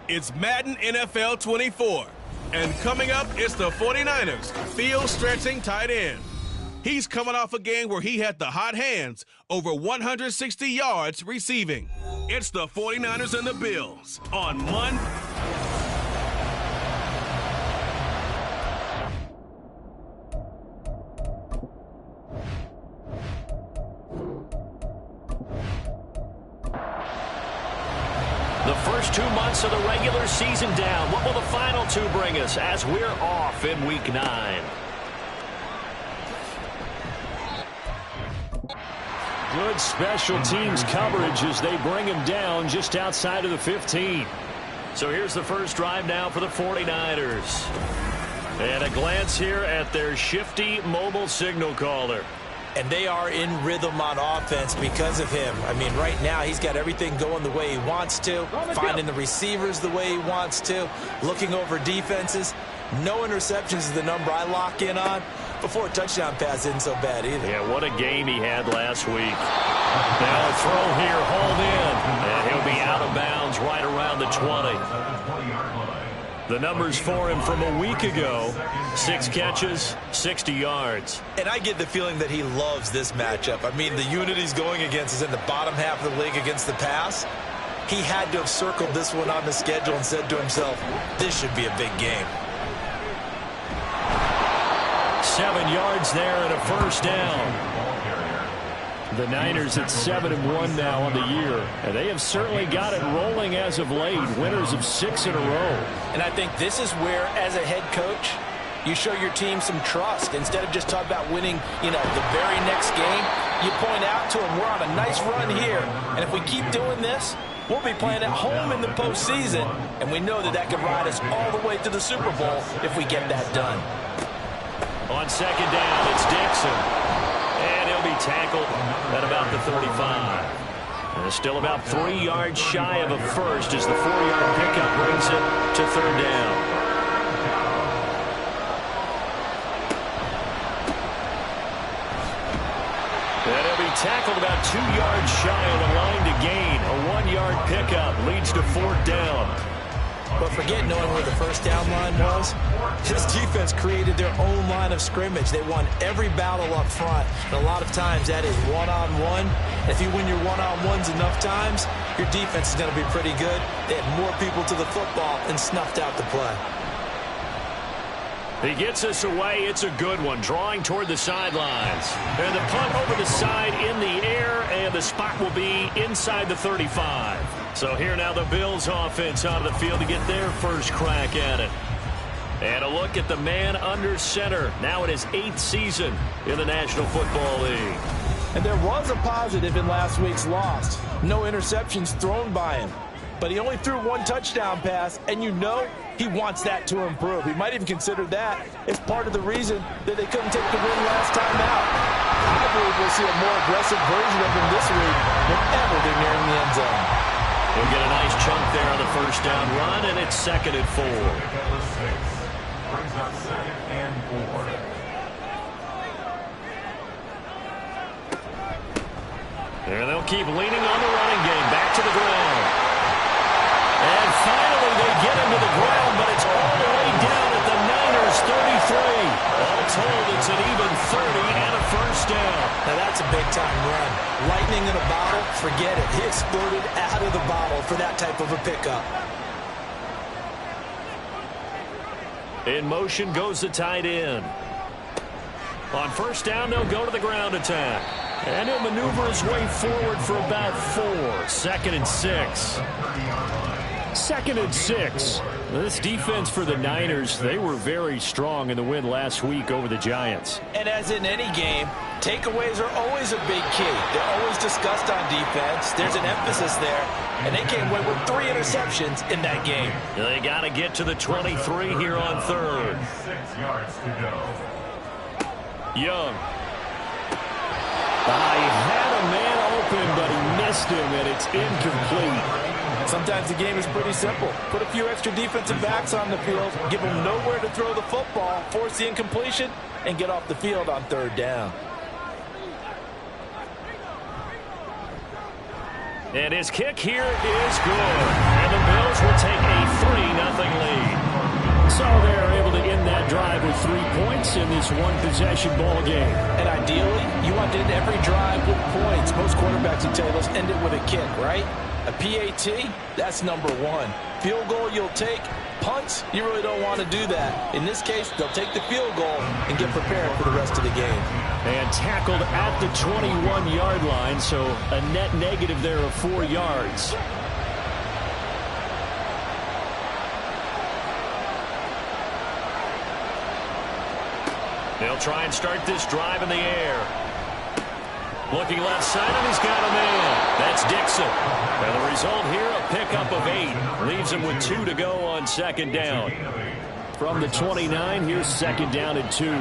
It's Madden NFL 24. And coming up, it's the 49ers field-stretching tight end. He's coming off a game where he had the hot hands, over 160 yards receiving. It's the 49ers and the Bills on Monday. The first 2 months of the regular season down. What will the final 2 bring us as we're off in Week 9? Good special teams coverage as they bring him down just outside of the 15. So here's the first drive now for the 49ers. And a glance here at their shifty mobile signal caller. And they are in rhythm on offense because of him. I mean, right now he's got everything going the way he wants to, finding the receivers the way he wants to, looking over defenses. No interceptions is the number I lock in on. Before a touchdown pass isn't so bad either. Yeah, what a game he had last week. Now a throw here, hauled in. And he'll be out of bounds right around the 20. The numbers for him from a week ago: 6 catches, 60 yards. And I get the feeling that he loves this matchup. I mean, the unit he's going against is in the bottom half of the league against the pass. He had to have circled this one on the schedule and said to himself, this should be a big game. 7 yards there and a first down. The Niners at 7-1 now on the year, and they have certainly got it rolling as of late. Winners of 6 in a row. And I think this is where, as a head coach, you show your team some trust. Instead of just talking about winning, the very next game, you point out to them, we're on a nice run here, and if we keep doing this, we'll be playing at home in the postseason, and we know that could ride us all the way to the Super Bowl if we get that done. On second down, it's Dixon. And he'll be tackled at about the 35. And still about 3 yards shy of a first as the 4-yard pickup brings it to third down. And he'll be tackled about 2 yards shy of the line to gain. A 1-yard pickup leads to fourth down. But forget knowing where the first down line was. This defense created their own line of scrimmage. They won every battle up front. And a lot of times that is one-on-one. And if you win your one-on-ones enough times, your defense is going to be pretty good. They had more people to the football and snuffed out the play. He gets us away. It's a good one, drawing toward the sidelines. And the punt over the side in the air, and the spot will be inside the 35. So here now the Bills offense on the field to get their first crack at it. And a look at the man under center, now in his 8th season in the National Football League. And there was a positive in last week's loss. No interceptions thrown by him. But he only threw 1 touchdown pass, and he wants that to improve. He might even consider that as part of the reason that they couldn't take the win last time out. I believe we'll see a more aggressive version of him this week whenever they're nearing the end zone. He'll get a nice chunk there on the first down run, and it's 2nd and 4. Brings up 2nd and 4. There they'll keep leaning on the running game. Back to the ground. And finally they get him to the ground, but it's all the way down at the Niners 33. All told, it's an even 30 and a first down. Now that's a big-time run. Lightning in a bottle, forget it. He exploded out of the bottle for that type of a pickup. In motion goes the tight end. On first down, they'll go to the ground attack. And he'll maneuver his way forward for about 4. 2nd and 6. 2nd and 6. This defense for the Niners, they were very strong in the win last week over the Giants. And as in any game, takeaways are always a big key. They're always discussed on defense. There's an emphasis there. And they came away with 3 interceptions in that game. They got to get to the 23 here on third. 6 yards to go. Young. He had a man open, but he missed him, and it's incomplete. Sometimes the game is pretty simple. Put a few extra defensive backs on the field, give them nowhere to throw the football, force the incompletion, and get off the field on third down. And his kick here is good. And the Bills will take a in this one-possession ball game. And ideally, you want to end every drive with points. Most quarterbacks would tell you, let's end it with a kick, right? A PAT, that's number one. Field goal you'll take. Punts, you really don't want to do that. In this case, they'll take the field goal and get prepared for the rest of the game. And tackled at the 21-yard line, so a net negative there of 4 yards. They'll try and start this drive in the air. Looking left side, and he's got a man. That's Dixon. And the result here, a pickup of 8. Leaves him with 2 to go on second down. From the 29, here's second down and 2.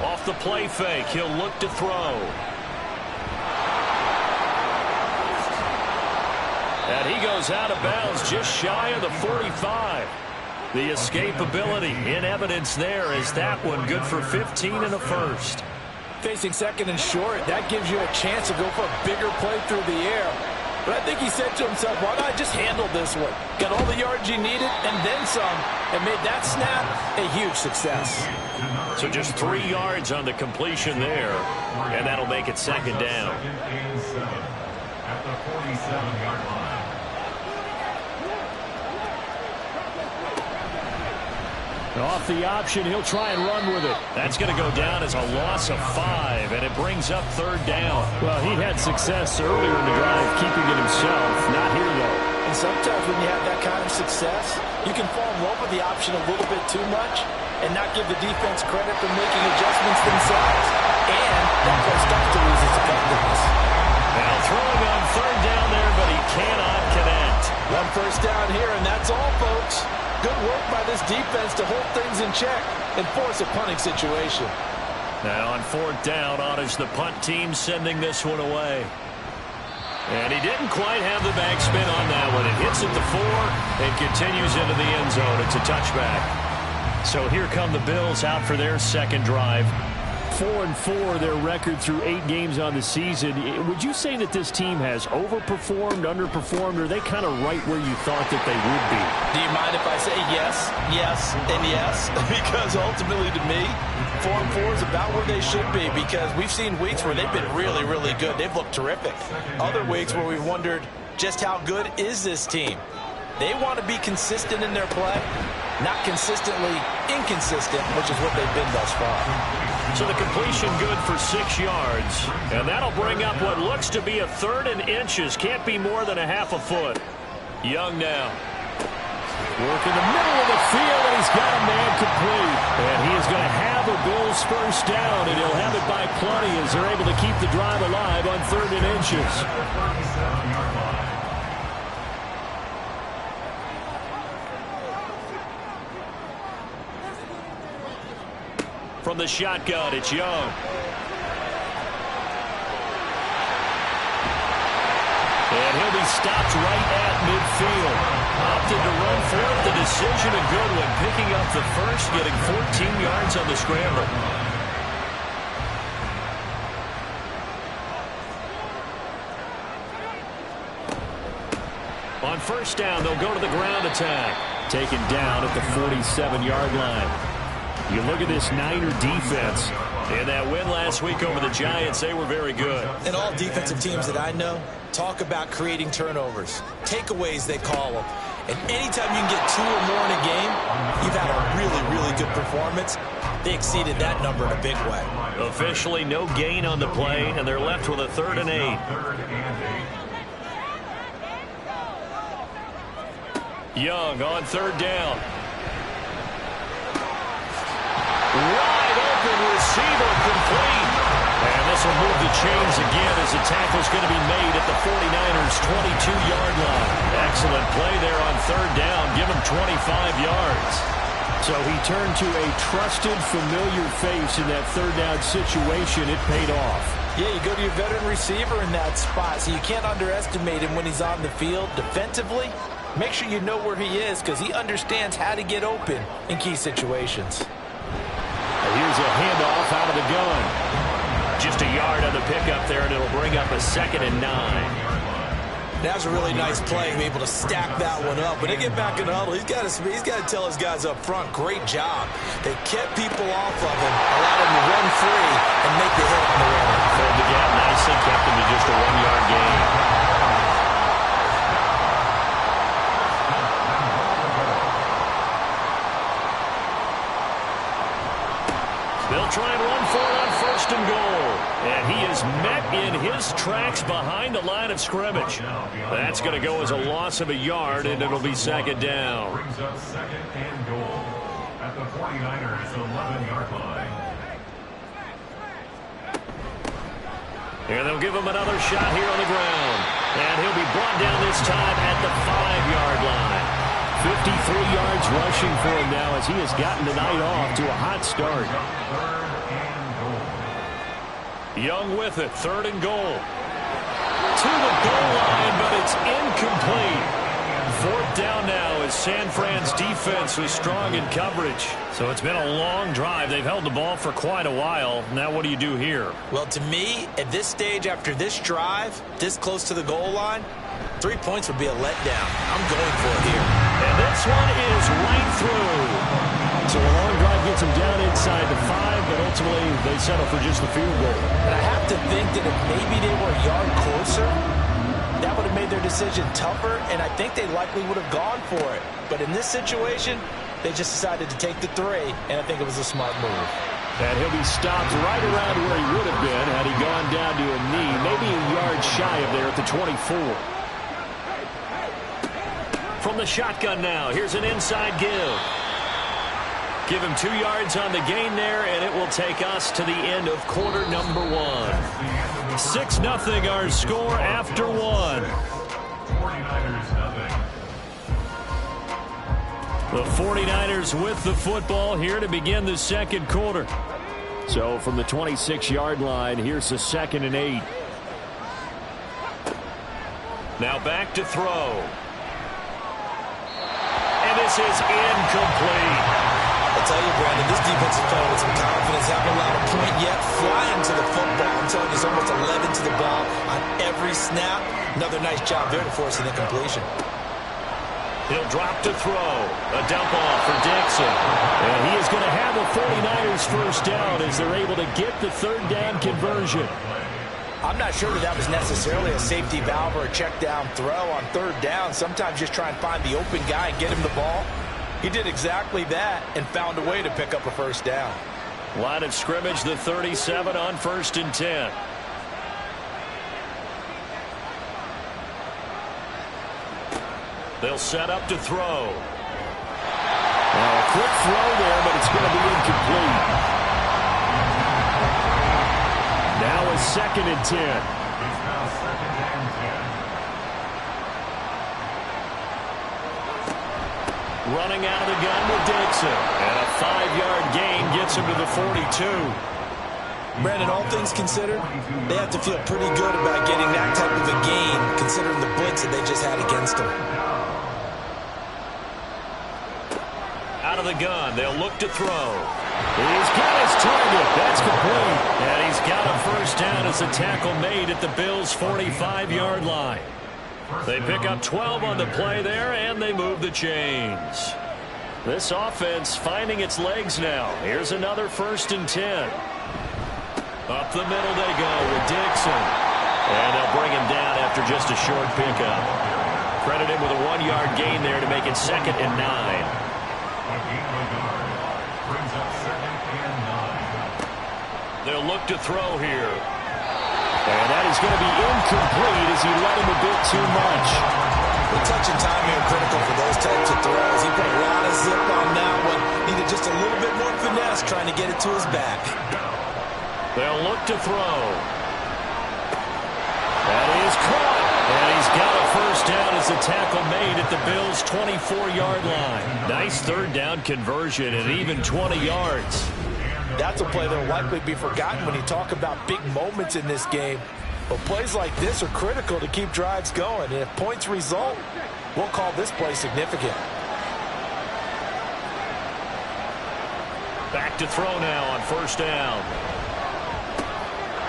Off the play fake, he'll look to throw. And he goes out of bounds just shy of the 45. The escapability in evidence there as that one good for 15 and a first. Facing second and short, that gives you a chance to go for a bigger play through the air. But I think he said to himself, why not just handle this one? Got all the yards you needed and then some, and made that snap a huge success. So just 3 yards on the completion there, and that'll make it second down. At the 47-yard line. Off the option, he'll try and run with it. That's going to go down as a loss of 5, and it brings up third down. Well, he had success earlier in the drive keeping it himself. Not here, though. And sometimes when you have that kind of success, you can fall in love with the option a little bit too much and not give the defense credit for making adjustments themselves. And that play starts to lose its effectiveness. Now throwing on third down there, but he cannot connect. One first down here, and that's all, folks. Good work by this defense to hold things in check and force a punting situation. Now on fourth down, on is the punt team sending this one away. And he didn't quite have the backspin on that one. It hits at the 4 and continues into the end zone. It's a touchback. So here come the Bills out for their second drive. 4-4, their record through 8 games on the season. Would you say that this team has overperformed, underperformed, or are they kind of right where you thought that they would be? Do you mind if I say yes, yes, and yes? Because ultimately to me, 4-4 is about where they should be, because we've seen weeks where they've been really, really good. They've looked terrific. Other weeks where we've wondered just how good is this team. They want to be consistent in their play, not consistently inconsistent, which is what they've been thus far. So the completion good for 6 yards. And that'll bring up what looks to be a third and inches. Can't be more than a half a foot. Young now. Work in the middle of the field, and he's got a man complete. And he is going to have a Bills first down, and he'll have it by plenty as they're able to keep the drive alive on third and inches. From the shotgun, it's Young. And he'll be stopped right at midfield. Opted to run for it. The decision a good one. Picking up the first, getting 14 yards on the scramble. On first down, they'll go to the ground attack. Taken down at the 47-yard line. You look at this Niner defense. In that win last week over the Giants, they were very good. And all defensive teams that I know talk about creating turnovers. Takeaways, they call them. And anytime you can get 2 or more in a game, you've had a really, really good performance. They exceeded that number in a big way. Officially no gain on the play, and they're left with a 3rd and 8. Young on third down. Wide open receiver complete. And this will move the chains again as the tackle's going to be made at the 49ers' 22-yard line. Excellent play there on third down. Give him 25 yards. So he turned to a trusted, familiar face in that third down situation. It paid off. Yeah, you go to your veteran receiver in that spot, so you can't underestimate him when he's on the field defensively. Make sure you know where he is because he understands how to get open in key situations. Here's a handoff out of the gun. Just a yard on the pickup there, and it'll bring up a 2nd and 9. That's a really nice play, to be able to stack that one up. When they get back in the huddle, he's got to tell his guys up front, great job. They kept people off of him, allowed him to run free and make the hit on the runner. Filled the gap nicely, kept him to just a 1-yard gain. They'll try and run for it on 1st and goal. And he is met in his tracks behind the line of scrimmage. That's going to go as a loss of a yard, and it'll be 2nd down. Brings up 2nd and goal at the 49ers 11-yard line. And they'll give him another shot here on the ground. And he'll be brought down this time at the 5-yard line. 53 yards rushing for him now as he has gotten the night off to a hot start. 3rd and goal. Young with it, 3rd and goal. To the goal line, but it's incomplete. 4th down now as San Fran's defense was strong in coverage. So it's been a long drive. They've held the ball for quite a while. Now what do you do here? Well, to me, at this stage after this drive, this close to the goal line, 3 points would be a letdown. I'm going for it here. And this one is right through. So a long drive gets them down inside the 5, but ultimately they settle for just the field goal. And I have to think that if maybe they were a yard closer, that would have made their decision tougher, and I think they likely would have gone for it. But in this situation, they just decided to take the 3, and I think it was a smart move. And he'll be stopped right around where he would have been had he gone down to a knee, maybe a yard shy of there at the 24. From the shotgun now, here's an inside give. Give him 2 yards on the gain there, and it will take us to the end of quarter number 1. 6-0 our score after 1. 49ers nothing. The 49ers with the football here to begin the 2nd quarter. So from the 26-yard line, here's the 2nd and 8. Now back to throw. And this is incomplete. I'll tell you, Brandon, this defense is playing with some confidence. Haven't allowed a point yet. Flying to the football. I'm telling you, it's almost 11 to the ball on every snap. Another nice job there to force an incompletion. He'll drop to throw. A dump off for Dixon. And he is going to have the 49ers first down as they're able to get the 3rd down conversion. I'm not sure that was necessarily a safety valve or a check down throw on 3rd down. Sometimes just try and find the open guy and get him the ball. He did exactly that and found a way to pick up a first down. Line of scrimmage, the 37 on 1st and 10. They'll set up to throw. Well, a quick throw there, but it's going to be incomplete. Now a 2nd and 10. It's now 2nd and 10. Running out of the gun with Dixon. And a 5-yard gain gets him to the 42. Brandon, all things considered, they have to feel pretty good about getting that type of a gain, considering the blitz that they just had against them. Out of the gun, they'll look to throw. He's got his target. That's complete. And he's got a first down as a tackle made at the Bills' 45-yard line. They pick up 12 on the play there, and they move the chains. This offense finding its legs now. Here's another 1st and 10. Up the middle they go with Dixon. And they'll bring him down after just a short pickup. Credit him with a 1-yard gain there to make it 2nd and 9. Brings up 2nd and 9. They'll look to throw here. And that is going to be incomplete as he let him a bit too much. The touch and time here critical for those types of throws. He put a lot of zip on that one. Needed just a little bit more finesse trying to get it to his back. They'll look to throw. That is caught. And he's got a first down as a tackle made at the Bills' 24-yard line. Nice 3rd down conversion and even 20 yards. That's a play that will likely be forgotten when you talk about big moments in this game. But plays like this are critical to keep drives going. And if points result, we'll call this play significant. Back to throw now on 1st down.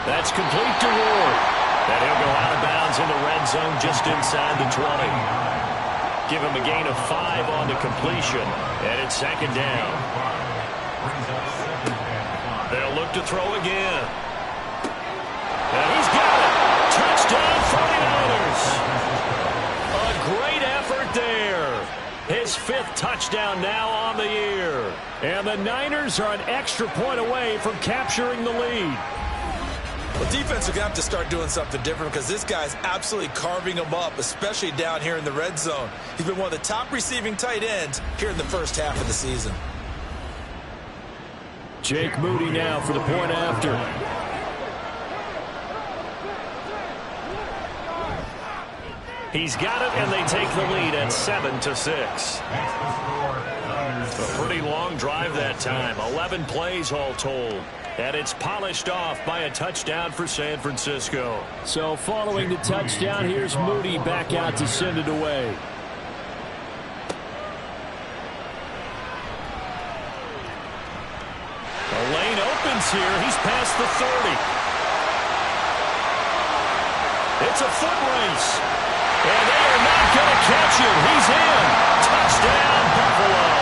That's complete to Ward. And he'll go out of bounds in the red zone just inside the 20. Give him a gain of 5 on the completion, and it's second down. They'll look to throw again. And he's got it. Touchdown 49ers. A great effort there. His 5th touchdown now on the year. And the Niners are an extra point away from capturing the lead. Well, defense are going to have to start doing something different because this guy's absolutely carving them up, especially down here in the red zone. He's been one of the top receiving tight ends here in the first half of the season. Jake Moody now for the point after. He's got it, and they take the lead at 7-6. A pretty long drive that time. 11 plays all told. And it's polished off by a touchdown for San Francisco. So following the touchdown, here's Moody back out to send it away. The lane opens here. He's past the 30. It's a foot race. And they are not going to catch him. He's in. Touchdown, Buffalo.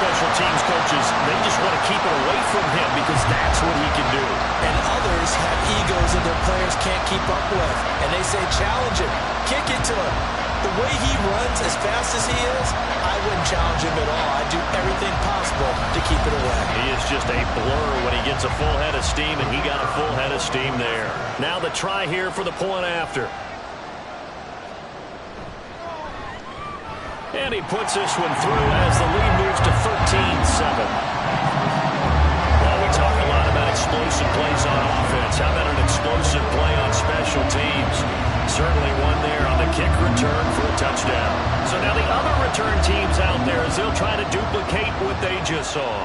Special teams coaches, they just want to keep it away from him because that's what he can do. And others have egos that their players can't keep up with. And they say, challenge him, kick it to him. The way he runs as fast as he is, I wouldn't challenge him at all. I'd do everything possible to keep it away. He is just a blur when he gets a full head of steam, and he got a full head of steam there. Now the try here for the point after. And he puts this one through as the lead moves to 13-7. Well, we talk a lot about explosive plays on offense. How about an explosive play on special teams? Certainly one there on the kick return for a touchdown. So now the other return teams out there as they'll try to duplicate what they just saw.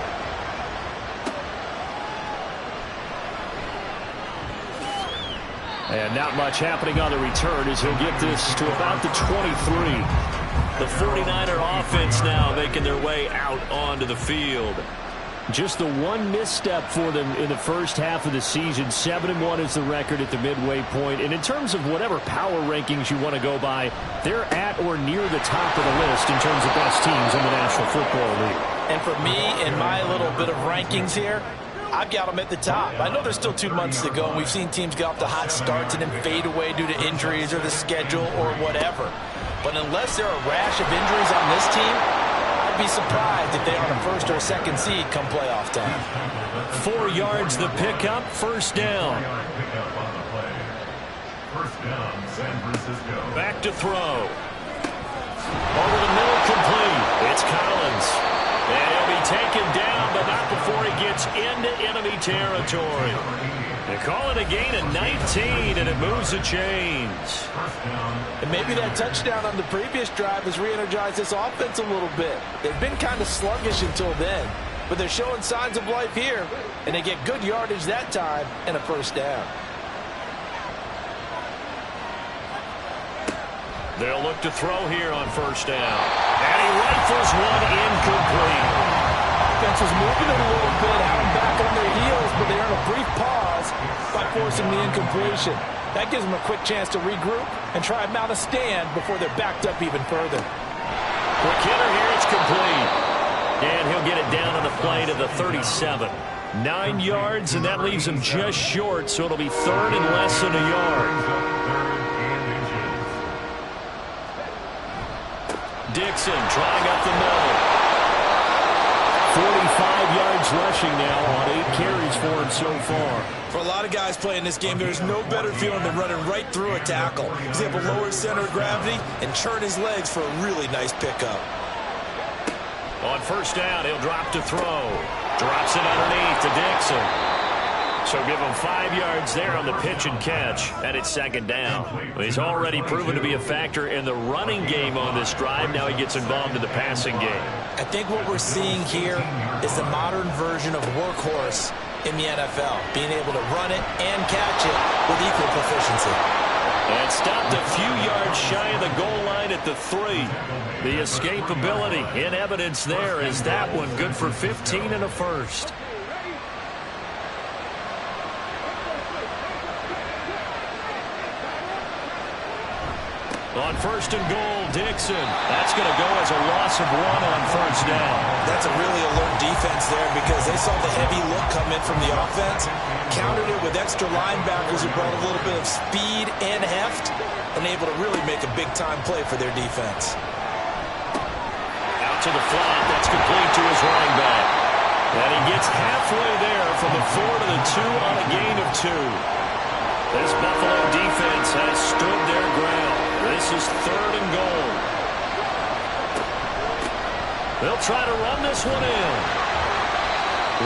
And not much happening on the return as he'll get this to about the 23. The 49er offense now making their way out onto the field. Just the one misstep for them in the first half of the season. 7-1 is the record at the midway point. And in terms of whatever power rankings you want to go by, they're at or near the top of the list in terms of best teams in the National Football League. And for me, in my little bit of rankings here, I've got them at the top. I know there's still 2 months to go, and we've seen teams get off to hot starts and then fade away due to injuries or the schedule or whatever. But unless there are a rash of injuries on this team, I'd be surprised if they are on a first or a second seed come playoff time. 4 yards the pickup, first down. Back to throw. Over the middle, complete. It's Collins. And he'll be taken down, but not before he gets into enemy territory. They call it a gain of 19, and it moves the chains. And maybe that touchdown on the previous drive has re-energized this offense a little bit. They've been kind of sluggish until then, but they're showing signs of life here, and they get good yardage that time and a first down. They'll look to throw here on first down. And he rifles one incomplete. Offense was moving it a little bit, had them back on their heels, but they earn a brief pause by forcing the incompletion. That gives them a quick chance to regroup and try and mount a stand before they're backed up even further. Quick hitter here, it's complete. And he'll get it down on the play to the 37. 9 yards, and that leaves him just short, so it'll be third and less than a yard. Dixon trying up the middle. 45 yards rushing now on 8 carries for him so far. For a lot of guys playing this game, there's no better feeling than running right through a tackle. He's able to lower his center of gravity and churn his legs for a really nice pickup. On first down, he'll drop to throw. Drops it underneath to Dixon. So give him 5 yards there on the pitch and catch, and it's second down. He's already proven to be a factor in the running game on this drive. Now he gets involved in the passing game. I think what we're seeing here is the modern version of workhorse in the NFL, being able to run it and catch it with equal proficiency. And stopped a few yards shy of the goal line at the 3. The escapability in evidence there is that one good for 15 and a first. On first and goal, Dixon. That's going to go as a loss of 1 on first down. That's a really alert defense there because they saw the heavy look come in from the offense, countered it with extra linebackers who brought a little bit of speed and heft, and able to really make a big-time play for their defense. Out to the flat. That's complete to his running back. And he gets halfway there from the 4 to the 2 on a gain of 2. This Buffalo defense has stood their ground. This is third and goal. They'll try to run this one in.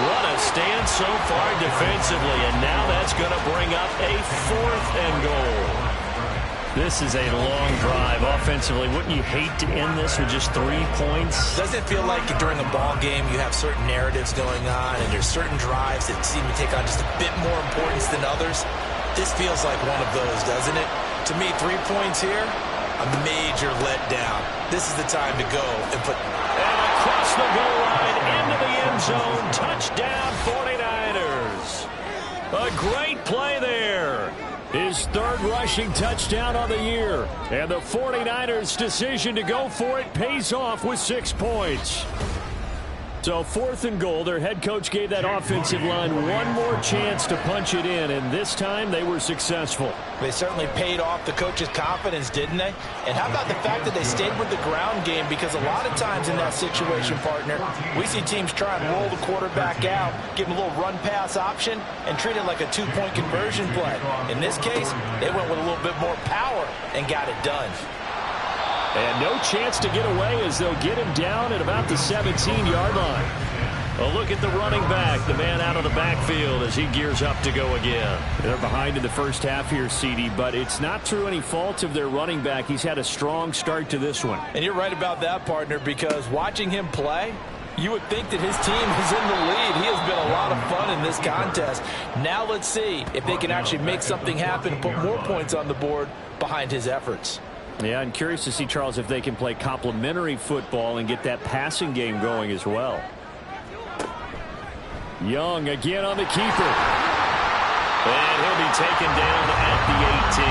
What a stand so far defensively, and now that's going to bring up a 4th and goal. This is a long drive offensively. Wouldn't you hate to end this with just 3 points? Doesn't it feel like during a ball game you have certain narratives going on and there's certain drives that seem to take on just a bit more importance than others? This feels like one of those, doesn't it? To me, 3 points here, a major letdown. This is the time to go and put... And across the goal line, into the end zone, touchdown 49ers. A great play there. His 3rd rushing touchdown on the year. And the 49ers' decision to go for it pays off with 6 points. So 4th and goal, their head coach gave that offensive line one more chance to punch it in, and this time they were successful. They certainly paid off the coach's confidence, didn't they? And how about the fact that they stayed with the ground game? Because a lot of times in that situation, partner, we see teams try and roll the quarterback out, give him a little run-pass option, and treat it like a 2-point conversion play. In this case, they went with a little bit more power and got it done. And no chance to get away as they'll get him down at about the 17-yard line. A look at the running back, the man out of the backfield as he gears up to go again. They're behind in the first half here, CD, but it's not through any fault of their running back. He's had a strong start to this one. And you're right about that, partner, because watching him play, you would think that his team is in the lead. He has been a lot of fun in this contest. Now let's see if they can actually make something happen and put more points on the board behind his efforts. Yeah, I'm curious to see, Charles, if they can play complementary football and get that passing game going as well. Young again on the keeper. And he'll be taken down at the 18.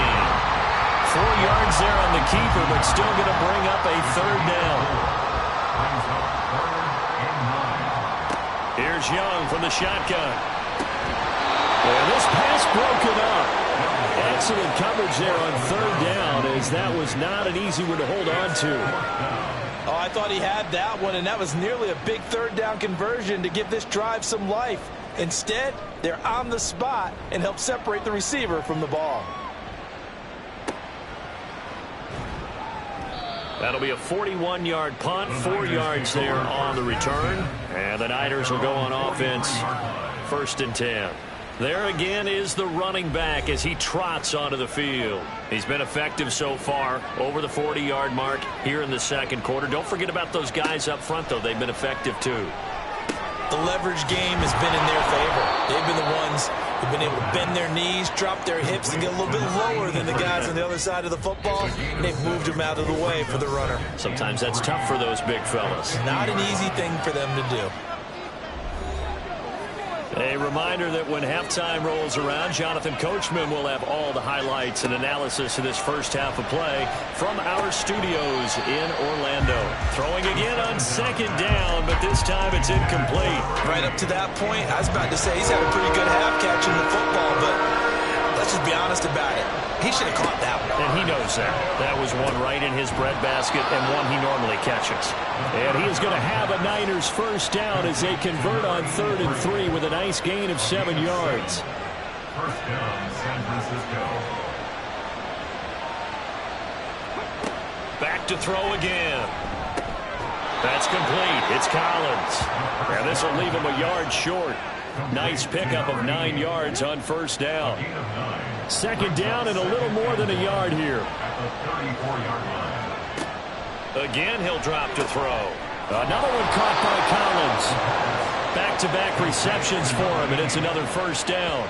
4 yards there on the keeper, but still going to bring up a 3rd down. Here's Young from the shotgun. And this pass broken up. Excellent coverage there on 3rd down, as that was not an easy one to hold on to. Oh, I thought he had that one, and that was nearly a big 3rd down conversion to give this drive some life. Instead, they're on the spot and help separate the receiver from the ball. That'll be a 41-yard punt, 4 yards there on the return. And the Niners will go on offense, 1st and 10. There again is the running back as he trots onto the field. He's been effective so far, over the 40-yard mark here in the 2nd quarter. Don't forget about those guys up front, though. They've been effective, too. The leverage game has been in their favor. They've been the ones who've been able to bend their knees, drop their hips, and get a little bit lower than the guys on the other side of the football. And they've moved them out of the way for the runner. Sometimes that's tough for those big fellas. Not an easy thing for them to do. A reminder that when halftime rolls around, Jonathan Coachman will have all the highlights and analysis of this first half of play from our studios in Orlando. Throwing again on 2nd down, but this time it's incomplete. Right up to that point, I was about to say he's had a pretty good half catching the football, but let's just be honest about it. He should have caught that one. And he knows that. That was one right in his breadbasket and one he normally catches. And he is going to have a Niners 1st down as they convert on 3rd and 3 with a nice gain of 7 yards. 1st down, San Francisco. Back to throw again. That's complete. It's Collins. And this will leave him a yard short. Nice pickup of 9 yards on 1st down. 2nd down and a little more than a yard here. Again, he'll drop to throw. Another one caught by Collins. Back-to-back receptions for him, and it's another first down.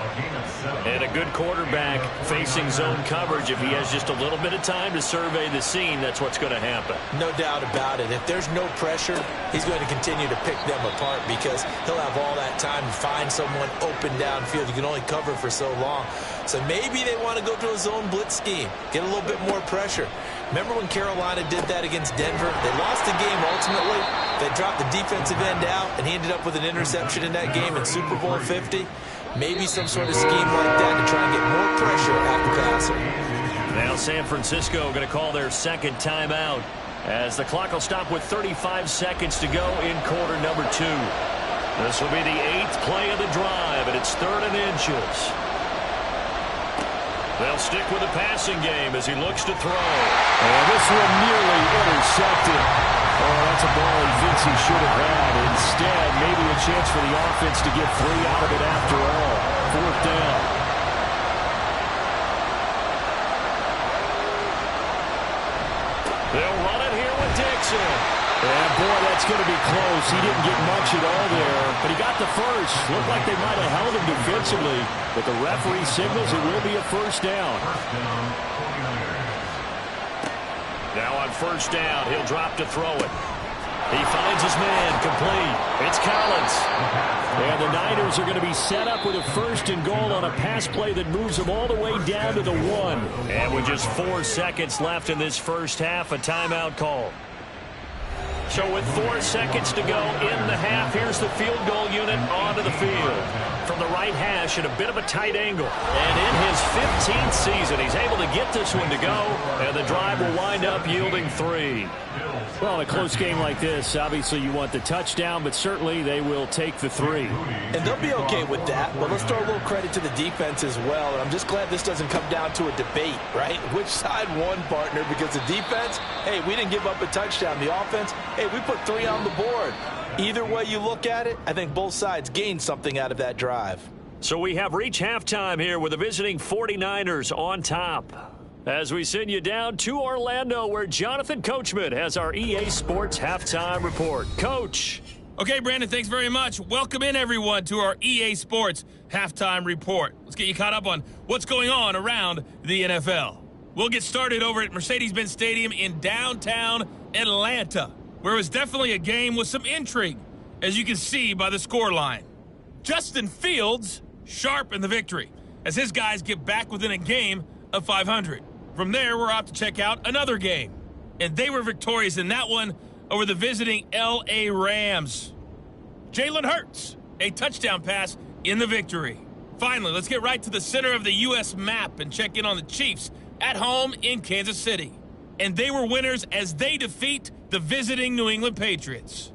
And a good quarterback facing zone coverage. If he has just a little bit of time to survey the scene, that's what's going to happen. No doubt about it. If there's no pressure, he's going to continue to pick them apart because he'll have all that time to find someone open downfield. You can only cover for so long. So maybe they want to go to a zone blitz scheme, get a little bit more pressure. Remember when Carolina did that against Denver? They lost the game ultimately. They dropped the defensive end out, and he ended up with an interception in that game in Super Bowl 50. Maybe some sort of scheme like that to try and get more pressure at the passer. Now San Francisco going to call their second timeout as the clock will stop with 35 seconds to go in quarter number 2. This will be the 8th play of the drive, and it's 3rd and inches. They'll stick with the passing game as he looks to throw. And this one nearly intercepted. Oh, that's a ball he thinks he should have had. Instead, maybe a chance for the offense to get 3 out of it after all. 4th down. They'll run it here with Dixon. And boy, that's going to be close. He didn't get much at all there, but he got the first. Looked like they might have held him defensively, but the referee signals it will be a first down. Now on first down, he'll drop to throw it. He finds his man, complete. It's Collins. And the Niners are going to be set up with a 1st and goal on a pass play that moves them all the way down to the 1. And with just 4 seconds left in this first half, a timeout call. So with 4 seconds to go in the half, here's the field goal unit onto the field. From the right hash at a bit of a tight angle. And in his 15th season, he's able to get this one to go. And the drive will wind up yielding 3. Well, in a close game like this, obviously you want the touchdown, but certainly they will take the 3. And they'll be okay with that, but let's throw a little credit to the defense as well. And I'm just glad this doesn't come down to a debate, right? Which side won, partner? Because the defense, hey, we didn't give up a touchdown. The offense, hey, we put 3 on the board. Either way you look at it, I think both sides gained something out of that drive. So we have reached halftime here with the visiting 49ers on top. As we send you down to Orlando, where Jonathan Coachman has our EA Sports Halftime Report. Coach. Okay, Brandon, thanks very much. Welcome in, everyone, to our EA Sports Halftime Report. Let's get you caught up on what's going on around the NFL. We'll get started over at Mercedes-Benz Stadium in downtown Atlanta, where it was definitely a game with some intrigue, as you can see by the scoreline. Justin Fields sharp in the victory, as his guys get back within a game of 500. From there, we're off to check out another game, and they were victorious in that one over the visiting L.A. Rams. Jalen Hurts, a touchdown pass in the victory. Finally, let's get right to the center of the U.S. map and check in on the Chiefs at home in Kansas City. And they were winners as they defeat the visiting New England Patriots.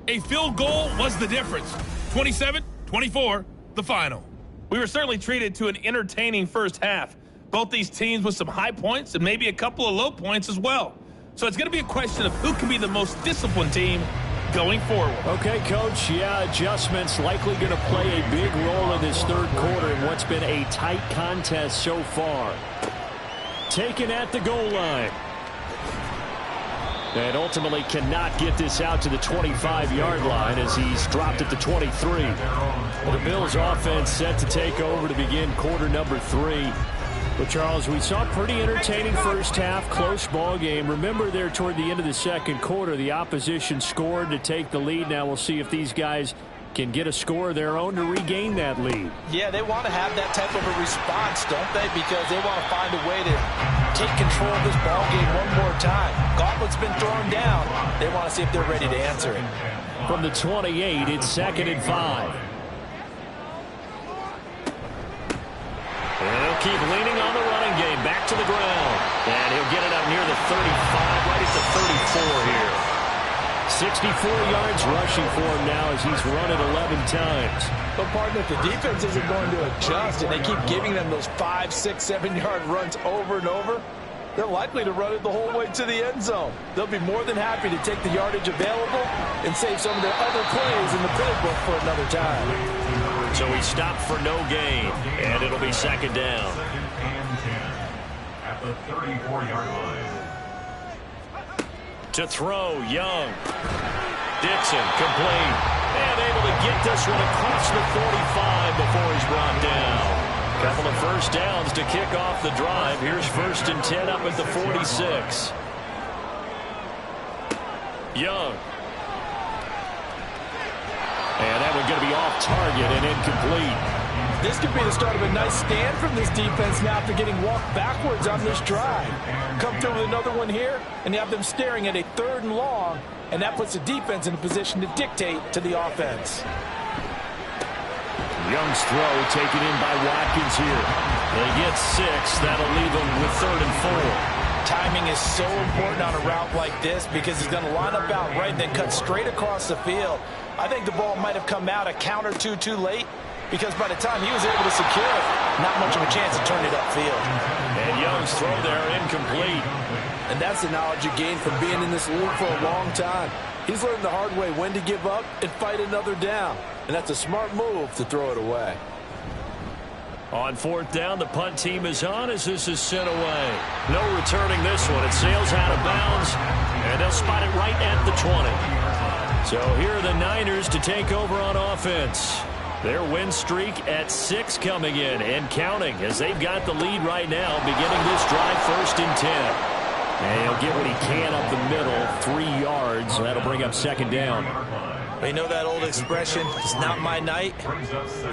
A field goal was the difference. 27-24, the final. We were certainly treated to an entertaining first half. Both these teams with some high points and maybe a couple of low points as well. So it's going to be a question of who can be the most disciplined team going forward. Okay, Coach, yeah, adjustments likely going to play a big role in this 3rd quarter in what's been a tight contest so far. Taken at the goal line. And ultimately cannot get this out to the 25-yard line as he's dropped at the 23. Well, the Bills offense set to take over to begin quarter number 3. But, Charles, we saw a pretty entertaining first half, close ball game. Remember there toward the end of the 2nd quarter, the opposition scored to take the lead. Now we'll see if these guys can get a score of their own to regain that lead. Yeah, they want to have that type of a response, don't they? Because they want to find a way to take control of this ball game one more time. Gauntlet's been thrown down. They want to see if they're ready to answer it. From the 28, it's 2nd and 5. And he'll keep leaning on the running game. Back to the ground. And he'll get it up near the 35, right at the 34 here. 64 yards rushing for him now as he's run it 11 times. But, partner, if the defense isn't going to adjust and they keep giving them those 5, 6, 7-yard runs over and over, they're likely to run it the whole way to the end zone. They'll be more than happy to take the yardage available and save some of their other plays in the playbook for another time. So he stopped for no gain, and it'll be 2nd down. And 10 at the 34-yard line. To throw, Young. Dixon, complete. And able to get this one across the 45 before he's brought down. Couple of first downs to kick off the drive. Here's 1st and 10 up at the 46. Young. And that one going to be off target and incomplete. This could be the start of a nice stand from this defense now after getting walked backwards on this drive. Come through with another one here, and you have them staring at a 3rd and long, and that puts the defense in a position to dictate to the offense. Young's throw taken in by Watkins here. They get 6. That'll leave them with 3rd and 4. Timing is so important on a route like this because he's going to line up out right and then cut straight across the field. I think the ball might have come out a count or two too late because by the time he was able to secure it, not much of a chance to turn it upfield. And Young's throw there incomplete. And that's the knowledge you gain from being in this league for a long time. He's learned the hard way when to give up and fight another down. And that's a smart move to throw it away. On 4th down, the punt team is on as this is sent away. No returning this one. It sails out of bounds, and they'll spot it right at the 20. So here are the Niners to take over on offense. Their win streak at 6 coming in and counting as they've got the lead right now, beginning this drive 1st and 10. And he'll get what he can up the middle, 3 yards. That'll bring up 2nd down. You know that old expression, it's not my night?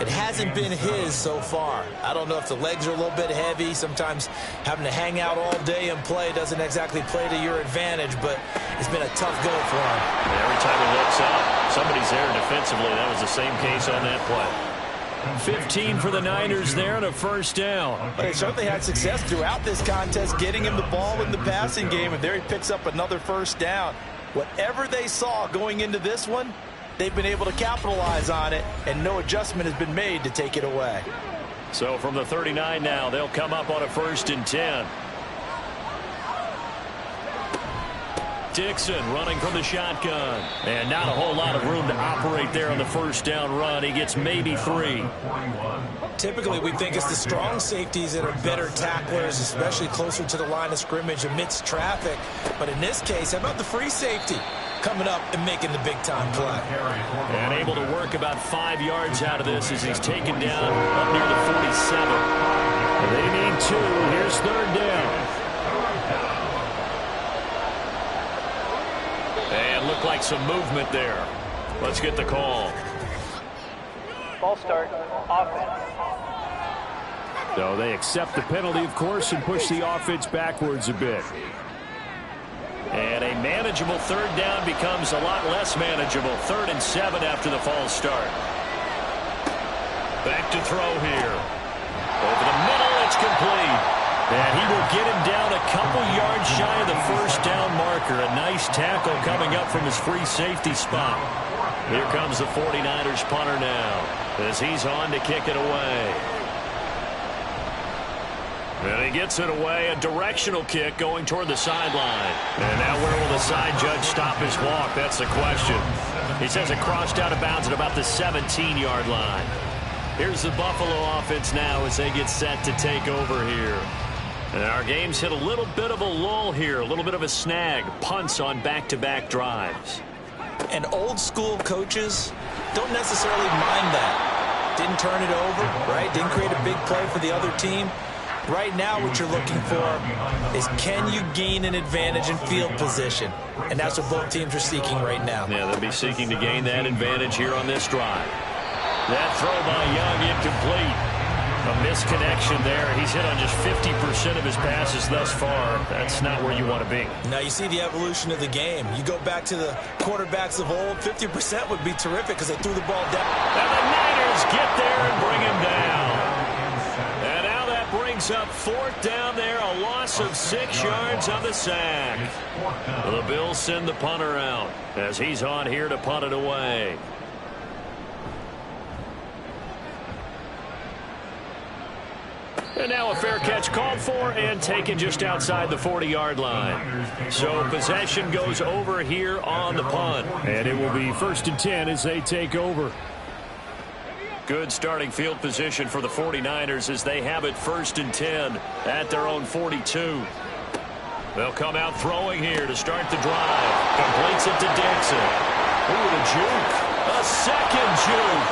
It hasn't been his so far. I don't know if the legs are a little bit heavy. Sometimes having to hang out all day and play doesn't exactly play to your advantage, but it's been a tough go for him. And every time he looks up, somebody's there defensively. That was the same case on that play. 15 for the Niners there and a 1st down. But they certainly had success throughout this contest getting him the ball in the passing game, and there he picks up another 1st down. Whatever they saw going into this one, they've been able to capitalize on it, and no adjustment has been made to take it away. So from the 39 now, they'll come up on a 1st and 10. Dixon running from the shotgun. And not a whole lot of room to operate there on the 1st down run. He gets maybe 3. Typically, we think it's the strong safeties that are better tacklers, especially closer to the line of scrimmage amidst traffic. But in this case, how about the free safety coming up and making the big-time play? And able to work about 5 yards out of this as he's taken down up near the 47. And they need 2. Here's 3rd down. And looked like some movement there. Let's get the call. False start, offense. So they accept the penalty, of course, and push the offense backwards a bit. And a manageable 3rd down becomes a lot less manageable. 3rd and 7 after the false start. Back to throw here. Over the middle, it's complete. And he will get him down a couple yards shy of the 1st down marker. A nice tackle coming up from his free safety spot. Here comes the 49ers punter now as he's on to kick it away. And he gets it away, a directional kick going toward the sideline. And now where will the side judge stop his walk? That's the question. He says it crossed out of bounds at about the 17-yard line. Here's the Buffalo offense now as they get set to take over here. And our game's hit a little bit of a lull here, a little bit of a snag. Punts on back-to-back drives. And old-school coaches don't necessarily mind that. Didn't turn it over, right? Didn't create a big play for the other team. Right now what you're looking for is can you gain an advantage in field position? And that's what both teams are seeking right now. Yeah, they'll be seeking to gain that advantage here on this drive. That throw by Young incomplete. A misconnection there. He's hit on just 50% of his passes thus far. That's not where you want to be. Now you see the evolution of the game. You go back to the quarterbacks of old, 50% would be terrific because they threw the ball down. And the Niners get there and bring him down. And now that brings up 4th down there, a loss of 6 yards on the sack. The Bills send the punter out as he's on here to punt it away. And now a fair catch called for and taken just outside the 40-yard line. So possession goes over here on the punt. And it will be 1st and 10 as they take over. Good starting field position for the 49ers as they have it 1st and 10 at their own 42. They'll come out throwing here to start the drive. Completes it to Dixon. Ooh, the juke. A second juke.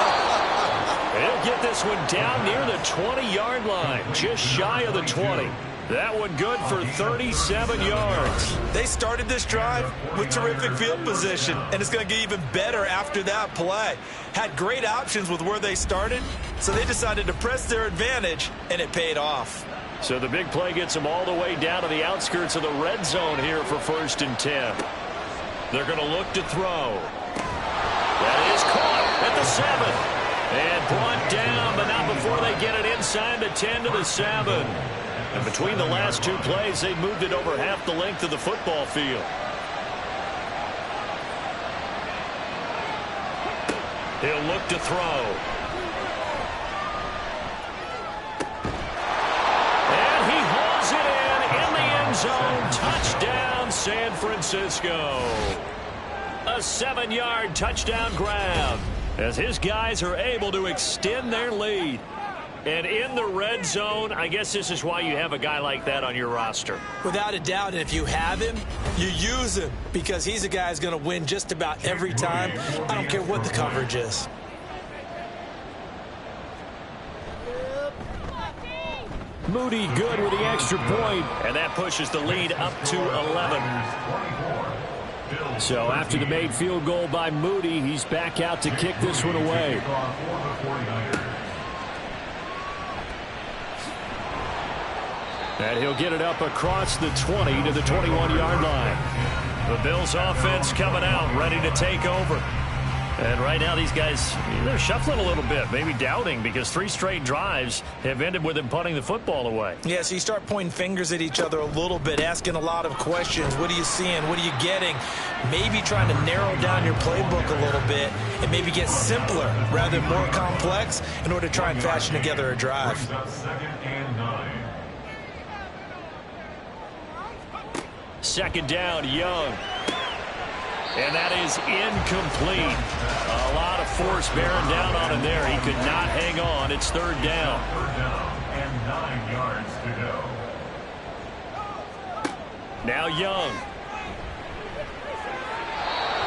He'll get this one down near the 20-yard line, just shy of the 20. That one good for 37 yards. They started this drive with terrific field position, and it's going to get even better after that play. Had great options with where they started, so they decided to press their advantage, and it paid off. So the big play gets them all the way down to the outskirts of the red zone here for 1st and 10. They're going to look to throw. That is caught at the 7. And brought down, but not before they get it inside the 10 to the 7. And between the last two plays, they moved it over half the length of the football field. He'll look to throw. And he hauls it in the end zone. Touchdown, San Francisco. A 7-yard touchdown grab as his guys are able to extend their lead. And in the red zone, I guess this is why you have a guy like that on your roster. Without a doubt, and if you have him, you use him because he's a guy who's going to win just about every time. I don't care what the coverage is. Moody good with the extra point. And that pushes the lead up to 11. So after the made field goal by Moody, he's back out to kick this one away. And he'll get it up across the 20 to the 21-yard line. The Bills offense coming out, ready to take over. And right now these guys, they're shuffling a little bit, maybe doubting, because 3 straight drives have ended with them punting the football away. Yeah, so you start pointing fingers at each other a little bit, asking a lot of questions. What are you seeing? What are you getting? Maybe trying to narrow down your playbook a little bit and maybe get simpler rather than more complex in order to try and fashion together a drive. 2nd and 9. 2nd down, Young. And that is incomplete. A lot of force bearing down on him there. He could not hang on. It's 3rd down. 3rd down and 9 yards to go. Now Young.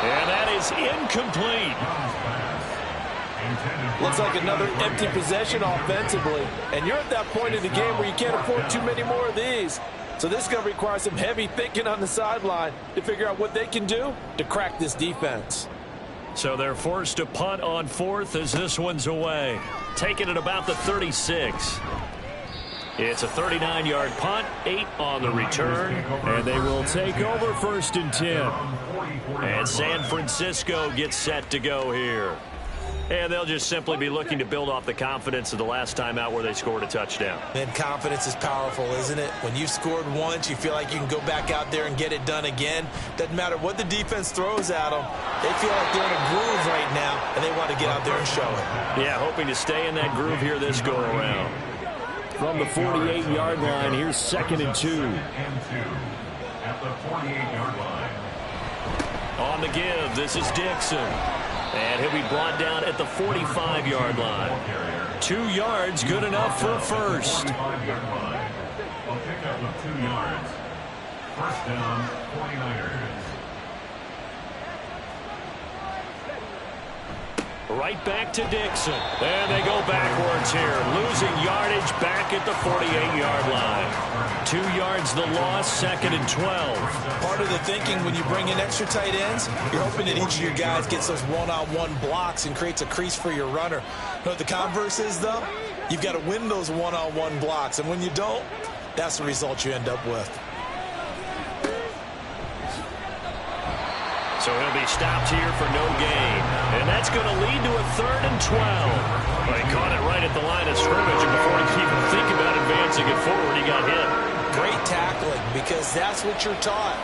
And that is incomplete. Looks like another empty possession offensively. And you're at that point in the game where you can't afford too many more of these. So this is going to require some heavy thinking on the sideline to figure out what they can do to crack this defense. So they're forced to punt on 4th as this one's away. Taking it about the 36. It's a 39-yard punt, 8 on the return. And they will take over 1st and 10. And San Francisco gets set to go here. And they'll just simply be looking to build off the confidence of the last time out where they scored a touchdown. And confidence is powerful, isn't it? When you've scored once, you feel like you can go back out there and get it done again. Doesn't matter what the defense throws at them. They feel like they're in a groove right now, and they want to get out there and show it. Yeah, hoping to stay in that groove here this go-around. From the 48-yard line, here's 2nd and 2. At the 48-yard line. On the give, this is Dixon. And he'll be brought down at the 45-yard line. 2 yards, good enough for a first. 45-yard line. A pickup of 2 yards. 1st down, 49ers. Right back to Dixon. And they go backwards here. Losing yardage back at the 48-yard line. 2 yards the loss, 2nd and 12. Part of the thinking when you bring in extra tight ends, you're hoping that each of your guys gets those one-on-one blocks and creates a crease for your runner. You know what the converse is, though? You've got to win those one-on-one blocks. And when you don't, that's the result you end up with. So he'll be stopped here for no gain. And that's going to lead to a 3rd and 12. Well, he caught it right at the line of scrimmage, and before he could even think about advancing it forward, he got hit. Great tackling, because that's what you're taught.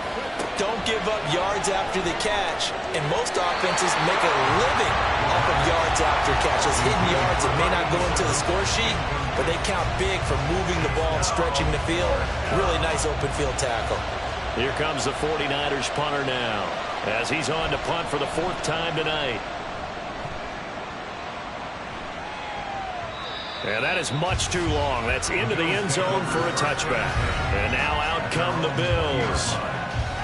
Don't give up yards after the catch. And most offenses make a living off of yards after catches. Hidden yards that may not go into the score sheet, but they count big for moving the ball and stretching the field. Really nice open field tackle. Here comes the 49ers punter now, as he's on to punt for the 4th time tonight. And that is much too long. That's into the end zone for a touchback. And now out come the Bills.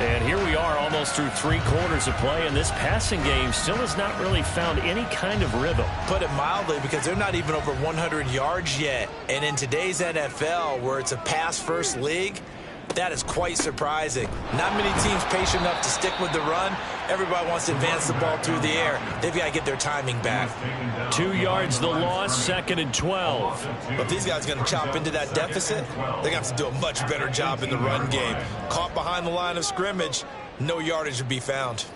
And here we are almost through 3 quarters of play, and this passing game still has not really found any kind of rhythm. Put it mildly, because they're not even over 100 yards yet. And in today's NFL, where it's a pass-first league, that is quite surprising. Not many teams patient enough to stick with the run. Everybody wants to advance the ball through the air. They've got to get their timing back. 2 yards the loss, 2nd and 12. But these guys are going to chop into that deficit. They're going to have to do a much better job in the run game. Caught behind the line of scrimmage, no yardage to be found.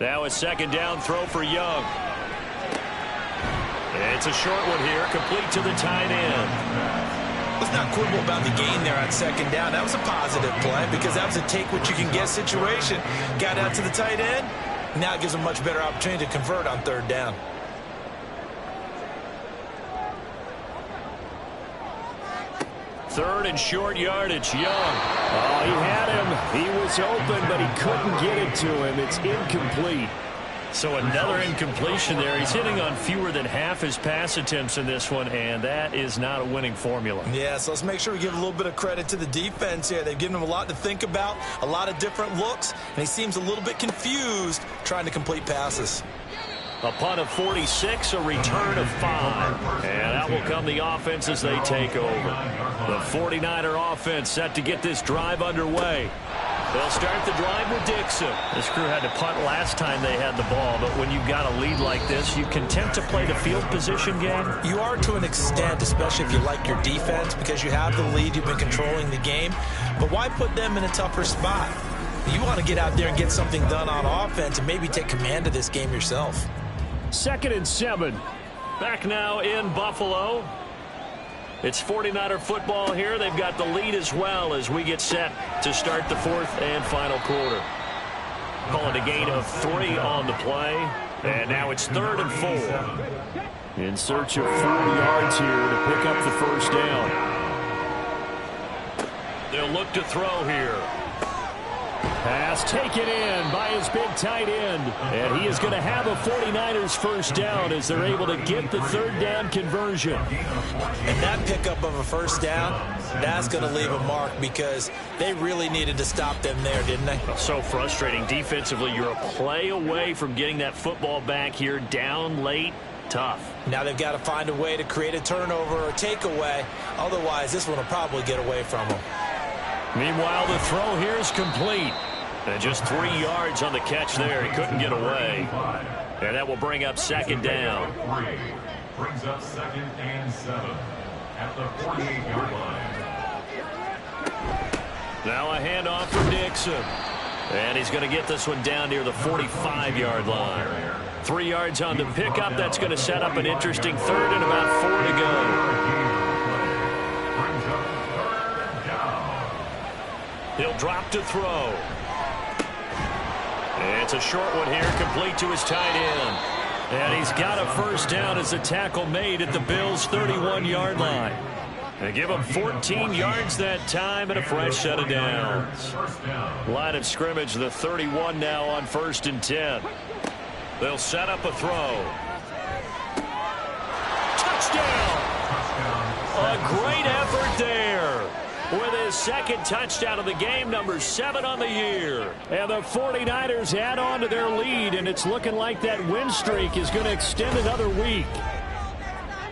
Now a 2nd down throw for Young. It's a short one here, complete to the tight end. Let's not quibble about the gain there on 2nd down. That was a positive play because that was a take-what-you-can-get situation. Got out to the tight end. Now it gives them a much better opportunity to convert on 3rd down. Third and short yardage, Young. Oh, he had him. He was open, but he couldn't get it to him. It's incomplete. So another incompletion there. He's hitting on fewer than half his pass attempts in this one, and that is not a winning formula. Yeah, so let's make sure we give a little bit of credit to the defense here. They've given him a lot to think about, a lot of different looks, and he seems a little bit confused trying to complete passes. A punt of 46, a return of 5. And out will come the offense as they take over. The 49er offense set to get this drive underway. They'll start the drive with Dixon. This crew had to punt last time they had the ball, but when you've got a lead like this, you content to play the field position game? You are to an extent, especially if you like your defense, because you have the lead, you've been controlling the game. But why put them in a tougher spot? You want to get out there and get something done on offense and maybe take command of this game yourself. 2nd and 7. Back now in Buffalo. It's 49er football here. They've got the lead as well as we get set to start the 4th and final quarter. Calling a gain of 3 on the play. And now it's 3rd and 4. In search of 4 yards here to pick up the 1st down. They'll look to throw here. Pass taken in by his big tight end. And he is going to have a 49ers 1st down as they're able to get the 3rd down conversion. And that pickup of a 1st down, that's going to leave a mark because they really needed to stop them there, didn't they? So frustrating. Defensively, you're a play away from getting that football back here down late. Tough. Now they've got to find a way to create a turnover or takeaway. Otherwise, this one will probably get away from them. Meanwhile, the throw here is complete. And just 3 yards on the catch there. He couldn't get away. And that will bring up 2nd down. Brings up 2nd and 7 at the 48-yard line. Now a handoff for Dixon. And he's going to get this one down near the 45-yard line. 3 yards on the pickup. That's going to set up an interesting 3rd and about 4 to go. He'll drop to throw. It's a short one here, complete to his tight end. And he's got a 1st down as a tackle made at the Bills' 31-yard line. They give him 14 yards that time and a fresh set of downs. Line of scrimmage, the 31 now on 1st and 10. They'll set up a throw. Touchdown! A great effort there. With his 2nd touchdown of the game, number 7 on the year. And the 49ers add on to their lead, and it's looking like that win streak is going to extend another week.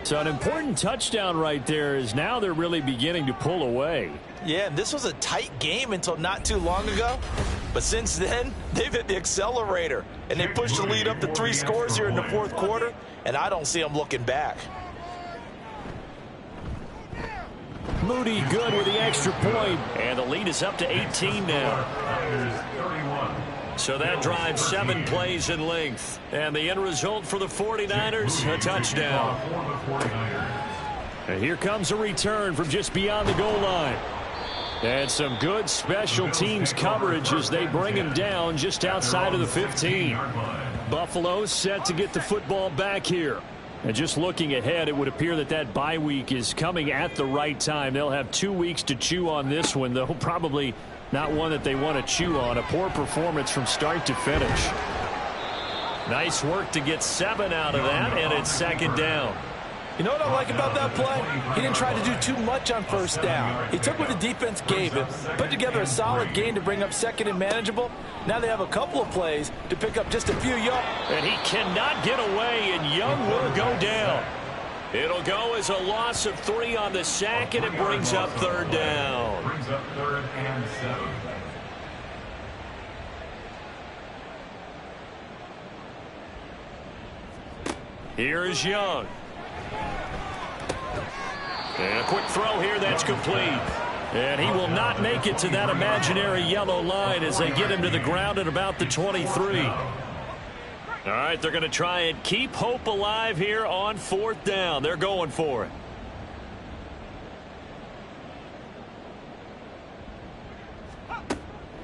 So an important touchdown right there is now they're really beginning to pull away. Yeah, this was a tight game until not too long ago. But since then, they've hit the accelerator, and they pushed the lead up to 3 scores here in the 4th quarter, and I don't see them looking back. Moody good with the extra point, and the lead is up to 18 now. So that drives 7 plays in length, and the end result for the 49ers, a touchdown. And here comes a return from just beyond the goal line. And some good special teams coverage as they bring him down just outside of the 15. Buffalo set to get the football back here. And just looking ahead, it would appear that that bye week is coming at the right time. They'll have 2 weeks to chew on this one, though probably not one that they want to chew on. A poor performance from start to finish. Nice work to get 7 out of that, and it's 2nd down. You know what I like about that play? He didn't try to do too much on first down. He took what the defense gave him, put together a solid gain to bring up second and manageable. Now they have a couple of plays to pick up just a few yards. And he cannot get away, and Young will go down. It'll go as a loss of 3 on the sack, and it brings up third down. Brings up 3rd and 7. Here's Young. And a quick throw here, that's complete. And he will not make it to that imaginary yellow line as they get him to the ground at about the 23. All right, they're going to try and keep hope alive here on 4th down. They're going for it.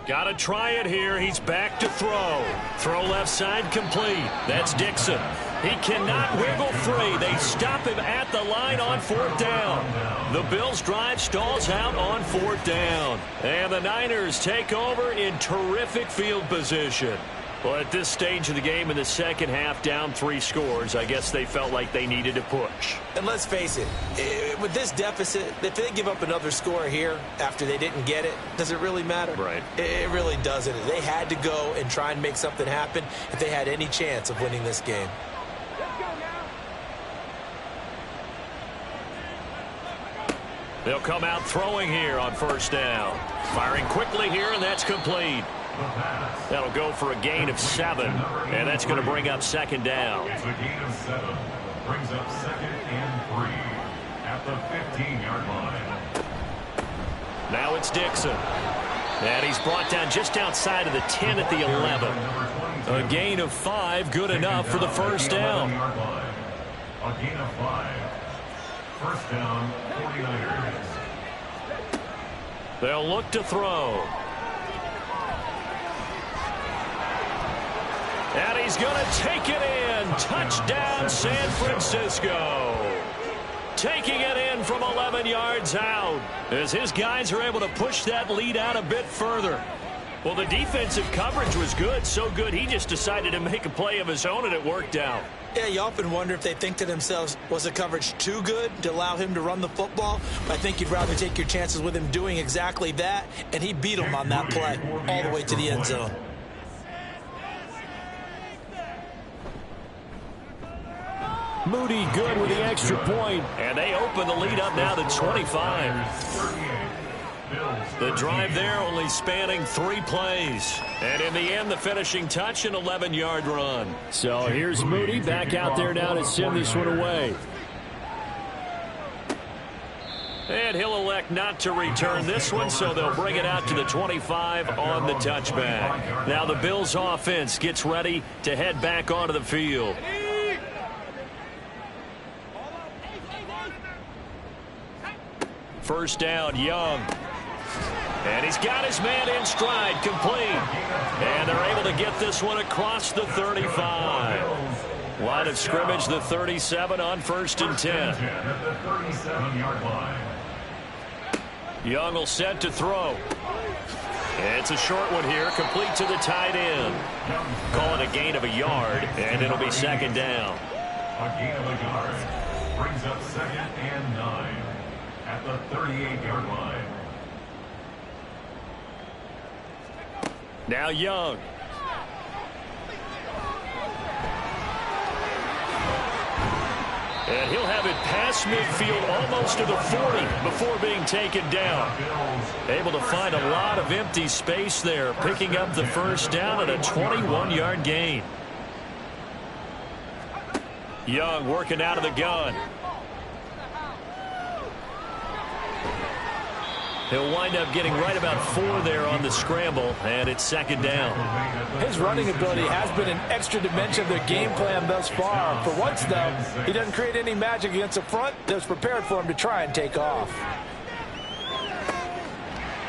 Got to try it here. He's back to throw. Throw left side complete. That's Dixon. He cannot wiggle free. They stop him at the line on 4th down. The Bills' drive stalls out on 4th down. And the Niners take over in terrific field position. Well, at this stage of the game in the second half, down 3 scores, I guess they felt like they needed to push. And let's face it, with this deficit, if they give up another score here after they didn't get it, does it really matter? Right. It really doesn't. They had to go and try and make something happen if they had any chance of winning this game. They'll come out throwing here on 1st down. Firing quickly here, and that's complete. That'll go for a gain of 7, and that's going to bring up 2nd down. It's a gain of 7. Brings up 2nd and 3 at the 15-yard line. Now it's Dixon. And he's brought down just outside of the 10 at the 11. A gain of 5, good enough for the 1st down. A gain of 5. 1st down, 49ers. They'll look to throw. And he's going to take it in. Touchdown, San Francisco. Taking it in from 11 yards out as his guys are able to push that lead out a bit further. Well, the defensive coverage was good, so good he just decided to make a play of his own, and it worked out. Yeah, you often wonder if they think to themselves, was the coverage too good to allow him to run the football? But I think you'd rather take your chances with him doing exactly that, and he beat him on that play all the way to the end zone. Moody good with the extra point, and they open the lead up now to 25. The drive there only spanning 3 plays. And in the end, the finishing touch, an 11-yard run. So here's Moody back out there now to send this one away. And he'll elect not to return this one, so they'll bring it out to the 25 on the touchback. Now the Bills' offense gets ready to head back onto the field. First down, Young. And he's got his man in stride, complete. And they're able to get this one across the 35. Line of scrimmage, the 37 on 1st and 10. Young will set to throw. It's a short one here, complete to the tight end. Call it a gain of a yard, and it'll be 2nd down. A gain of a yard brings up 2nd and 9 at the 38-yard line. Now Young. And he'll have it past midfield almost to the 40 before being taken down. Able to find a lot of empty space there, picking up the 1st down at a 21-yard gain. Young working out of the gun. He'll wind up getting right about 4 there on the scramble, and it's 2nd down. His running ability has been an extra dimension of their game plan thus far. For once, though, he doesn't create any magic against the front that's prepared for him to try and take off.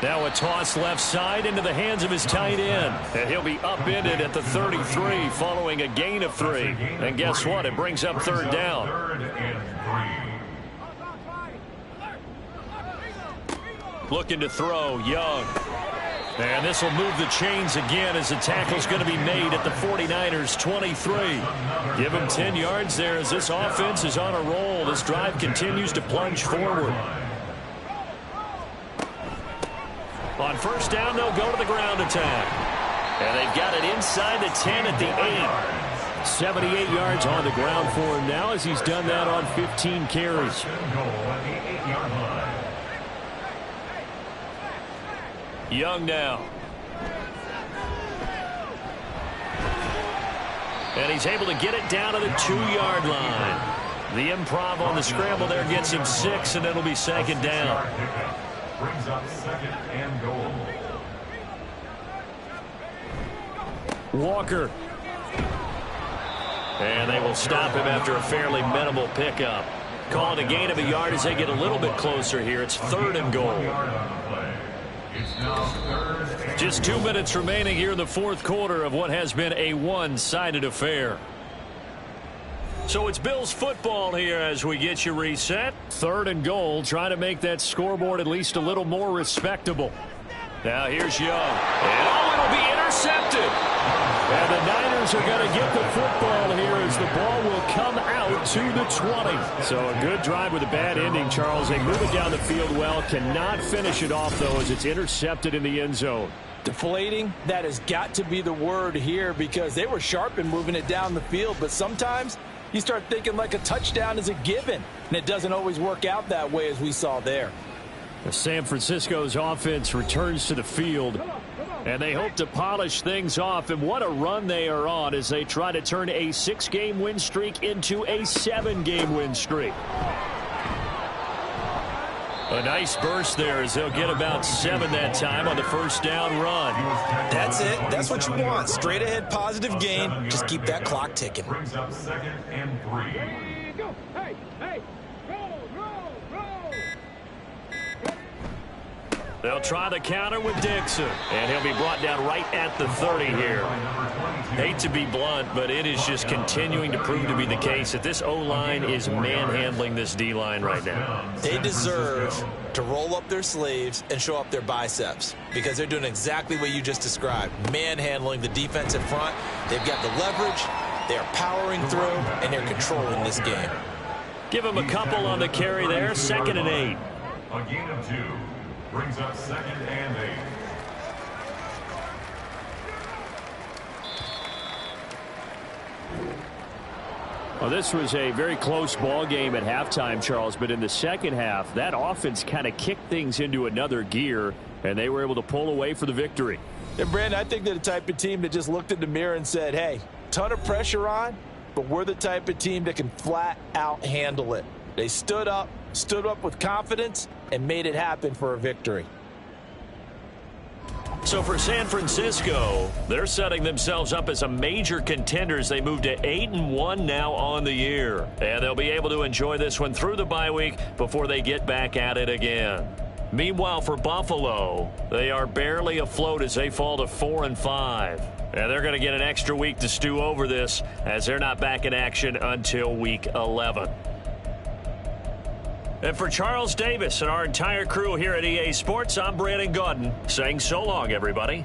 Now a toss left side into the hands of his tight end. And he'll be upended at the 33 following a gain of 3. And guess what? It brings up 3rd down. 3rd and 3. Looking to throw, Young. And this will move the chains again as the tackle's going to be made at the 49ers 23. Give him 10 yards there as this offense is on a roll. This drive continues to plunge forward. On first down, they'll go to the ground attack. And they've got it inside the 10 at the 8. 78 yards on the ground for him now as he's done that on 15 carries. Young now. And he's able to get it down to the 2-yard line. The improv on the scramble there gets him 6, and it'll be second down. Brings up second and goal. Walker. And they will stop him after a fairly minimal pickup. Calling a gain of a yard as they get a little bit closer here. It's third and goal. Just 2 minutes remaining here in the fourth quarter of what has been a one-sided affair. So it's Bills football here as we get you reset. Third and goal, trying to make that scoreboard at least a little more respectable. Now here's Young. And it'll be intercepted. And the Niners are going to get the football here as the ball will come out to the 20. So a good drive with a bad ending, Charles. They move it down the field well. Cannot finish it off, though, as it's intercepted in the end zone. Deflating, that has got to be the word here because they were sharp in moving it down the field. But sometimes you start thinking like a touchdown is a given, and it doesn't always work out that way as we saw there. San Francisco's offense returns to the field, and they hope to polish things off. And what a run they are on as they try to turn a 6-game win streak into a 7-game win streak. A nice burst there as they'll get about 7 that time on the first down run. That's it. That's what you want. Straight ahead positive gain. Just keep that clock ticking. Brings up second and 3. They'll try the counter with Dixon, and he'll be brought down right at the 30 here. Hate to be blunt, but it is just continuing to prove to be the case that this O-line is manhandling this D-line right now. They deserve to roll up their sleeves and show up their biceps because they're doing exactly what you just described, manhandling the defense in front. They've got the leverage, they're powering through, and they're controlling this game. Give them a couple on the carry there, second and 8. A gain of 2. Brings up second and 8. Well, this was a very close ball game at halftime, Charles, but in the second half, that offense kind of kicked things into another gear, and they were able to pull away for the victory. And, Brandon, I think they're the type of team that just looked in the mirror and said, hey, ton of pressure on, but we're the type of team that can flat out handle it. They stood up with confidence, and made it happen for a victory. So for San Francisco, they're setting themselves up as a major contender as they move to 8-1 now on the year. And they'll be able to enjoy this one through the bye week before they get back at it again. Meanwhile, for Buffalo, they are barely afloat as they fall to 4-5. And they're going to get an extra week to stew over this as they're not back in action until week 11. And for Charles Davis and our entire crew here at EA Sports, I'm Brandon Gaudin saying so long, everybody.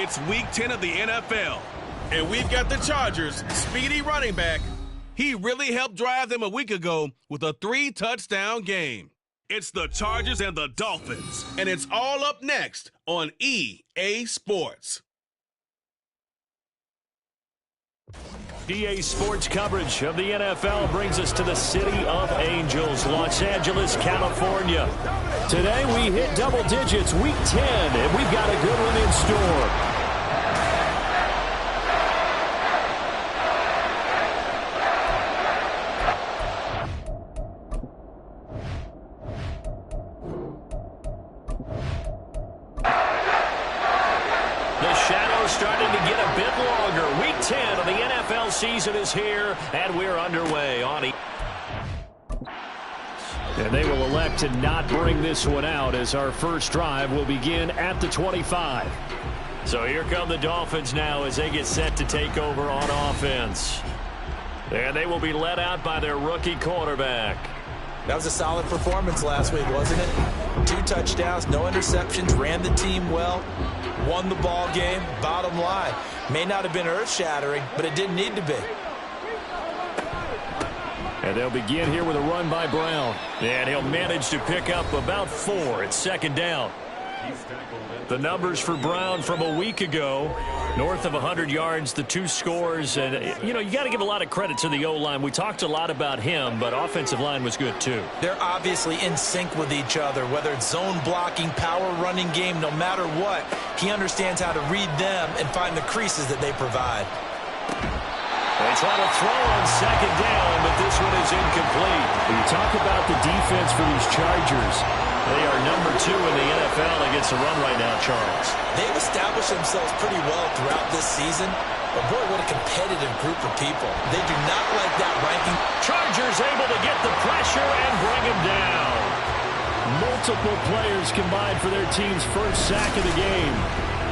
It's Week 10 of the NFL, and we've got the Chargers' speedy running back. He really helped drive them a week ago with a 3-touchdown game. It's the Chargers and the Dolphins, and it's all up next on EA Sports. EA Sports coverage of the NFL brings us to the City of Angels, Los Angeles, California. Today we hit double digits, Week 10, and we've got a good one in store. Starting to get a bit longer. Week 10 of the NFL season is here, and we're underway on And they will elect to not bring this one out as our first drive will begin at the 25. So here come the Dolphins now as they get set to take over on offense. And they will be led out by their rookie quarterback. That was a solid performance last week, wasn't it? 2 touchdowns, no interceptions, ran the team well, won the ball game. Bottom line, may not have been earth-shattering, but it didn't need to be. And they'll begin here with a run by Brown. And he'll manage to pick up about 4 at second down. The numbers for Brown from a week ago, north of 100 yards, the 2 scores. And, you know, you got to give a lot of credit to the O-line. We talked a lot about him, but offensive line was good too. They're obviously in sync with each other, whether it's zone blocking, power running game, no matter what. He understands how to read them and find the creases that they provide. They try to throw on second down, but this one is incomplete. When you talk about the defense for these Chargers, they are number 2 in the NFL against the run right now, Charles. They've established themselves pretty well throughout this season, but boy, what a competitive group of people. They do not like that ranking. Chargers able to get the pressure and bring him down. Multiple players combined for their team's first sack of the game.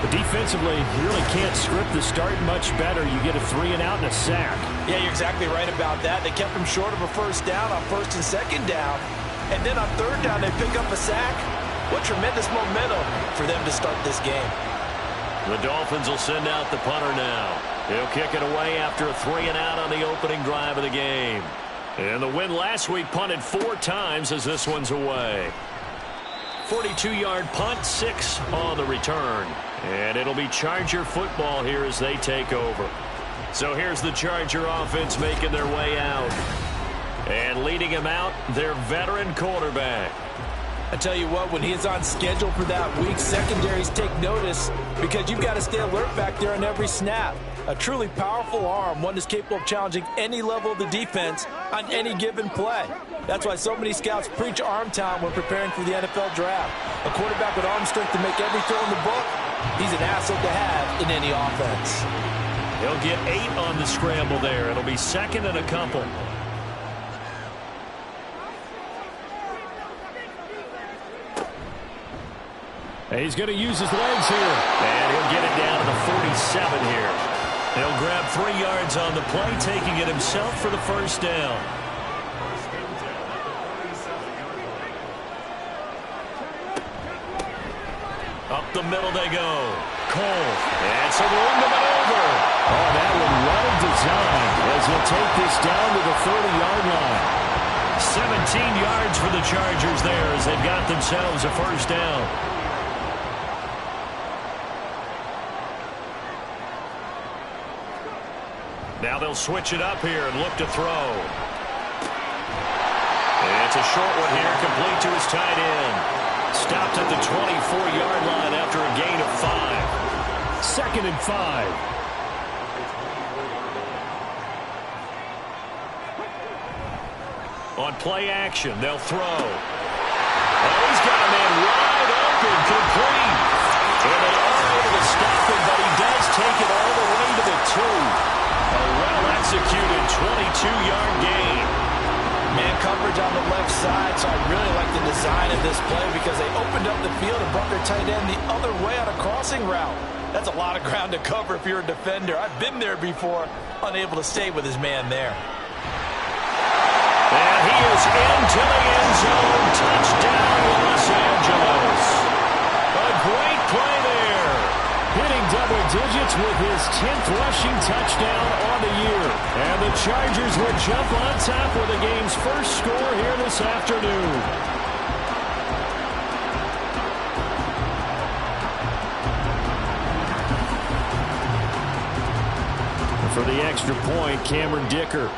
But defensively, you really can't script the start much better. You get a 3-and-out and a sack. Yeah, you're exactly right about that. They kept him short of a first down on first and second down. And then on third down, they pick up a sack. What tremendous momentum for them to start this game. The Dolphins will send out the punter now. He'll kick it away after a 3-and-out on the opening drive of the game. And the win last week punted 4 times as this one's away. 42-yard punt, 6 on the return. And it'll be Charger football here as they take over. So here's the Charger offense making their way out. And leading him out, their veteran quarterback. I tell you what, when he's on schedule for that week, secondaries take notice because you've got to stay alert back there on every snap. A truly powerful arm, one that's capable of challenging any level of the defense on any given play. That's why so many scouts preach arm talent when preparing for the NFL draft. A quarterback with arm strength to make every throw in the book, he's an asset to have in any offense. He'll get 8 on the scramble there. It'll be second and a couple. And he's going to use his legs here. And he'll get it down to the 47 here. He'll grab 3 yards on the play, taking it himself for the first down. Up the middle they go. Cole. And some room to maneuver. Oh, that one well designed as he'll take this down to the 30-yard line. 17 yards for the Chargers there as they've got themselves a first down. Now they'll switch it up here and look to throw. And it's a short one here, complete to his tight end. Stopped at the 24-yard line after a gain of 5. Second and 5. On play action, they'll throw. Oh, he's got a man wide open, complete. And they are able to stop him, but he does take it all the way to the 2. A well-executed 22-yard gain. Man coverage on the left side, so I really like the design of this play because they opened up the field and brought their tight end the other way on a crossing route. That's a lot of ground to cover if you're a defender. I've been there before, unable to stay with his man there. And he is into the end zone. Touchdown, Los Angeles. A great play there. Hitting double digits with his 10th rushing touchdown on the year. And the Chargers will jump on top with the game's first score here this afternoon. For the extra point, Cameron Dicker.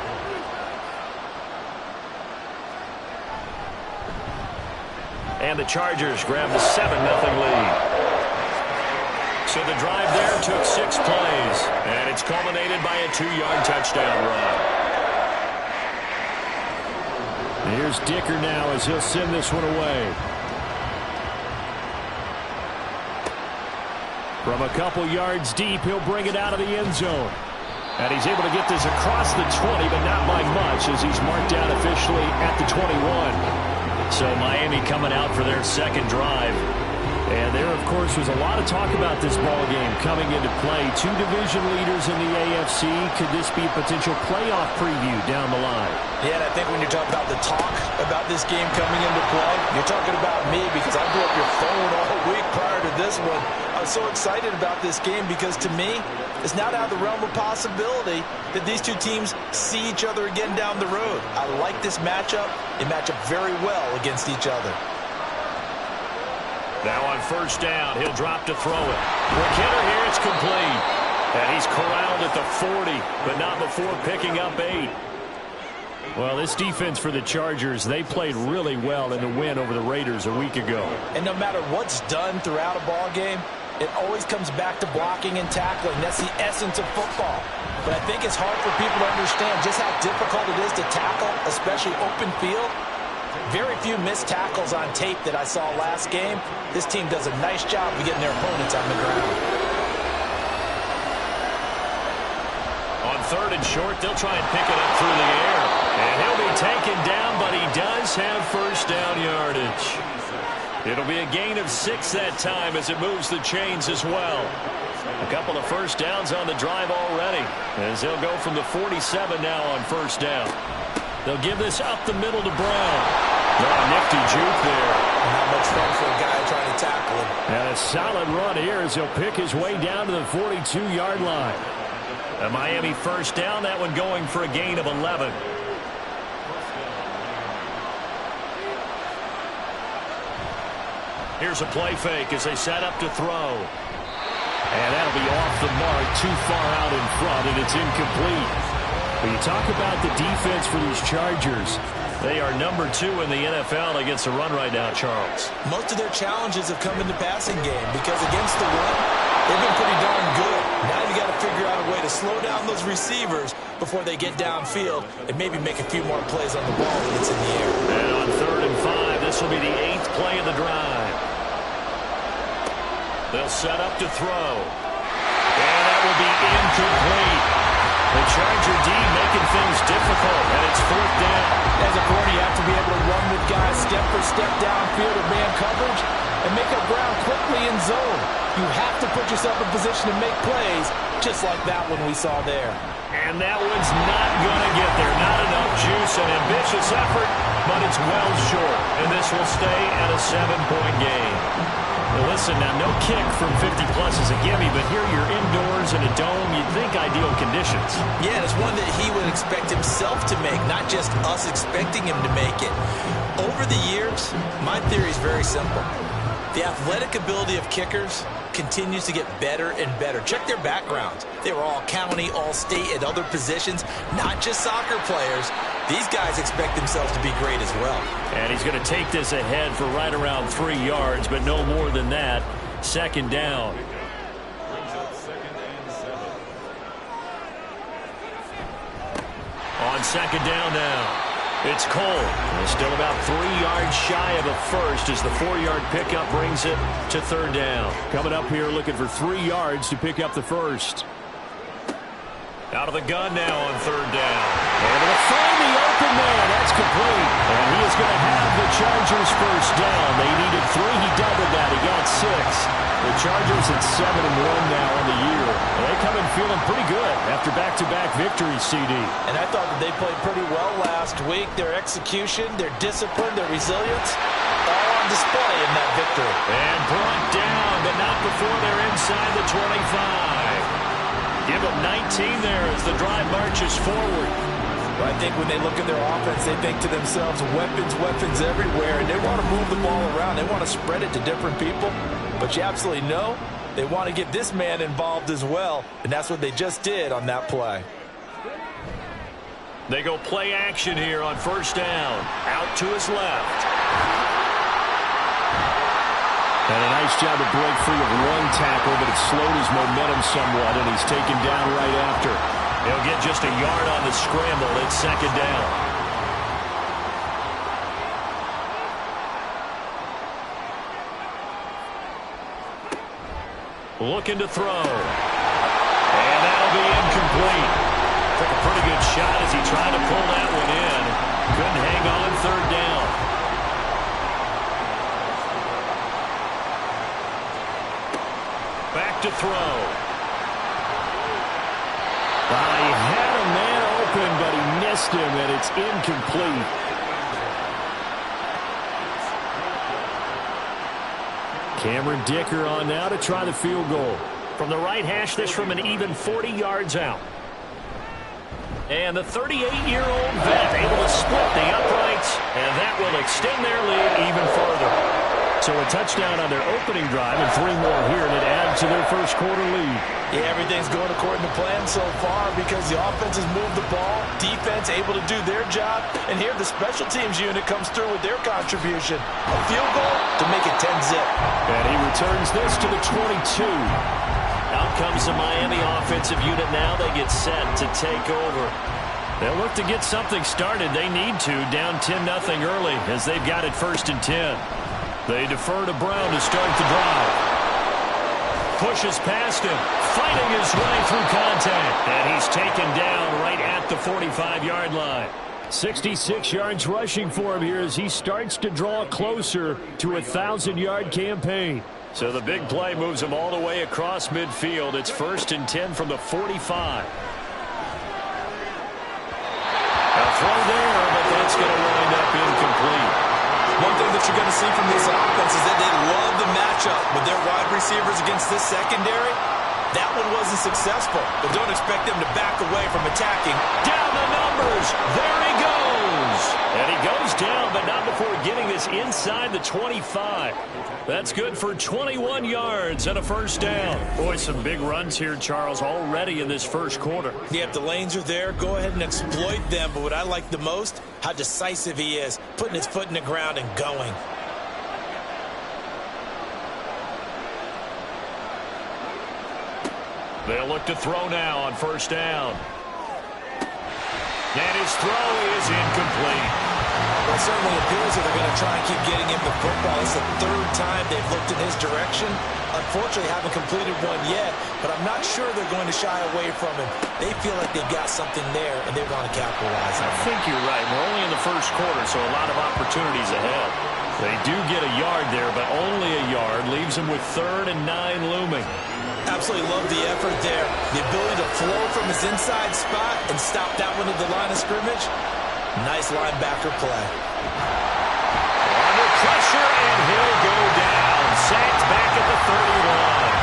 And the Chargers grab the 7-0 lead. So the drive there took 6 plays, and it's culminated by a 2-yard touchdown run. And here's Dicker now as he'll send this one away. From a couple yards deep, he'll bring it out of the end zone. And he's able to get this across the 20, but not by much as he's marked down officially at the 21. So Miami coming out for their second drive. And there, of course, was a lot of talk about this ball game coming into play. 2 division leaders in the AFC. Could this be a potential playoff preview down the line? Yeah, and I think when you're talking about the talk about this game coming into play, you're talking about me because I blew up your phone all week prior to this one. I was so excited about this game because, to me, it's not out of the realm of possibility that these two teams see each other again down the road. I like this matchup. They match up very well against each other. Now on first down, he'll drop to throw it. Quick hitter here, it's complete. And he's corralled at the 40, but not before picking up 8. Well, this defense for the Chargers, they played really well in the win over the Raiders a week ago. And no matter what's done throughout a ball game, it always comes back to blocking and tackling. That's the essence of football. But I think it's hard for people to understand just how difficult it is to tackle, especially open field. Very few missed tackles on tape that I saw last game. This team does a nice job of getting their opponents on the ground. On third and short, they'll try and pick it up through the air. And he'll be taken down, but he does have first down yardage. It'll be a gain of 6 that time as it moves the chains as well. A couple of first downs on the drive already as they'll go from the 47 now on first down. They'll give this up the middle to Brown. Oh, nifty juke there. Not much fun for a guy trying to tackle him. And a solid run here as he'll pick his way down to the 42-yard line. A Miami first down, that one going for a gain of 11. Here's a play fake as they set up to throw. And that'll be off the mark, too far out in front, and it's incomplete. When you talk about the defense for these Chargers, they are number 2 in the NFL against the run right now, Charles. Most of their challenges have come in the passing game because against the run, they've been pretty darn good. Now you got to figure out a way to slow down those receivers before they get downfield and maybe make a few more plays on the ball when it's in the air. And on third and 5, this will be the 8th play of the drive. They'll set up to throw. And that will be incomplete. The Charger D making things difficult, and it's fourth down. As a corner, you have to be able to run with guys step for step downfield of man coverage and make up ground quickly in zone. You have to put yourself in position to make plays, just like that one we saw there. And that one's not going to get there. Not enough juice, an ambitious effort, but it's well short. And this will stay at a 7-point game. Well, listen, now no kick from 50-plus is a gimme, but here you're indoors in a dome. You'd think ideal conditions. Yeah, it's one that he would expect himself to make, not just us expecting him to make it. Over the years, my theory is very simple. The athletic ability of kickers continues to get better and better. Check their backgrounds. They were all county, all state, at other positions, not just soccer players. These guys expect themselves to be great as well. And he's going to take this ahead for right around 3 yards, but no more than that. Second down. On second down now. It's Cole. Still about 3 yards shy of a first as the 4-yard pickup brings it to third down. Coming up here looking for 3 yards to pick up the first. Out of the gun now on third down. Able to find the open man. That's complete. And he is going to have the Chargers first down. They needed 3. He doubled that. He got 6. The Chargers at 7-1 now on the year. Well, they come in feeling pretty good after back-to-back victories, CD. And I thought that they played pretty well last week. Their execution, their discipline, their resilience, all on display in that victory. And brought down, but not before they're inside the 25. Give them 19 there as the drive marches forward. Well, I think when they look at their offense, they think to themselves, weapons, weapons everywhere, and they want to move the ball around. They want to spread it to different people, but you absolutely know they want to get this man involved as well, and that's what they just did on that play. They go play action here on first down. Out to his left. And a nice job to break free of one tackle, but it slowed his momentum somewhat, and he's taken down right after. He'll get just a yard on the scramble. It's second down. Looking to throw. And that'll be incomplete. Took a pretty good shot as he tried to pull that one in. Couldn't hang on third down. Back to throw. He had a man open, but he missed him, and it's incomplete. Cameron Dicker on now to try the field goal. From the right hash, this from an even 40 yards out. And the 38-year-old vet able to split the uprights, and that will extend their lead even further. So a touchdown on their opening drive and 3 more here, and it adds to their first quarter lead. Yeah, everything's going according to plan so far because the offense has moved the ball, defense able to do their job, and here the special teams unit comes through with their contribution. A field goal to make it 10-zip. And he returns this to the 22. Out comes the Miami offensive unit now. They get set to take over. They'll look to get something started. They need to, down 10-0 early as they've got it 1st and 10. They defer to Brown to start the drive. Pushes past him, fighting his way through contact. And he's taken down right at the 45-yard line. 66 yards rushing for him here as he starts to draw closer to a 1,000-yard campaign. So the big play moves him all the way across midfield. It's 1st and 10 from the 45. A throw there, but that's going to wind up incomplete. One thing that you're going to see from this offense is that they love the matchup with their wide receivers against this secondary. That one wasn't successful, but don't expect them to back away from attacking. Down the numbers. There he goes. And he goes down, but not before getting this inside the 25. That's good for 21 yards and a first down. Boy, some big runs here, Charles, already in this first quarter. Yeah, if the lanes are there, go ahead and exploit them. But what I like the most, how decisive he is, putting his foot in the ground and going. They'll look to throw now on first down. And his throw is incomplete. Well, it certainly appears that they're going to try and keep getting him the football. It's the 3rd time they've looked in his direction. Unfortunately, haven't completed one yet, but I'm not sure they're going to shy away from him. They feel like they've got something there, and they're going to capitalize on it. I think you're right. We're only in the first quarter, so a lot of opportunities ahead. They do get a yard there, but only a yard. Leaves them with 3rd and 9 looming. Absolutely love the effort there. The ability to flow from his inside spot and stop that one at the line of scrimmage. Nice linebacker play. Under pressure, and he'll go down. Sacked back at the 30 line.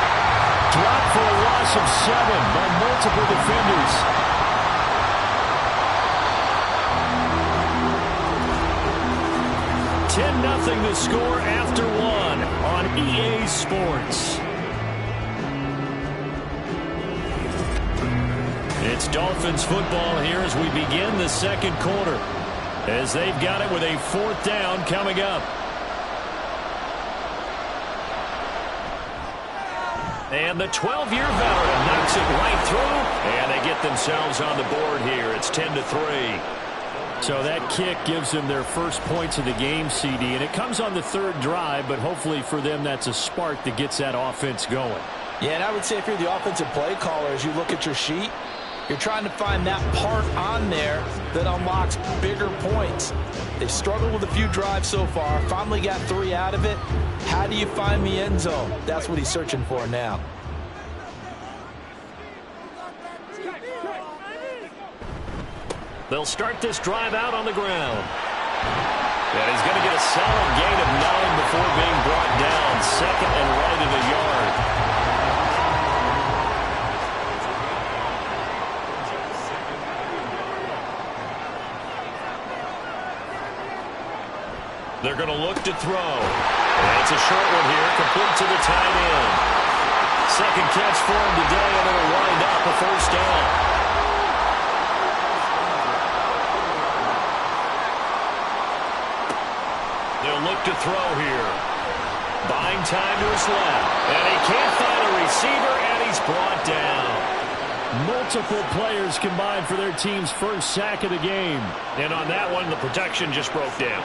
Dropped for a loss of 7 by multiple defenders. Nothing to score after 1 on EA Sports. It's Dolphins football here as we begin the second quarter, as they've got it with a 4th down coming up. And the 12-year veteran knocks it right through, and they get themselves on the board here. It's 10-3. So that kick gives them their first points of the game, CD, and it comes on the 3rd drive, but hopefully for them that's a spark that gets that offense going. Yeah, and I would say if you're the offensive play caller, as you look at your sheet, you're trying to find that part on there that unlocks bigger points. They've struggled with a few drives so far, finally got 3 out of it. How do you find the end zone? That's what he's searching for now. They'll start this drive out on the ground. And he's going to get a solid gain of 9 before being brought down. Second and right at a yard. They're going to look to throw. And it's a short one here, complete to the tight end. Second catch for him today, and it'll wind up a first down. They'll look to throw here. Buying time to his left. And he can't find a receiver, and he's brought down. Multiple players combined for their team's first sack of the game. And on that one, the protection just broke down.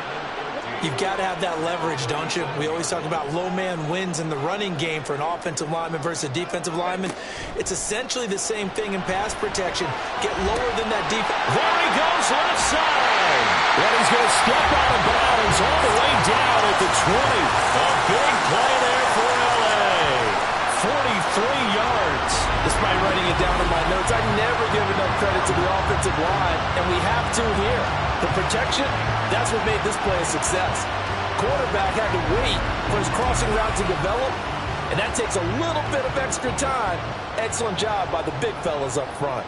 You've got to have that leverage, don't you? We always talk about low man wins in the running game for an offensive lineman versus a defensive lineman. It's essentially the same thing in pass protection. Get lower than that defense. There he goes, left side. And he's going to step out of bounds all the way down at the 20. A big play there for L.A. 43 yards. Despite writing it down in my notes, I never give enough credit to the offensive line, and we have to here. The protection, that's what made this play a success. Quarterback had to wait for his crossing route to develop, and that takes a little bit of extra time. Excellent job by the big fellas up front.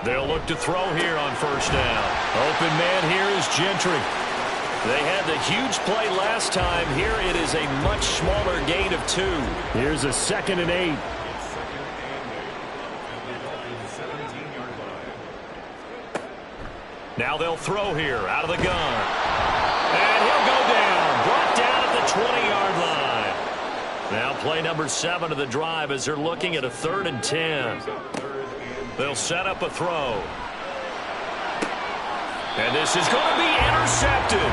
They'll look to throw here on first down. Open man here is Gentry. They had the huge play last time. Here it is a much smaller gain of 2. Here's a 2nd and 8. Now they'll throw here out of the gun. And he'll go down. Brought down at the 20-yard line. Now play number 7 of the drive as they're looking at a 3rd and 10. They'll set up a throw. And this is going to be intercepted.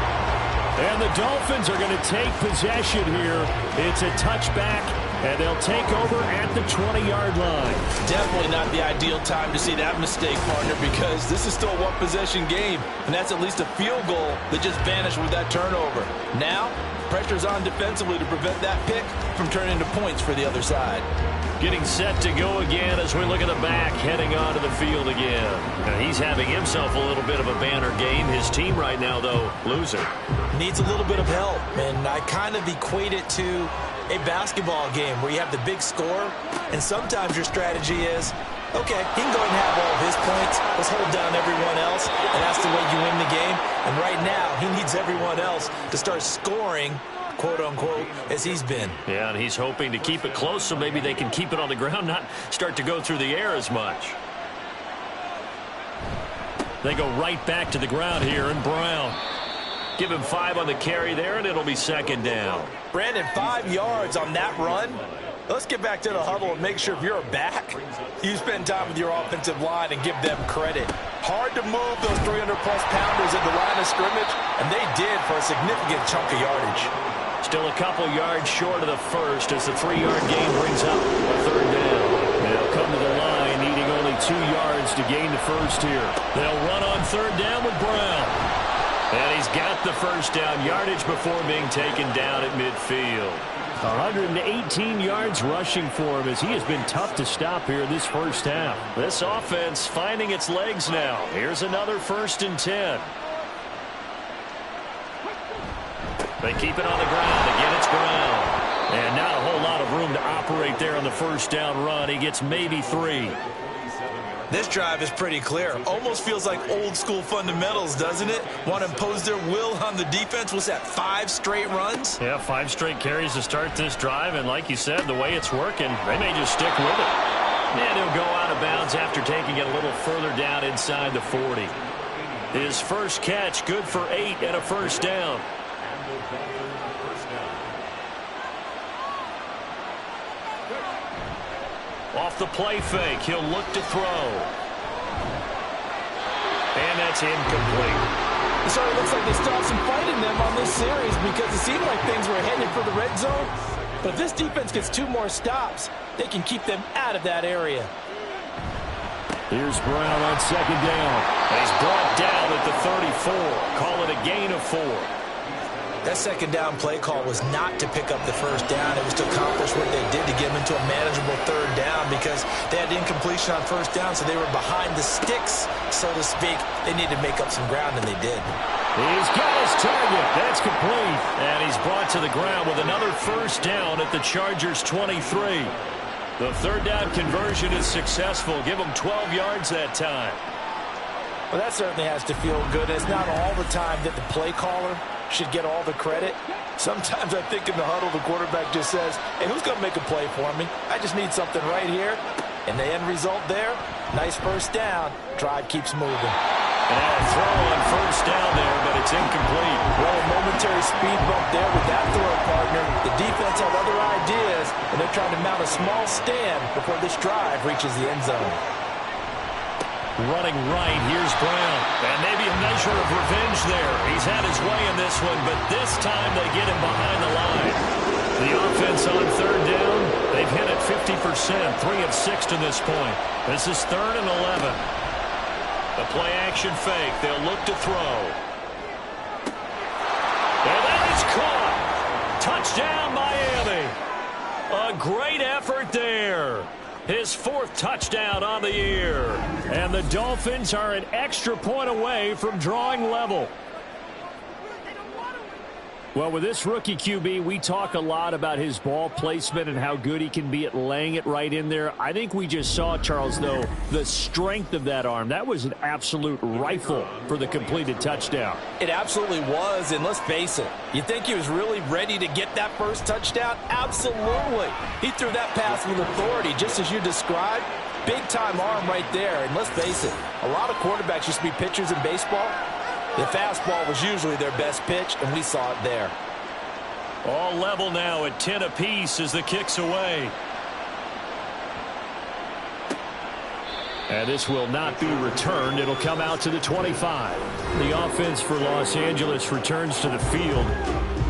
And the Dolphins are going to take possession here. It's a touchback, and they'll take over at the 20-yard line. Definitely not the ideal time to see that mistake, partner, because this is still a one-possession game, and that's at least a field goal that just vanished with that turnover. Now, pressure's on defensively to prevent that pick from turning into points for the other side. Getting set to go again as we look at the back heading onto the field again. Now he's having himself a little bit of a banner game. His team right now, though, losing. Needs a little bit of help, and I kind of equate it to a basketball game where you have the big score, and sometimes your strategy is, okay, he can go ahead and have all of his points. Let's hold down everyone else, and that's the way you win the game. And right now, he needs everyone else to start scoring, quote-unquote, as he's been. Yeah, and he's hoping to keep it close so maybe they can keep it on the ground, not start to go through the air as much. They go right back to the ground here, and Brown. Give him 5 on the carry there, and it'll be 2nd down. Brandon, 5 yards on that run. Let's get back to the huddle and make sure if you're a back, you spend time with your offensive line and give them credit. Hard to move those 300-plus pounders at the line of scrimmage, and they did for a significant chunk of yardage. Still a couple yards short of the first as the 3-yard gain brings up a 3rd down. They'll come to the line needing only 2 yards to gain the first here. They'll run on 3rd down with Brown. And he's got the first down yardage before being taken down at midfield. 118 yards rushing for him as he has been tough to stop here this first half. This offense finding its legs now. Here's another 1st and 10. They keep it on the ground. Again, it's Brown. And not a whole lot of room to operate there on the first down run. He gets maybe 3. This drive is pretty clear. Almost feels like old school fundamentals, doesn't it? Want to impose their will on the defense. Was that 5 straight runs? Yeah, 5 straight carries to start this drive. And like you said, the way it's working, they may just stick with it. And he'll go out of bounds after taking it a little further down inside the 40. His first catch, good for 8 and a first down. Off the play fake, he'll look to throw. And that's incomplete. It sort of looks like they still have some fight in them on this series because it seemed like things were headed for the red zone. But if this defense gets 2 more stops, they can keep them out of that area. Here's Brown on 2nd down. He's brought down at the 34. Call it a gain of 4. That second down play call was not to pick up the first down. It was to accomplish what they did to get them into a manageable third down because they had incompletion on first down, so they were behind the sticks, so to speak. They needed to make up some ground, and they did. He's got his target. That's complete. And he's brought to the ground with another first down at the Chargers' 23. The third down conversion is successful. Give them 12 yards that time. Well, that certainly has to feel good. It's not all the time that the play caller should get all the credit. Sometimes I think in the huddle, the quarterback just says, hey, who's going to make a play for me? I just need something right here. And the end result there, nice first down. Drive keeps moving. And now a throw on first down there, but it's incomplete. Well, a momentary speed bump there with that throw, partner. The defense had other ideas, and they're trying to mount a small stand before this drive reaches the end zone. Running right, here's Brown. And maybe a measure of revenge there. He's had his way in this one, but this time they get him behind the line. The offense on third down, they've hit it 50%, 3 of 6 to this point. This is 3rd and 11. The play action fake, they'll look to throw. And that is caught. Touchdown, Miami. A great effort there. His 4th touchdown on the year. And the Dolphins are an extra point away from drawing level. Well, with this rookie QB, we talk a lot about his ball placement and how good he can be at laying it right in there. I think we just saw, Charles, though, the strength of that arm. That was an absolute rifle for the completed touchdown. It absolutely was, and let's face it, you think he was really ready to get that first touchdown? Absolutely. He threw that pass with authority, just as you described. Big-time arm right there, and let's face it, a lot of quarterbacks used to be pitchers in baseball. The fastball was usually their best pitch, and we saw it there. All level now at 10 apiece as the kick's away. And this will not be returned. It'll come out to the 25. The offense for Los Angeles returns to the field.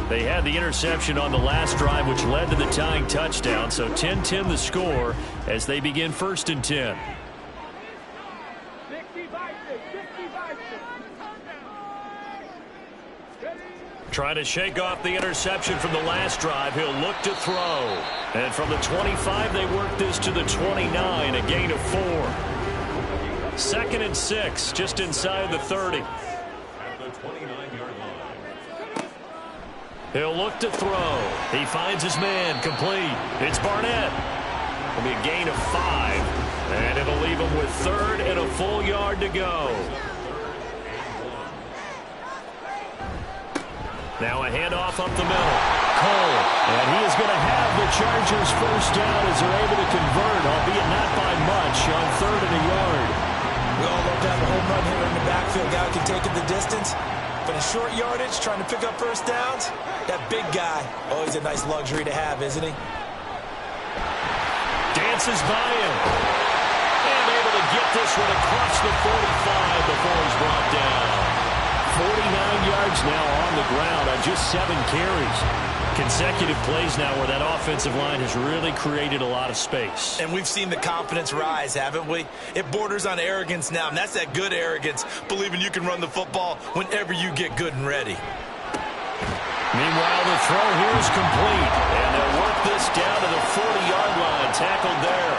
They had the interception on the last drive, which led to the tying touchdown. So 10-10 the score as they begin 1st and 10. Trying to shake off the interception from the last drive. He'll look to throw. And from the 25, they work this to the 29, a gain of 4. 2nd and 6, just inside the 30. He'll look to throw. He finds his man, complete. It's Barnett. It'll be a gain of 5. And it'll leave him with 3rd and a full yard to go. Now a handoff up the middle. Cole. And he is going to have the Chargers first down as they're able to convert, albeit not by much, on 3rd and a yard. We all love to have a home run hitter in the backfield. Guy who can take it the distance. But in short yardage, trying to pick up first downs, that big guy, always a nice luxury to have, isn't he? Dances by him. And able to get this one across the 45 before he's brought down. 49 yards now on the ground on just 7 carries. Consecutive plays now where that offensive line has really created a lot of space. And we've seen the confidence rise, haven't we? It borders on arrogance now, and that's that good arrogance, believing you can run the football whenever you get good and ready. Meanwhile, the throw here is complete, and they'll work this down to the 40-yard line, tackled there.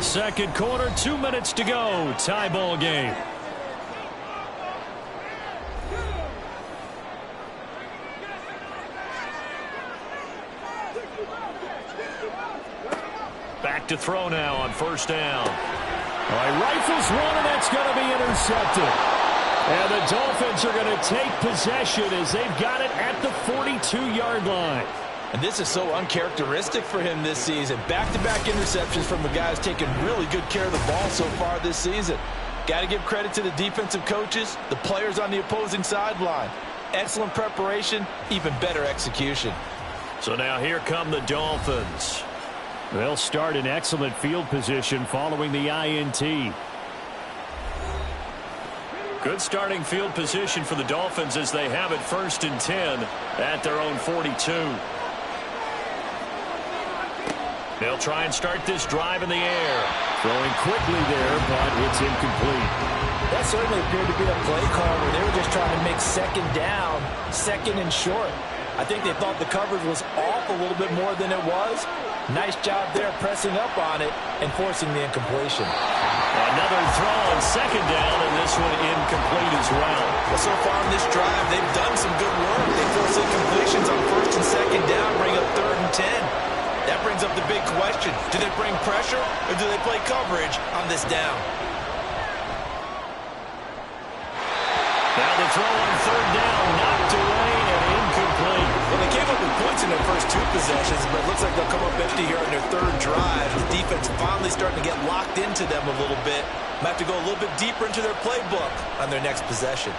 Second quarter, 2 minutes to go. Tie ball game. Back to throw now on first down. All right, rifles one, and that's going to be intercepted. And the Dolphins are going to take possession as they've got it at the 42-yard line. And this is so uncharacteristic for him this season. Back-to-back interceptions from the guys taking really good care of the ball so far this season. Got to give credit to the defensive coaches, the players on the opposing sideline. Excellent preparation, even better execution. So now here come the Dolphins. They'll start in excellent field position following the INT. Good starting field position for the Dolphins as they have it 1st and 10 at their own 42. They'll try and start this drive in the air. Throwing quickly there, but it's incomplete. That certainly appeared to be a play call where they were just trying to make second down, second and short. I think they thought the coverage was off a little bit more than it was. Nice job there pressing up on it and forcing the incompletion. Another throw on second down, and this one incomplete as well. Well, so far on this drive, they've done some good work. They force incompletions on first and second down, bring up 3rd and 10. That brings up the big question. Do they bring pressure or do they play coverage on this down? Now the throw on 3rd down, knocked away and incomplete. Well, they came up with points in their first 2 possessions, but it looks like they'll come up empty here on their 3rd drive. The defense finally starting to get locked into them a little bit. Might have to go a little bit deeper into their playbook on their next possession.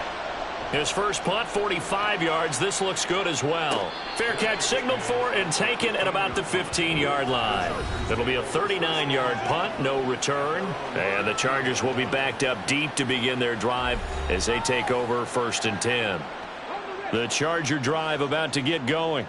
His first punt, 45 yards. This looks good as well. Fair catch signaled for and taken at about the 15-yard line. It'll be a 39-yard punt, no return. And the Chargers will be backed up deep to begin their drive as they take over 1st and 10. The Charger drive about to get going.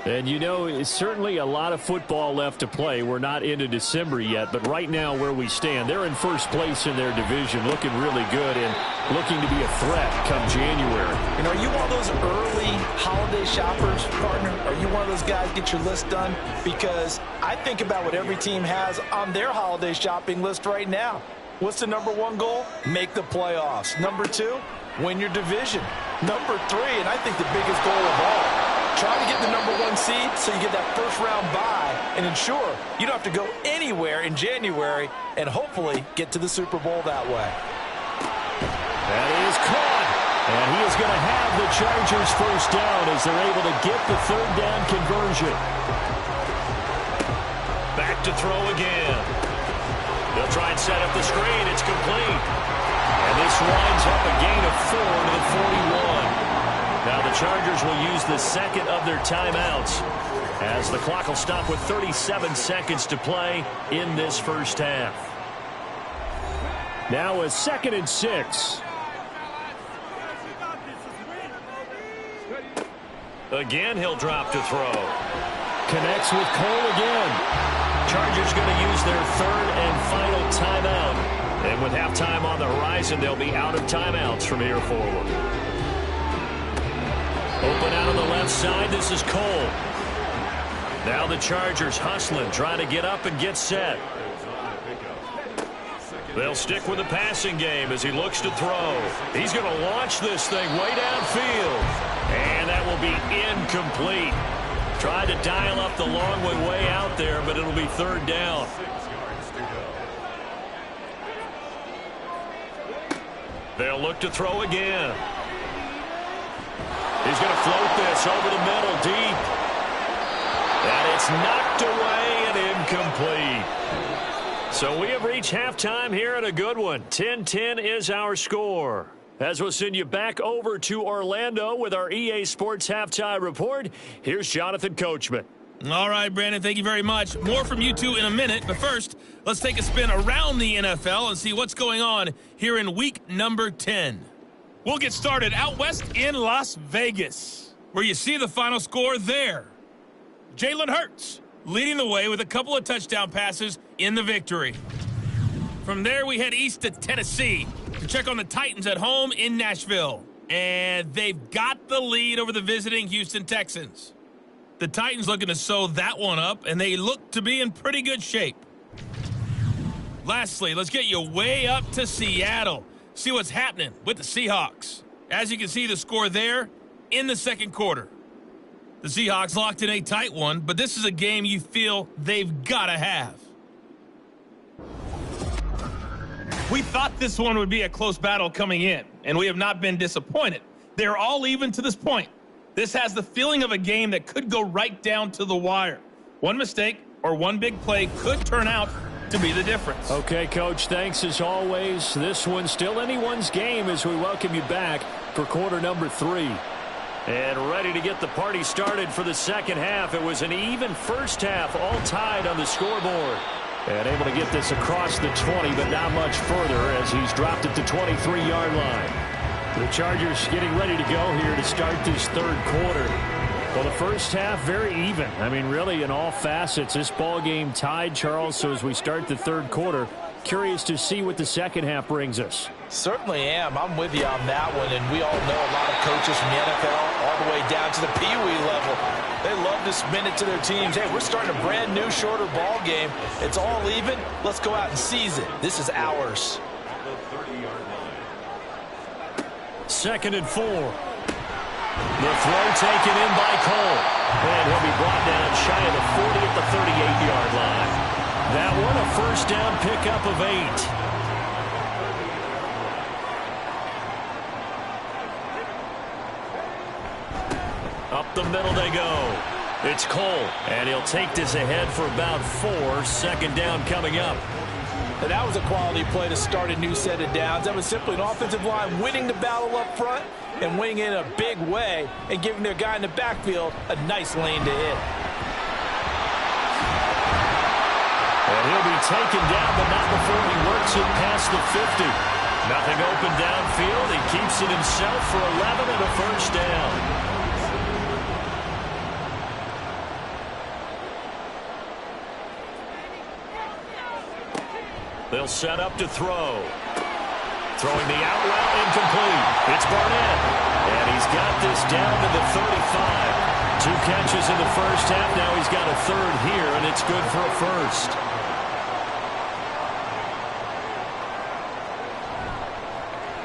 And you know, it's certainly a lot of football left to play. We're not into December yet, but right now where we stand, they're in first place in their division, looking really good and looking to be a threat come January. And are you one of those early holiday shoppers, partner? Are you one of those guys get your list done? Because I think about what every team has on their holiday shopping list right now. What's the number 1 goal? Make the playoffs. Number 2, win your division. Number 3, and I think the biggest goal of all, try to get the number 1 seed so you get that first-round bye and ensure you don't have to go anywhere in January and hopefully get to the Super Bowl that way. That is caught. And he is going to have the Chargers first down as they're able to get the 3rd down conversion. Back to throw again. They'll try and set up the screen. It's complete. And this winds up a gain of 4 to the 41. Now the Chargers will use the second of their timeouts as the clock will stop with 37 seconds to play in this first half. Now a 2nd and 6. Again, he'll drop to throw. Connects with Cole again. Chargers going to use their 3rd and final timeout. And with halftime on the horizon, they'll be out of timeouts from here forward. Open out on the left side, this is Cole. Now the Chargers hustling, trying to get up and get set. They'll stick with the passing game as he looks to throw. He's going to launch this thing way downfield. And that will be incomplete. Tried to dial up the long way out there, but it'll be 3rd down. They'll look to throw again. He's going to float this over the middle deep. And it's knocked away and incomplete. So we have reached halftime here at a good one. 10-10 is our score. As we'll send you back over to Orlando with our EA Sports Halftime Report, here's Jonathan Coachman. All right, Brandon, thank you very much. More from you two in a minute, but first, let's take a spin around the NFL and see what's going on here in week number 10. We'll get started out west in Las Vegas, where you see the final score there. Jalen Hurts leading the way with a couple of touchdown passes in the victory. From there, we head east to Tennessee to check on the Titans at home in Nashville. And they've got the lead over the visiting Houston Texans. The Titans looking to sew that one up, and they look to be in pretty good shape. Lastly, let's get you way up to Seattle. See what's happening with the Seahawks. As you can see, the score there in the second quarter. The Seahawks locked in a tight one, but this is a game you feel they've got to have. We thought this one would be a close battle coming in, and we have not been disappointed. They're all even to this point. This has the feeling of a game that could go right down to the wire. One mistake or one big play could turn out to be the difference. Okay, Coach, thanks as always. This one's still anyone's game as we welcome you back for quarter number 3. And ready to get the party started for the second half. It was an even first half, all tied on the scoreboard. And able to get this across the 20, but not much further as he's dropped at the 23-yard line. The Chargers getting ready to go here to start this third quarter. Well, the first half, very even. I mean, really, in all facets, this ball game tied, Charles. So as we start the third quarter, curious to see what the second half brings us. Certainly am. I'm with you on that one. And we all know a lot of coaches from the NFL all the way down to the Pee Wee level. They love to spin it to their teams. Hey, we're starting a brand new, shorter ball game. It's all even. Let's go out and seize it. This is ours. 2nd and 4. The throw taken in by Cole. And he'll be brought down shy of the 40 at the 38-yard line. That one a first down pickup of 8. Up the middle they go. It's Cole, and he'll take this ahead for about 4. 2nd down coming up. And that was a quality play to start a new set of downs. That was simply an offensive line winning the battle up front and winning in a big way and giving their guy in the backfield a nice lane to hit. And he'll be taken down, but not before he works it past the 50. Nothing open downfield. He keeps it himself for 11 and a first down. They'll set up to throw. Throwing the out route incomplete. It's Barnett. And he's got this down to the 35. 2 catches in the first half. Now he's got a 3rd here, and it's good for a first.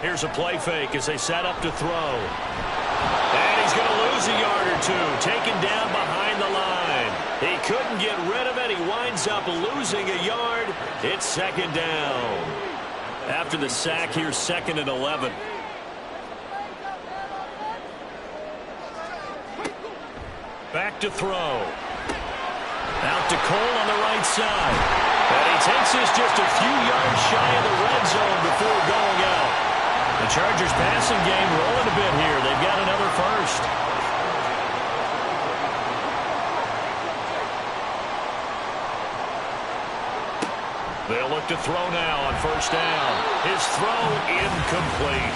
Here's a play fake as they set up to throw. And he's going to lose a yard or 2. Taken down behind the line. He couldn't get rid of it. He winds up losing a yard. It's 2nd down. After the sack, here's 2nd and 11. Back to throw. Out to Cole on the right side. And he takes this just a few yards shy of the red zone before going out. The Chargers passing game rolling a bit here. They've got another first. They'll look to throw now on first down. His throw incomplete.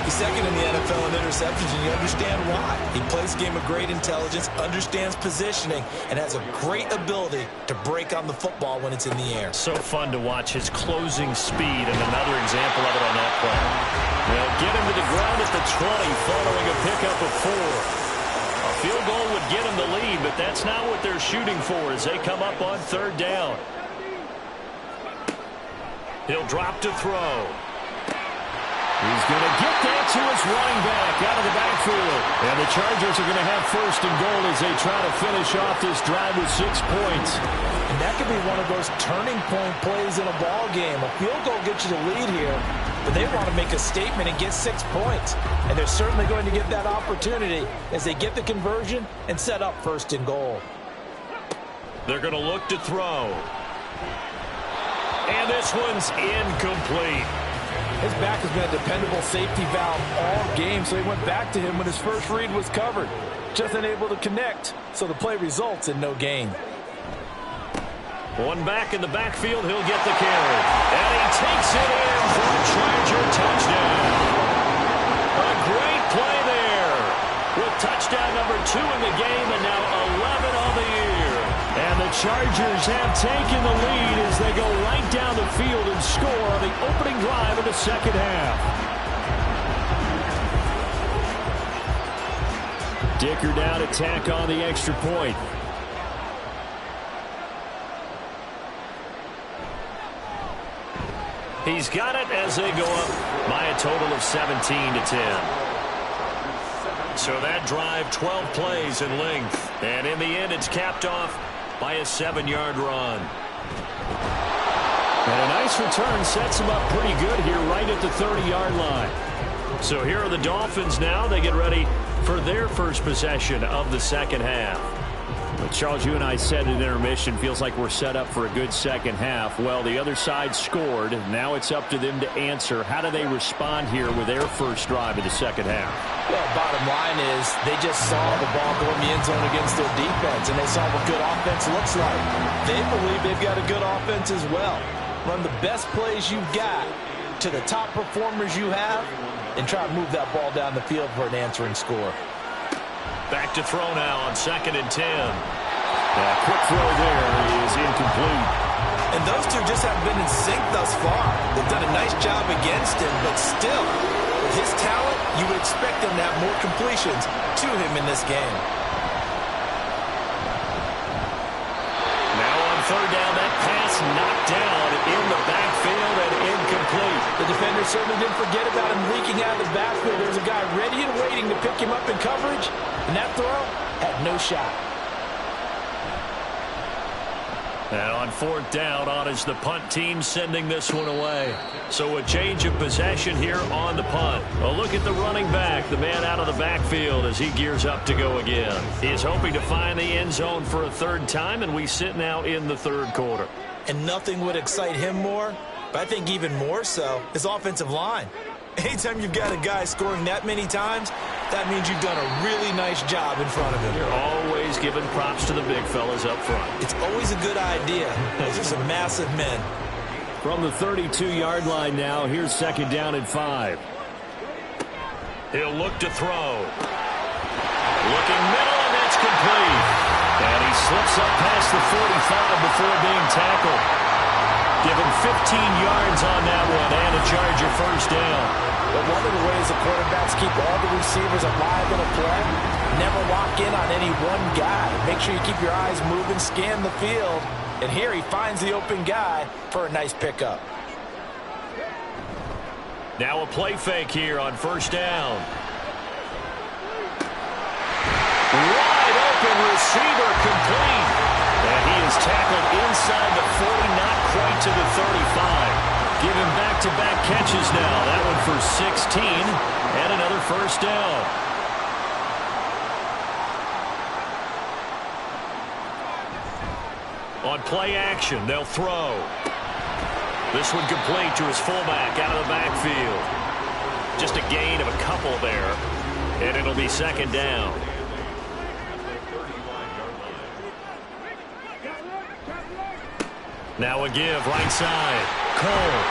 He's 2nd in the NFL in interceptions, and you understand why. He plays a game of great intelligence, understands positioning, and has a great ability to break on the football when it's in the air. So fun to watch his closing speed, and another example of it on that play. They'll get him to the ground at the 20 following a pickup of 4. A field goal would get him the lead, but that's not what they're shooting for as they come up on 3rd down. He'll drop to throw. He's going to get that to his running back out of the backfield. And the Chargers are going to have 1st and goal as they try to finish off this drive with 6 points. And that could be one of those turning point plays in a ball game. A field goal gets you the lead here, but they want to make a statement and get 6 points. And they're certainly going to get that opportunity as they get the conversion and set up 1st and goal. They're going to look to throw. And this one's incomplete. His back has been a dependable safety valve all game, so he went back to him when his first read was covered. Just unable to connect, so the play results in no gain. One back in the backfield, he'll get the carry. And he takes it in for a Charger touchdown. A great play there. With touchdown number 2 in the game and now 11 on the year. And the Chargers have taken the lead as they go right down the field and score on the opening drive of the second half. Dicker down to tack on the extra point. He's got it as they go up by a total of 17-10. So that drive, 12 plays in length. And in the end, it's capped off by a 7-yard run. And a nice return sets him up pretty good here right at the 30-yard line. So here are the Dolphins now. They get ready for their first possession of the second half. Well, Charles, you and I said in intermission, feels like we're set up for a good second half. Well, the other side scored. Now it's up to them to answer. How do they respond here with their first drive of the second half? Well, bottom line is they just saw the ball go in the end zone against their defense, and they saw what good offense looks like. They believe they've got a good offense as well. Run the best plays you've got to the top performers you have and try to move that ball down the field for an answering score. Back to throw now on 2nd and 10. That quick throw there is incomplete. And those two just haven't been in sync thus far. They've done a nice job against him, but still, with his talent, you would expect him to have more completions to him in this game. Now on 3rd down, that pass knocked down in the backfield and incomplete. The defender certainly didn't forget about him leaking out of the backfield. There's a guy ready and waiting to pick him up in coverage, and that throw had no shot. And on 4th down, on is the punt team sending this one away. So a change of possession here on the punt. A look at the running back, the man out of the backfield as he gears up to go again. He is hoping to find the end zone for a 3rd time, and we sit now in the 3rd quarter. And nothing would excite him more, but I think even more so, his offensive line. Anytime you've got a guy scoring that many times, that means you've done a really nice job in front of him. You're always giving props to the big fellas up front. It's always a good idea. Those are some massive men. From the 32-yard line now, here's 2nd down and 5. He'll look to throw. Looking middle, and that's complete. And he slips up past the 45 before being tackled. Give him 15 yards on that one and a Charger 1st down. But one of the ways the quarterbacks keep all the receivers alive in a play, never lock in on any one guy. Make sure you keep your eyes moving, scan the field. And here he finds the open guy for a nice pickup. Now a play fake here on 1st down. Wide open receiver complete. And he is tackled inside the 40, not quite to the 35. Give him back-to-back catches now. That one for 16 and another 1st down. On play action, they'll throw. This one complete to his fullback out of the backfield. Just a gain of a couple there, and it'll be 2nd down. Now a give right side. Cole.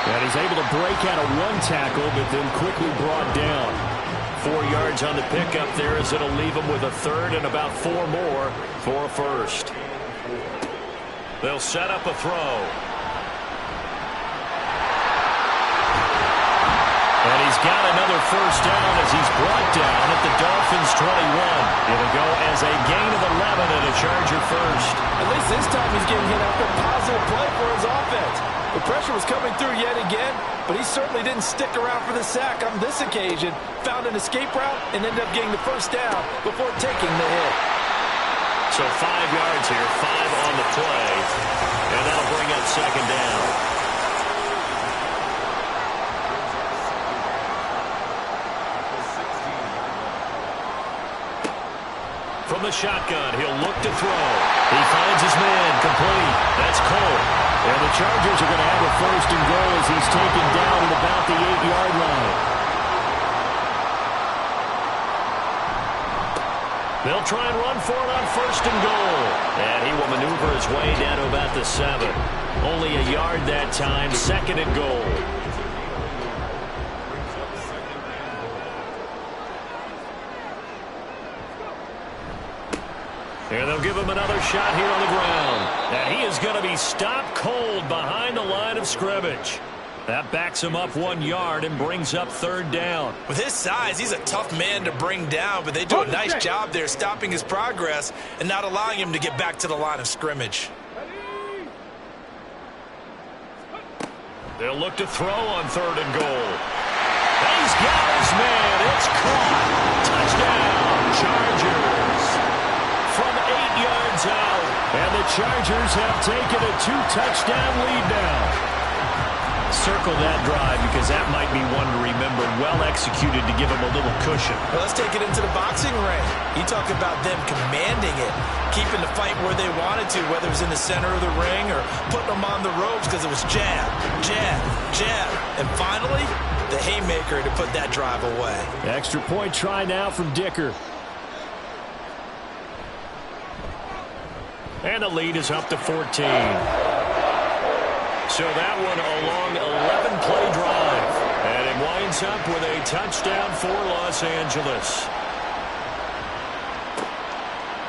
And he's able to break out of one tackle, but then quickly brought down. 4 yards on the pickup there as it'll leave him with a 3rd and about 4 more for a 1st. They'll set up a throw. And he's got another 1st down as he's brought down at the Dolphins' 21. It'll go as a gain of 11 and a Charger 1st. At least this time he's getting hit after a positive play for his offense. The pressure was coming through yet again, but he certainly didn't stick around for the sack on this occasion. Found an escape route and ended up getting the 1st down before taking the hit. So 5 yards here, 5 on the play, and that'll bring up 2nd down. From the shotgun, he'll look to throw. He finds his man, complete. That's Cole. And the Chargers are going to have a 1st and goal as he's taken down at about the 8-yard line. They'll try and run for it on 1st and goal. And he will maneuver his way down to about the 7. Only a yard that time, 2nd and goal. And they'll give him another shot here on the ground. And he is going to be stopped cold behind the line of scrimmage. That backs him up 1 yard and brings up 3rd down. With his size, he's a tough man to bring down, but they do a nice job there stopping his progress and not allowing him to get back to the line of scrimmage. They'll look to throw on 3rd and goal. And he's got his man. It's caught. Touchdown, Chargers. From 8 yards out. And the Chargers have taken a 2-touchdown lead now. Circle that drive because that might be one to remember. Well executed to give him a little cushion. Well, let's take it into the boxing ring. You talk about them commanding it, keeping the fight where they wanted to, whether it was in the center of the ring or putting them on the ropes because it was jab, jab, jab. And finally, the haymaker to put that drive away. Extra point try now from Dicker. And the lead is up to 14. So that one a long 11-play drive. And it winds up with a touchdown for Los Angeles.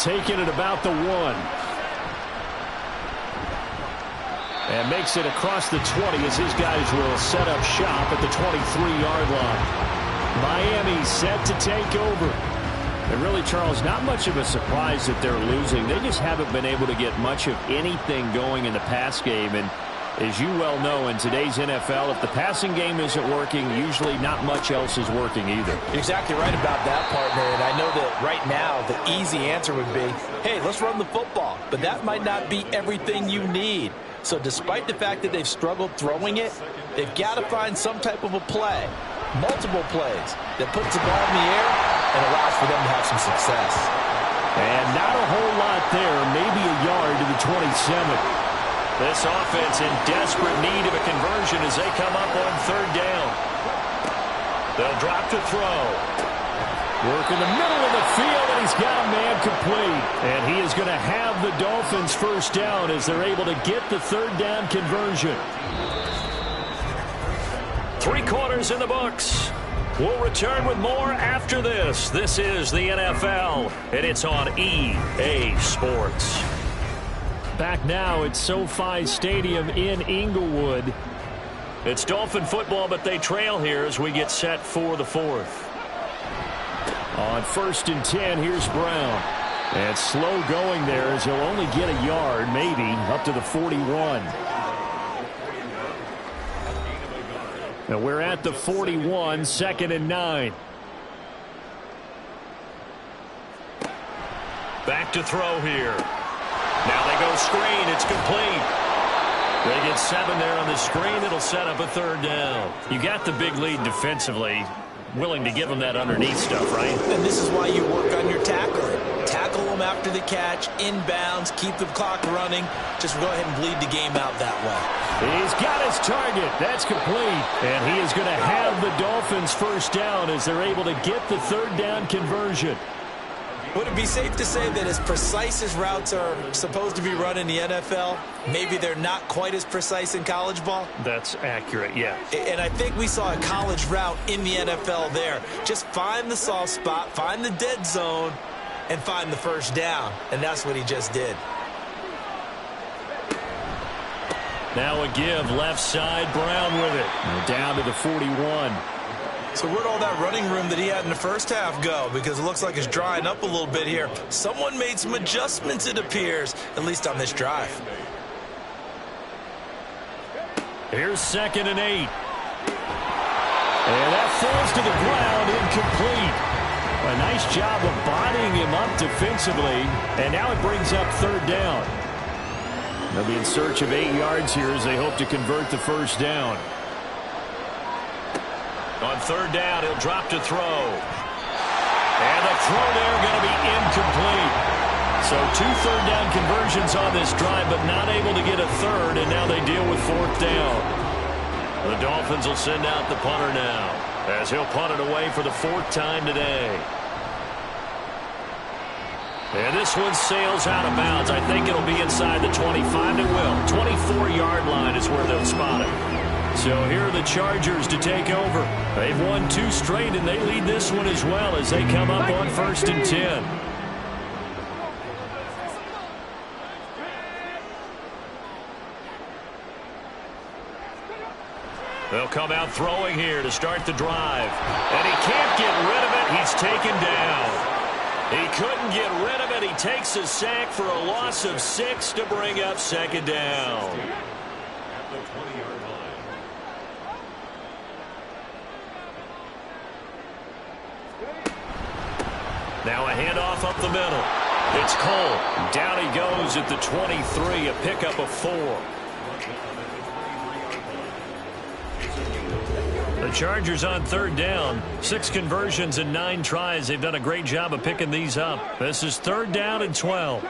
taken at about the 1. And makes it across the 20 as his guys will set up shop at the 23-yard line. Miami set to take over. And really, Charles, not much of a surprise that they're losing. They just haven't been able to get much of anything going in the pass game. And as you well know, in today's NFL, if the passing game isn't working, usually not much else is working either. You're exactly right about that, partner. And I know that right now the easy answer would be, hey, let's run the football. But that might not be everything you need. So despite the fact that they've struggled throwing it, they've got to find some type of a play, multiple plays, that puts the ball in the air and allows for them to have some success. And not a whole lot there, maybe a yard to the 27. This offense in desperate need of a conversion as they come up on 3rd down. They'll drop to throw. Work in the middle of the field, and he's got a man complete. And he is going to have the Dolphins first down as they're able to get the 3rd down conversion. 3 quarters in the books. We'll return with more after this. This is the NFL, and it's on EA Sports. Back now at SoFi Stadium in Inglewood. It's Dolphin football, but they trail here as we get set for the 4th. On 1st and 10, here's Brown. And slow going there as he'll only get a yard, maybe, up to the 41. Now we're at the 41, 2nd and 9. Back to throw here. Now they go screen. It's complete. They get 7 there on the screen. It'll set up a 3rd down. You got the big lead defensively. Willing to give them that underneath stuff, right? And this is why you work on your tackling. Tackle them after the catch, inbounds, keep the clock running. Just go ahead and bleed the game out that way. He's got his target. That's complete. And he is going to have the Dolphins first down as they're able to get the 3rd down conversion. Would it be safe to say that as precise as routes are supposed to be run in the NFL, maybe they're not quite as precise in college ball? That's accurate, yeah. And I think we saw a college route in the NFL there. Just find the soft spot, find the dead zone, and find the first down. And that's what he just did. Now a give, left side, Brown with it. And down to the 41. So where'd all that running room that he had in the first half go? Because it looks like it's drying up a little bit here. Someone made some adjustments, it appears, at least on this drive. Here's 2nd and 8. And that falls to the ground, incomplete. A nice job of bodying him up defensively. And now it brings up 3rd down. They'll be in search of 8 yards here as they hope to convert the first down. On 3rd down, he'll drop to throw. And the throw there going to be incomplete. So 2 3rd down conversions on this drive, but not able to get a 3rd, and now they deal with 4th down. The Dolphins will send out the punter now, as he'll punt it away for the 4th time today. And this one sails out of bounds. I think it'll be inside the 25. It will. 24-yard line is where they'll spot it. So here are the Chargers to take over. They've won 2 straight, and they lead this one as well as they come up on 1st and 10. They'll come out throwing here to start the drive. And he can't get rid of it. He's taken down. He couldn't get rid of it. He takes a sack for a loss of 6 to bring up 2nd down. Now a handoff up the middle. It's Cole. Down he goes at the 23, a pickup of 4. The Chargers on 3rd down. 6 conversions and 9 tries. They've done a great job of picking these up. This is 3rd down and 12.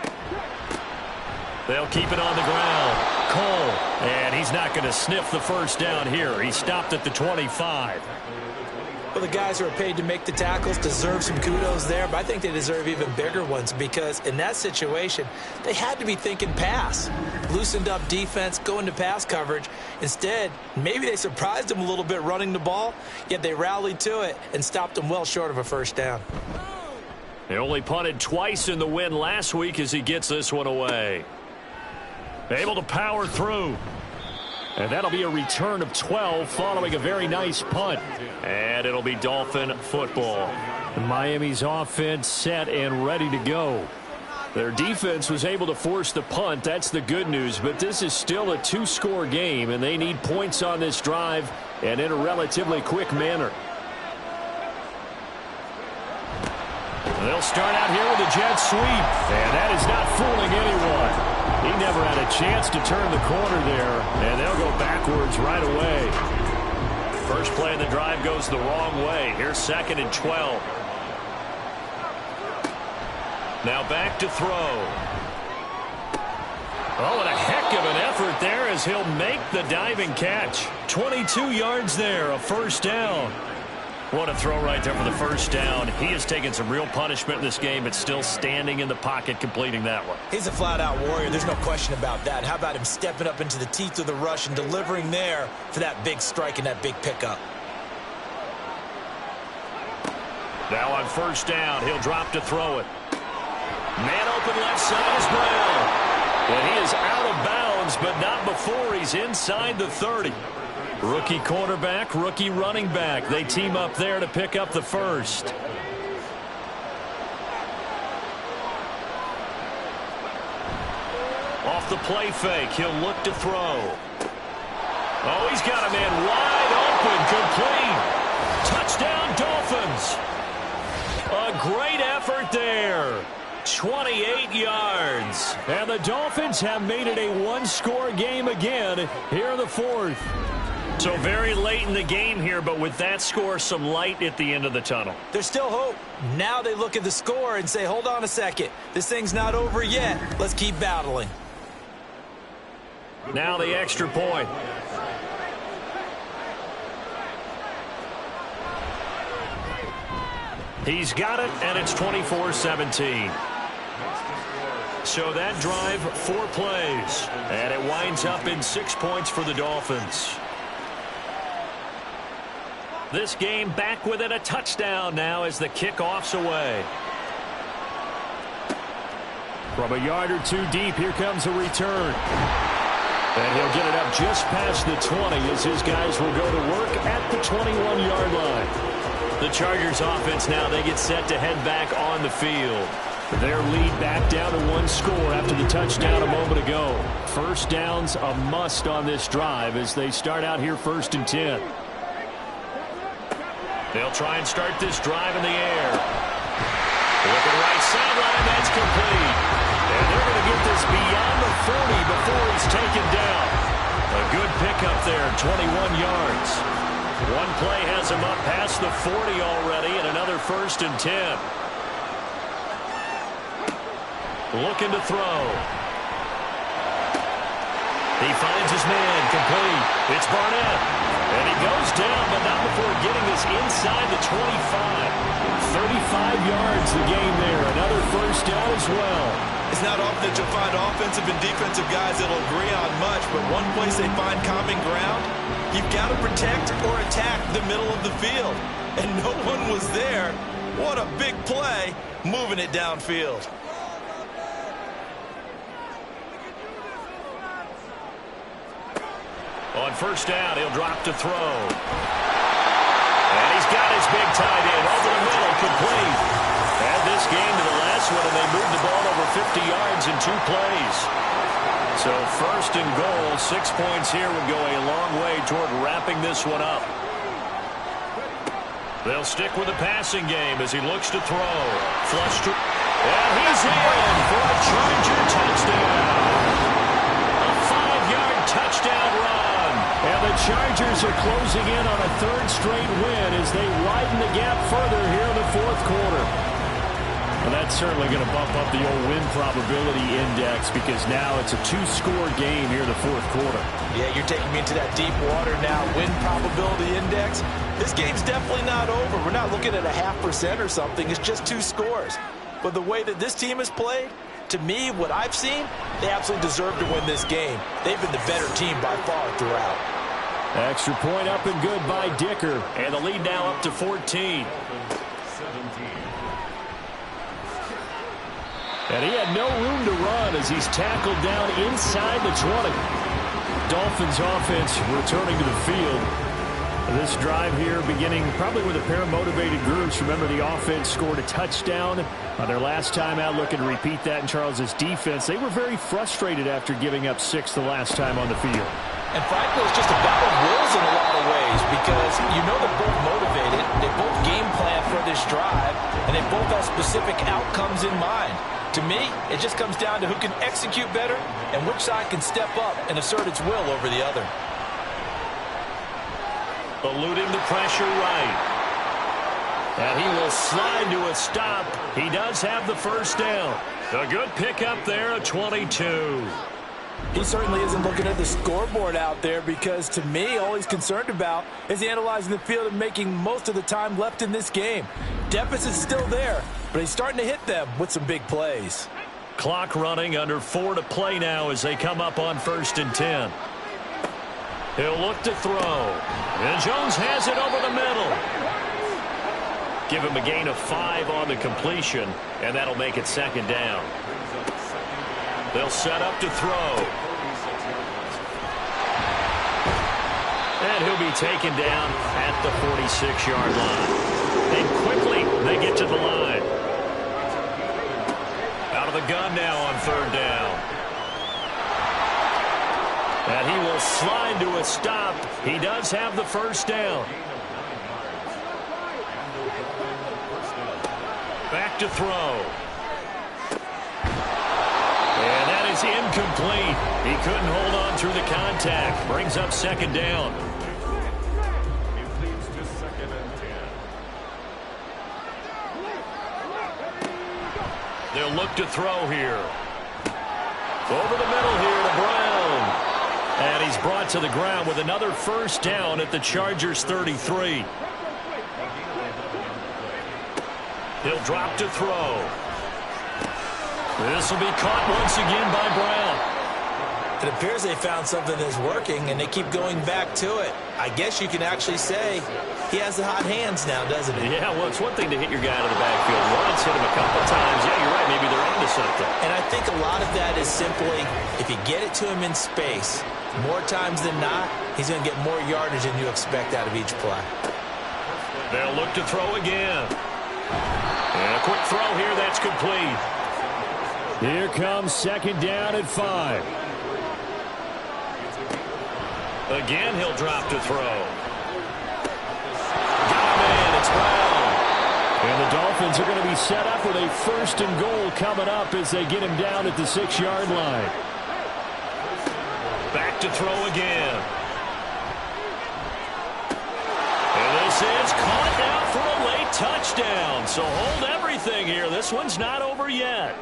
They'll keep it on the ground. Cole. And he's not going to sniff the first down here. He stopped at the 25. Well, the guys who are paid to make the tackles deserve some kudos there, but I think they deserve even bigger ones because in that situation, they had to be thinking pass. Loosened up defense, going to pass coverage. Instead, maybe they surprised them a little bit running the ball, yet they rallied to it and stopped them well short of a first down. He only punted twice in the win last week as he gets this one away. Able to power through. And that'll be a return of 12 following a very nice punt. And it'll be Dolphin football. Miami's offense set and ready to go. Their defense was able to force the punt. That's the good news. But this is still a 2-score game, and they need points on this drive and in a relatively quick manner. They'll start out here with a jet sweep, and that is not fooling anyone. He never had a chance to turn the corner there, and they'll go backwards right away. First play of the drive goes the wrong way. Here's 2nd and 12. Now back to throw. Oh, and a heck of an effort there as he'll make the diving catch. 22 yards there, a first down. What a throw right there for the first down. He has taken some real punishment in this game, but still standing in the pocket completing that one. He's a flat-out warrior. There's no question about that. How about him stepping up into the teeth of the rush and delivering there for that big strike and that big pickup? Now on first down, he'll drop to throw it. Man open left side is Brown. And he is out of bounds, but not before he's inside the 30. Rookie quarterback, rookie running back. They team up there to pick up the first. Off the play fake, he'll look to throw. Oh, he's got a man wide open, complete. Touchdown, Dolphins. A great effort there. 28 yards. And the Dolphins have made it a 1-score game again here in the 4th. So very late in the game here, but with that score, some light at the end of the tunnel. There's still hope. Now they look at the score and say, hold on a second. This thing's not over yet. Let's keep battling. Now the extra point. He's got it, and it's 24-17. So that drive, 4 plays. And it winds up in 6 points for the Dolphins. This game back within a touchdown now as the kickoff's away. From a yard or 2 deep, here comes a return. And he'll get it up just past the 20 as his guys will go to work at the 21-yard line. The Chargers offense now, they get set to head back on the field. Their lead back down to 1 score after the touchdown a moment ago. First down's a must on this drive as they start out here 1st and 10. They'll try and start this drive in the air. Looking right sideline, that's complete. And they're going to get this beyond the 40 before he's taken down. A good pickup there, 21 yards. One play has him up past the 40 already, and another 1st and 10. Looking to throw. He finds his man, complete. It's Barnett. And he goes down, but not before getting this inside the 25. 35 yards the game there. Another first down as well. It's not often that you'll find offensive and defensive guys that'll agree on much, but one place they find common ground, you've got to protect or attack the middle of the field. And no one was there. What a big play, moving it downfield. On first down, he'll drop to throw. And he's got his big tight end over the middle, complete. Add this game to the last one, and they moved the ball over 50 yards in 2 plays. So 1st and goal, 6 points here would go a long way toward wrapping this one up. They'll stick with the passing game as he looks to throw. Flush to... And he's in for a Charger touchdown. A 5-yard touchdown run. And the Chargers are closing in on a 3rd straight win as they widen the gap further here in the 4th quarter. Well, that's certainly going to bump up the old win probability index because now it's a 2-score game here in the 4th quarter. Yeah, you're taking me into that deep water now. Win probability index. This game's definitely not over. We're not looking at a 0.5% or something. It's just 2 scores. But the way that this team has played, to me, what I've seen, they absolutely deserve to win this game. They've been the better team by far throughout. Extra point up and good by Dicker. And the lead now up to 14. And he had no room to run as he's tackled down inside the 20. Dolphins offense returning to the field. This drive here beginning probably with a pair of motivated groups. Remember, the offense scored a touchdown on their last time out, looking to repeat that in Charles's defense. They were very frustrated after giving up 6 the last time on the field. And frankly, it's just a battle of wills in a lot of ways because you know they're both motivated, they both game plan for this drive, and they both have specific outcomes in mind. To me, it just comes down to who can execute better and which side can step up and assert its will over the other. Eluding the pressure right. And he will slide to a stop. He does have the first down. A good pickup there, a 22. He certainly isn't looking at the scoreboard out there because, to me, all he's concerned about is analyzing the field and making most of the time left in this game. Deficit's still there, but he's starting to hit them with some big plays. Clock running, under 4 to play now as they come up on 1st and 10. He'll look to throw. And Jones has it over the middle. Give him a gain of 5 on the completion, and that'll make it 2nd down. They'll set up to throw. And he'll be taken down at the 46-yard line. And quickly, they get to the line. Out of the gun now on 3rd down. And he will slide to a stop. He does have the first down. Back to throw. And that is incomplete. He couldn't hold on through the contact. Brings up 2nd down. They'll look to throw here. Over the middle here to Brown. And he's brought to the ground with another 1st down at the Chargers' 33. He'll drop to throw. This will be caught once again by Brown. It appears they found something that's working, and they keep going back to it. I guess you can actually say he has the hot hands now, doesn't he? Yeah, well, it's one thing to hit your guy out of the backfield once, hit him a couple times. Yeah, you're right. Maybe they're onto something. And I think a lot of that is simply if you get it to him in space, more times than not, he's going to get more yardage than you expect out of each play. They'll look to throw again. And a quick throw here. That's complete. Here comes 2nd down at 5. Again, he'll drop to throw. Got him in. It's Brown. And the Dolphins are going to be set up with a 1st and goal coming up as they get him down at the 6-yard line. Back to throw again. And this is caught now for a late touchdown. So hold everything here. This one's not over yet.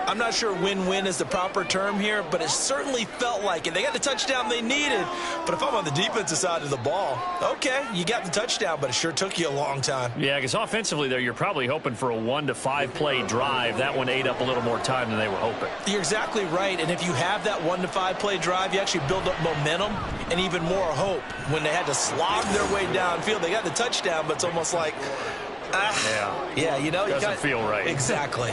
I'm not sure win-win is the proper term here, but it certainly felt like it. They got the touchdown they needed, but if I'm on the defensive side of the ball, okay, you got the touchdown, but it sure took you a long time. Yeah, because offensively there, you're probably hoping for a 1 to 5 play drive. That one ate up a little more time than they were hoping. You're exactly right, and if you have that 1 to 5 play drive, you actually build up momentum and even more hope. When they had to slog their way downfield, they got the touchdown, but it's almost like, yeah, you know, doesn't feel right. Exactly.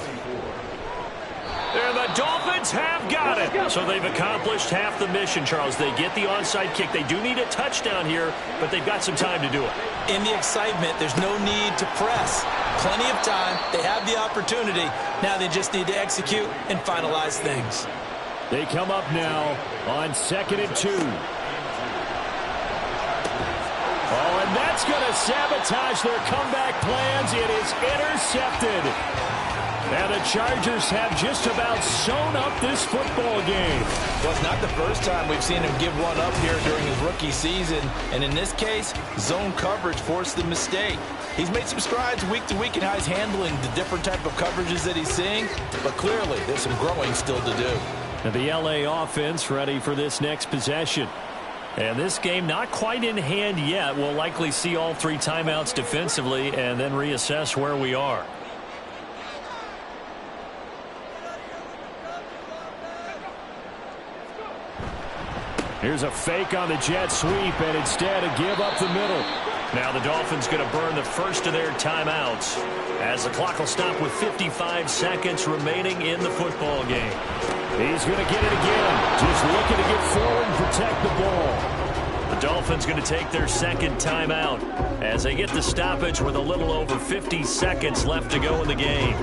And the Dolphins have got it. So they've accomplished half the mission, Charles. They get the onside kick. They do need a touchdown here, but they've got some time to do it. In the excitement, there's no need to press. Plenty of time. They have the opportunity. Now they just need to execute and finalize things. They come up now on 2nd and 2. Oh, and that's going to sabotage their comeback plans. It is intercepted. And the Chargers have just about sewn up this football game. Well, it's not the first time we've seen him give one up here during his rookie season. And in this case, zone coverage forced the mistake. He's made some strides week to week in how he's handling the different type of coverages that he's seeing. But clearly, there's some growing still to do. And the LA offense ready for this next possession. And this game not quite in hand yet. We'll likely see all 3 timeouts defensively and then reassess where we are. Here's a fake on the jet sweep, and instead a give up the middle. Now the Dolphins going to burn the first of their timeouts as the clock will stop with 55 seconds remaining in the football game. He's going to get it again. Just looking to get forward and protect the ball. The Dolphins going to take their second timeout as they get the stoppage with a little over 50 seconds left to go in the game.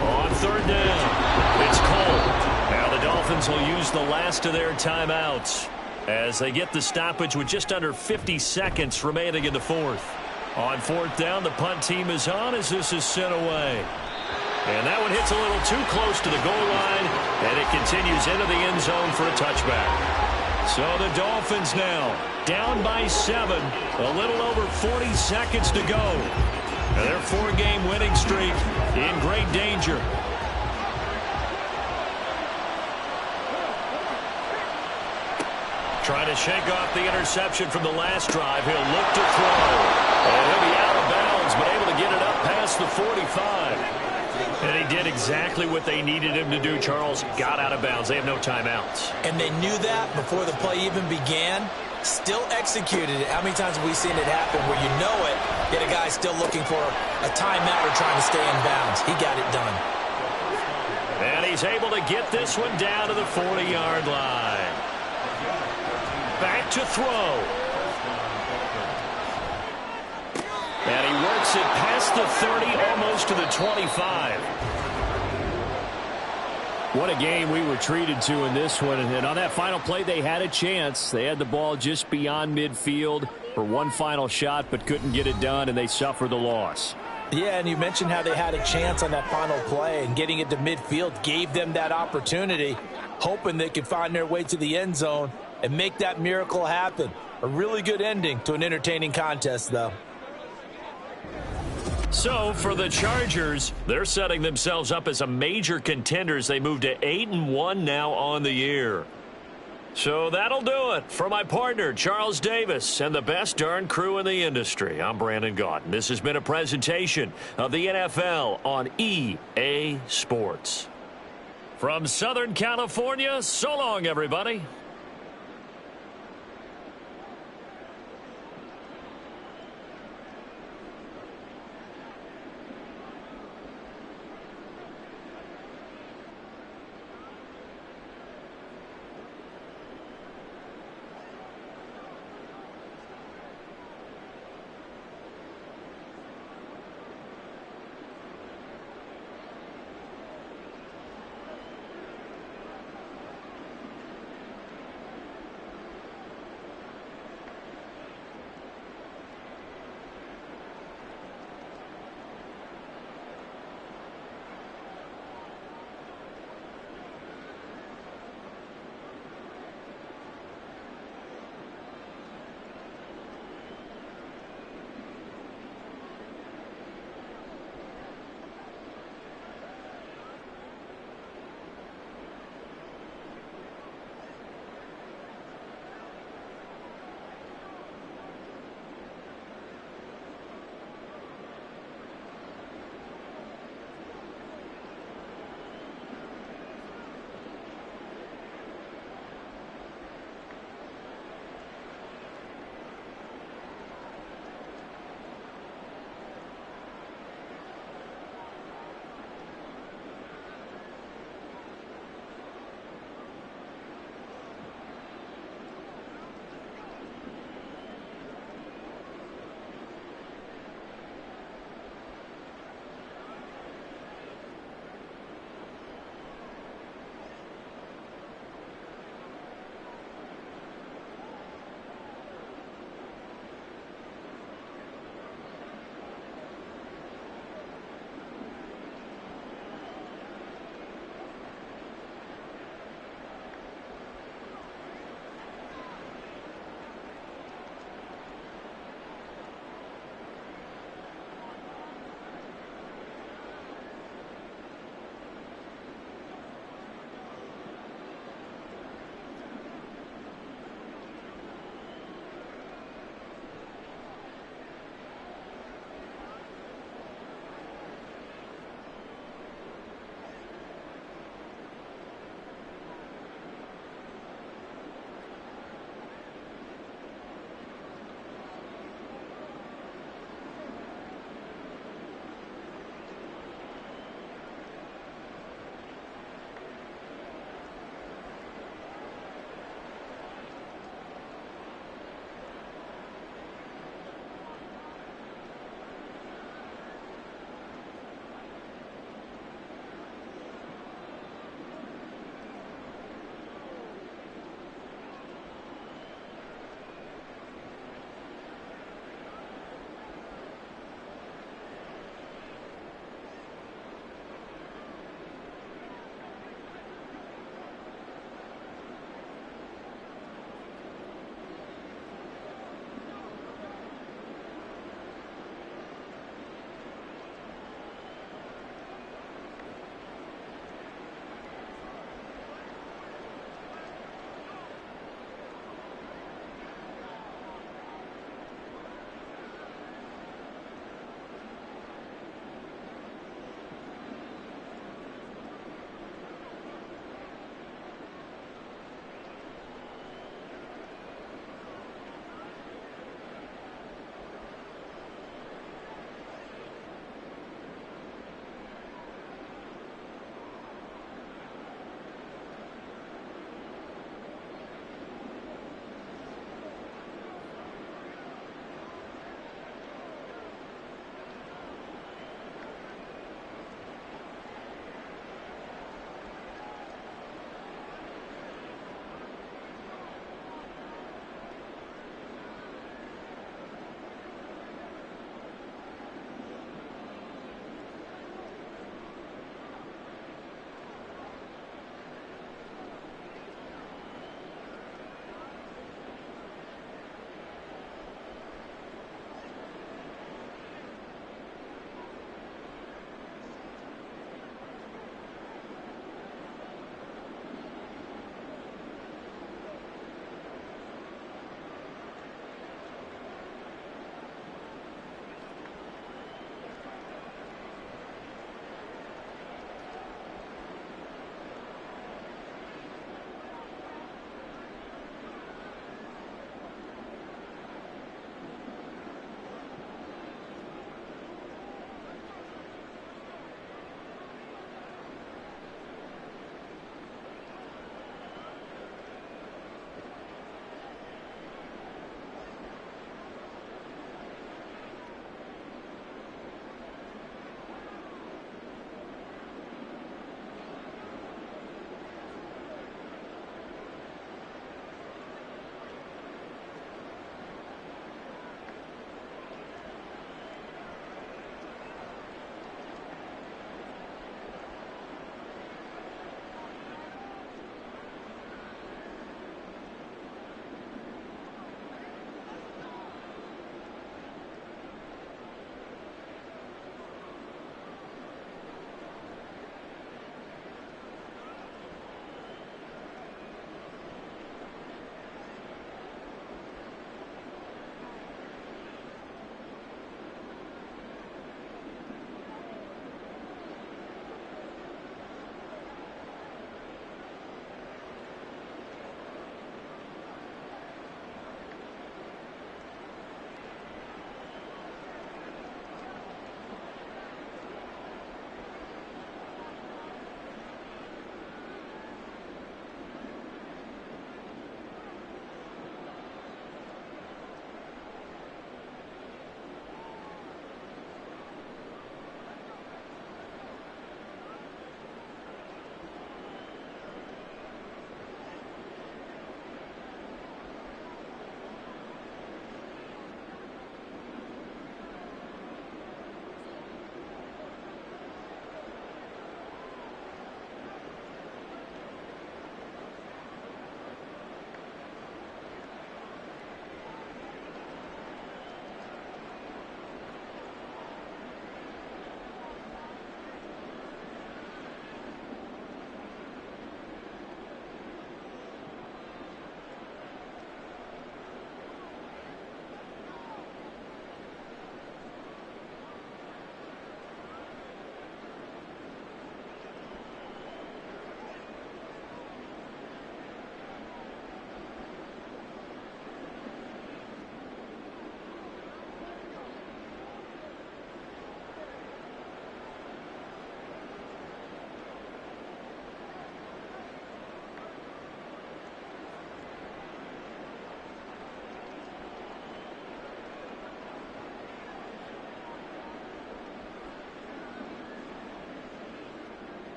On third down, it's Cole. Now the Dolphins will use the last of their timeouts as they get the stoppage with just under 50 seconds remaining in the fourth. On fourth down, the punt team is on as this is sent away. And that one hits a little too close to the goal line, and it continues into the end zone for a touchback. So the Dolphins now down by 7, a little over 40 seconds to go. And their 4-game winning streak in great danger. Trying to shake off the interception from the last drive. He'll look to throw. And he'll be out of bounds, but able to get it up past the 45. And he did exactly what they needed him to do, Charles. Got out of bounds. They have no timeouts. And they knew that before the play even began. Still executed it. How many times have we seen it happen where you know it, yet a guy's still looking for a timeout or trying to stay in bounds? He got it done. And he's able to get this one down to the 40-yard line. Back to throw. And he works it past the 30, almost to the 25. What a game we were treated to in this one. And on that final play, they had a chance. They had the ball just beyond midfield for one final shot, but couldn't get it done, and they suffer the loss. Yeah, and you mentioned how they had a chance on that final play, and getting it to midfield gave them that opportunity, hoping they could find their way to the end zone and make that miracle happen. A really good ending to an entertaining contest, though. So for the Chargers, they're setting themselves up as a major contender as they move to 8-1 now on the year. So that'll do it for my partner, Charles Davis, and the best darn crew in the industry. I'm Brandon Gaudin. This has been a presentation of the NFL on EA Sports. From Southern California, so long, everybody.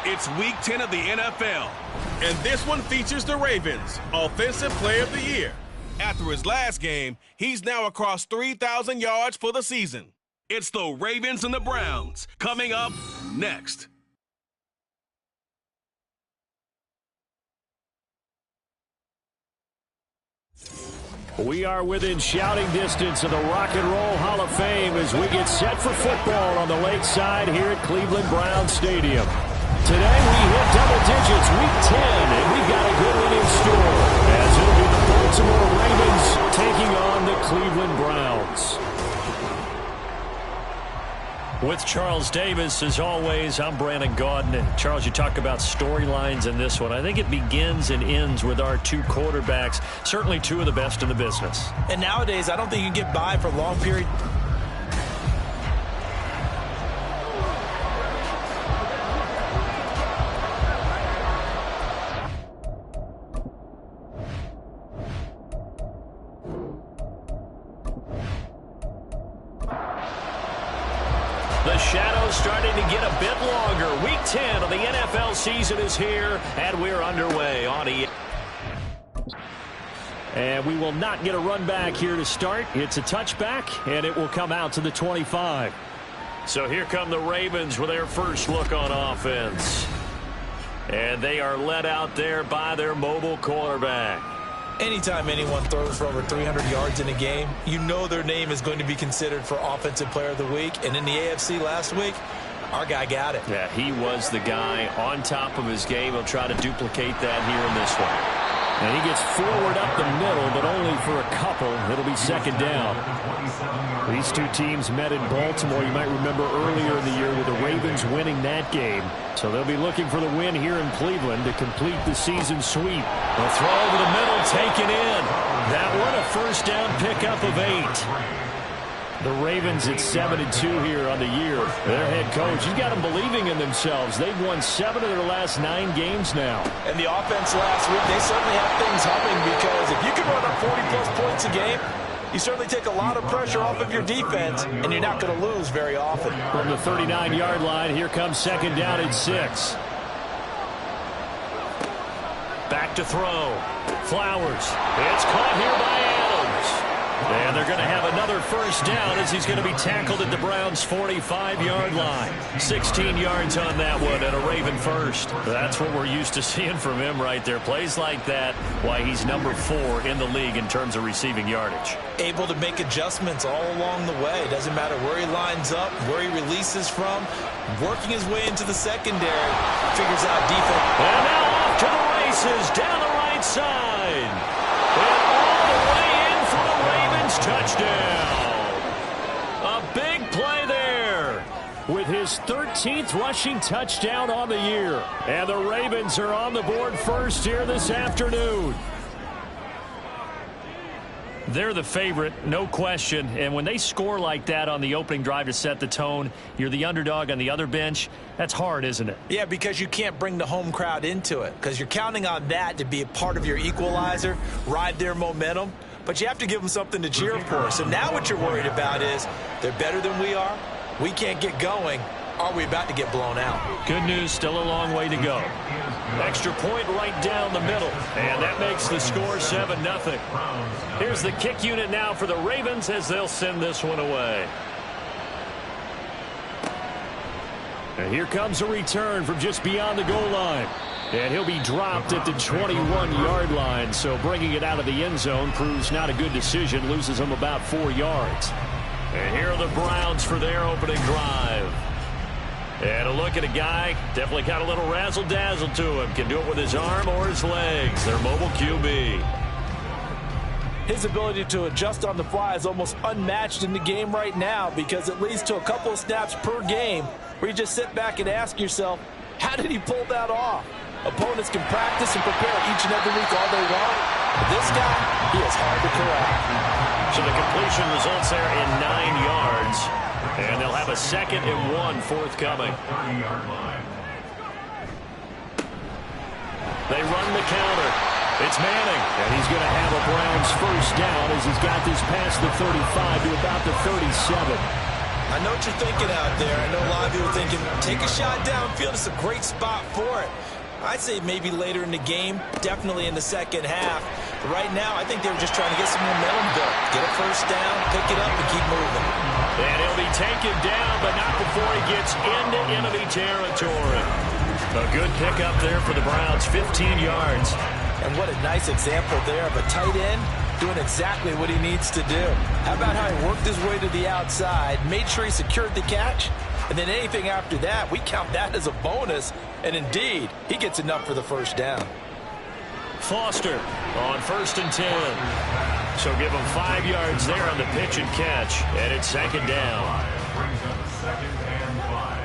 It's Week 10 of the NFL, and this one features the Ravens' Offensive Player of the Year. After his last game, he's now across 3,000 yards for the season. It's the Ravens and the Browns, coming up next. We are within shouting distance of the Rock and Roll Hall of Fame as we get set for football on the lakeside here at Cleveland Browns Stadium. Today we hit double digits, Week 10, and we've got a good one in store as it'll be the Baltimore Ravens taking on the Cleveland Browns. With Charles Davis, as always, I'm Brandon Gaudin. And Charles, you talk about storylines in this one. I think it begins and ends with our two quarterbacks, certainly two of the best in the business. And nowadays, I don't think you can get by for a long period. The shadow's starting to get a bit longer. Week 10 of the NFL season is here, and we're underway on EA. And we will not get a run back here to start. It's a touchback, and it will come out to the 25. So here come the Ravens with their first look on offense. And they are led out there by their mobile quarterback. Anytime anyone throws for over 300 yards in a game, you know their name is going to be considered for Offensive Player of the Week. And in the AFC last week, our guy got it. Yeah, he was the guy on top of his game. He'll try to duplicate that here in this one. And he gets forward up the middle, but only for a couple. It'll be second down. These two teams met in Baltimore, you might remember, earlier in the year with the Ravens winning that game. So they'll be looking for the win here in Cleveland to complete the season sweep. They'll throw over the middle, taken in. That one a first down pickup of 8. The Ravens at 7-2 here on the year. Their head coach, he's got them believing in themselves. They've won 7 of their last 9 games now. And the offense last week, they certainly have things humming because if you can run up 40-plus points a game, you certainly take a lot of pressure off of your defense, and you're not going to lose very often. From the 39-yard line, here comes second down and 6. Back to throw. Flowers. It's caught here by Adams. And they're going to have another first down as he's going to be tackled at the Browns' 45-yard line. 16 yards on that one and a Raven first. That's what we're used to seeing from him right there. Plays like that, why he's number 4 in the league in terms of receiving yardage. Able to make adjustments all along the way. Doesn't matter where he lines up, where he releases from. Working his way into the secondary. Figures out defense. And now off to the races down the right side. And all the way in for the Ravens touchdown. A big play there with his 13th rushing touchdown on the year. And the Ravens are on the board first here this afternoon. They're the favorite, no question. And when they score like that on the opening drive to set the tone, you're the underdog on the other bench. That's hard, isn't it? Yeah, because you can't bring the home crowd into it. Because you're counting on that to be a part of your equalizer, ride their momentum. But you have to give them something to cheer for. So now what you're worried about is they're better than we are. We can't get going. Are we about to get blown out? Good news, still a long way to go. Extra point right down the middle. And that makes the score 7-0. Here's the kick unit now for the Ravens as they'll send this one away. And here comes a return from just beyond the goal line. And he'll be dropped at the 21-yard line. So bringing it out of the end zone proves not a good decision. Loses him about 4 yards. And here are the Browns for their opening drive. And a look at a guy, definitely got a little razzle-dazzle to him. Can do it with his arm or his legs. Their mobile QB. His ability to adjust on the fly is almost unmatched in the game right now because it leads to a couple of snaps per game where you just sit back and ask yourself, how did he pull that off? Opponents can practice and prepare each and every week all they want. But this guy, he is hard to corral. So the completion results there in 9 yards. And they'll have a 2nd and 1 forthcoming. They run the counter. It's Manning. And he's going to have a Browns first down as he's got this past the 35 to about the 37. I know what you're thinking out there. I know a lot of you are thinking, take a shot downfield. It's a great spot for it. I'd say maybe later in the game, definitely in the second half. But right now, I think they were just trying to get some momentum built. Get a first down, pick it up, and keep moving. And he'll be taken down, but not before he gets into enemy territory. A good pickup there for the Browns, 15 yards. And what a nice example there of a tight end doing exactly what he needs to do. How about how he worked his way to the outside, made sure he secured the catch, and then anything after that, we count that as a bonus. And indeed, he gets enough for the first down. Foster on 1st and 10. So give him 5 yards there on the pitch and catch. And it's second down. Brings up 2nd and 5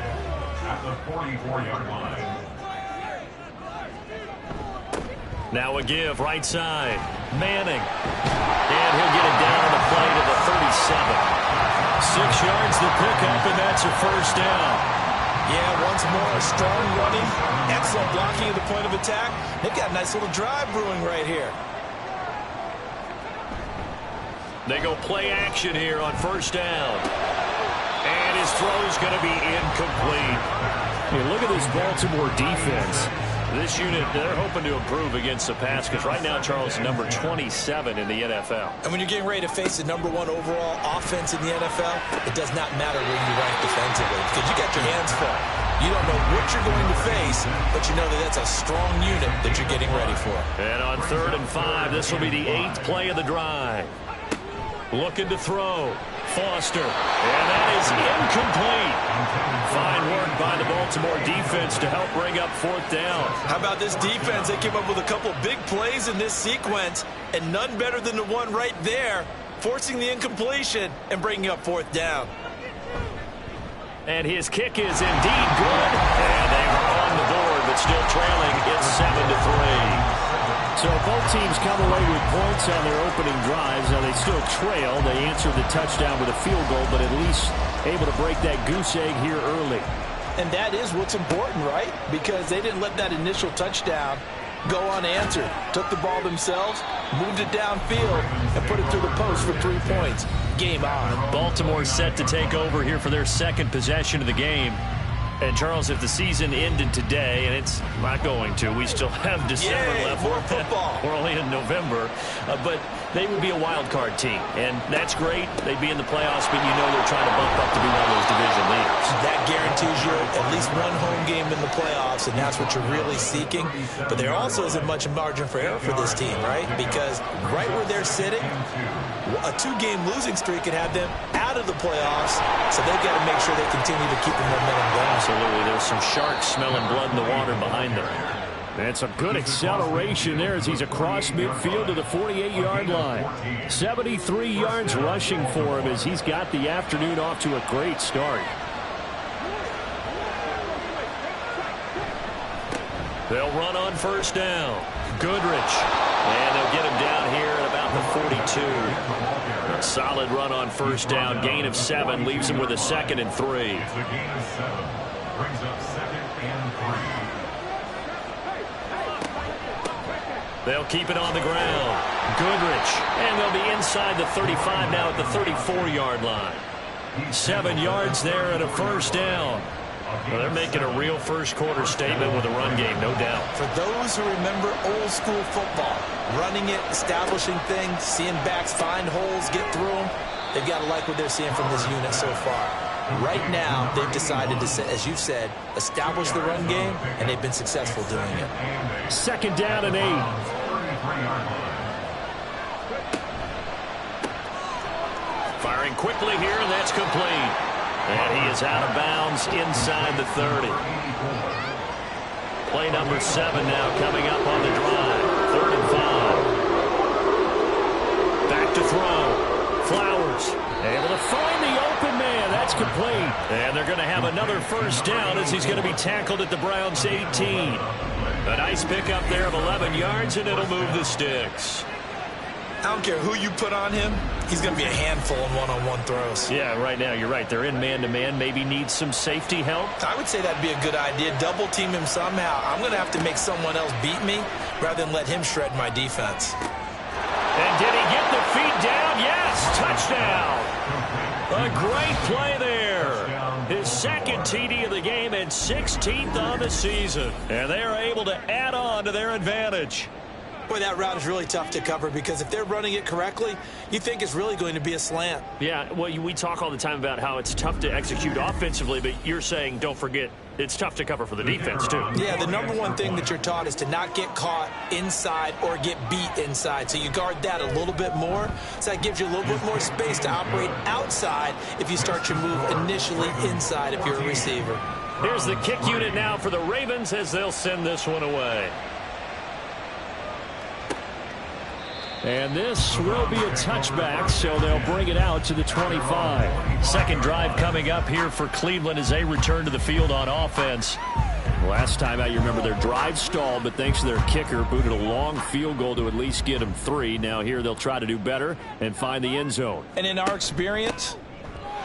at the 44-yard line. Now a give right side. Manning. And he'll get it down on the play to the 37. 6 yards to pick up, and that's a first down. Yeah, once more, a strong running, excellent blocking at the point of attack. They've got a nice little drive brewing right here. They go play action here on first down. And his throw's going to be incomplete. Hey, look at this Baltimore defense. This unit, they're hoping to improve against the pass because right now, Charles, number 27 in the NFL. And when you're getting ready to face the #1 overall offense in the NFL, it does not matter where you rank defensively because you got your hands full. You don't know what you're going to face, but you know that that's a strong unit that you're getting ready for. And on 3rd and 5, this will be the 8th play of the drive. Looking to throw. Foster. And that is incomplete. Fine work by the Baltimore defense to help bring up 4th down. How about this defense? They came up with a couple big plays in this sequence, and none better than the one right there, forcing the incompletion and bringing up 4th down. And his kick is indeed good. And they are on the board, but still trailing. It's 7-3. So both teams come away with points on their opening drives. Now they still trail. They answered the touchdown with a field goal, but at least able to break that goose egg here early. And that is what's important, right? Because they didn't let that initial touchdown go unanswered. Took the ball themselves, moved it downfield, and put it through the post for 3 points. Game on. Baltimore set to take over here for their second possession of the game. And, Charles, if the season ended today, and it's not going to, we still have December left. More football. We're only in November. But they would be a wild card team. And that's great. They'd be in the playoffs, but you know they're trying to bump up to be one of those division leaders. That guarantees you at least one home game in the playoffs, and that's what you're really seeking. But there also isn't much margin for error for this team, right? Because right where they're sitting, a 2-game losing streak could have them out of the playoffs, so they've got to make sure they continue to keep the momentum going. Absolutely. There's some sharks smelling blood in the water behind them. And some good acceleration there as he's across midfield to the 48-yard line. 73 yards rushing for him as he's got the afternoon off to a great start. They'll run on first down. Goodrich. And they'll get him down here at about the 42. A solid run on first down. Gain of 7 leaves him with a 2nd and 3. It's a gain of 7. Brings up 2nd and 3. They'll keep it on the ground. Goodrich. And they'll be inside the 35 now at the 34-yard line. 7 yards there and a first down. Well, they're making a real first-quarter statement with a run game, no doubt. For those who remember old-school football, running it, establishing things, seeing backs find holes, get through them, they've got to like what they're seeing from this unit so far. Right now, they've decided to, as you've said, establish the run game, and they've been successful doing it. 2nd down and 8. Firing quickly here, and that's complete. And he is out of bounds inside the 30. Play number 7 now coming up on the drive. 3rd and 5. Back to throw. Flowers able to find the open man. That's complete. And they're going to have another first down as he's going to be tackled at the Browns' 18. A nice pickup there of 11 yards, and it'll move the sticks. I don't care who you put on him, he's going to be a handful in one-on-one throws. Yeah, right now, you're right. They're in man-to-man. Maybe need some safety help. I would say that'd be a good idea. Double team him somehow. I'm going to have to make someone else beat me rather than let him shred my defense. And did he get the feet down? Yes, touchdown. A great play there. second TD of the game and 16th on the season. And they are able to add on to their advantage. Boy, that route is really tough to cover because if they're running it correctly, you think it's really going to be a slant. Yeah, well, we talk all the time about how it's tough to execute offensively, but you're saying, don't forget, it's tough to cover for the defense, too. Yeah, the number one thing that you're taught is to not get caught inside or get beat inside. So you guard that a little bit more. So that gives you a little bit more space to operate outside if you start your move initially inside if you're a receiver. Here's the kick unit now for the Ravens as they'll send this one away. And this will be a touchback, so they'll bring it out to the 25. Second drive coming up here for Cleveland as they return to the field on offense. Last time out, you remember their drive stalled, but thanks to their kicker, booted a long field goal to at least get them 3. Now here they'll try to do better and find the end zone. And in our experience,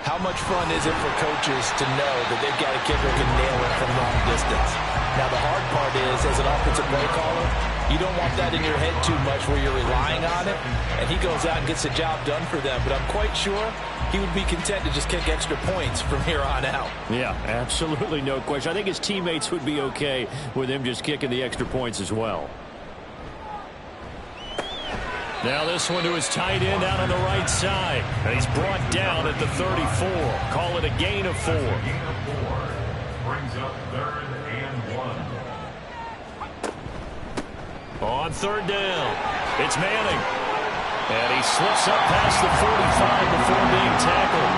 how much fun is it for coaches to know that they've got a kicker who can nail it from long distance? Now the hard part is, as an offensive play caller, you don't want that in your head too much where you're relying on it, and he goes out and gets the job done for them. But I'm quite sure he would be content to just kick extra points from here on out. Yeah, absolutely no question. I think his teammates would be okay with him just kicking the extra points as well. Now this one to his tight end out on the right side. And he's brought down at the 34. Call it a gain of 4. Brings up 3rd and 1. On 3rd down, it's Manning. And he slips up past the 45 before being tackled.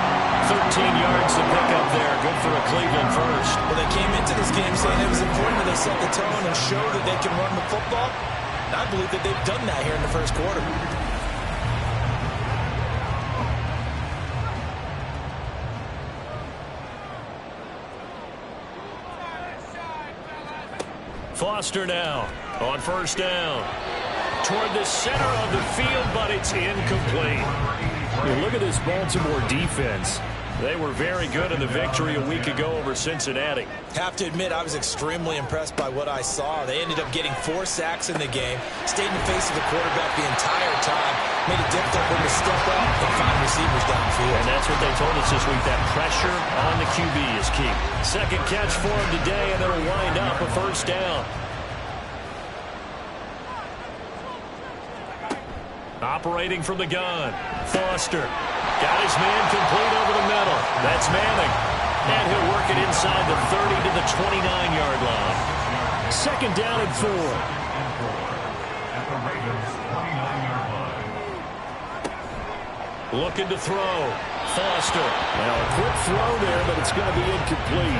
13 yards to pick up there. Good for a Cleveland first. Well, they came into this game saying it was important that they set the tone and show that they can run the football. And I believe that they've done that here in the first quarter. Foster now on 1st down. Toward the center of the field, but it's incomplete. Look at this Baltimore defense. They were very good in the victory a week ago over Cincinnati. Have to admit, I was extremely impressed by what I saw. They ended up getting 4 sacks in the game, stayed in the face of the quarterback the entire time, made it difficult for him to step up and find receivers downfield. And that's what they told us this week, that pressure on the QB is key. Second catch for him today, and it'll wind up a 1st down. Operating from the gun, Foster. Got his man complete over the middle. That's Manning. And he'll work it inside the 30 to the 29-yard line. 2nd down and 4. At the Ravens' 29-yard line. Looking to throw. Foster. Now a quick throw there, but it's going to be incomplete.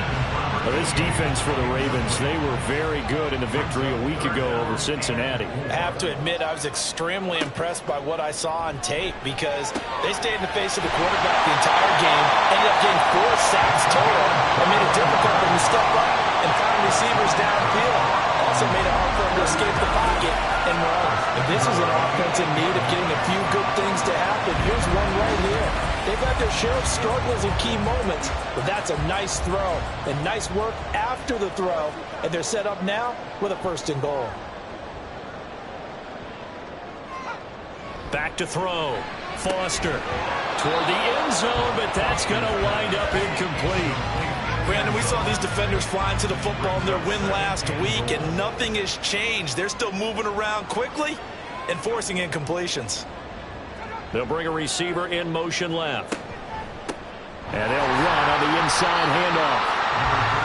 Well, this defense for the Ravens, they were very good in the victory a week ago over Cincinnati. I have to admit, I was extremely impressed by what I saw on tape because they stayed in the face of the quarterback the entire game, ended up getting 4 sacks total, and made it difficult for them to step up and find receivers downfield. Also made it hard for them to escape the pocket and run. If this is an offense in need of getting a few good things to happen, here's one right here. They've got their share of struggles in key moments, but that's a nice throw and nice work after the throw, and they're set up now with a 1st and goal. Back to throw. Foster toward the end zone, but that's going to wind up incomplete. Brandon, we saw these defenders flying to the football in their win last week, and nothing has changed. They're still moving around quickly and forcing incompletions. They'll bring a receiver in motion left. And they'll run on the inside handoff.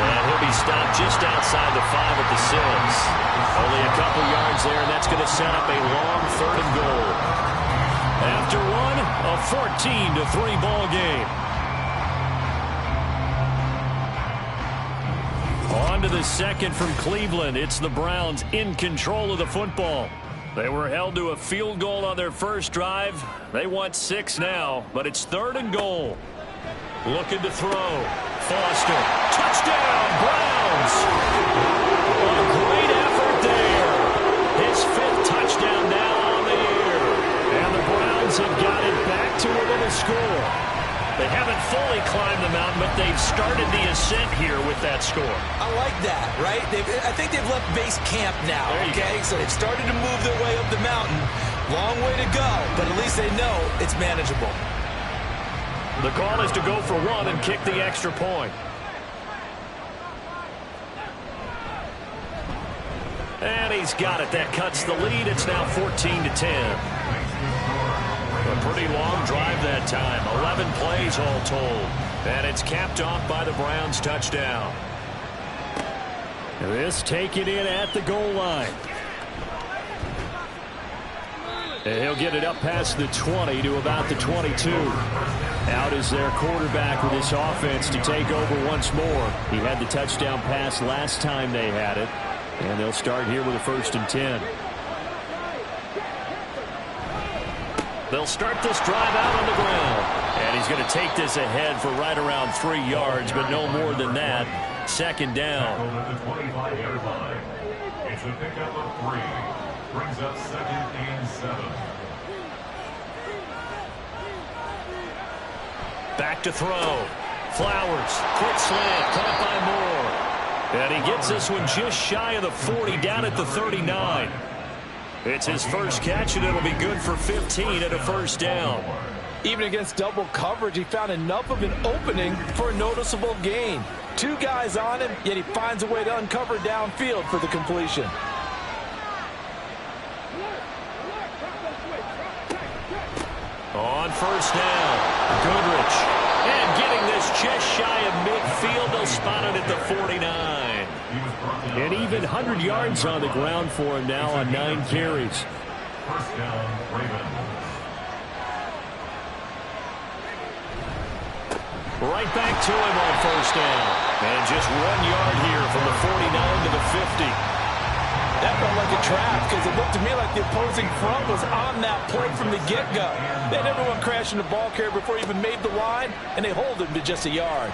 And he'll be stopped just outside the 5 at the 6. Only a couple yards there, and that's going to set up a long 3rd and goal. After one, a 14-3 ball game. On to the 2nd from Cleveland. It's the Browns in control of the football. They were held to a field goal on their first drive. They want 6 now, but it's 3rd and goal. Looking to throw. Foster. Touchdown, Browns! What a great effort there. His 5th touchdown now on the year. And the Browns have got it back to within a score. They haven't fully climbed the mountain, but they've started the ascent here with that score. I like that, right? I think they've left base camp now, okay? So they've started to move their way up the mountain. Long way to go, but at least they know it's manageable. The call is to go for 1 and kick the extra point. And he's got it. That cuts the lead. It's now 14-10. A pretty long drive that time. 11 plays all told. And it's capped off by the Browns' touchdown. This taken in at the goal line. And he'll get it up past the 20 to about the 22. Out is their quarterback with this offense to take over once more. He had the touchdown pass last time they had it. And they'll start here with a 1st and 10. They'll start this drive out on the ground. And he's going to take this ahead for right around 3 yards, but no more than that. 2nd down. At the 25-yard line. It's a pickup of 3. Brings up 2nd and 7. Back to throw. Flowers. Quick slant. Caught by Moore. And he gets this one just shy of the 40, down at the 39. It's his first catch, and it'll be good for 15 at a 1st down. Even against double coverage, he found enough of an opening for a noticeable gain. 2 guys on him, yet he finds a way to uncover downfield for the completion. On 1st down, Goodrich. And getting this just shy of midfield, they'll spot it at the 49. And even 100 yards on the ground for him now on 9 carries. 1st down, Ravens. Right back to him on 1st down. And just 1 yard here from the 49 to the 50. That felt like a trap because it looked to me like the opposing front was on that play from the get-go. They had everyone crashing the ball carrier before he even made the line, and they hold him to just a yard.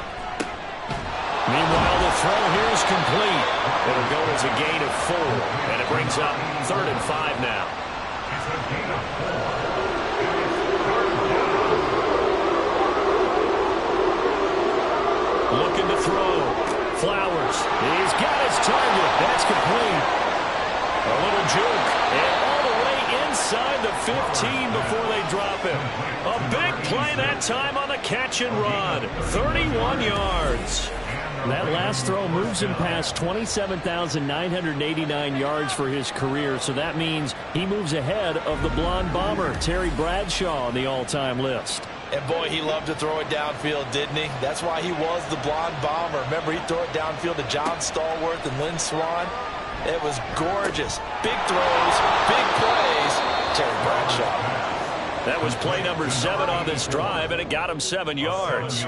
Meanwhile, the throw here is complete. It'll go as a gain of 4, and it brings up 3rd and 5 now. It's a gain of 4. Looking to throw. Flowers. He's got his target. That's complete. A little juke. And all the way inside the 15 before they drop him. A big play that time on the catch and run. 31 yards. That last throw moves him past 27,989 yards for his career, so that means he moves ahead of the blonde bomber, Terry Bradshaw, on the all-time list. And boy, he loved to throw it downfield, didn't he? That's why he was the blonde bomber. Remember, he'd throw it downfield to John Stallworth and Lynn Swann. It was gorgeous. Big throws, big plays. Terry Bradshaw. That was play number 7 on this drive, and it got him 7 yards.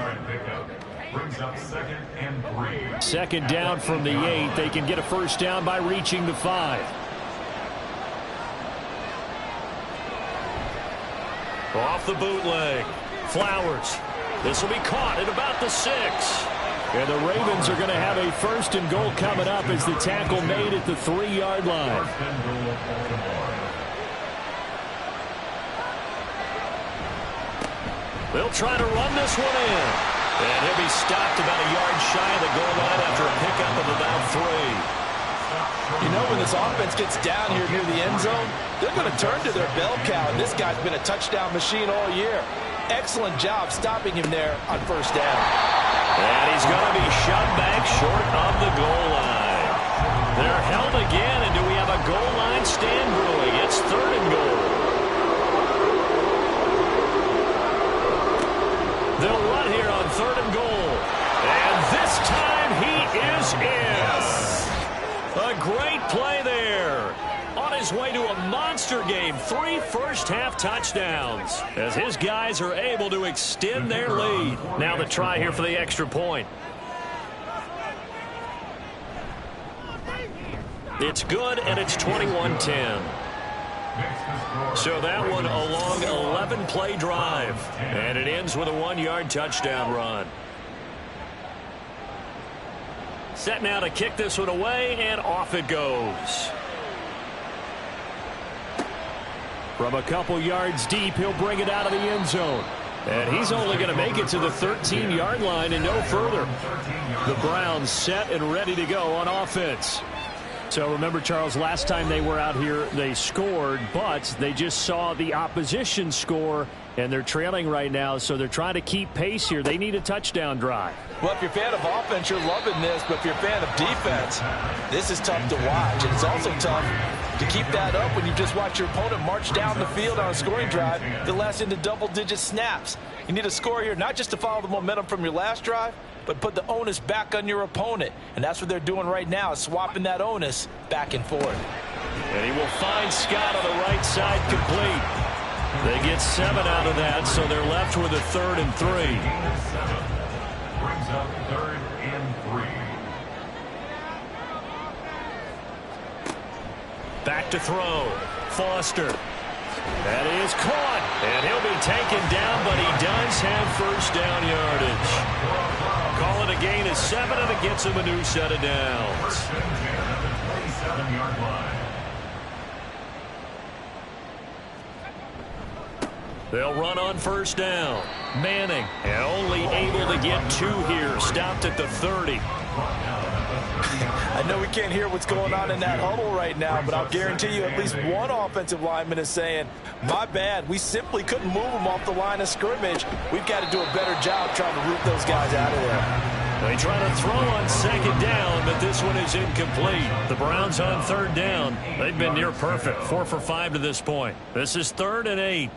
Brings up 2nd and 3. 2nd down from the 8. They can get a 1st down by reaching the 5. Off the bootleg. Flowers. This will be caught at about the 6. And the Ravens are going to have a 1st and goal coming up as the tackle made at the 3-yard line. 1st and goal, Baltimore. They'll try to run this one in. And he'll be stopped about a yard shy of the goal line after a pickup of about 3. You know, when this offense gets down here near the end zone, they're going to turn to their bell cow, and this guy's been a touchdown machine all year. Excellent job stopping him there on 1st down. And he's going to be shoved back short of the goal line. They're held again, and do we have a goal line stand brewing? It's 3rd and goal. They'll run here on 3rd and goal. And this time he is in. A great play there. On his way to a monster game. 3 first-half touchdowns. As his guys are able to extend their lead. Now the try here for the extra point. It's good, and it's 21-10. So that one a long 11-play drive. And it ends with a 1-yard touchdown run. Set now to kick this one away, and off it goes. From a couple yards deep, he'll bring it out of the end zone. And he's only going to make it to the 13-yard line and no further. The Browns set and ready to go on offense. So remember, Charles, last time they were out here, they scored, but they just saw the opposition score, and they're trailing right now, so they're trying to keep pace here. They need a touchdown drive. Well, if you're a fan of offense, you're loving this, but if you're a fan of defense, this is tough to watch, and it's also tough to keep that up when you just watch your opponent march down the field on a scoring drive that lasts into double-digit snaps. You need a score here, not just to follow the momentum from your last drive, but put the onus back on your opponent. And that's what they're doing right now, is swapping that onus back and forth. And he will find Scott on the right side complete. They get 7 out of that, so they're left with a 3rd and 3. Brings up 3rd and 3. Back to throw. Foster. That is caught. And he'll be taken down, but he does have first down yardage. Call it a gain of 7, and it gets him a new set of downs. 27-yard line. They'll run on first down. Manning, and only able to get 2 here. Stopped at the 30. I know we can't hear what's going on in that huddle right now, but I'll guarantee you at least one offensive lineman is saying, my bad, we simply couldn't move them off the line of scrimmage. We've got to do a better job trying to root those guys out of there. They try to throw on 2nd down, but this one is incomplete. The Browns on 3rd down. They've been near perfect, 4 for 5 to this point. This is 3rd and 8.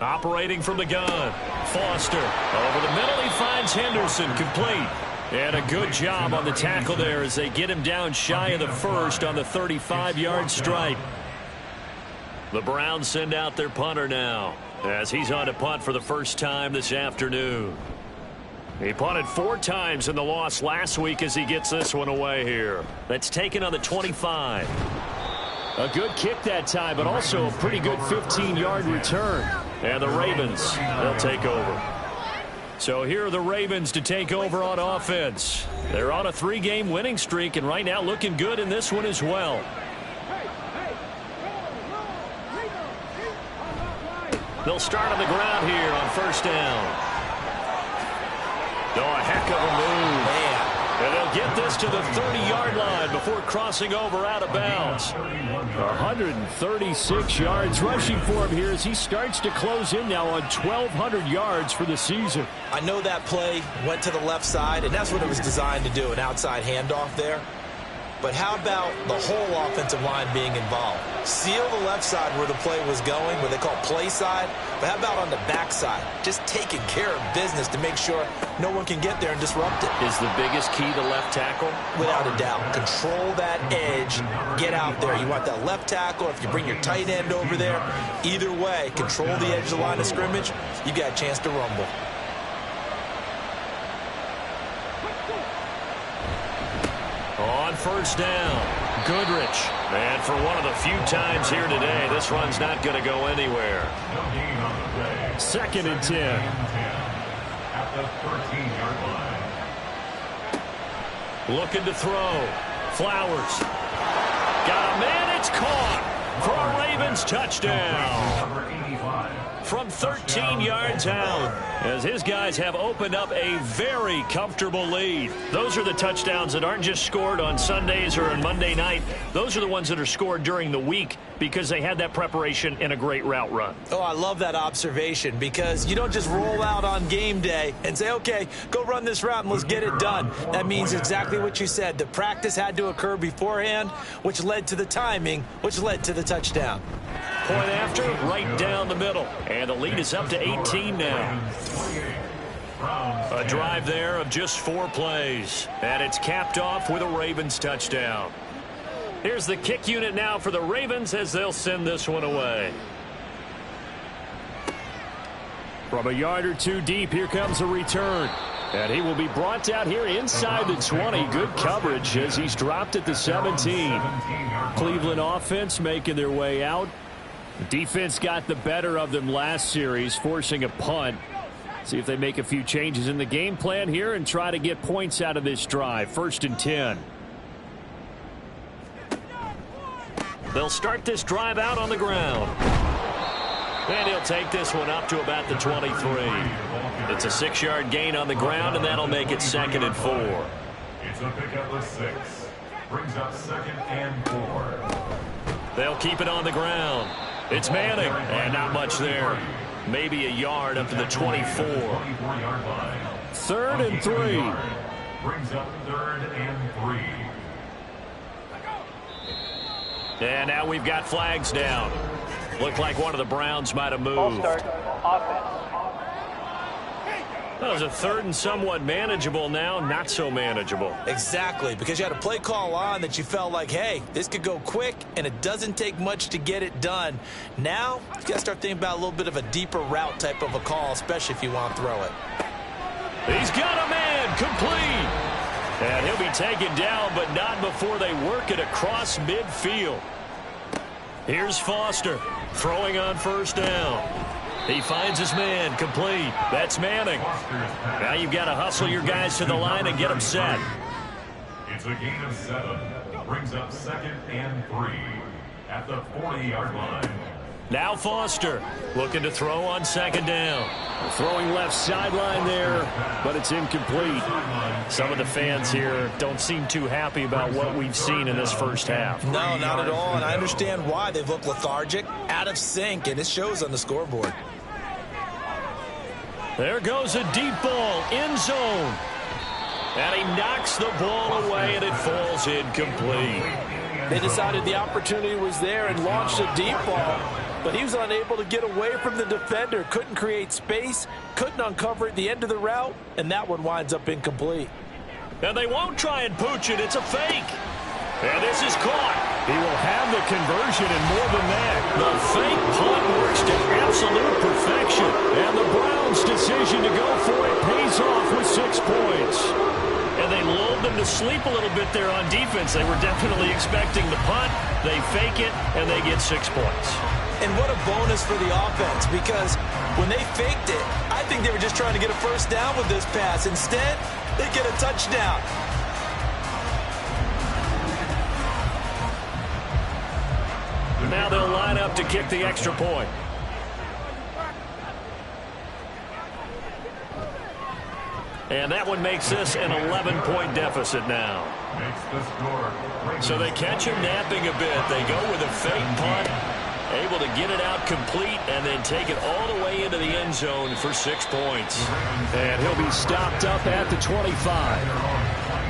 Operating from the gun. Foster. Over the middle, he finds Henderson, complete. And a good job on the tackle there as they get him down shy of the first on the 35-yard strike. The Browns send out their punter now as he's on to punt for the first time this afternoon. He punted 4 times in the loss last week as he gets this one away here. That's taken on the 25. A good kick that time, but also a pretty good 15-yard return. And the Ravens, they'll take over. So here are the Ravens to take over on offense. They're on a 3-game winning streak, and right now looking good in this one as well. They'll start on the ground here on first down. Oh, a heck of a move. Man. And they'll get this to the 30-yard line before crossing over out of bounds. 136 yards rushing for him here as he starts to close in now on 1,200 yards for the season. I know that play went to the left side, and that's what it was designed to do, an outside handoff there. But how about the whole offensive line being involved? Seal the left side where the play was going, what they call play side. But how about on the back side? Just taking care of business to make sure no one can get there and disrupt it. Is the biggest key the left tackle? Without a doubt. Control that edge. Get out there. You want that left tackle. If you bring your tight end over there, either way, control the edge of the line of scrimmage, you got a chance to rumble. On first down, Goodrich. And for one of the few times here today, this run's not going to go anywhere. 2nd and 10. At the 13-yard line. Looking to throw. Flowers. Got a man, it's caught for a Ravens touchdown. Number 85. From 13 yards out, as his guys have opened up a very comfortable lead. Those are the touchdowns that aren't just scored on Sundays or on Monday night. Those are the ones that are scored during the week because they had that preparation and a great route run. Oh, I love that observation because you don't just roll out on game day and say, okay, go run this route and let's get it done. That means exactly what you said. The practice had to occur beforehand, which led to the timing, which led to the touchdown. Point after, right down the middle. And the lead is up to 18 now. A drive there of just 4 plays. And it's capped off with a Ravens touchdown. Here's the kick unit now for the Ravens as they'll send this one away. From a yard or 2 deep, here comes a return. And he will be brought down here inside the 20. Good coverage as he's dropped at the 17. Cleveland offense making their way out. Defense got the better of them last series, forcing a punt. See if they make a few changes in the game plan here and try to get points out of this drive. 1st and 10. They'll start this drive out on the ground. And he'll take this one up to about the 23. It's a 6-yard gain on the ground, and that'll make it 2nd and 4. It's a pickup of 6. Brings up 2nd and 4. They'll keep it on the ground. It's Manning, and not much there. Maybe a yard up to the 24. 24-yard line. 3rd and 3. Brings up 3rd and 3. And now we've got flags down. Looked like one of the Browns might have Ball moved. start. Offense. That was a 3rd and somewhat manageable, now not so manageable. Exactly, because you had a play call on that you felt like, hey, this could go quick, and it doesn't take much to get it done. Now, you got to start thinking about a little bit of a deeper route type of a call, especially if you want to throw it. He's got a man, complete. And he'll be taken down, but not before they work it across midfield. Here's Foster, throwing on 1st down. He finds his man, complete. That's Manning. Now you've got to hustle your guys to the line and get them set. It's a gain of 7. Brings up 2nd and 3 at the 40-yard line. Now Foster looking to throw on 2nd down. Throwing left sideline there, but it's incomplete. Some of the fans here don't seem too happy about what we've seen in this first half. No, not at all, and I understand why. They've looked lethargic, out of sync, and it shows on the scoreboard. There goes a deep ball, end zone. And he knocks the ball away, and it falls incomplete. They decided the opportunity was there and launched a deep ball, but he was unable to get away from the defender, couldn't create space, couldn't uncover at the end of the route, and that one winds up incomplete. And they won't try and pooch it. It's a fake. And this is caught. He will have the conversion and more than that. The fake punt works to absolute perfection. And the Browns' decision to go for it pays off with 6 points. And they lulled them to sleep a little bit there on defense. They were definitely expecting the punt. They fake it, and they get 6 points. And what a bonus for the offense, because when they faked it, I think they were just trying to get a 1st down with this pass. Instead, they get a touchdown. Now they'll line up to kick the extra point. And that one makes this an 11-point deficit now. Makes the score. So they catch him napping a bit. They go with a fake punt, able to get it out complete, and then take it all the way into the end zone for 6 points. And he'll be stopped up at the 25.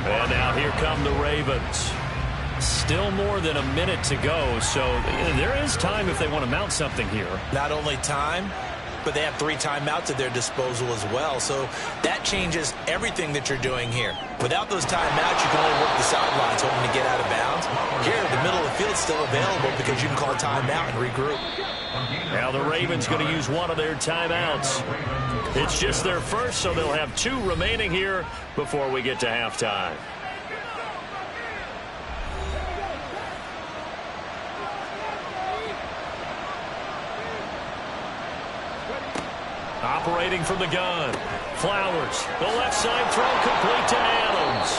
And now here come the Ravens. Still more than a minute to go, so there is time if they want to mount something here. Not only time, but they have 3 timeouts at their disposal as well. So that changes everything that you're doing here. Without those timeouts, you can only work the sidelines hoping to get out of bounds. Here, the middle of the field is still available because you can call timeout and regroup. Now the Ravens going to use one of their timeouts. It's just their first, so they'll have 2 remaining here before we get to halftime. Operating from the gun. Flowers. The left side throw complete to Adams.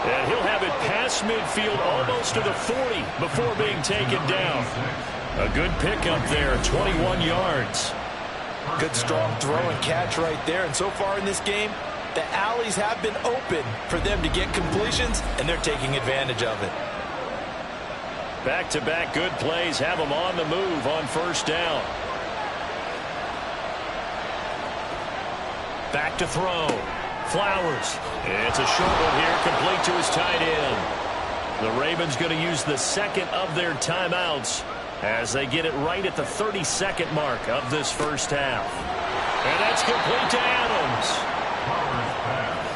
And he'll have it past midfield almost to the 40 before being taken down. A good pickup there, 21 yards. Good strong throw and catch right there. And so far in this game, the alleys have been open for them to get completions, and they're taking advantage of it. Back-to-back good plays have them on the move on 1st down. Back to throw. Flowers. It's a short one here, complete to his tight end. The Ravens going to use the 2nd of their timeouts as they get it right at the 32nd mark of this first half. And that's complete to Adams.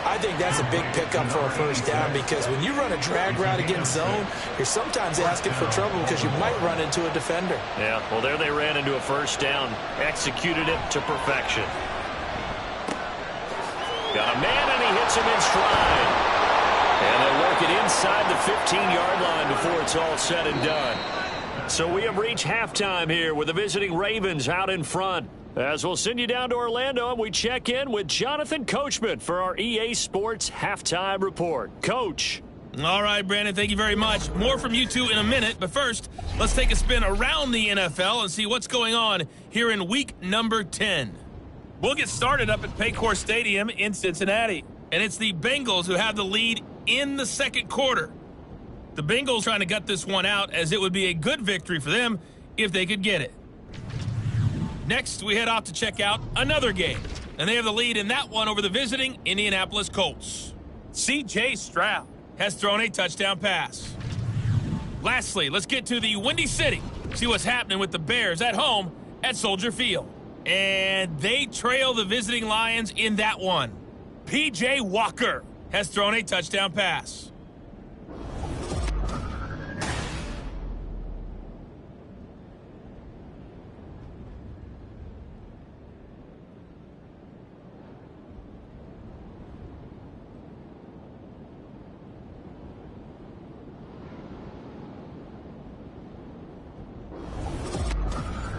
I think that's a big pickup for a 1st down, because when you run a drag route against zone, you're sometimes asking for trouble because you might run into a defender. Yeah, well, there they ran into a 1st down, executed it to perfection. Got a man, and he hits him in stride. And they'll work it inside the 15-yard line before it's all said and done. So we have reached halftime here with the visiting Ravens out in front. As we'll send you down to Orlando, and we check in with Jonathan Coachman for our EA Sports Halftime Report. Coach. All right, Brandon, thank you very much. More from you two in a minute, but first, let's take a spin around the NFL and see what's going on here in week number 10. We'll get started up at Paycor Stadium in Cincinnati, and it's the Bengals who have the lead in the second quarter. The Bengals trying to gut this one out, as it would be a good victory for them if they could get it. Next, we head off to check out another game, and they have the lead in that one over the visiting Indianapolis Colts. C.J. Stroud has thrown a touchdown pass. Lastly, let's get to the Windy City, see what's happening with the Bears at home at Soldier Field. And they trail the visiting Lions in that one. P.J. Walker has thrown a touchdown pass.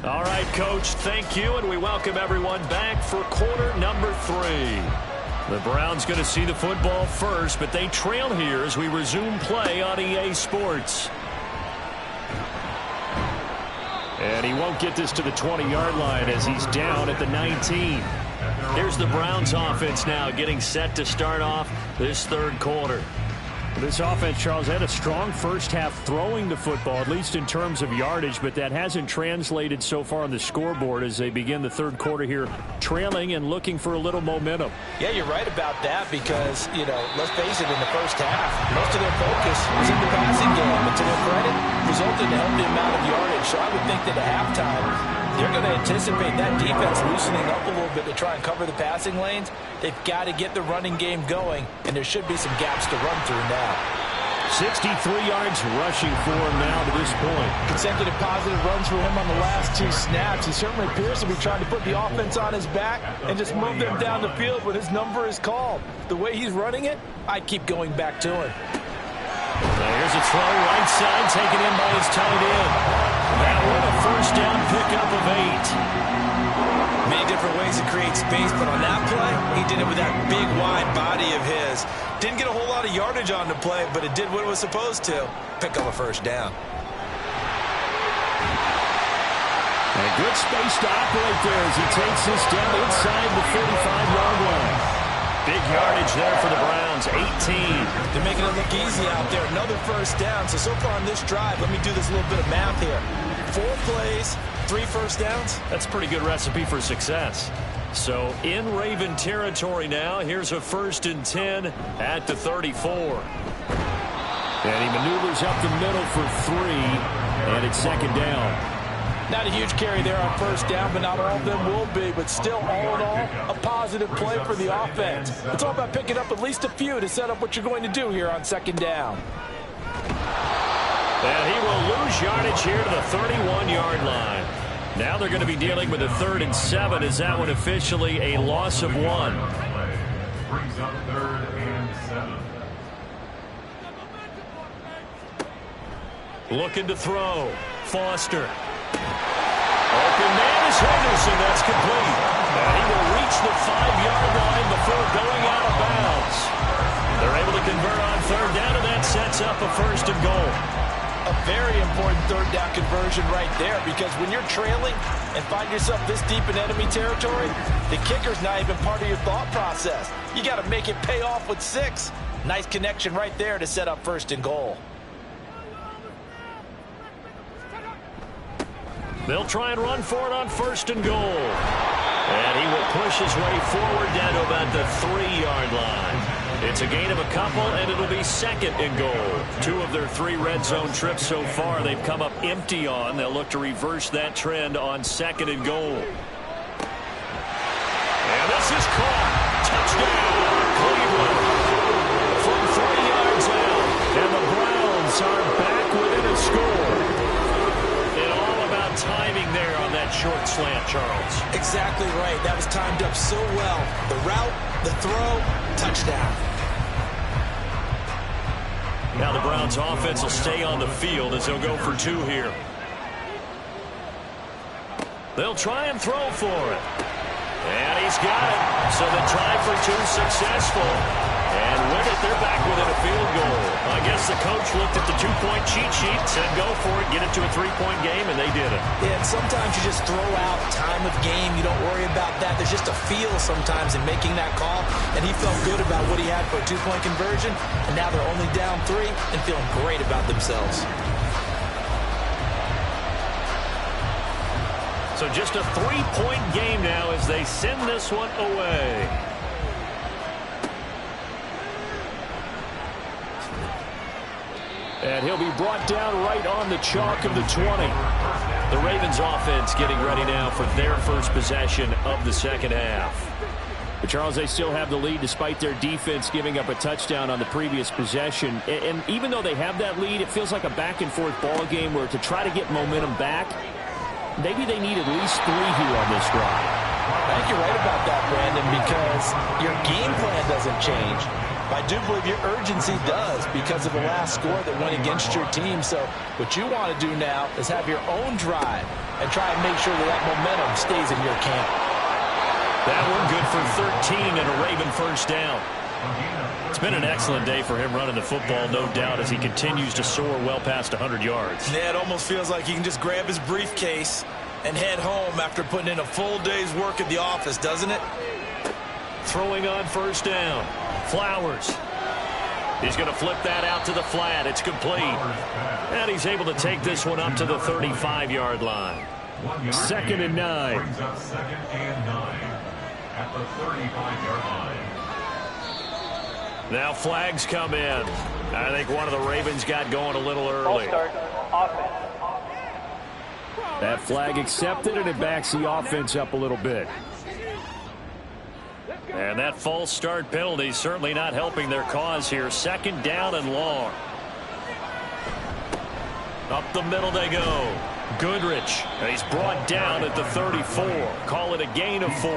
All right, Coach, thank you, and we welcome everyone back for quarter number 3. The Browns going to see the football first, but they trail here as we resume play on EA Sports. And he won't get this to the 20-yard line as he's down at the 19. Here's the Browns offense now getting set to start off this third quarter. This offense, Charles, had a strong first half throwing the football, at least in terms of yardage, but that hasn't translated so far on the scoreboard as they begin the third quarter here, trailing and looking for a little momentum. Yeah, you're right about that because, let's face it, in the first half, most of their focus was in the passing game, but to their credit, resulted in a healthy amount of yardage. So I would think that at halftime, they're going to anticipate that defense loosening up a little bit to try and cover the passing lanes. They've got to get the running game going, and there should be some gaps to run through now. 63 yards rushing for him now to this point. Consecutive positive runs for him on the last 2 snaps. He certainly appears to be trying to put the offense on his back and just move them down the field when his number is called. The way he's running it, I'd keep going back to him. Here's a throw right side, taken in by his tight end. That one a first down pickup of 8. Many different ways to create space, but on that play, he did it with that big, wide body of his. Didn't get a whole lot of yardage on the play, but it did what it was supposed to. Pick up a first down. And good space to operate there as he takes this down inside the 35-yard line. Big yardage there for the Browns, 18. They're making it look easy out there. Another first down. So far on this drive, let me do this little bit of math here. 4 plays, 3 first downs. That's a pretty good recipe for success. So in Raven territory now, here's a 1st and 10 at the 34. And he maneuvers up the middle for 3, and it's 2nd down. Not a huge carry there on first down, but not all of them will be. But still, all in all, a positive play for the offense. It's all about picking up at least a few to set up what you're going to do here on 2nd down. And he will lose yardage here to the 31-yard line. Now they're going to be dealing with a 3rd and 7. Is that one officially a loss of 1? Brings up 3rd and 7. Looking to throw. Foster. Open man is Henderson. That's complete. And he will reach the 5-yard line before going out of bounds. They're able to convert on 3rd down, and that sets up a 1st and goal. A very important 3rd down conversion right there, because when you're trailing and find yourself this deep in enemy territory, the kicker's not even part of your thought process. You got to make it pay off with 6. Nice connection right there to set up 1st and goal. They'll try and run for it on 1st and goal. And he will push his way forward down to about the 3-yard line. It's a gain of a couple, and it'll be 2nd and goal. 2 of their 3 red zone trips so far they've come up empty on. They'll look to reverse that trend on 2nd and goal. And this is caught. Touchdown, Cleveland. From 3 yards out. And the Browns are back within a score. And all about timing there on that short slant, Charles. Exactly right. That was timed up so well. The route, the throw, touchdown. Now the Browns offense will stay on the field as they'll go for 2 here. They'll try and throw for it. And he's got it. So the try for 2 successful. And with it, they're back within a field goal. I guess the coach looked at the two-point cheat sheet, said go for it, get it to a three-point game, and they did it. Yeah, and sometimes you just throw out time of game. You don't worry about that. There's just a feel sometimes in making that call, and he felt good about what he had for a two-point conversion, and now they're only down 3 and feeling great about themselves. So just a 3-point game now as they send this one away. And he'll be brought down right on the chalk of the 20. The Ravens offense getting ready now for their first possession of the second half. But Charles, they still have the lead despite their defense giving up a touchdown on the previous possession. And even though they have that lead, it feels like a back-and-forth ball game where to try to get momentum back, maybe they need at least 3 here on this drive. I think you're right about that, Brandon, because your game plan doesn't change. I do believe your urgency does because of the last score that went against your team. So what you want to do now is have your own drive and try and make sure that momentum stays in your camp. That one good for 13 and a Raven first down. It's been an excellent day for him running the football, no doubt, as he continues to soar well past 100 yards. Yeah, it almost feels like he can just grab his briefcase and head home after putting in a full day's work at the office, doesn't it? Throwing on first down. Flowers. He's going to flip that out to the flat. It's complete. And he's able to take this one up to the 35-yard line. 2nd and 9. Brings up 2nd and 9 at the 35-yard line. Now flags come in. I think one of the Ravens got going a little Ball early. start, offense. That flag accepted, and it backs the offense up a little bit. And that false start penalty certainly not helping their cause here. 2nd down and long. Up the middle they go. Goodrich. And he's brought down at the 34. Call it a gain of 4.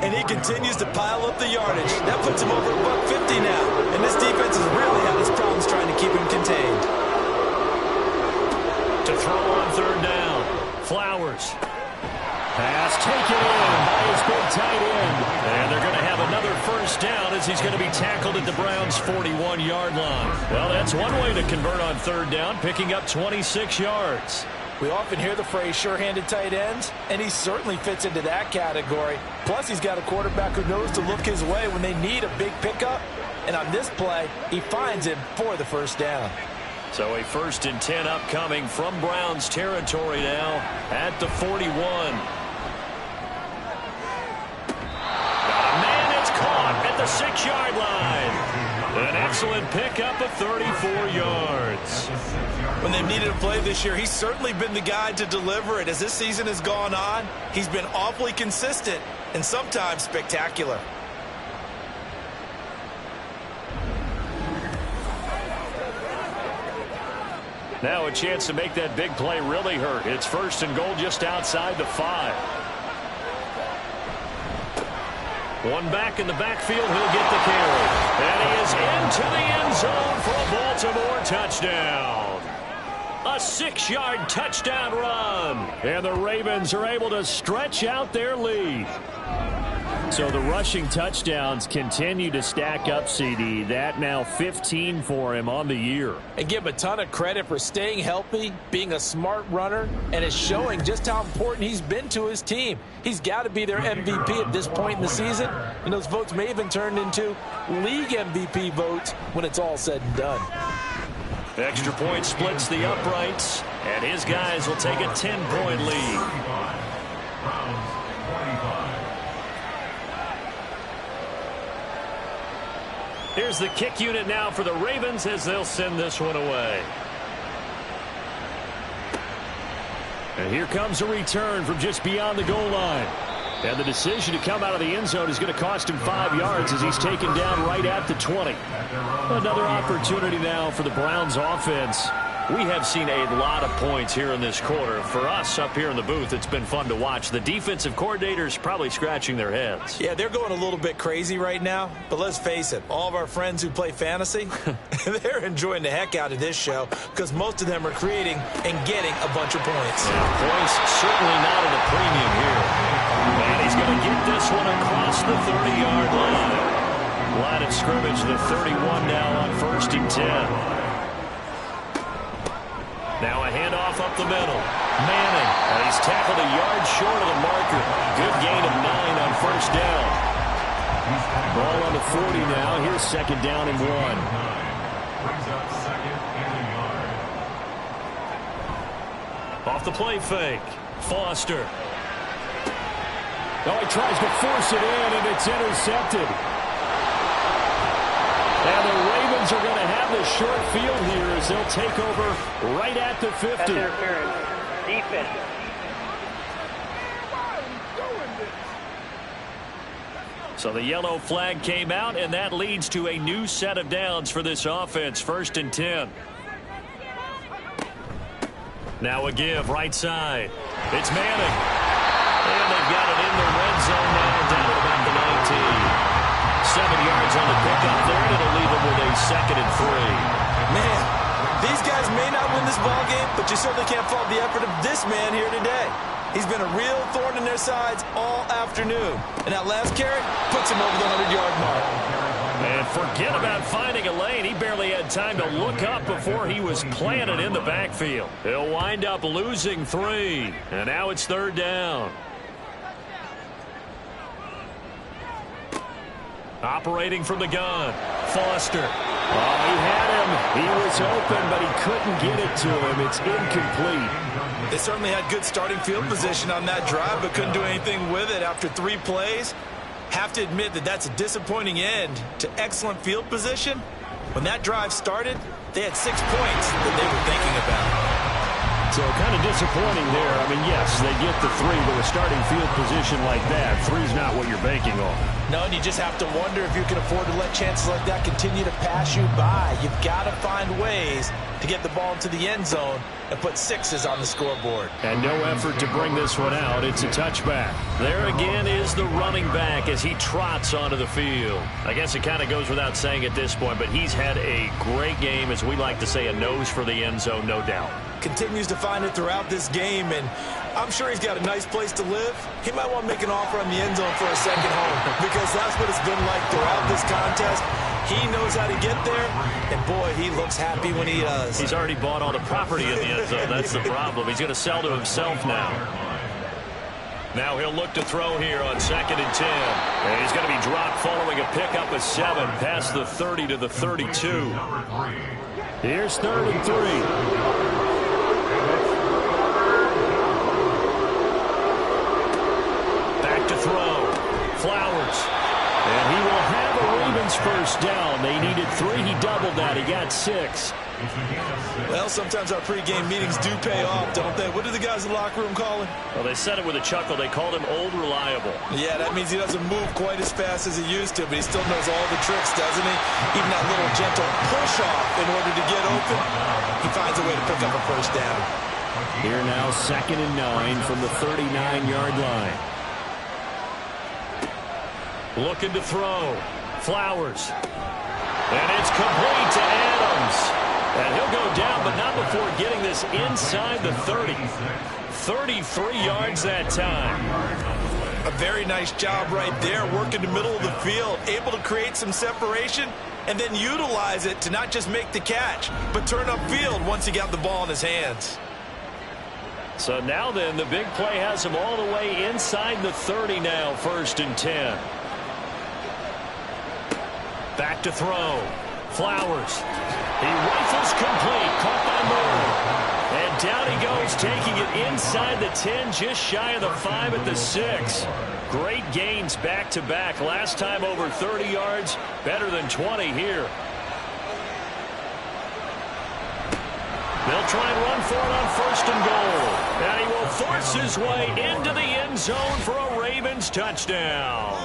And he continues to pile up the yardage. That puts him over $150 now. And this defense has really had its problems trying to keep him contained. To throw on 3rd down. Flowers. Pass taken in by his big tight end. And they're going to have another first down as he's going to be tackled at the Browns' 41-yard line. Well, that's one way to convert on 3rd down, picking up 26 yards. We often hear the phrase sure-handed tight ends, and he certainly fits into that category. Plus, he's got a quarterback who knows to look his way when they need a big pickup. And on this play, he finds him for the first down. So a 1st and 10 upcoming from Browns territory now at the 41. Caught at the 6-yard line. An excellent pickup of 34 yards. When they've needed a play this year, he's certainly been the guy to deliver it. As this season has gone on, he's been awfully consistent and sometimes spectacular. Now a chance to make that big play really hurt. It's 1st and goal just outside the 5. One back in the backfield, he'll get the carry. And he is into the end zone for a Baltimore touchdown. A 6-yard touchdown run. And the Ravens are able to stretch out their lead. So the rushing touchdowns continue to stack up, CD. That now 15 for him on the year. And give him a ton of credit for staying healthy, being a smart runner, and it's showing just how important he's been to his team. He's got to be their MVP at this point in the season, and those votes may even turn into league MVP votes when it's all said and done. Extra point splits the uprights, and his guys will take a 10-point lead. Here's the kick unit now for the Ravens as they'll send this one away. And here comes a return from just beyond the goal line. And the decision to come out of the end zone is going to cost him 5 yards as he's taken down right at the 20. Another opportunity now for the Browns offense. We have seen a lot of points here in this quarter. For us up here in the booth, it's been fun to watch. The defensive coordinators probably scratching their heads. Yeah, they're going a little bit crazy right now. But let's face it, all of our friends who play fantasy, they're enjoying the heck out of this show because most of them are creating and getting a bunch of points. Yeah, points certainly not at a premium here. And he's going to get this one across the 30-yard line. Line of scrimmage, the 31 now on 1st and 10. Now a handoff up the middle. Manning, and he's tackled a yard short of the marker. Good gain of 9 on 1st down. Ball on the 40 now. Here's 2nd down and 1. Brings up 2nd and a yard. Off the play fake. Foster. Oh, he tries to force it in, and it's intercepted. And the Ravens are going to have the short field here as they'll take over right at the 50. Pass interference. Defense. So the yellow flag came out, and that leads to a new set of downs for this offense. 1st and 10. Now a give, right side. It's Manning. And they've got it in the red zone now, down at about the 19. 7 yards on the pickup there, and it'll leave them with a 2nd and 3. Man, these guys may not win this ball game, but you certainly can't fault the effort of this man here today. He's been a real thorn in their sides all afternoon. And that last carry puts him over the 100-yard mark. And forget about finding a lane. He barely had time to look up before he was planted in the backfield. He'll wind up losing 3. And now it's 3rd down. Operating from the gun. Foster. Oh, he had him. He was open, but he couldn't get it to him. It's incomplete. They certainly had good starting field position on that drive, but couldn't do anything with it after 3 plays. Have to admit that that's a disappointing end to excellent field position. When that drive started, they had 6 points that they were thinking about. So kind of disappointing there. I mean, yes, they get the 3, but a starting field position like that, 3's not what you're banking on. No, and you just have to wonder if you can afford to let chances like that continue to pass you by. You've got to find ways to get the ball into the end zone and put 6s on the scoreboard. And no effort to bring this one out. It's a touchback. There again is the running back as he trots onto the field. I guess it kind of goes without saying at this point, but he's had a great game, as we like to say, a nose for the end zone, no doubt. Continues to find it throughout this game, and I'm sure he's got a nice place to live. He might want to make an offer on the end zone for a second home, because that's what it's been like throughout this contest. He knows how to get there, and boy, he looks happy when he does. He's already bought all the property in the end zone. That's the problem. He's going to sell to himself now. Now he'll look to throw here on 2nd and 10. And he's going to be dropped following a pickup of 7 past the 30 to the 32. Here's 3rd and 3. To throw. Flowers. And he will have a Ravens 1st down. They needed 3. He doubled that. He got 6. Well, sometimes our pregame meetings do pay off, don't they? What do the guys in the locker room call him? Well, they said it with a chuckle. They called him Old Reliable. Yeah, that means he doesn't move quite as fast as he used to, but he still knows all the tricks, doesn't he? Even that little gentle push-off in order to get open, he finds a way to pick up a 1st down. Here now, 2nd and 9 from the 39-yard line. Looking to throw. Flowers. And it's complete to Adams. And he'll go down, but not before getting this inside the 30. 33 yards that time. A very nice job right there, working the middle of the field, able to create some separation, and then utilize it to not just make the catch, but turn upfield once he got the ball in his hands. So now then, the big play has him all the way inside the 30 now, 1st and 10. Back to throw. Flowers. He rifles complete. Caught by Moore. And down he goes, taking it inside the 10, just shy of the 5 at the 6. Great gains back-to-back. Last time over 30 yards, better than 20 here. They'll try and run for it on 1st and goal. And he will force his way into the end zone for a Ravens touchdown.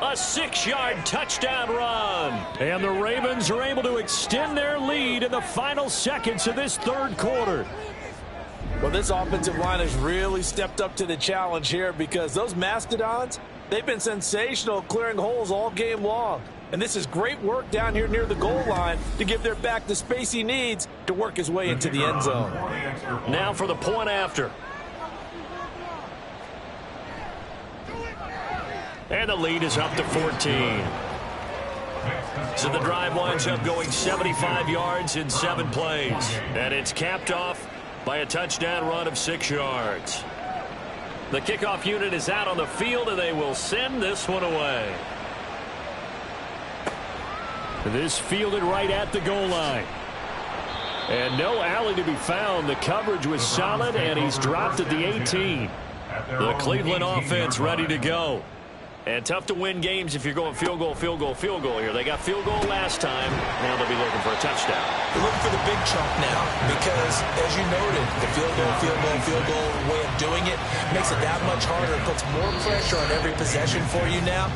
A 6-yard touchdown run. And the Ravens are able to extend their lead in the final seconds of this 3rd quarter. Well, this offensive line has really stepped up to the challenge here, because those Mastodons, they've been sensational clearing holes all game long. And this is great work down here near the goal line to give their back the space he needs to work his way into the end zone. Now for the point after. And the lead is up to 14. So the drive winds up going 75 yards in 7 plays. And it's capped off by a touchdown run of 6 yards. The kickoff unit is out on the field, and they will send this one away. This fielded right at the goal line. And no alley to be found. The coverage was solid, and he's dropped at the 18. The Cleveland offense ready to go. And tough to win games if you're going field goal, field goal, field goal here. They got field goal last time. Now they'll be looking for a touchdown. They're looking for the big chunk now because, as you noted, the field goal way of doing it makes it that much harder. It puts more pressure on every possession for you now.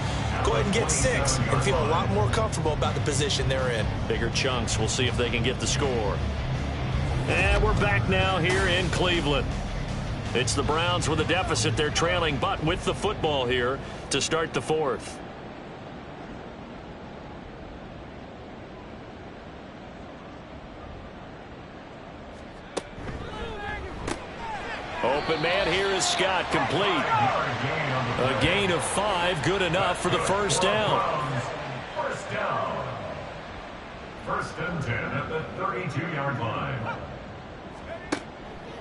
Go ahead and get 6 and feel a lot more comfortable about the position they're in. Bigger chunks. We'll see if they can get the score. And we're back now here in Cleveland. It's the Browns with a deficit. They're trailing, but with the football here to start the 4th. Open man here is Scott, complete. A gain of 5, good enough for the first down. First down. 1st and 10 at the 32-yard line.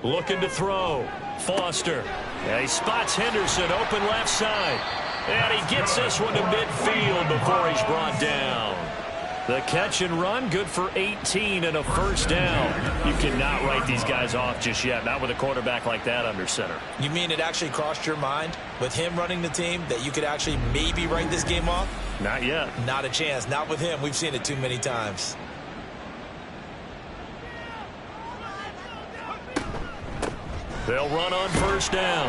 Looking to throw. Foster. Yeah, he spots Henderson open left side. And he gets this one to midfield before he's brought down. The catch and run, good for 18 and a first down. You cannot write these guys off just yet, not with a quarterback like that under center. You mean it actually crossed your mind with him running the team that you could actually maybe write this game off? Not yet. Not a chance. Not with him. We've seen it too many times. They'll run on first down.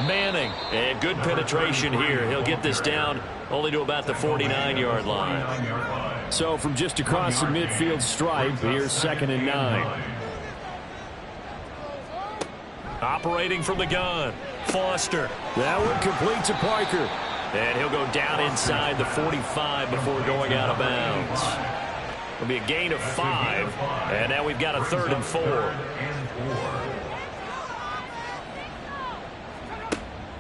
Manning. And good penetration here. He'll get this down only to about the 49-yard line. So from just across the midfield stripe, here's 2nd and 9. Operating from the gun. Foster. That one complete to Parker. And he'll go down inside the 45 before going out of bounds. It'll be a gain of 5. And now we've got a 3rd and 4.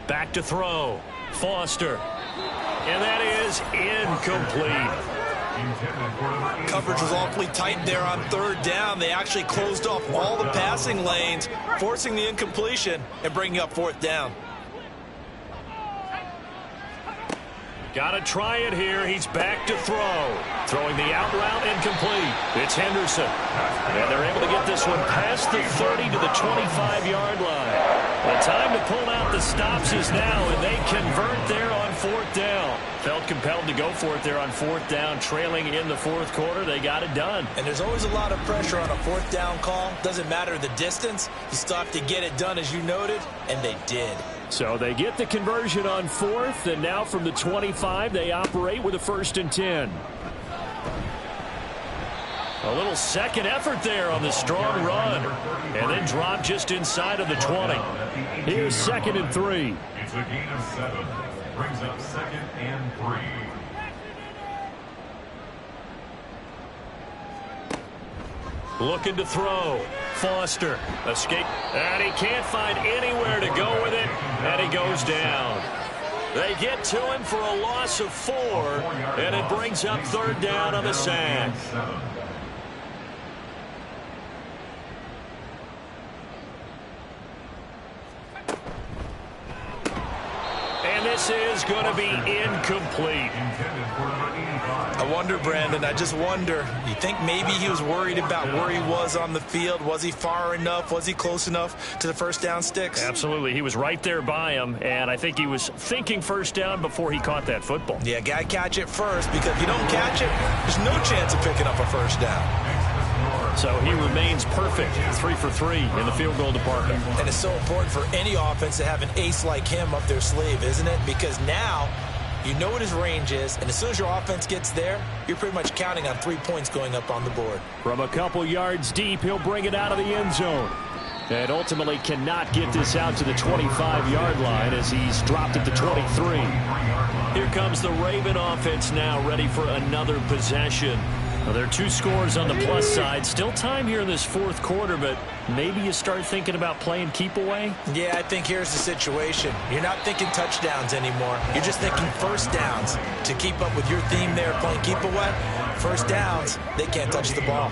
Back to throw. Foster. And that is incomplete. Coverage was awfully tight there on 3rd down. They actually closed off all the passing lanes, forcing the incompletion and bringing up 4th down. Got to try it here. He's back to throw. Throwing the out route incomplete. It's Henderson. And they're able to get this one past the 30 to the 25-yard line. The time to pull out the stops is now, and they convert there on 4th down. Felt compelled to go for it there on 4th down, trailing in the 4th quarter. They got it done. And there's always a lot of pressure on a 4th down call. Doesn't matter the distance. You still have to get it done, as you noted, and they did. So they get the conversion on 4th, and now from the 25, they operate with a 1st and 10. A little second effort there on the strong run. And then drop just inside of the 20. Here's 2nd and 3. It's a gain of 7. Brings up 2nd and 3. Looking to throw. Foster. Escape. And he can't find anywhere to go with it. And he goes down. They get to him for a loss of 4. And it brings up 3rd down on the sack. And this is going to be incomplete. I wonder, Brandon, I just wonder, you think maybe he was worried about where he was on the field? Was he far enough? Was he close enough to the 1st down sticks? Absolutely. He was right there by him, and I think he was thinking 1st down before he caught that football. Yeah, got to catch it first, because if you don't catch it, there's no chance of picking up a 1st down. So he remains perfect, 3 for 3 in the field goal department. And it's so important for any offense to have an ace like him up their sleeve, isn't it? Because now you know what his range is, and as soon as your offense gets there, you're pretty much counting on 3 points going up on the board. From a couple yards deep, he'll bring it out of the end zone. And ultimately cannot get this out to the 25-yard line as he's dropped at the 23. Here comes the Raven offense now, ready for another possession. Well, there are 2 scores on the plus side. Still time here in this 4th quarter, but maybe you start thinking about playing keep away? Yeah, I think here's the situation. You're not thinking touchdowns anymore. You're just thinking 1st downs to keep up with your theme there, playing keep away. first downs, they can't touch the ball.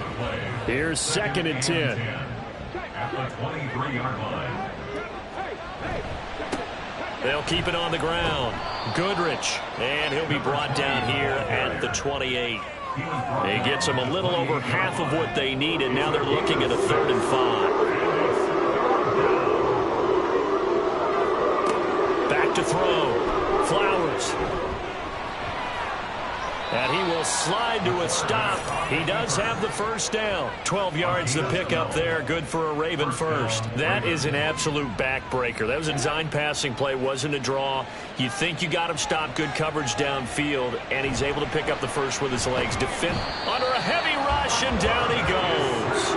Here's 2nd and 10. At the 23-yard line. They'll keep it on the ground. Goodrich, and he'll be brought down here at the 28. He gets them a little over half of what they need, and now they're looking at a 3rd and 5. Back to throw. Flowers. And he will slide to a stop. He does have the first down. 12 yards to pick up there. Good for a Raven first. That is an absolute backbreaker. That was a design passing play. Wasn't a draw. You think you got him stopped. Good coverage downfield. And he's able to pick up the first with his legs. Defend under a heavy rush, and down he goes.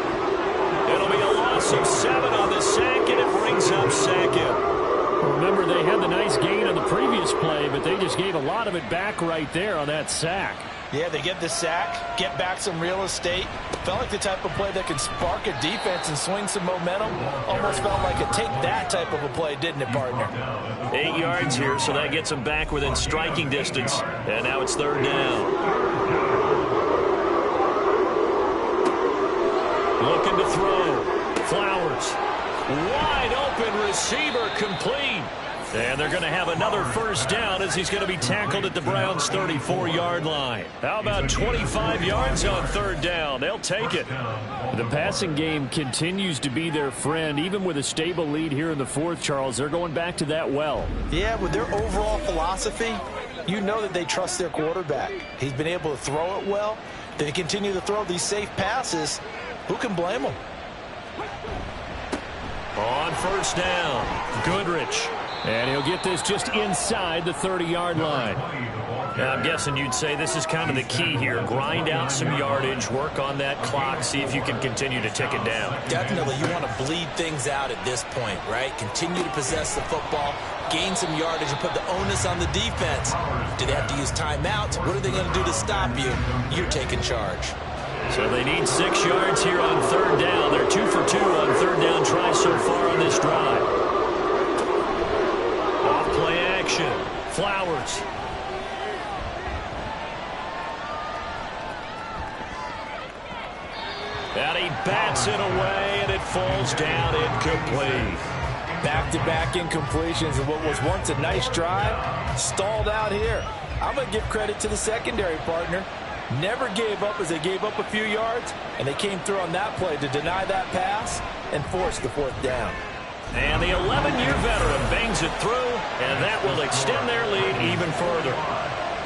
It'll be a loss of 7 on the sack, and it brings up 2nd. Remember, they had the nice gain on the previous play, but they just gave a lot of it back right there on that sack. Yeah, they get the sack, get back some real estate. Felt like the type of play that can spark a defense and swing some momentum. Almost felt like a take-that type of a play, didn't it, partner? 8 yards here, so that gets him back within striking distance. And now it's 3rd down. Looking to throw. Flowers. Wide open receiver, complete. And they're going to have another first down as he's going to be tackled at the Browns' 34-yard line. How about 25 yards on 3rd down? They'll take it. The passing game continues to be their friend. Even with a stable lead here in the 4th, Charles, they're going back to that well. Yeah, with their overall philosophy, you know that they trust their quarterback. He's been able to throw it well. They continue to throw these safe passes. Who can blame them? On first down, Goodrich. And he'll get this just inside the 30-yard line. Now, I'm guessing you'd say this is kind of the key here. Grind out some yardage, work on that clock, see if you can continue to tick it down. Definitely, you want to bleed things out at this point, right? Continue to possess the football, gain some yardage, and put the onus on the defense. Do they have to use timeouts? What are they going to do to stop you? You're taking charge. So they need 6 yards here on 3rd down. They're 2 for 2 on 3rd down tries so far on this drive. Off play action. Flowers. And he bats it away, and it falls down incomplete. Back-to-back incompletions of what was once a nice drive, stalled out here. I'm going to give credit to the secondary, partner. Never gave up as they gave up a few yards, and they came through on that play to deny that pass and force the 4th down. And the 11-year veteran bangs it through, and that will extend their lead even further.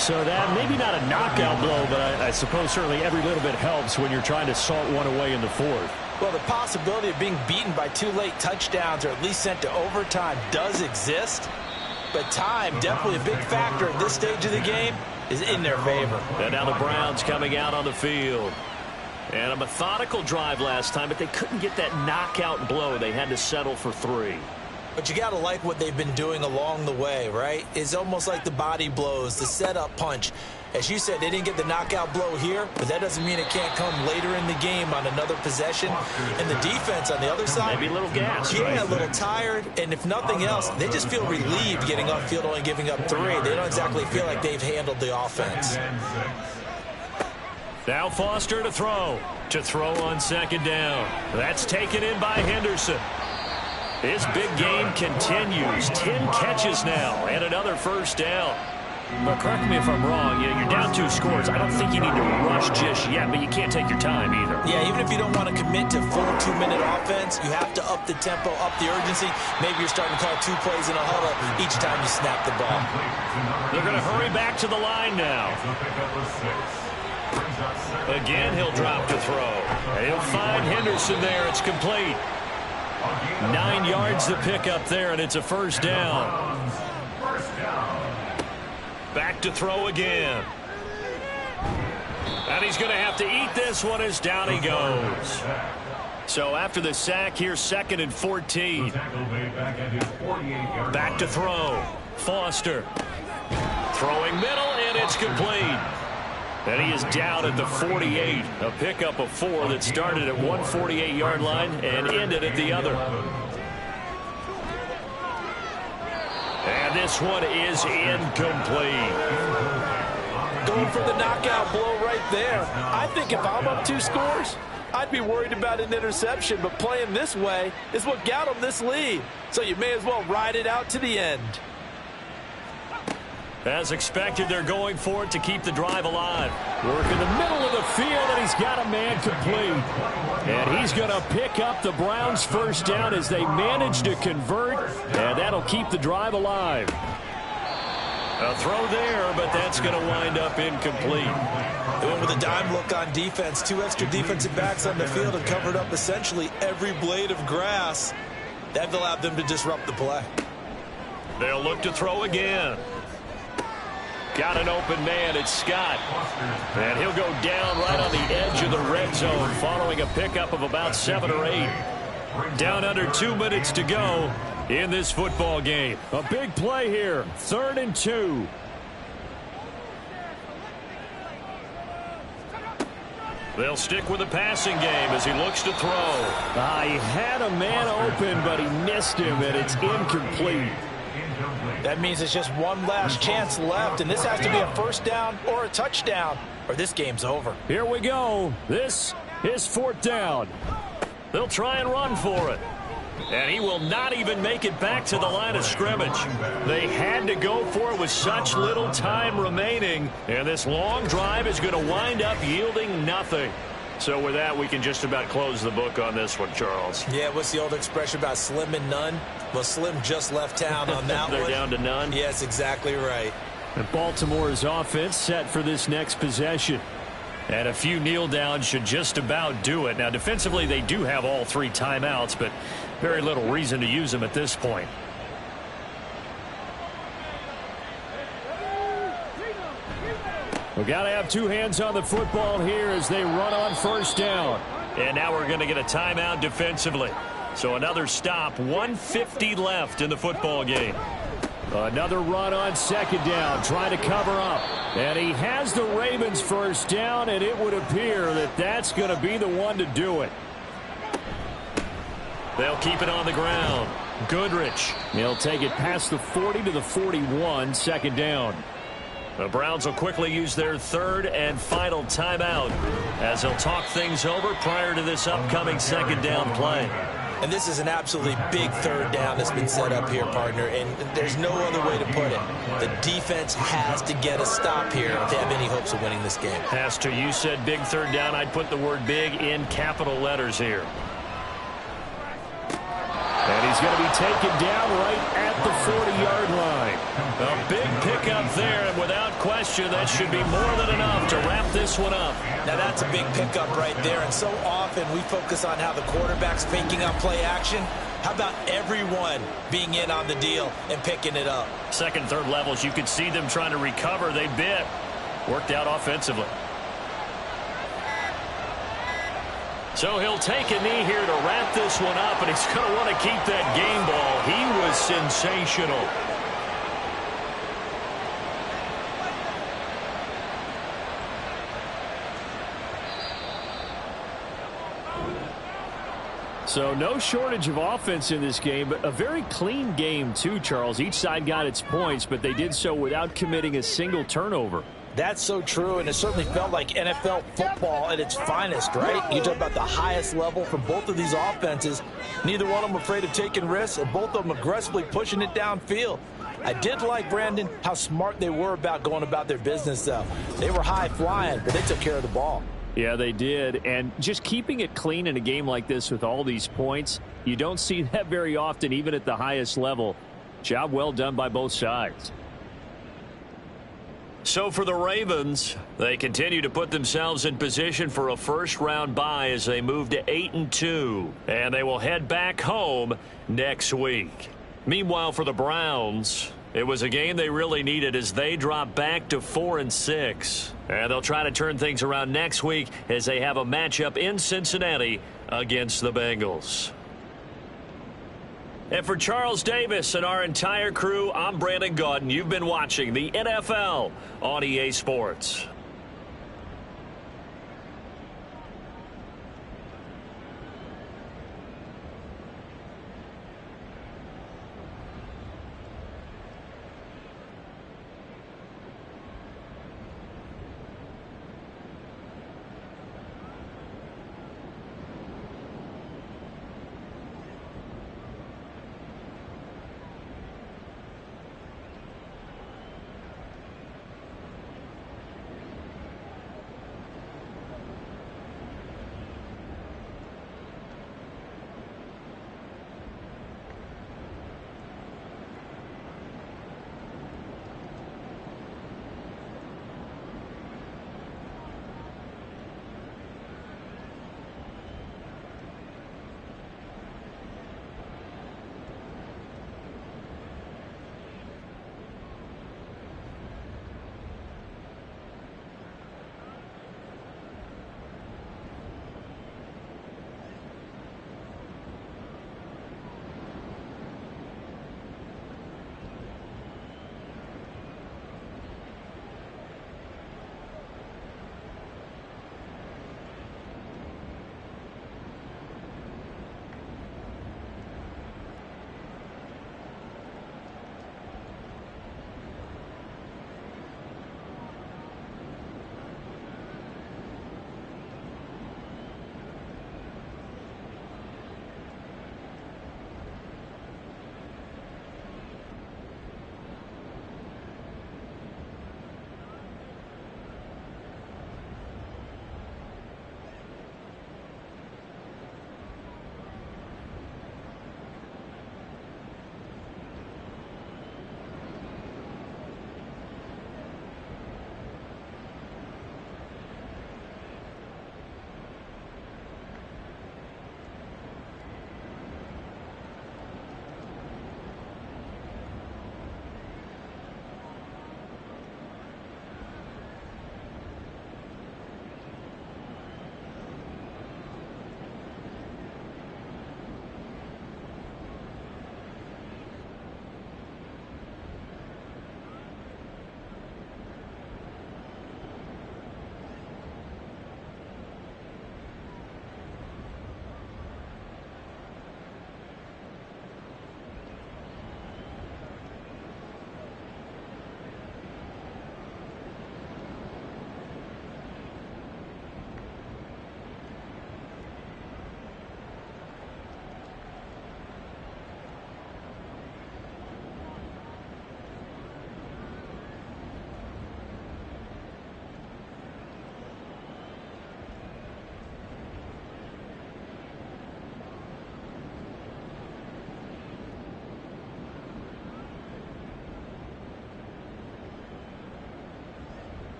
So that maybe not a knockout blow, but I suppose certainly every little bit helps when you're trying to salt one away in the 4th. Well, the possibility of being beaten by 2 late touchdowns or at least sent to overtime does exist, but time, definitely a big factor at this stage of the game, is in their favor. And now the Browns coming out on the field. And a methodical drive last time, but they couldn't get that knockout blow. They had to settle for 3. But you got to like what they've been doing along the way, right? It's almost like the body blows, the setup punch. As you said, they didn't get the knockout blow here, but that doesn't mean it can't come later in the game on another possession. And the defense on the other side, maybe a little gas. Yeah, right? a little tired. And if nothing else, they just feel relieved getting off field, only giving up 3. They don't exactly feel like they've handled the offense. Now Foster to throw. To throw on 2nd down. That's taken in by Henderson. His big game continues. 10 catches now and another first down. But correct me if I'm wrong. You're down 2 scores. I don't think you need to rush just yet, but you can't take your time either. Yeah, even if you don't want to commit to full 2-minute offense, you have to up the tempo, up the urgency. Maybe you're starting to call 2 plays in a huddle each time you snap the ball. They're going to hurry back to the line now. Again, he'll drop to throw. And he'll find Henderson there. It's complete. 9 yards to pick up there, and it's a first down. Back to throw again. And he's going to have to eat this one as down he goes. So after the sack, here's 2nd and 14. Back to throw. Foster. Throwing middle, and it's complete. And he is down at the 48. A pickup of 4 that started at 148-yard line and ended at the other. And this one is incomplete. Going for the knockout blow right there. I think if I'm up 2 scores, I'd be worried about an interception, but playing this way is what got him this lead. So you may as well ride it out to the end. As expected, they're going for it to keep the drive alive. Work in the middle of the field, and he's got a man complete. And he's going to pick up the Browns' first down as they manage to convert, and that'll keep the drive alive. A throw there, but that's going to wind up incomplete. They went with a dime look on defense. 2 extra defensive backs on the field and covered up essentially every blade of grass. That allowed them to disrupt the play. They'll look to throw again. Got an open man. It's Scott. And he'll go down right on the edge of the red zone following a pickup of about 7 or 8. Down under 2 minutes to go in this football game. A big play here. 3rd and 2. They'll stick with the passing game as he looks to throw. He had a man open, but he missed him, and it's incomplete. That means it's just one last chance left, and this has to be a first down or a touchdown, or this game's over. Here we go. This is 4th down. They'll try and run for it. And he will not even make it back to the line of scrimmage. They had to go for it with such little time remaining. And this long drive is going to wind up yielding nothing. So with that, we can just about close the book on this one, Charles. Yeah, what's the old expression about slim and none? Well, Slim just left town on that They're one. down to none? Yes, exactly right. And Baltimore's offense set for this next possession. And a few kneel downs should just about do it. Now, defensively, they do have all 3 timeouts, but very little reason to use them at this point. We've got to have 2 hands on the football here as they run on 1st down. And now we're going to get a timeout defensively. So another stop, 1:50 left in the football game. Another run on 2nd down, trying to cover up. And he has the Ravens' first down, and it would appear that that's going to be the one to do it. They'll keep it on the ground. Goodrich. He'll take it past the 40 to the 41, 2nd down. The Browns will quickly use their 3rd and final timeout as they'll talk things over prior to this upcoming 2nd down play. And this is an absolutely big 3rd down that's been set up here, partner, and there's no other way to put it. The defense has to get a stop here if they have any hopes of winning this game. Has to. You said big 3rd down. I'd put the word big in capital letters here. And he's going to be taken down right at the 40-yard line. A big pickup there, and without question, that should be more than enough to wrap this one up. Now, that's a big pickup right there, and so often we focus on how the quarterback's faking up play action. How about everyone being in on the deal and picking it up? 2nd, 3rd levels, you could see them trying to recover. They bit. Worked out offensively. So he'll take a knee here to wrap this one up, and he's going to want to keep that game ball. He was sensational. So no shortage of offense in this game, but a very clean game too, Charles. Each side got its points, but they did so without committing a single turnover. That's so true, and it certainly felt like NFL football at its finest, right? You talk about the highest level for both of these offenses. Neither one of them afraid of taking risks, and both of them aggressively pushing it downfield. I did like, Brandon, how smart they were about going about their business, though. They were high-flying, but they took care of the ball. Yeah, they did, and just keeping it clean in a game like this with all these points, you don't see that very often, even at the highest level. Job well done by both sides. So for the Ravens, they continue to put themselves in position for a first-round bye as they move to 8-2, and they will head back home next week. Meanwhile, for the Browns, it was a game they really needed as they drop back to 4-6. And they'll try to turn things around next week as they have a matchup in Cincinnati against the Bengals. And for Charles Davis and our entire crew, I'm Brandon Gaudin. You've been watching the NFL on EA Sports.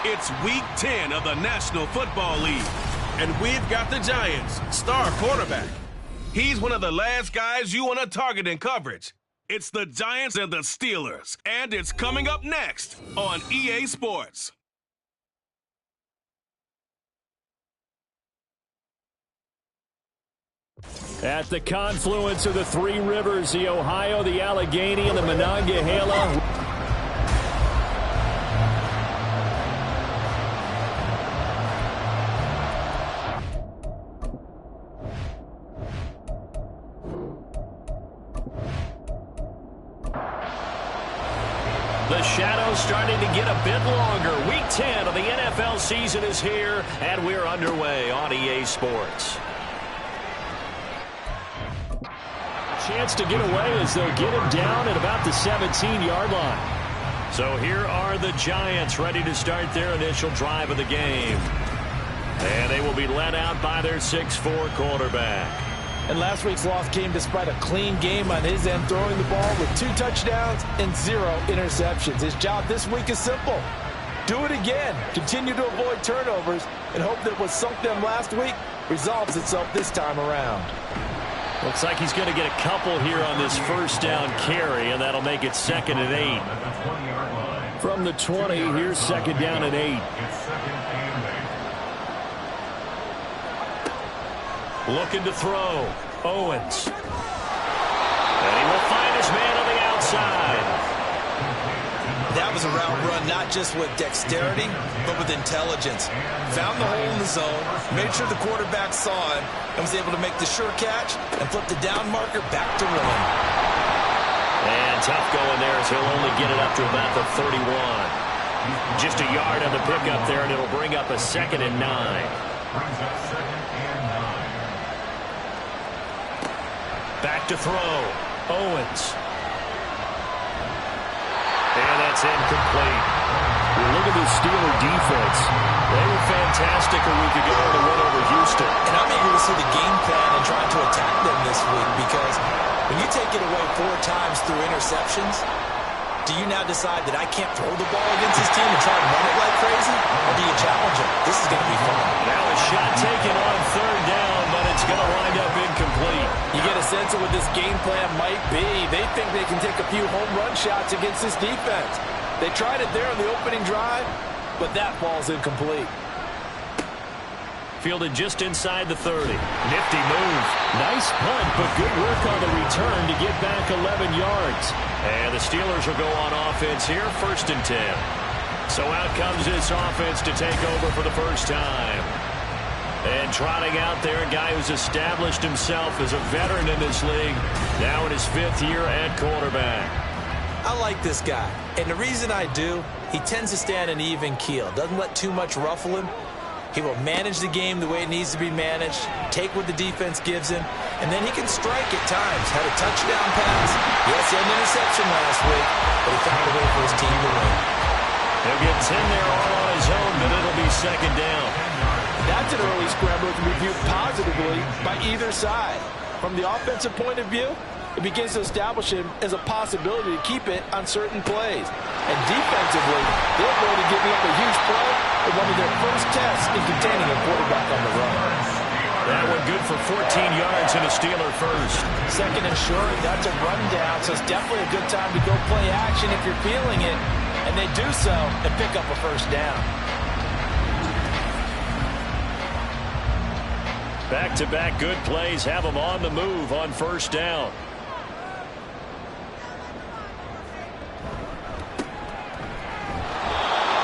It's Week 10 of the National Football League, and we've got the Giants' star quarterback. He's one of the last guys you want to target in coverage. It's the Giants and the Steelers, and it's coming up next on EA Sports. At the confluence of the three rivers, the Ohio, the Allegheny, and the Monongahela. The shadow's starting to get a bit longer. Week 10 of the NFL season is here, and we're underway on EA Sports. Chance to get away as they'll get him down at about the 17-yard line. So here are the Giants ready to start their initial drive of the game. And they will be led out by their 6'4 quarterback. And last week's loss came despite a clean game on his end, throwing the ball with 2 touchdowns and 0 interceptions. His job this week is simple. Do it again. Continue to avoid turnovers and hope that what sunk them last week resolves itself this time around. Looks like he's going to get a couple here on this first down carry, and that'll make it 2nd and 8. From the 20, here's 2nd down and 8. Looking to throw. Owens. And he will find his man on the outside. That was a route run not just with dexterity, but with intelligence. Found the hole in the zone, made sure the quarterback saw him, and was able to make the sure catch and flip the down marker back to run. And tough going there as he'll only get it up to about the 31. Just a yard on the pickup there, and it'll bring up a 2nd and 9. Back to throw. Owens. And that's incomplete. You look at the Steeler defense. They were fantastic a week ago in the win over Houston. And I'm eager to see the game plan and trying to attack them this week, because when you take it away 4 times through interceptions, do you now decide that I can't throw the ball against this team and try and run it like crazy? Or do you challenge them? This is going to be fun. Now a shot taken on 3rd down, but it's going to wind up incomplete. You get a sense of what this game plan might be. They think they can take a few home run shots against this defense. They tried it there on the opening drive, but that ball's incomplete. Fielded just inside the 30. Nifty move. Nice punt, but good work on the return to get back 11 yards. And the Steelers will go on offense here, 1st and 10. So out comes this offense to take over for the first time. And trotting out there, a guy who's established himself as a veteran in this league, now in his 5th year at quarterback. I like this guy, and the reason I do, he tends to stand an even keel. Doesn't let too much ruffle him. He will manage the game the way it needs to be managed, take what the defense gives him, and then he can strike at times. Had a touchdown pass. Yes, he had an interception last week, but he found a way for his team to win. He'll get 10 there all on his own, but it'll be 2nd down. That's an early scramble that can be viewed positively by either side. From the offensive point of view, it begins to establish him as a possibility to keep it on certain plays. And defensively, they're going to give up a huge play in one of their first tests in containing a quarterback on the run. That one good for 14 yards and a Steeler first. 2nd and short, that's a rundown, so it's definitely a good time to go play action if you're feeling it. And they do so and pick up a first down. Back-to-back good plays have them on the move on 1st down.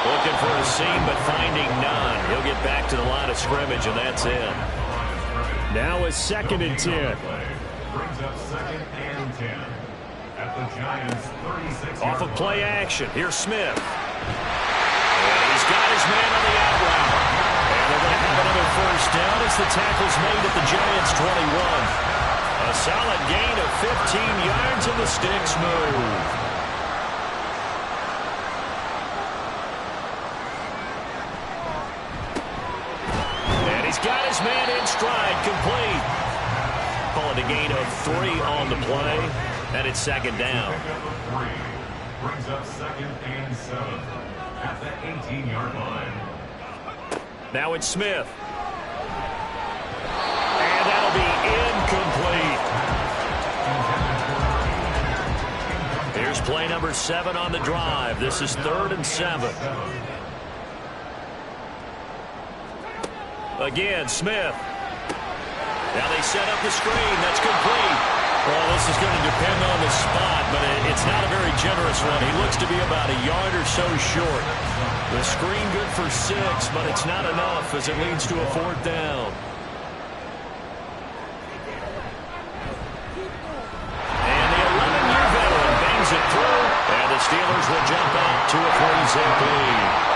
Looking for a seam, but finding none. He'll get back to the line of scrimmage, and that's it. Now a 2nd and 10. Brings up 2nd and 10 at the Giants' 36. Off of play action. Here's Smith. And he's got his man on the out route. And they're going to have another first down as the tackle's made at the Giants' 21. A solid gain of 15 yards, and the sticks move. his man in stride, complete. Call it a gain of 3 on the play, and it's second down. Brings up 2nd and 7 at the 18-yard line. Now it's Smith. And that'll be incomplete. Here's play number 7 on the drive. This is 3rd and 7. Again, Smith. Now they set up the screen. That's complete. Well, this is going to depend on the spot, but it's not a very generous one. He looks to be about a yard or so short. The screen good for 6, but it's not enough as it leads to a 4th down. And the 11-year veteran bangs it through, and the Steelers will jump out to a 3-zip lead.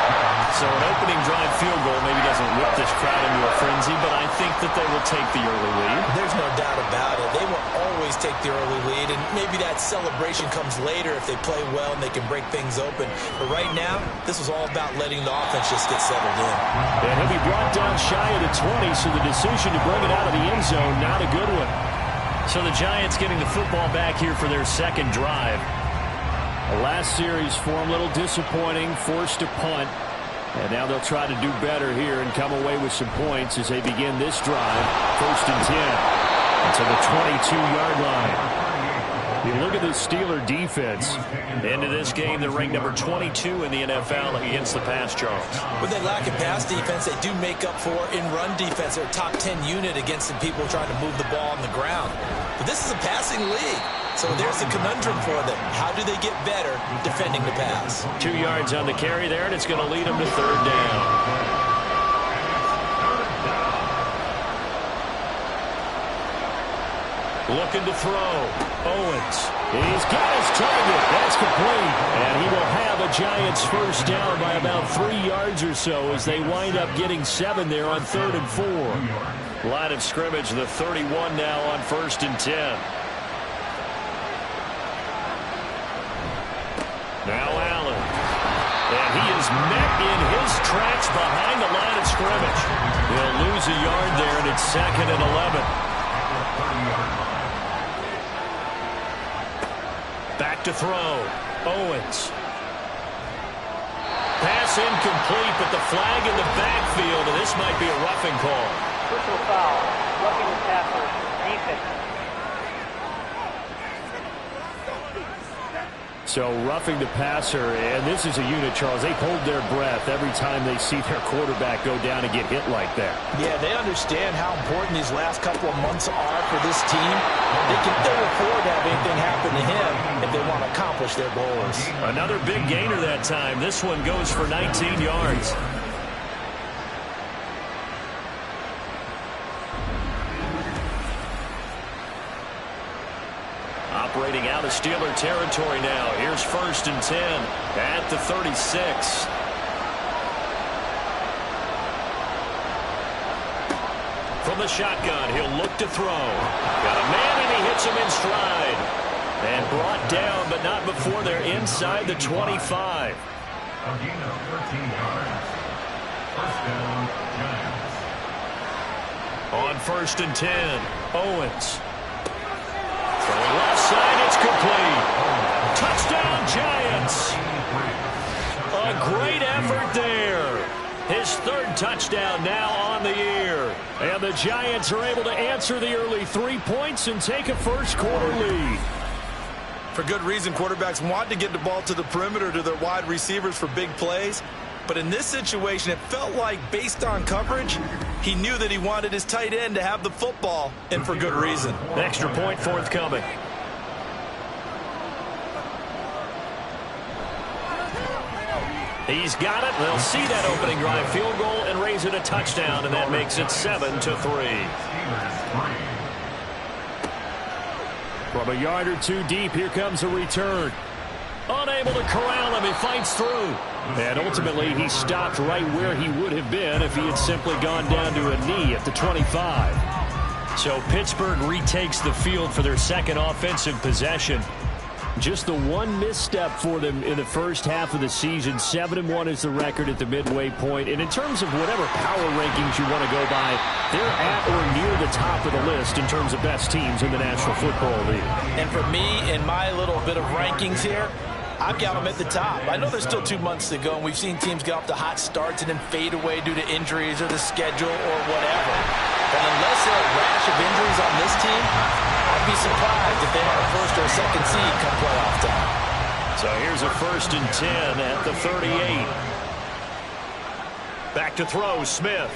So an opening drive field goal maybe doesn't whip this crowd into a frenzy, but I think that they will take the early lead. There's no doubt about it. They will always take the early lead, and maybe that celebration comes later if they play well and they can break things open. But right now, this was all about letting the offense just get settled in. And he'll be brought down shy of the 20, so the decision to bring it out of the end zone, not a good one. So the Giants getting the football back here for their second drive. The last series for them, a little disappointing, forced to punt. And now they'll try to do better here and come away with some points as they begin this drive. 1st and 10 until the 22-yard line. You look at the Steeler defense. Into this game, they're ranked number 22 in the NFL against the pass, Charles. When they lack in pass defense, they do make up for in run defense. They're a top 10 unit against the people trying to move the ball on the ground. But this is a passing league. So there's a conundrum for them. How do they get better defending the pass? 2 yards on the carry there, and it's going to lead them to 3rd down. Looking to throw. Owens. He's got his target. That's complete. And he will have a Giants first down by about 3 yards or so as they wind up getting 7 there on 3rd and 4. Line of scrimmage, the 31 now on 1st and 10. Now Allen. And he is met in his tracks behind the line of scrimmage. He'll lose a yard there, and it's 2nd and 11. Back to throw. Owens. Pass incomplete, but the flag in the backfield, and this might be a roughing call. Personal foul. Roughing the passer. Defense. So roughing the passer, and this is a unit, Charles. They hold their breath every time they see their quarterback go down and get hit like that. Yeah, they understand how important these last couple of months are for this team. They can ill afford to have anything happen to him if they want to accomplish their goals. Another big gainer that time. This one goes for 19 yards. Operating out of Steeler territory now. Here's 1st and 10 at the 36. From the shotgun, he'll look to throw. Got a man, and he hits him in stride. And brought down, but not before they're inside the 25. A gain of 13 yards. First down, Giants. On 1st and 10, Owens. Throwing left side, it's complete. Touchdown, Giants. A great effort there. His 3rd touchdown now on the year. And the Giants are able to answer the early 3 points and take a first quarter lead. For good reason, quarterbacks want to get the ball to the perimeter to their wide receivers for big plays. But in this situation, it felt like, based on coverage, he knew that he wanted his tight end to have the football, and for good reason. Extra point forthcoming. He's got it. They'll see that opening drive field goal and raise it a touchdown, and that makes it 7-3. From a yard or 2 deep, here comes a return. Unable to corral him, he fights through. And ultimately, he stopped right where he would have been if he had simply gone down to a knee at the 25. So Pittsburgh retakes the field for their second offensive possession. Just the one misstep for them in the first half of the season. 7-1 is the record at the midway point. And in terms of whatever power rankings you want to go by, they're at or near the top of the list in terms of best teams in the National Football League. And for me, in my little bit of rankings here, I've got them at the top. I know there's still 2 months to go, and we've seen teams get off to hot starts and then fade away due to injuries or the schedule or whatever. But unless there are a rash of injuries on this team, I'd be surprised if they had a first or a second seed come playoff time. So here's a 1st and 10 at the 38. Back to throw, Smith.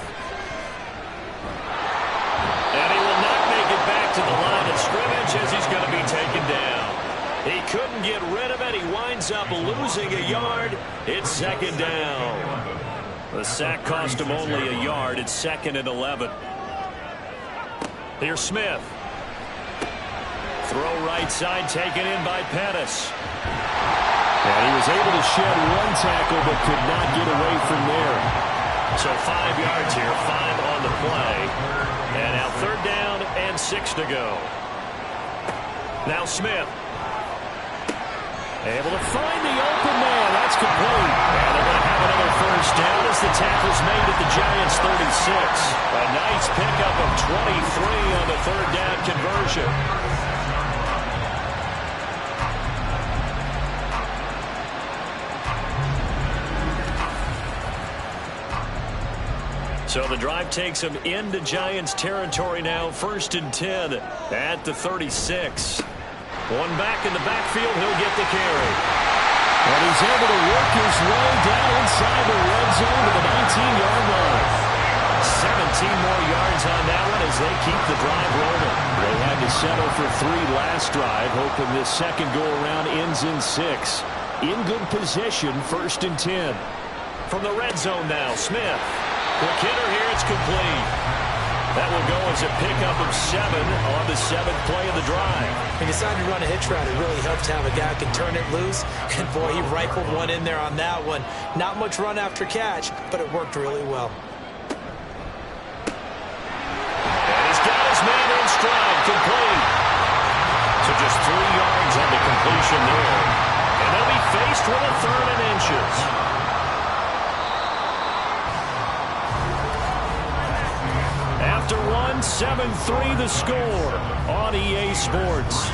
And he will not make it back to the line of scrimmage as he's going to be taken down. He couldn't get rid of it. He winds up losing a yard. It's 2nd down. The sack cost him only a yard. It's 2nd and 11. Here's Smith. Throw right side, taken in by Pettis. And he was able to shed 1 tackle but could not get away from there. So 5 yards here, 5 on the play. And now 3rd down and 6 to go. Now Smith. Able to find the open man. That's complete. And they're going to have another 1st down as the tackle's made at the Giants' 36. A nice pickup of 23 on the 3rd down conversion. So the drive takes him into Giants territory now. 1st and 10 at the 36. One back in the backfield. He'll get the carry. And he's able to work his way down inside the red zone to the 19-yard line. 17 more yards on that one as they keep the drive rolling. They had to settle for 3 last drive, hoping this second go-around ends in 6. In good position, 1st and 10. From the red zone now, Smith. Quick hitter here, it's complete. That will go as a pickup of 7 on the 7th play of the drive. He decided to run a hitch route. It really helped to have a guy who can turn it loose. And, boy, he rifled one in there on that one. Not much run after catch, but it worked really well. And he's got his man in stride, complete. So just 3 yards on the completion there. And they'll be faced with a 3rd and inches. After 7-3 the score on EA Sports.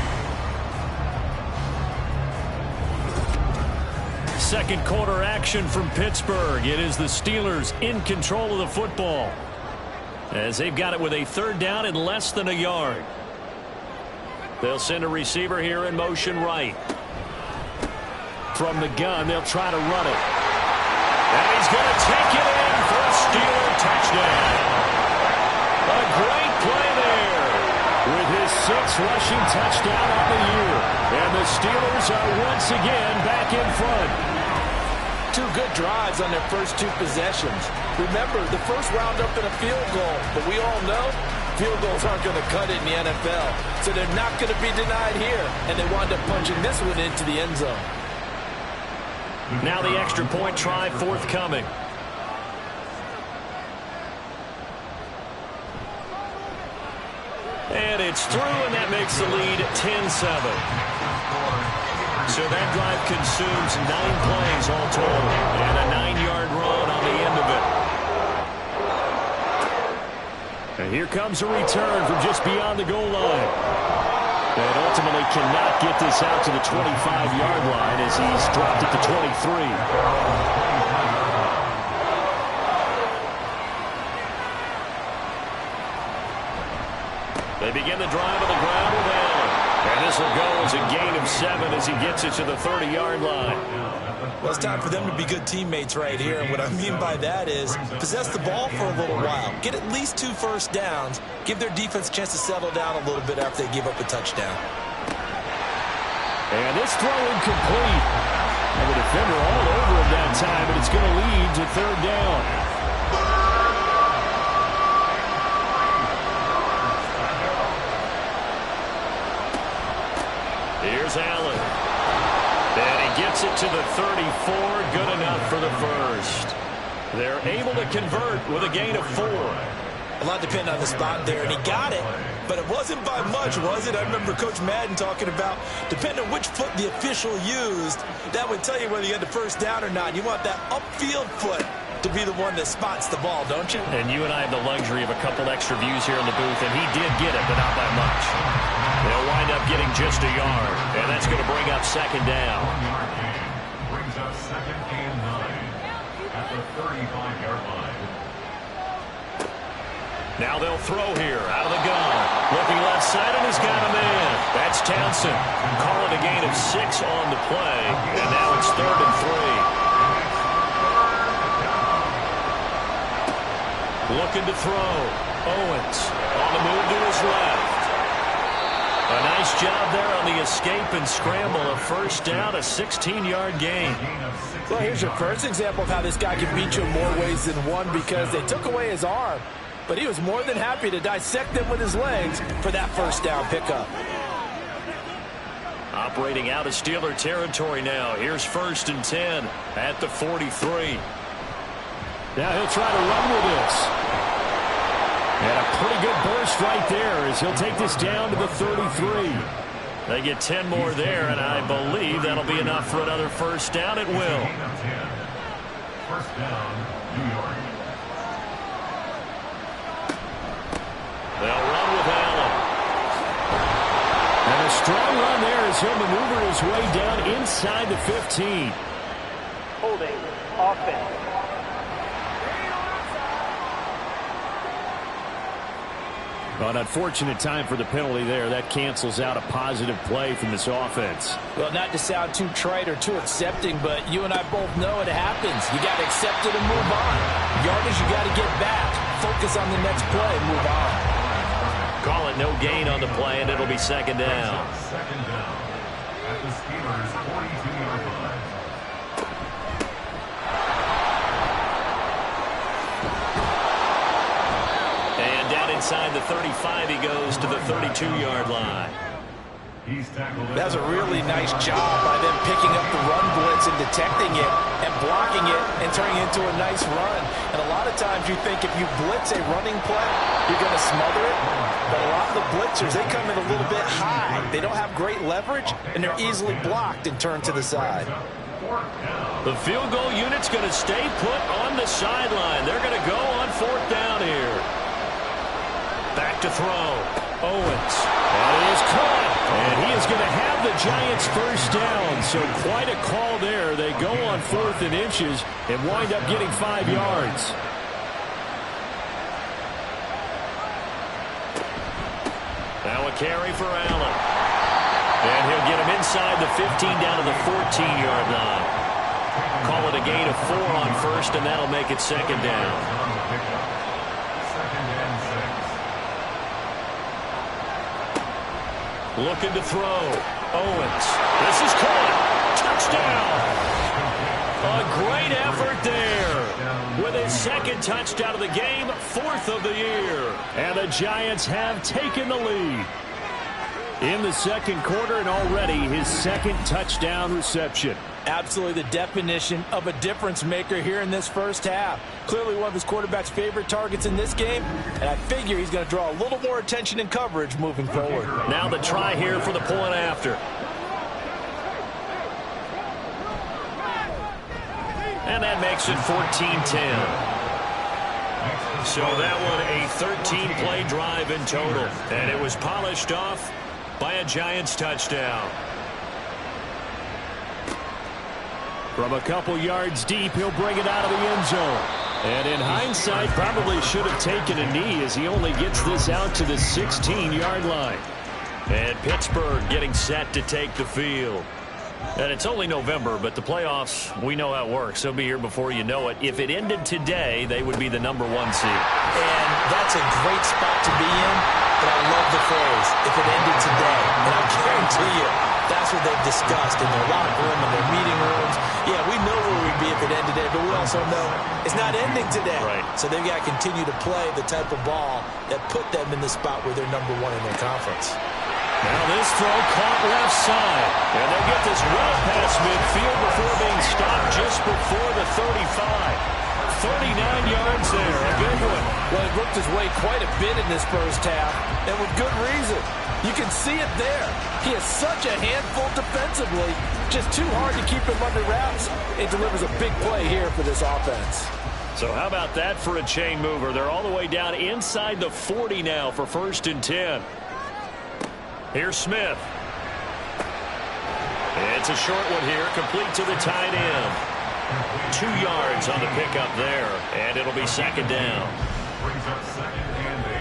Second quarter action from Pittsburgh. It is the Steelers in control of the football as they've got it with a 3rd down and less than a yard. They'll send a receiver here in motion right. From the gun, they'll try to run it. And he's going to take it in for a Steeler touchdown. A great play there with his 6th rushing touchdown on the year. And the Steelers are once again back in front. 2 good drives on their first 2 possessions. Remember, the first wound up in a field goal, but we all know field goals aren't going to cut it in the NFL. So they're not going to be denied here, and they wound up punching this one into the end zone. Now the extra point try forthcoming. And it's through, and that makes the lead 10-7. So that drive consumes 9 plays all total, and a 9-yard run on the end of it. And here comes a return from just beyond the goal line. And ultimately cannot get this out to the 25-yard line as he's dropped at the 23. They begin the drive on the ground with Allen. And this will go as a gain of 7 as he gets it to the 30-yard line. Well, it's time for them to be good teammates right here. And what I mean by that is possess the ball for a little while. Get at least 2 first downs. Give their defense a chance to settle down a little bit after they give up a touchdown. And this throw incomplete. And the defender all over him that time, but it's going to lead to 3rd down. Here's Allen. And he gets it to the 34. Good enough for the first. They're able to convert with a gain of 4. A lot depended on the spot there, and he got it, but it wasn't by much, was it? I remember Coach Madden talking about, depending on which foot the official used, that would tell you whether you had the first down or not. You want that upfield foot to be the one that spots the ball, don't you? And you and I have the luxury of a couple extra views here in the booth, and he did get it, but not by much. They'll wind up getting just a yard, and that's going to bring up second down. 1-yard gain brings up second and 9 at the 35-yard line. Now they'll throw here out of the gun. Looking left side, and he's got a man. That's Townsend. Call it a gain of 6 on the play, and now it's 3rd and 3. Looking to throw. Owens on the move to his left. A nice job there on the escape and scramble. A first down, a 16-yard gain. Well, here's your first example of how this guy can beat you in more ways than one, because they took away his arm, but he was more than happy to dissect them with his legs for that first down pickup. Operating out of Steeler territory now. Here's 1st and 10 at the 43. Now he'll try to run with this. And a pretty good burst right there as he'll take this down to the 33. They get 10 more there, and I believe that'll be enough for another first down. It will. First down, New York. They'll run with Allen. And a strong run there as he'll maneuver his way down inside the 15. Holding offense. An unfortunate time for the penalty there. That cancels out a positive play from this offense. Well, not to sound too trite or too accepting, but you and I both know it happens. You got to accept it and move on. Yardage, you got to get back. Focus on the next play and move on. Call it no gain on the play, and it'll be second down. Second down at the Steelers' 42-yard line. And down inside the 35, he goes to the 32-yard line. He's tackled. That's a really nice job by them picking up the run blitz and detecting it and blocking it and turning it into a nice run. And a lot of times you think if you blitz a running play, you're going to smother it. But a lot of the blitzers, they come in a little bit high. They don't have great leverage, and they're easily blocked and turned to the side. The field goal unit's going to stay put on the sideline. They're going to go on 4th down here. Back to throw. Owens. And he is caught. And he is going to have the Giants first down. So quite a call there. They go on 4th and inches and wind up getting 5 yards. Now a carry for Allen. And he'll get him inside the 15 down to the 14-yard line. Call it a gain of 4 on 1st, and that'll make it second down. Second and 6. Looking to throw. Owens. This is caught. Touchdown. A great effort there. With his second touchdown of the game, 4th of the year. And the Giants have taken the lead in the second quarter, and already his second touchdown reception. Absolutely the definition of a difference maker here in this first half. Clearly one of his quarterback's favorite targets in this game, and I figure he's going to draw a little more attention and coverage moving forward. Now the try here for the point after. And that makes it 14-10. So that one a 13-play drive in total. And it was polished off by a Giants touchdown. From a couple yards deep, he'll bring it out of the end zone. And in hindsight, probably should have taken a knee as he only gets this out to the 16-yard line. And Pittsburgh getting set to take the field. And it's only November, but the playoffs, we know how it works. They'll be here before you know it. If it ended today, they would be the #1 seed. And that's a great spot to be in, but I love the phrase, if it ended today. And I guarantee you, that's what they've discussed in their locker room and their meeting rooms. Yeah, we know where we'd be if it ended today, but we also know it's not ending today. Right. So they've got to continue to play the type of ball that put them in the spot where they're #1 in their conference. Now this throw caught left side. And they'll get this well past midfield before being stopped just before the 35. 39 yards there. A good one. Well, he worked his way quite a bit in this first half, and with good reason. You can see it there. He is such a handful defensively. Just too hard to keep him under wraps. It delivers a big play here for this offense. So how about that for a chain mover? They're all the way down inside the 40 now for 1st and 10. Here's Smith. It's a short one here, complete to the tight end. 2 yards on the pickup there, and it'll be 2nd down. Brings up 2nd and 8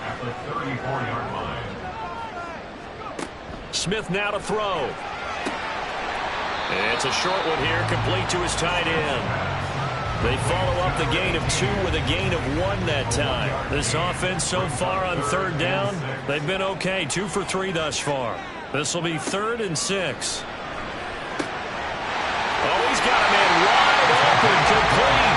at the 34-yard line. Smith now to throw. It's a short one here, complete to his tight end. They follow up the gain of 2 with a gain of 1 that time. This offense so far on 3rd down, they've been okay, 2 for 3 thus far. This will be 3rd and 6. Oh, he's got a man wide open, complete.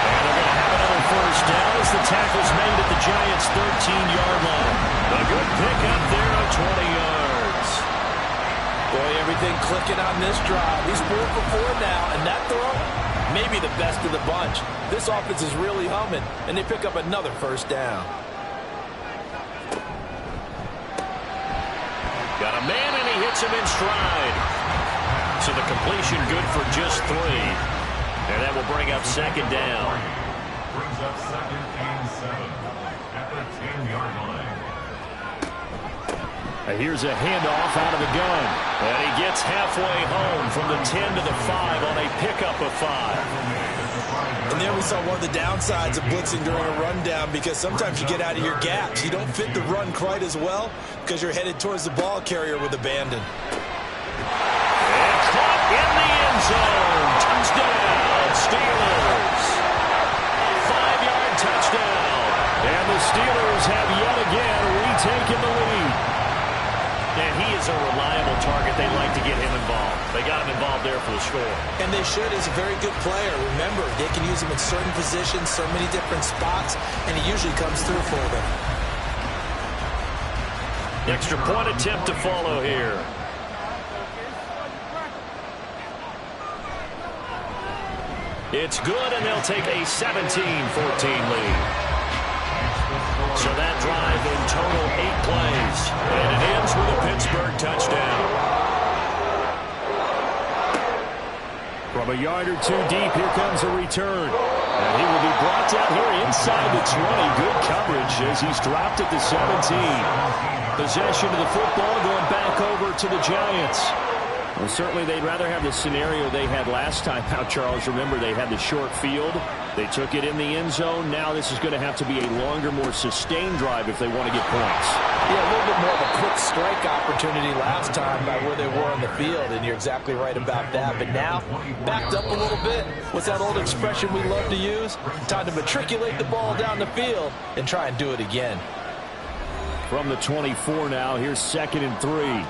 And they're going to have another 1st down as the tackle's made at the Giants' 13-yard line. A good pickup there of 20 yards. Boy, everything clicking on this drive. He's 4 for 4 now, and that throw, maybe the best of the bunch. This offense is really humming, and they pick up another 1st down. Got a man, and he hits him in stride. So the completion good for just 3. And that will bring up 2nd down. Brings up 2nd and 7 at the 10-yard line. Here's a handoff out of the gun. And he gets halfway home from the 10 to the 5 on a pickup of 5. And there we saw one of the downsides of blitzing during a rundown, because sometimes you get out of your gaps. You don't fit the run quite as well because you're headed towards the ball carrier with abandon. And caught in the end zone. Touchdown, Steelers. 5-yard touchdown. And the Steelers have yet again retaken the lead. And he is a reliable target. They like to get him involved. They got him involved there for the score. And they should. He's a very good player. Remember, they can use him in certain positions, so many different spots, and he usually comes through for them. Extra point attempt to follow here. It's good, and they'll take a 17-14 lead. So that drive in total 8 plays. And it ends with a Pittsburgh touchdown. From a yard or 2 deep, here comes a return. And he will be brought down here inside the 20. Good coverage as he's dropped at the 17. Possession of the football going back over to the Giants. Well, certainly they'd rather have the scenario they had last time out, Charles. Remember, they had the short field. They took it in the end zone. Now this is going to have to be a longer, more sustained drive if they want to get points. Yeah, a little bit more of a quick strike opportunity last time by where they were on the field, and you're exactly right about that. But now, backed up a little bit. What's that old expression we love to use? Time to matriculate the ball down the field and try and do it again. From the 24 now, here's 2nd and 3.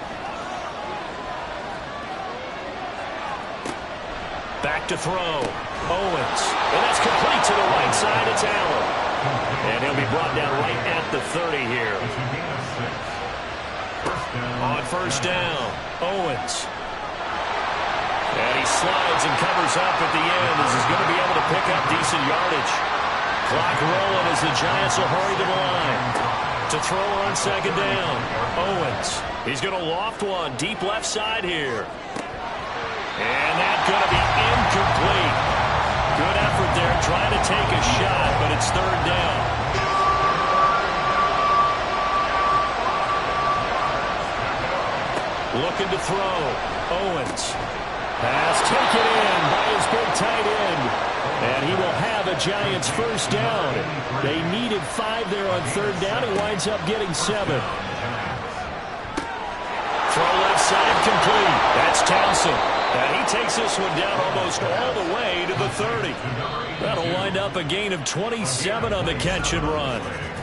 Back to throw. Owens. And that's complete to the right side. It's Allen. And he'll be brought down right at the 30 here. On 1st down, Owens. And he slides and covers up at the end as he's going to be able to pick up decent yardage. Clock rolling as the Giants will hurry to the line. To throw on 2nd down, Owens. He's going to loft one deep left side here. And that's going to be incomplete. Good effort there, trying to take a shot, but it's 3rd down. Looking to throw. Owens. Pass taken in by his big tight end. And he will have a Giants 1st down. They needed 5 there on 3rd down. He winds up getting 7. Throw left side complete. That's Townsend. And he takes this one down almost all the way to the 30. That'll wind up a gain of 27 on the catch and run.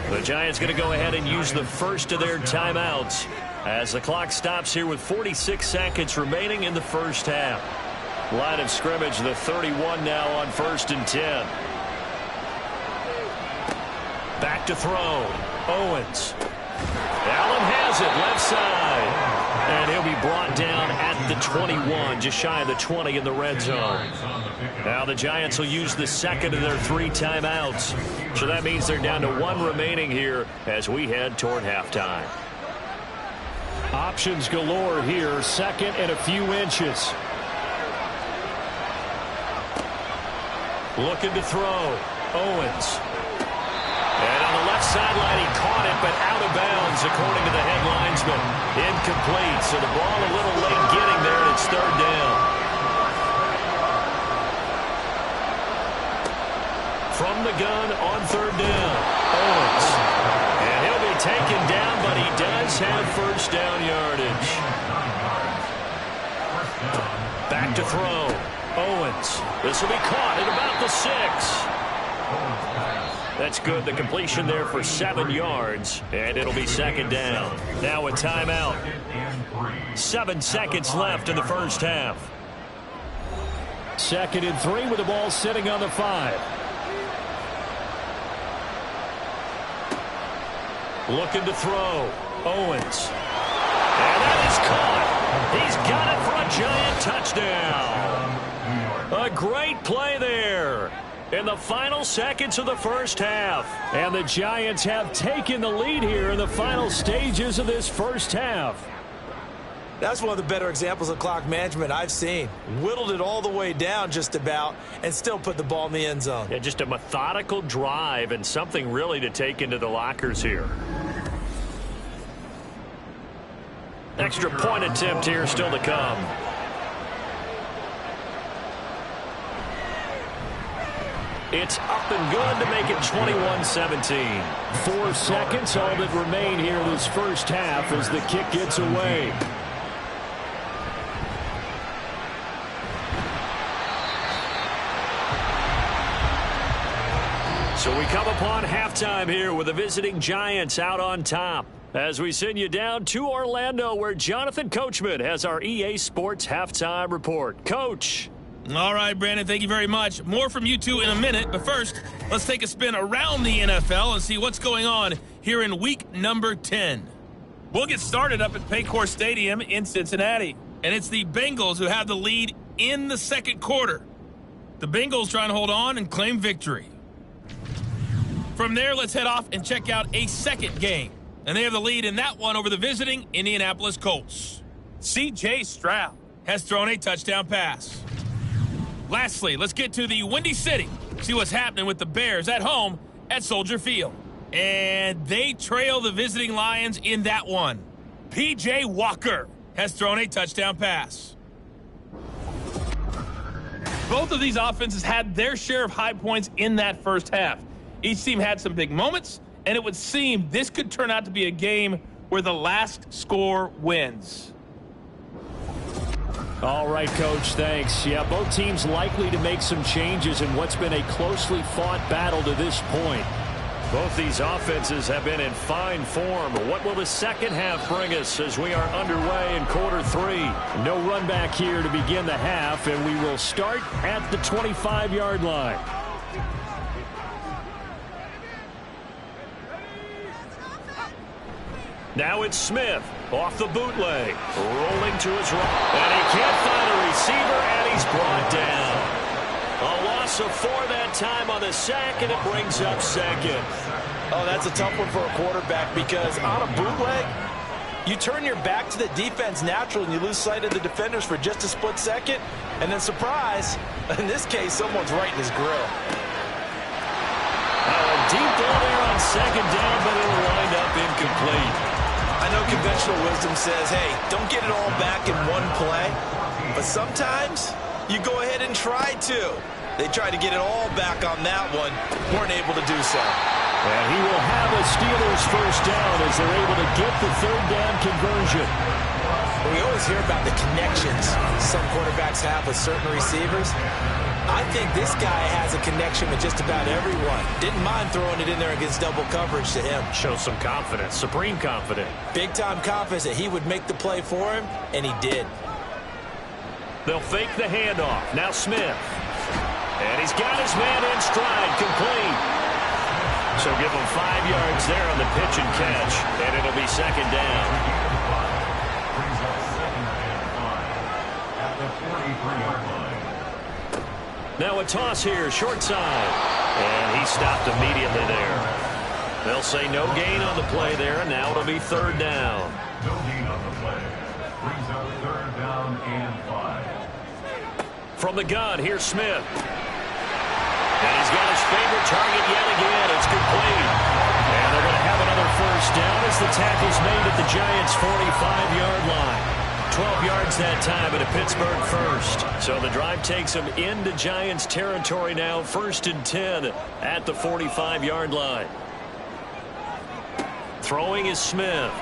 The Giants going to go ahead and use the first of their timeouts as the clock stops here with 46 seconds remaining in the first half. Line of scrimmage, the 31 now on 1st and 10. Back to throw. Owens. Allen has it left side. And he'll be brought down at the 21, just shy of the 20 in the red zone. Now the Giants will use the second of their 3 timeouts. So that means they're down to 1 remaining here as we head toward halftime. Options galore here. Second and a few inches. Looking to throw. Owens. And on the left sideline, he caught it, but out of bounds, according to the head linesman. Incomplete, so the ball a little late getting there, and it's third down. From the gun on third down, Owens. And he'll be taken down, but he does have first down yardage. Back to throw. Owens. This will be caught at about the 6. That's good. The completion there for 7 yards, and it'll be second down. Now a timeout. 7 seconds left in the first half. 2nd and 3 with the ball sitting on the 5. Looking to throw. Owens. And that is caught. He's got it for a Giant touchdown. A great play there in the final seconds of the first half. And the Giants have taken the lead here in the final stages of this first half. That's one of the better examples of clock management I've seen. Whittled it all the way down just about and still put the ball in the end zone. Yeah, just a methodical drive and something really to take into the lockers here. Extra point attempt here still to come. It's up and good to make it 21-17. 4 seconds, all that remain here this first half as the kick gets away. So we come upon halftime here with the visiting Giants out on top. As we send you down to Orlando, where Jonathan Coachman has our EA Sports halftime report. Coach. All right, Brandon, thank you very much. More from you two in a minute, but first, let's take a spin around the NFL and see what's going on here in week number 10. We'll get started up at Paycor Stadium in Cincinnati, and it's the Bengals who have the lead in the second quarter. The Bengals trying to hold on and claim victory. From there, let's head off and check out a second game, and they have the lead in that one over the visiting Indianapolis Colts. C.J. Stroud has thrown a touchdown pass. Lastly, let's get to the Windy City, see what's happening with the Bears at home at Soldier Field. And they trail the visiting Lions in that one. P.J. Walker has thrown a touchdown pass. Both of these offenses had their share of high points in that first half. Each team had some big moments, and it would seem this could turn out to be a game where the last score wins. All right, Coach, thanks. Yeah, both teams likely to make some changes in what's been a closely fought battle to this point. Both these offenses have been in fine form. What will the second half bring us as we are underway in quarter 3? No run back here to begin the half, and we will start at the 25-yard line. Now it's Smith off the bootleg, rolling to his right, and he can't find a receiver, and he's brought down. A loss of 4 that time on the sack, and it brings up second. Oh, that's a tough one for a quarterback because on a bootleg, you turn your back to the defense naturally and you lose sight of the defenders for just a split second, and then surprise, in this case, someone's right in his grill. A deep ball there on second down, but it'll wind up incomplete. I know conventional wisdom says, hey, don't get it all back in one play. But sometimes you go ahead and try to. They tried to get it all back on that one. Weren't able to do so. And he will have a Steelers first down as they're able to get the third down conversion. We always hear about the connections some quarterbacks have with certain receivers. I think this guy has a connection with just about everyone. Didn't mind throwing it in there against double coverage to him. Shows some confidence, supreme confidence. Big-time confidence that he would make the play for him, and he did. They'll fake the handoff. Now Smith. And he's got his man in stride, complete. So give him 5 yards there on the pitch and catch, and it'll be second down. the 43-yard line. Now a toss here, short side. And he stopped immediately there. They'll say no gain on the play there, and now it'll be third down. No gain on the play. Brings up third down and 5. From the gun, here's Smith. And he's got his favorite target yet again. It's complete. And they're going to have another first down as the tackle's made at the Giants' 45-yard line. 12 yards that time at a Pittsburgh first. So the drive takes them into Giants territory now. 1st and 10 at the 45-yard line. Throwing is Smith.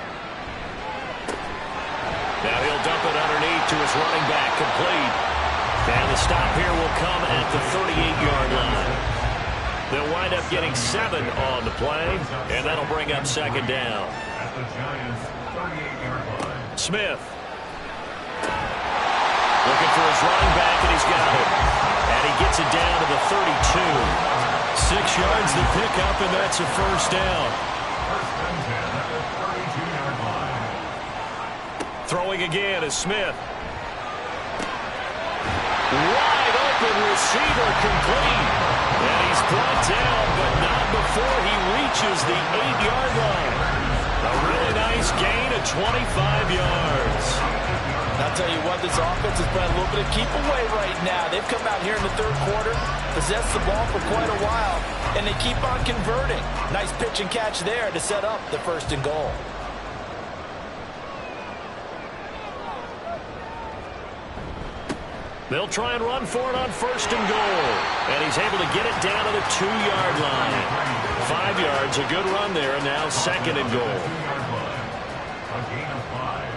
Now he'll dump it underneath to his running back, complete. And the stop here will come at the 38-yard line. They'll wind up getting 7 on the play, and that'll bring up second down. At the Giants' 38-yard line. Smith. Looking for his running back, and he's got it. And he gets it down to the 32. 6 yards the pickup, and that's a first down. First and 10 at the 32-yard line. Throwing again is Smith. Wide open receiver, complete. And he's brought down, but not before he reaches the 8-yard line. A really nice gain of 25 yards. I'll tell you what, this offense is playing a little bit of keep away right now. They've come out here in the third quarter, possessed the ball for quite a while, and they keep on converting. Nice pitch and catch there to set up the 1st and goal. They'll try and run for it on 1st and goal. And he's able to get it down to the 2-yard line. 5 yards, a good run there, and now 2nd and goal. A gain of 5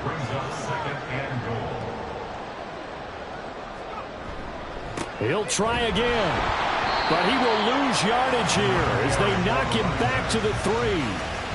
brings up 2nd and goal. He'll try again. But he will lose yardage here as they knock him back to the 3.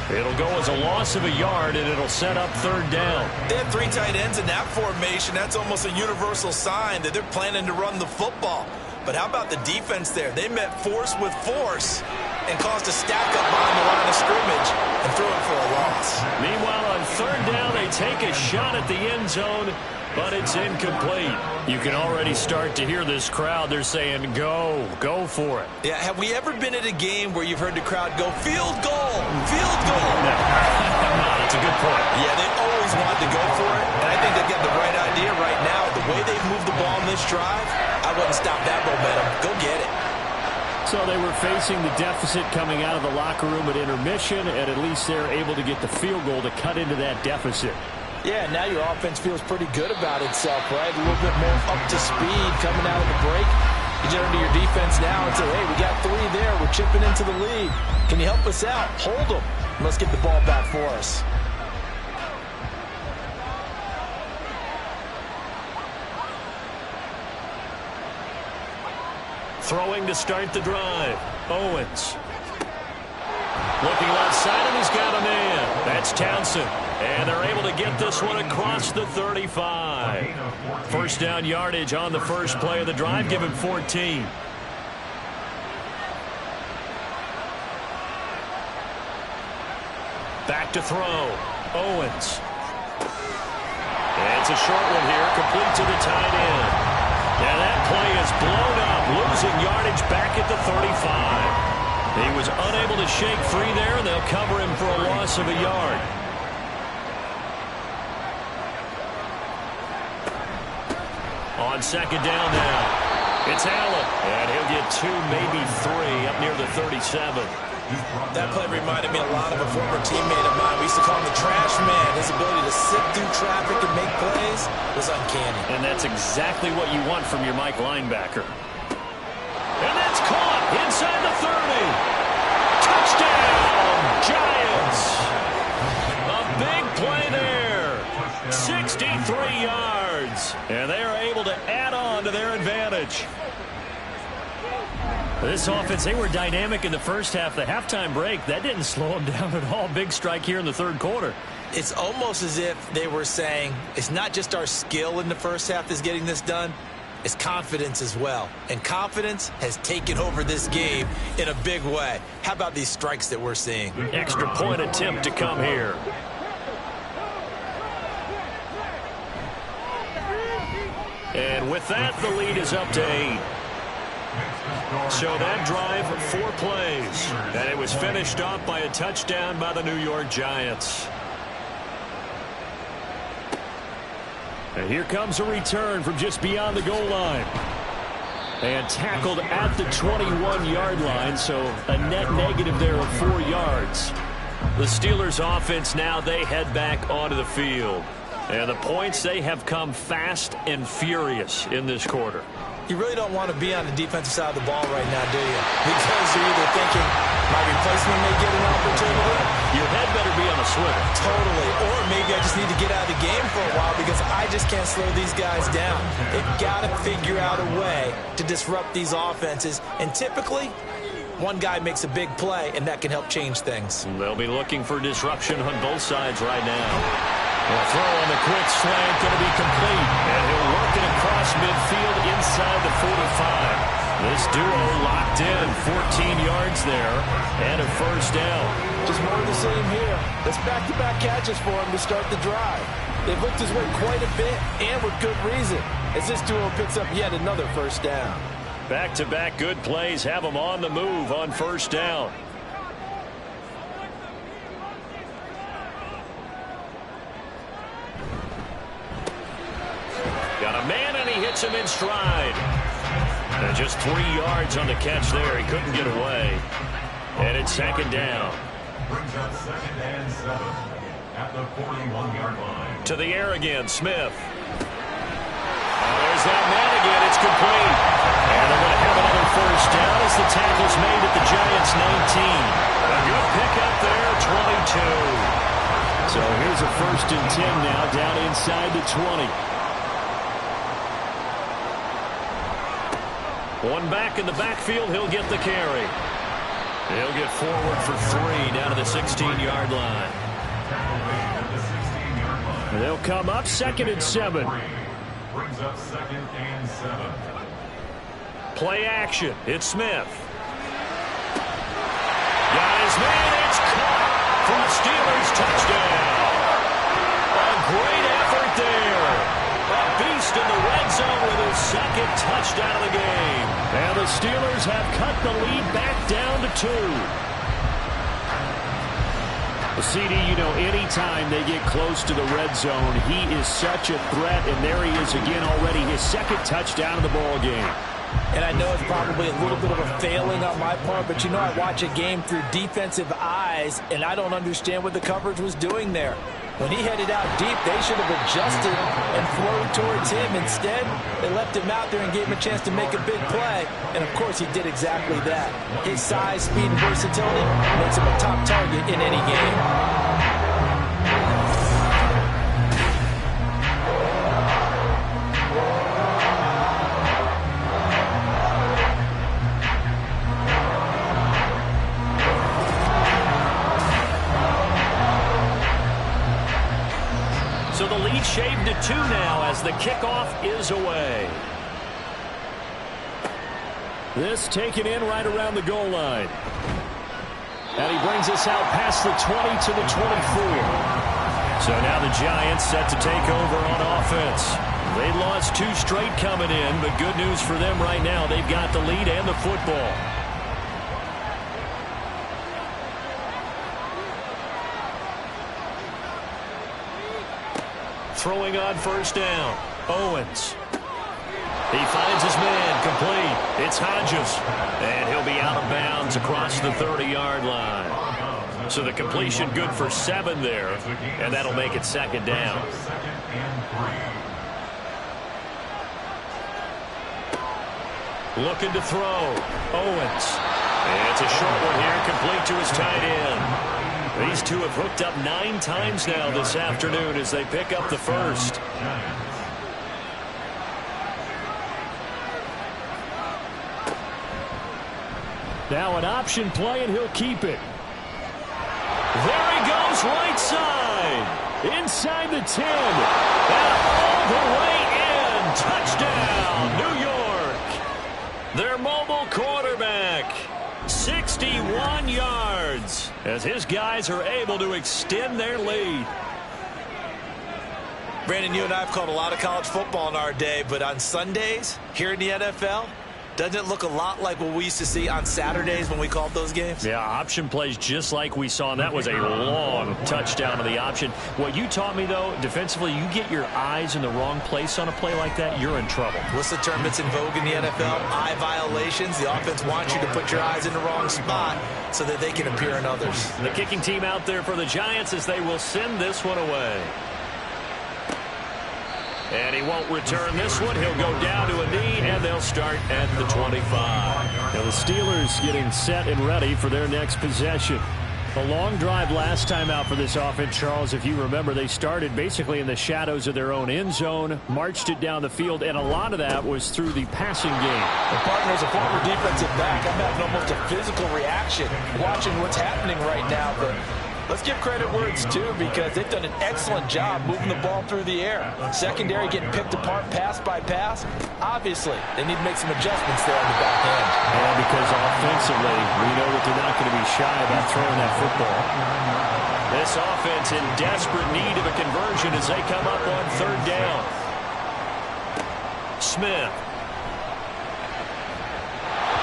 It'll go as a loss of a yard, and it'll set up third down. They have 3 tight ends in that formation. That's almost a universal sign that they're planning to run the football. But how about the defense there? They met force with force and caused a stack up behind the line of scrimmage and threw it for a loss. Meanwhile, on third down, they take a shot at the end zone, but it's incomplete. You can already start to hear this crowd. They're saying, go for it. Yeah, have we ever been at a game where you've heard the crowd go, field goal, field goal? No, that's a good point. Yeah, they always wanted to go for it, and I think they've got the right idea right now. The way they've moved the ball in this drive, I wouldn't stop that momentum. Go get it. So they were facing the deficit coming out of the locker room at intermission, and at least they're able to get the field goal to cut into that deficit. Yeah, now your offense feels pretty good about itself, right? A little bit more up to speed coming out of the break. You turn to your defense now and say, hey, we got 3 there. We're chipping into the lead. Can you help us out? Hold them. Let's get the ball back for us. Throwing to start the drive. Owens. Looking left side, and he's got a man. That's Townsend. And they're able to get this one across the 35. First down yardage on the first play of the drive. Give him 14. Back to throw. Owens. And it's a short one here. Complete to the tight end. And that play is blown up. Losing yardage back at the 35. He was unable to shake free there, and they'll cover him for a loss of a yard. On second down now, it's Allen, and he'll get 2, maybe 3, up near the 37. That play reminded me a lot of a former teammate of mine. We used to call him the trash man. His ability to sit through traffic and make plays was uncanny. And that's exactly what you want from your Mike linebacker. And that's caught inside the 30. Touchdown, Giants. A big play there. 63 yards. And they are able to add on to their advantage. This offense, they were dynamic in the first half. The halftime break, that didn't slow them down at all. Big strike here in the third quarter. It's almost as if they were saying, it's not just our skill in the first half that's getting this done. It's confidence as well. And confidence has taken over this game in a big way. How about these strikes that we're seeing? Extra point attempt to come here. And with that, the lead is up to 8. So that drive, 4 plays. And it was finished off by a touchdown by the New York Giants. And here comes a return from just beyond the goal line. And tackled at the 21-yard line, so a net negative there of 4 yards. The Steelers offense now, they head back onto the field. And the points, they have come fast and furious in this quarter. You really don't want to be on the defensive side of the ball right now, do you? Because you're either thinking, my replacement may get an opportunity. Your head better be on a swivel. Totally. Or maybe I just need to get out of the game for a while because I just can't slow these guys down. They've got to figure out a way to disrupt these offenses. And typically, one guy makes a big play, and that can help change things. They'll be looking for disruption on both sides right now. The throw on the quick slant going to be complete. And he'll work it across midfield inside the 45. This duo locked in, 14 yards there, and a first down. Just more of the same here. That's back-to-back catches for him to start the drive. They've looked his way quite a bit, and with good reason, as this duo picks up yet another first down. Back-to-back good plays have them on the move on first down. Got a man, and he hits him in stride. And just 3 yards on the catch there. He couldn't get away. And it's second down. Brings up 2nd and 7 at the 41-yard line. To the air again, Smith. There's that man again. It's complete. And they're going to have another first down as the tackle's made at the Giants' 19. A good pickup there, 22. So here's a 1st and 10 now, down inside the 20. One back in the backfield, he'll get the carry. He'll get forward for 3 down to the 16-yard line. They'll come up 2nd and 7. Brings up 2nd and 7. Play action. It's Smith. Got his man. It's caught for the Steelers touchdown. A great effort there. A beast in the red zone with his 2nd touchdown of the game. And the Steelers have cut the lead back down to 2. The CD, you know, anytime they get close to the red zone, he is such a threat, and there he is again already, his 2nd touchdown of the ball game. And I know it's probably a little bit of a failing on my part, but you know I watch a game through defensive eyes, and I don't understand what the coverage was doing there. When he headed out deep, they should have adjusted and flowed towards him. Instead, they left him out there and gave him a chance to make a big play. And, of course, he did exactly that. His size, speed, and versatility makes him a top target in any game. So the lead shaved to 2 now as the kickoff is away. This taken in right around the goal line. And he brings us out past the 20 to the 24. So now the Giants set to take over on offense. They lost 2 straight coming in, but good news for them right now. They've got the lead and the football. Throwing on first down. Owens. He finds his man complete. It's Hodges. And he'll be out of bounds across the 30-yard line. So the completion good for 7 there. And that'll make it 2nd down. Looking to throw. Owens. And it's a short one here, complete to his tight end. These two have hooked up 9 times now this afternoon as they pick up the first. Now an option play, and he'll keep it. There he goes, right side. Inside the 10. And all the way in. Touchdown, New York. Their mobile quarterback. 61 yards as his guys are able to extend their lead. Brandon, you and I have called a lot of college football in our day, but on Sundays here in the NFL, doesn't it look a lot like what we used to see on Saturdays when we called those games? Yeah, option plays just like we saw, and that was a long touchdown to the option. What you taught me, though, defensively, you get your eyes in the wrong place on a play like that, you're in trouble. What's the term that's in vogue in the NFL? Eye violations. The offense wants you to put your eyes in the wrong spot so that they can appear in others. The kicking team out there for the Giants as they will send this one away. And he won't return this one. He'll go down to a knee, and they'll start at the 25. Now the Steelers getting set and ready for their next possession. A long drive last time out for this offense, Charles. If you remember, they started basically in the shadows of their own end zone, marched it down the field, and a lot of that was through the passing game. The partner is a former defensive back. I'm having almost a physical reaction watching what's happening right now, but let's give credit where it's due because they've done an excellent job moving the ball through the air. Secondary getting picked apart pass by pass. Obviously, they need to make some adjustments there on the back end. And because offensively, we know that they're not going to be shy about throwing that football. This offense in desperate need of a conversion as they come up on third down. Smith.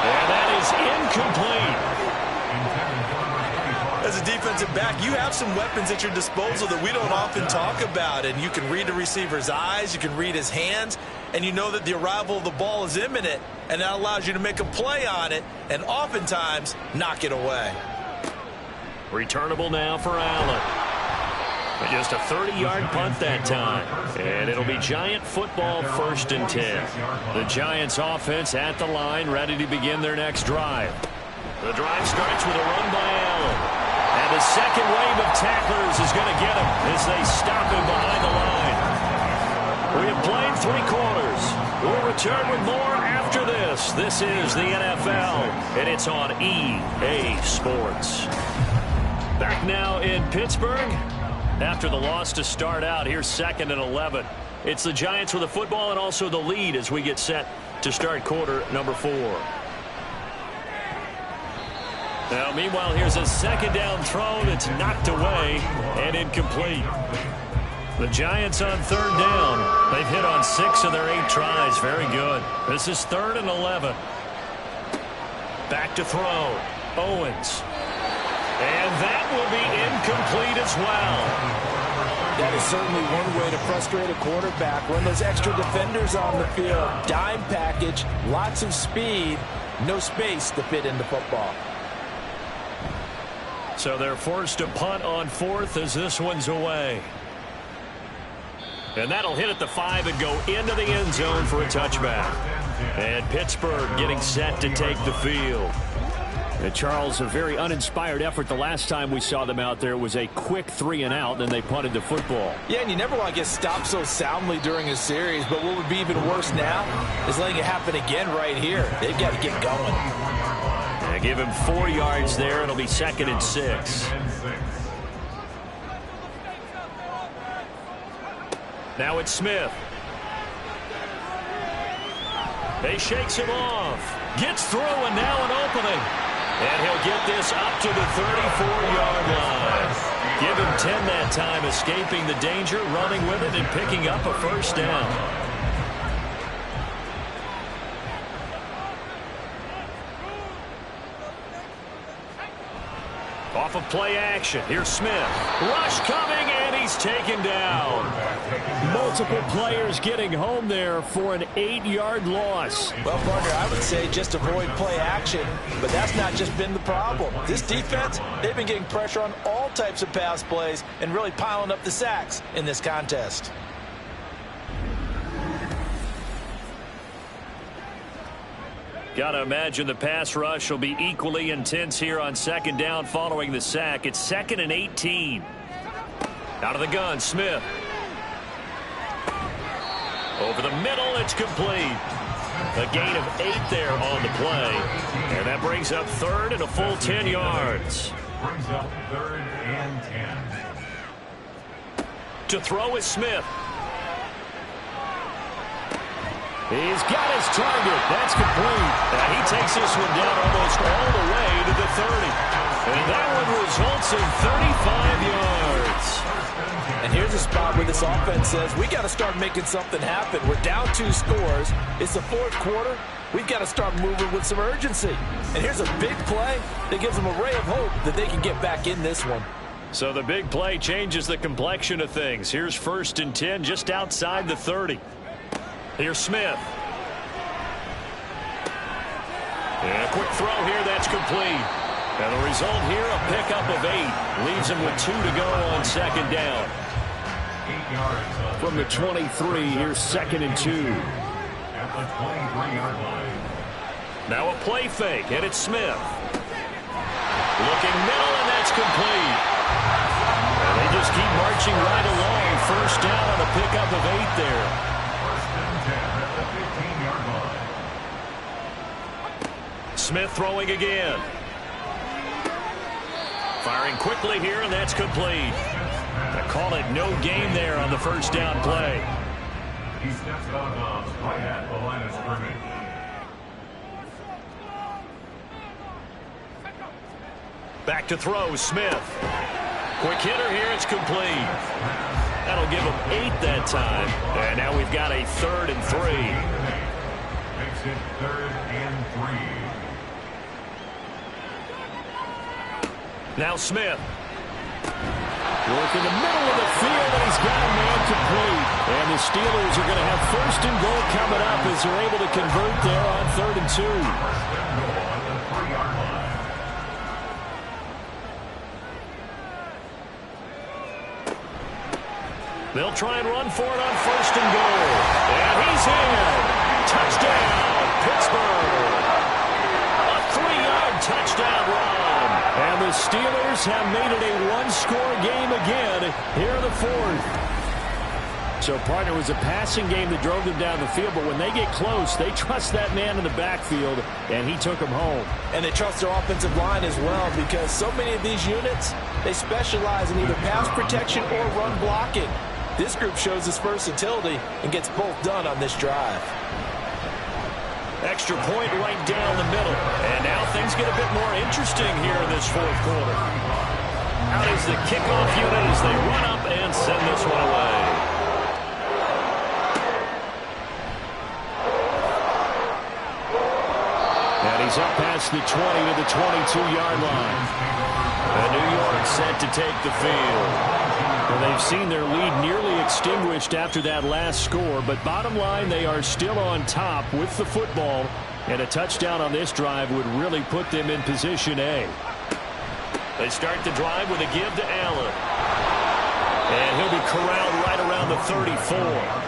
And that is incomplete. As a defensive back, you have some weapons at your disposal that we don't often talk about, and you can read the receiver's eyes, you can read his hands, and you know that the arrival of the ball is imminent, and that allows you to make a play on it and oftentimes knock it away. Returnable now for Allen. But just a 30-yard punt that time. And it'll be Giant football, 1st and 10. The Giants offense at the line, ready to begin their next drive. The drive starts with a run by Allen. And the second wave of tacklers is going to get him as they stop him behind the line. We have played 3 quarters. We'll return with more after this. This is the NFL, and it's on EA Sports. Back now in Pittsburgh. After the loss to start out, here's 2nd and 11. It's the Giants with the football and also the lead as we get set to start quarter number 4. Now, meanwhile, here's a 2nd down throw that's knocked away and incomplete. The Giants on 3rd down. They've hit on 6 of their 8 tries. Very good. This is 3rd and 11. Back to throw. Owens. And that will be incomplete as well. That is certainly one way to frustrate a quarterback. Run those extra defenders on the field. Dime package, lots of speed, no space to fit into football. So they're forced to punt on 4th as this one's away. And that'll hit at the 5 and go into the end zone for a touchback. And Pittsburgh getting set to take the field. And Charles, a very uninspired effort. The last time we saw them out there was a quick 3 and out, and they punted the football. Yeah, and you never want to get stopped so soundly during a series, but what would be even worse now is letting it happen again right here. They've got to get going. And give him 4 yards there. It'll be 2nd and 6. Now it's Smith. He shakes him off. Gets through, and now an opening. And he'll get this up to the 34-yard line. Give him 10 that time, escaping the danger, running with it, and picking up a 1st down. Off of play action. Here's Smith. Rush coming, and he's taken down. Multiple players getting home there for an 8-yard loss. Well, partner, I would say just avoid play action, but that's not just been the problem. This defense, they've been getting pressure on all types of pass plays and really piling up the sacks in this contest. Got to imagine the pass rush will be equally intense here on 2nd down following the sack. It's 2nd and 18. Out of the gun, Smith. Over the middle, it's complete. A gain of 8 there on the play. And that brings up 3rd and a full 10 yards. Brings up 3rd and 10. To throw is Smith. He's got his target. That's complete. And he takes this one down almost all the way to the 30. And that one results in 35 yards. And here's a a spot where this offense says, we got to start making something happen. We're down 2 scores. It's the 4th quarter. We've got to start moving with some urgency. And here's a big play that gives them a ray of hope that they can get back in this one. So the big play changes the complexion of things. Here's 1st and 10 just outside the 30. Here's Smith. And a quick throw here, that's complete. And the result here, a pickup of 8. Leaves him with 2 to go on 2nd down. 8 yards From the 23, here's 2nd and 2. at the 23-yard line. Now a play fake, and it's Smith. Looking middle, and that's complete. And they just keep marching right along. 1st down on a pickup of 8 there. 1st and 10 at the 15-yard line. Smith throwing again. Firing quickly here, and that's complete. They call it no game there on the 1st down play. He steps out of bounds right at the line of scrimmage. Back to throw, Smith. Quick hitter here, it's complete. That'll give him 8 that time. And now we've got a 3rd and 3. Makes it 3rd and 3. Now Smith. Work in the middle of the field, and he's got a man complete. And the Steelers are going to have 1st and goal coming up as they're able to convert there on 3rd and 2. 1st and goal at the 3-yard line. They'll try and run for it on 1st and goal. And he's in. Touchdown, Pittsburgh. A 3-yard touchdown run. And the Steelers have made it a 1-score game again here in the 4th. So, partner, it was a passing game that drove them down the field, but when they get close, they trust that man in the backfield, and he took them home. And they trust their offensive line as well, because so many of these units, they specialize in either pass protection or run blocking. This group shows its versatility and gets both done on this drive. Extra point right down the middle. And now things get a bit more interesting here in this 4th quarter. Out is the kickoff unit as they run up and send this one away. And he's up past the 20 to the 22-yard line. And New York set to take the field. Well, they've seen their lead nearly extinguished after that last score, but bottom line, they are still on top with the football, and a touchdown on this drive would really put them in position A. They start the drive with a give to Allen. And he'll be corralled right around the 34.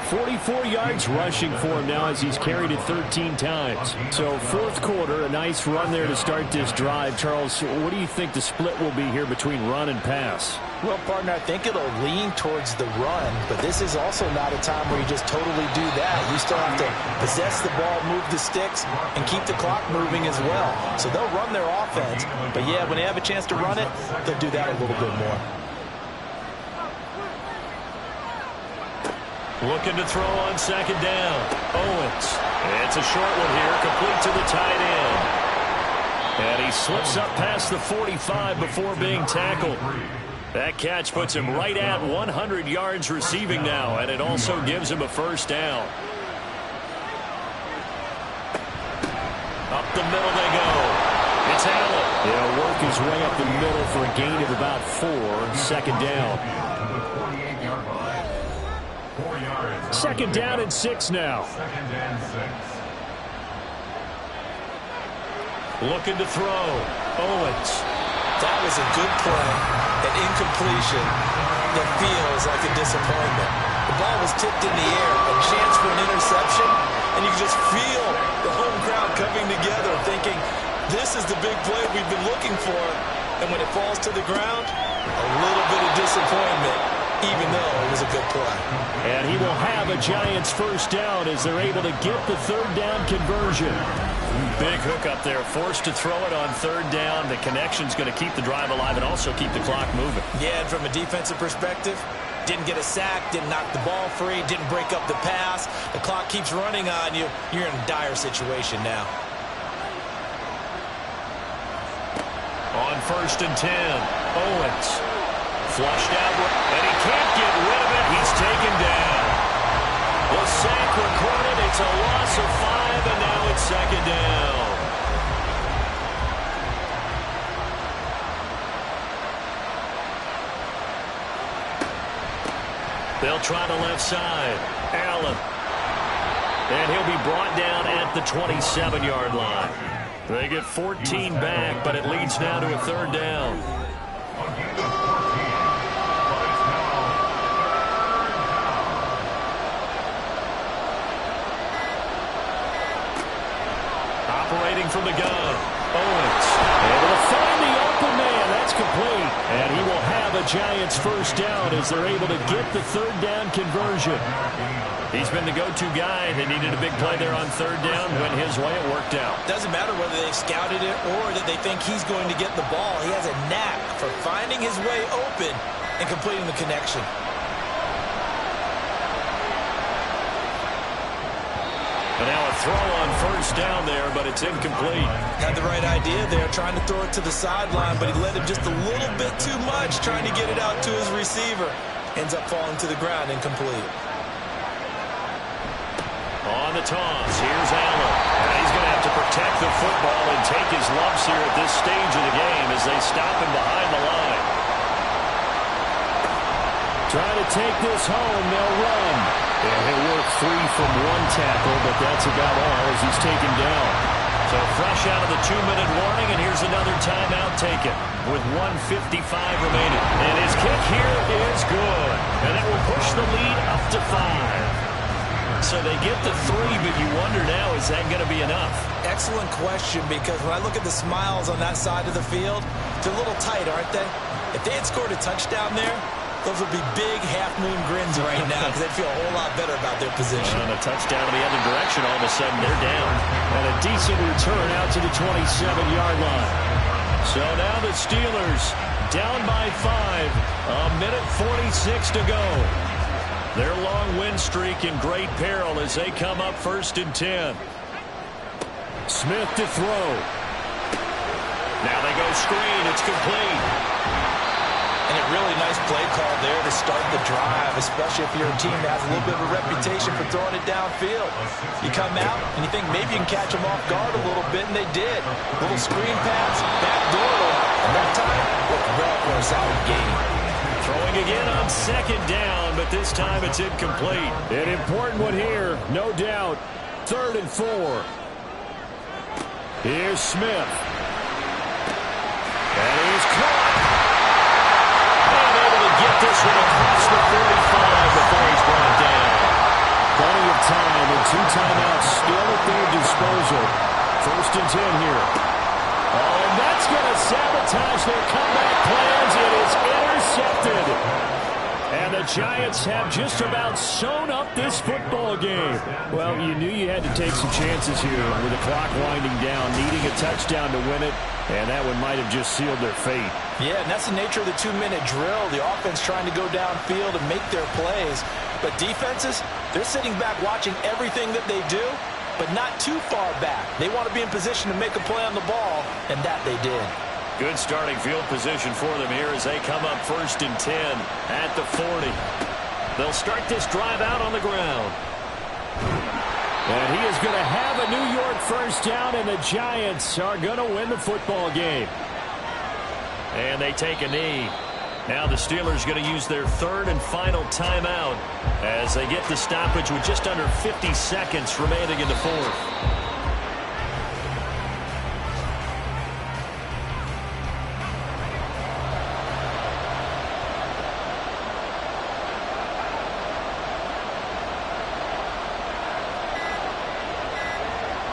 44 yards rushing for him now as he's carried it 13 times. So 4th quarter, a nice run there to start this drive. Charles, what do you think the split will be here between run and pass? Well, partner, I think it'll lean towards the run, but this is also not a time where you just totally do that. You still have to possess the ball, move the sticks, and keep the clock moving as well. So they'll run their offense, but yeah, when they have a chance to run it, they'll do that a little bit more. Looking to throw on 2nd down. Owens. It's a short one here, complete to the tight end. And he slips up past the 45 before being tackled. That catch puts him right at 100 yards receiving now, and it also gives him a 1st down. Up the middle they go. It's Allen. He'll work his way up the middle for a gain of about 4. 2nd down. 2nd down and 6 now. 2nd and 6. Looking to throw. Owens. That was a good play, an incompletion that feels like a disappointment. The ball was tipped in the air, a chance for an interception, and you can just feel the home crowd coming together thinking, this is the big play we've been looking for. And when it falls to the ground, a little bit of disappointment, even though it was a good play. And he will have a Giants 1st down as they're able to get the 3rd down conversion. Big hook up there, forced to throw it on 3rd down. The connection's going to keep the drive alive and also keep the clock moving. Yeah, and from a defensive perspective, didn't get a sack, didn't knock the ball free, didn't break up the pass. The clock keeps running on you. You're in a dire situation now. On 1st and 10, Owens Flushed out, and he can't get rid of it. He's taken down. The sack recorded. It's a loss of 5, and now it's second down. They'll try the left side. Allen. And he'll be brought down at the 27-yard line. They get 14 back, but it leads now to a third down. Operating from the gun. Owens able to find the open man. That's complete. And he will have a Giants first down as they're able to get the third down conversion. He's been the go-to guy. They needed a big play there on third down. Went his way. It worked out. Doesn't matter whether they've scouted it or that they think he's going to get the ball. He has a knack for finding his way open and completing the connection. And now a throw on first down there, but it's incomplete. Had the right idea there, trying to throw it to the sideline, but he led him just a little bit too much, trying to get it out to his receiver. Ends up falling to the ground, incomplete. On the toss, here's Allen. And he's going to have to protect the football and take his lumps here at this stage of the game as they stop him behind the line. Trying to take this home, they'll run. And he'll work 3 from 1 tackle, but that's about all as he's taken down. So fresh out of the 2-minute warning, and here's another timeout taken with 1:55 remaining. And his kick here is good. And that will push the lead up to 5. So they get the 3, but you wonder now, is that going to be enough? Excellent question, because when I look at the smiles on that side of the field, they're a little tight, aren't they? If they had scored a touchdown there, those would be big half-moon grins right now because they'd feel a whole lot better about their position. And a touchdown in the other direction, all of a sudden they're down. And a decent return out to the 27-yard line. So now the Steelers down by 5. 1:46 to go. Their long win streak in great peril as they come up 1st and 10. Smith to throw. Now they go screen. It's complete. And a really nice play call there to start the drive, especially if you're a team that has a little bit of a reputation for throwing it downfield. You come out and you think maybe you can catch them off guard a little bit, and they did. Little screen pass, back door, and that time, looked well for a solid gain. Throwing again on 2nd down, but this time it's incomplete. An important one here, no doubt. 3rd and 4. Here's Smith. And he's caught. Get this one across the 45 before he's brought down. Plenty of time and 2 timeouts still at their disposal. 1st and 10 here. Oh, and that's going to sabotage their comeback plans. It is intercepted. And the Giants have just about sewn up this football game. Well, you knew you had to take some chances here with the clock winding down, needing a touchdown to win it. And that one might have just sealed their fate. Yeah, and that's the nature of the 2-minute drill. The offense trying to go downfield and make their plays. But defenses, they're sitting back watching everything that they do, but not too far back. They want to be in position to make a play on the ball, and that they did. Good starting field position for them here as they come up 1st and 10 at the 40. They'll start this drive out on the ground. And he is going to have a New York first down, and the Giants are going to win the football game. And they take a knee. Now the Steelers going to use their 3rd and final timeout as they get the stoppage with just under 50 seconds remaining in the 4th.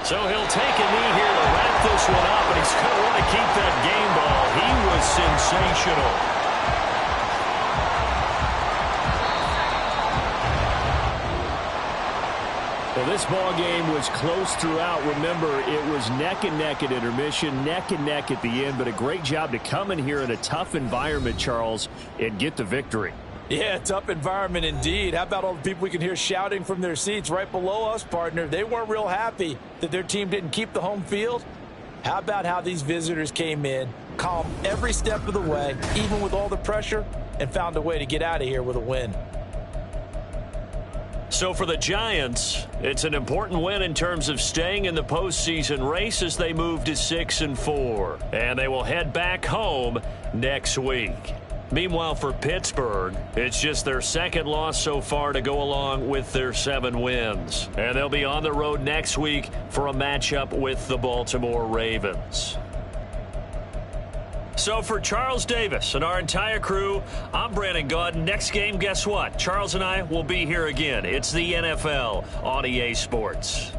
So he'll take a knee here to wrap this one up, and he's going to want to keep that game ball. He was sensational. Well, this ball game was close throughout. Remember, it was neck and neck at intermission, neck and neck at the end, but a great job to come in here in a tough environment, Charles, and get the victory. Yeah, tough environment indeed. How about all the people we can hear shouting from their seats right below us, partner? They weren't real happy that their team didn't keep the home field. How about how these visitors came in, calm every step of the way, even with all the pressure, and found a way to get out of here with a win. So for the Giants, it's an important win in terms of staying in the postseason race as they move to 6-4. And they will head back home next week. Meanwhile, for Pittsburgh, it's just their second loss so far to go along with their 7 wins. And they'll be on the road next week for a matchup with the Baltimore Ravens. So for Charles Davis and our entire crew, I'm Brandon Gaudin. Next game, guess what? Charles and I will be here again. It's the NFL on EA Sports.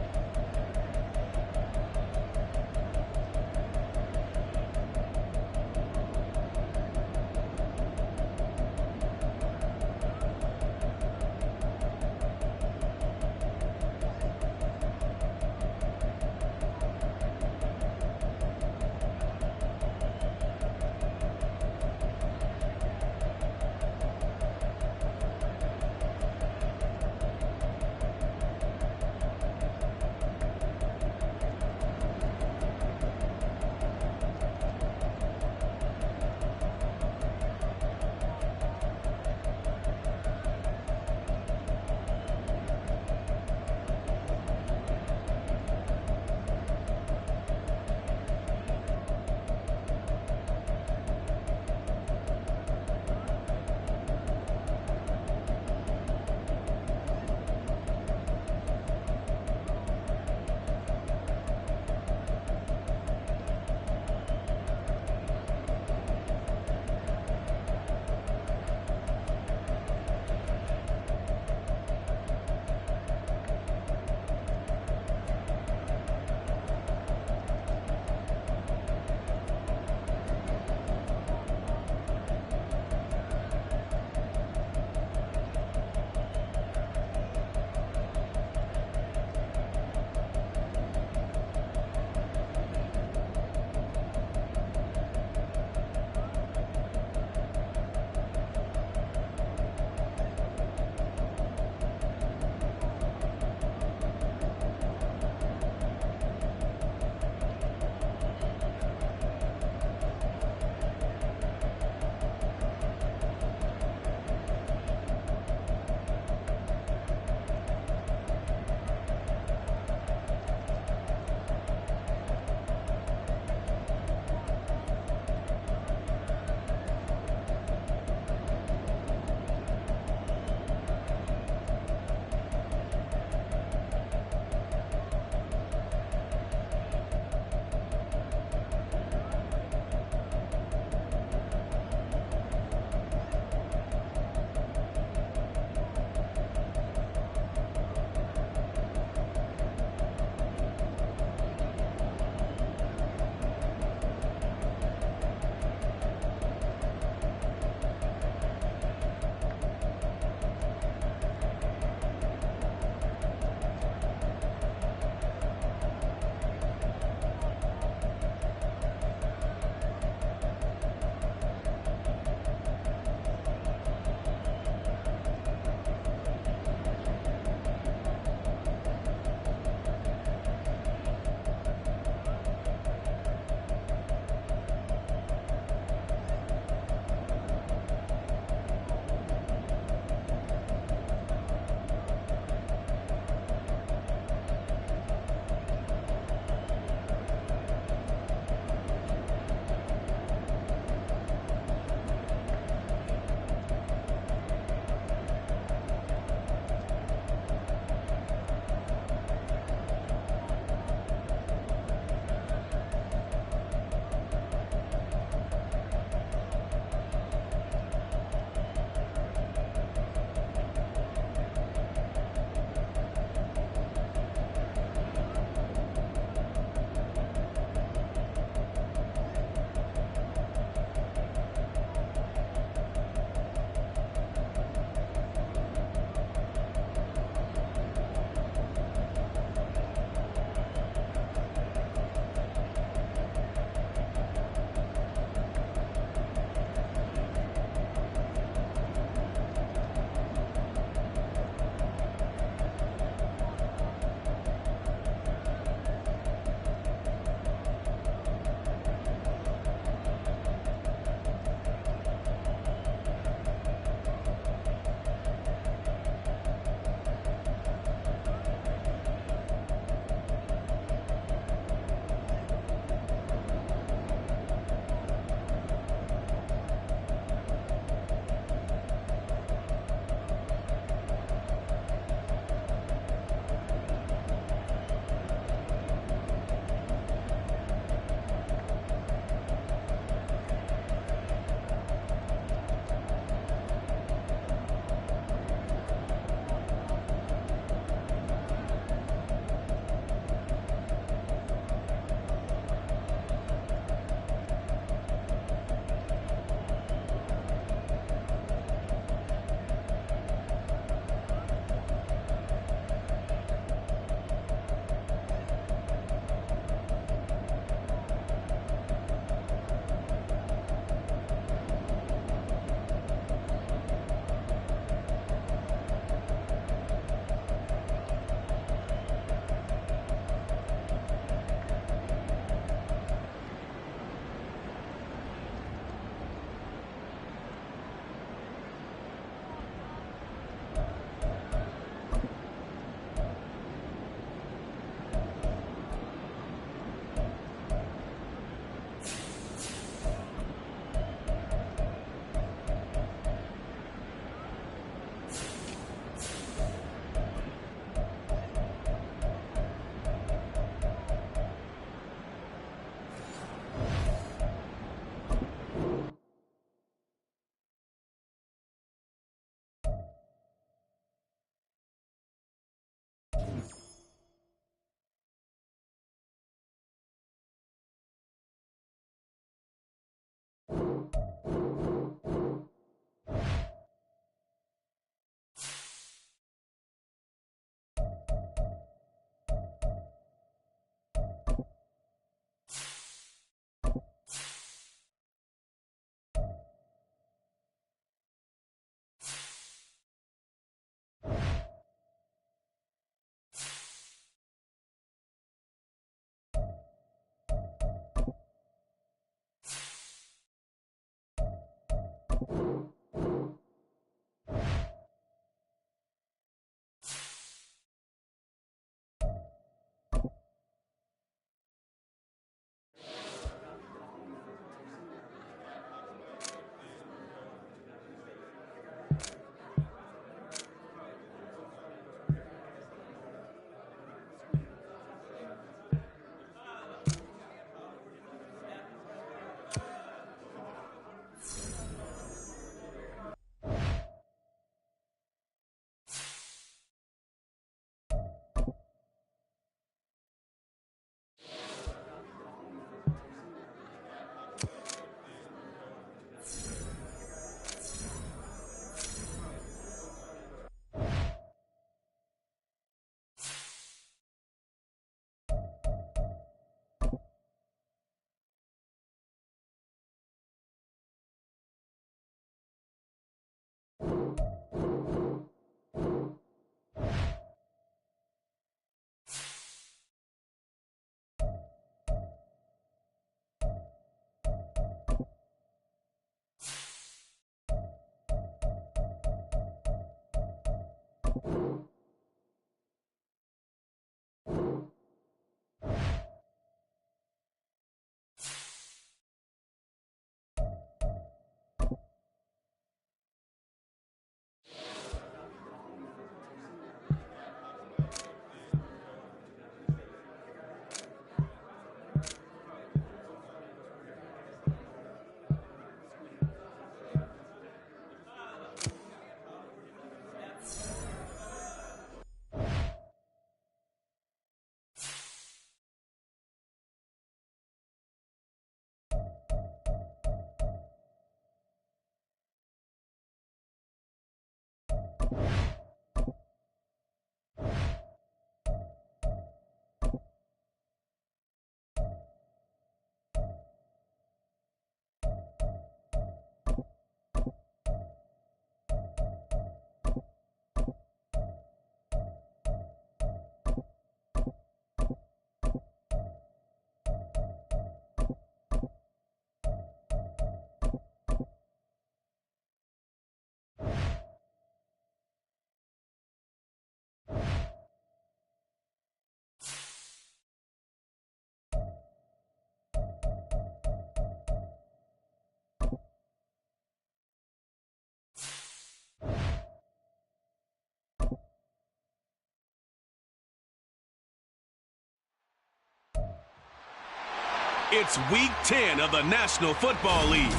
It's Week 10 of the National Football League,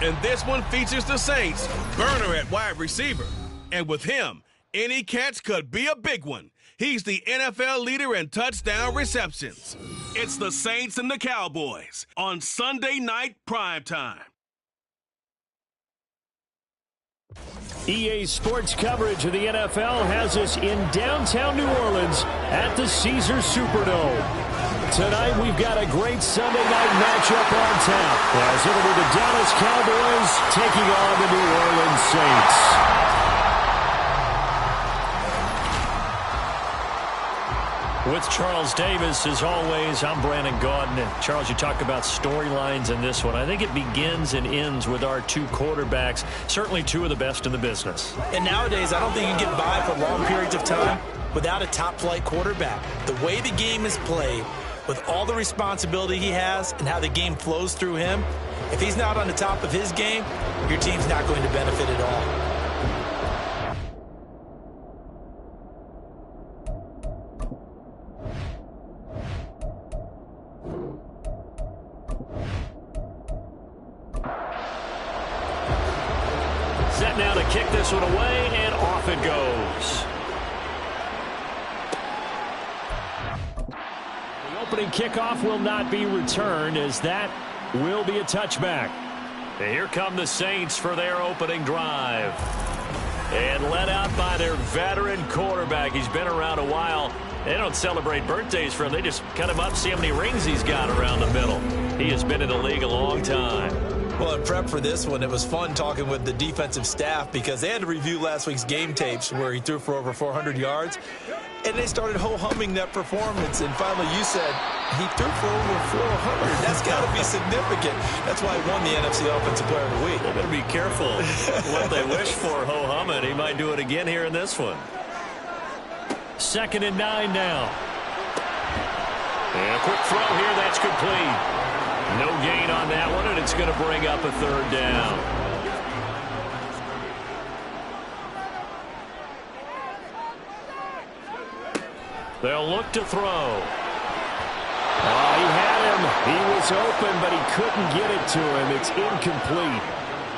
and this one features the Saints' burner at wide receiver. And with him, any catch could be a big one. He's the NFL leader in touchdown receptions. It's the Saints and the Cowboys on Sunday Night Primetime. EA Sports coverage of the NFL has us in downtown New Orleans at the Caesars Superdome. Tonight, we've got a great Sunday night matchup on tap, as it'll be the Dallas Cowboys taking on the New Orleans Saints. With Charles Davis, as always, I'm Brandon Gaudin. And Charles, you talk about storylines in this one. I think it begins and ends with our two quarterbacks, certainly two of the best in the business. And nowadays, I don't think you can get by for long periods of time without a top-flight quarterback. The way the game is played, with all the responsibility he has and how the game flows through him, if he's not on the top of his game, your team's not going to benefit at all. Set now to kick this one away, and off it goes. Opening kickoff will not be returned, as that will be a touchback. And here come the Saints for their opening drive. And led out by their veteran quarterback. He's been around a while. They don't celebrate birthdays for him. They just cut him up, see how many rings he's got around the middle. He has been in the league a long time. Well, in prep for this one, it was fun talking with the defensive staff because they had to review last week's game tapes where he threw for over 400 yards. And they started ho-humming that performance. And finally, you said he threw for over 400. That's got to be significant. That's why he won the NFC Offensive Player of the Week. They're going to be careful what they wish for ho-humming. He might do it again here in this one. 2nd and 9 now. And a quick throw here. That's complete. No gain on that one, and it's going to bring up a 3rd down. They'll look to throw. Oh, he had him. He was open, but he couldn't get it to him. It's incomplete.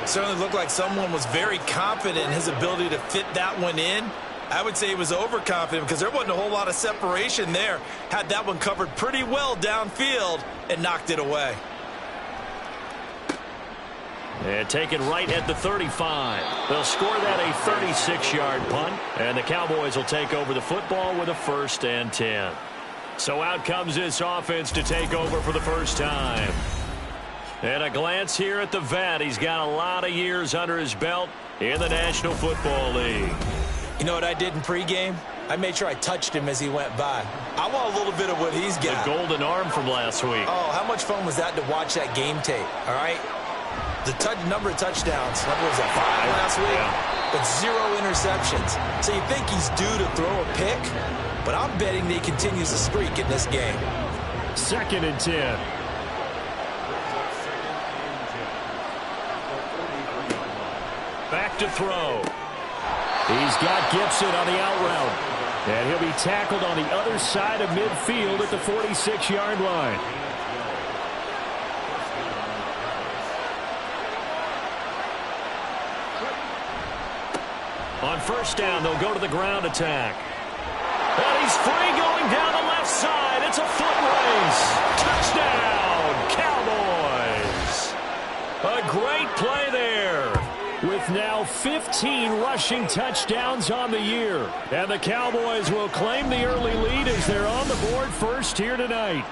It certainly looked like someone was very confident in his ability to fit that one in. I would say he was overconfident because there wasn't a whole lot of separation there. Had that one covered pretty well downfield and knocked it away. And taken right at the 35. They'll score that a 36-yard punt, and the Cowboys will take over the football with a 1st and 10. So out comes this offense to take over for the first time. And a glance here at the vet. He's got a lot of years under his belt in the National Football League. You know what I did in pregame? I made sure I touched him as he went by. I want a little bit of what he's got. The golden arm from last week. Oh, how much fun was that to watch that game tape, all right? number of touchdowns, what was that, 5 last week? Yeah. But 0 interceptions. So you think he's due to throw a pick, but I'm betting that he continues the streak in this game. 2nd and 10. Back to throw. He's got Gibson on the out route. And he'll be tackled on the other side of midfield at the 46-yard line. On 1st down, they'll go to the ground attack. And he's free going down the left side. It's a foot race. Touchdown, Cowboys. A great play there. With now 15 rushing touchdowns on the year. And the Cowboys will claim the early lead as they're on the board first here tonight.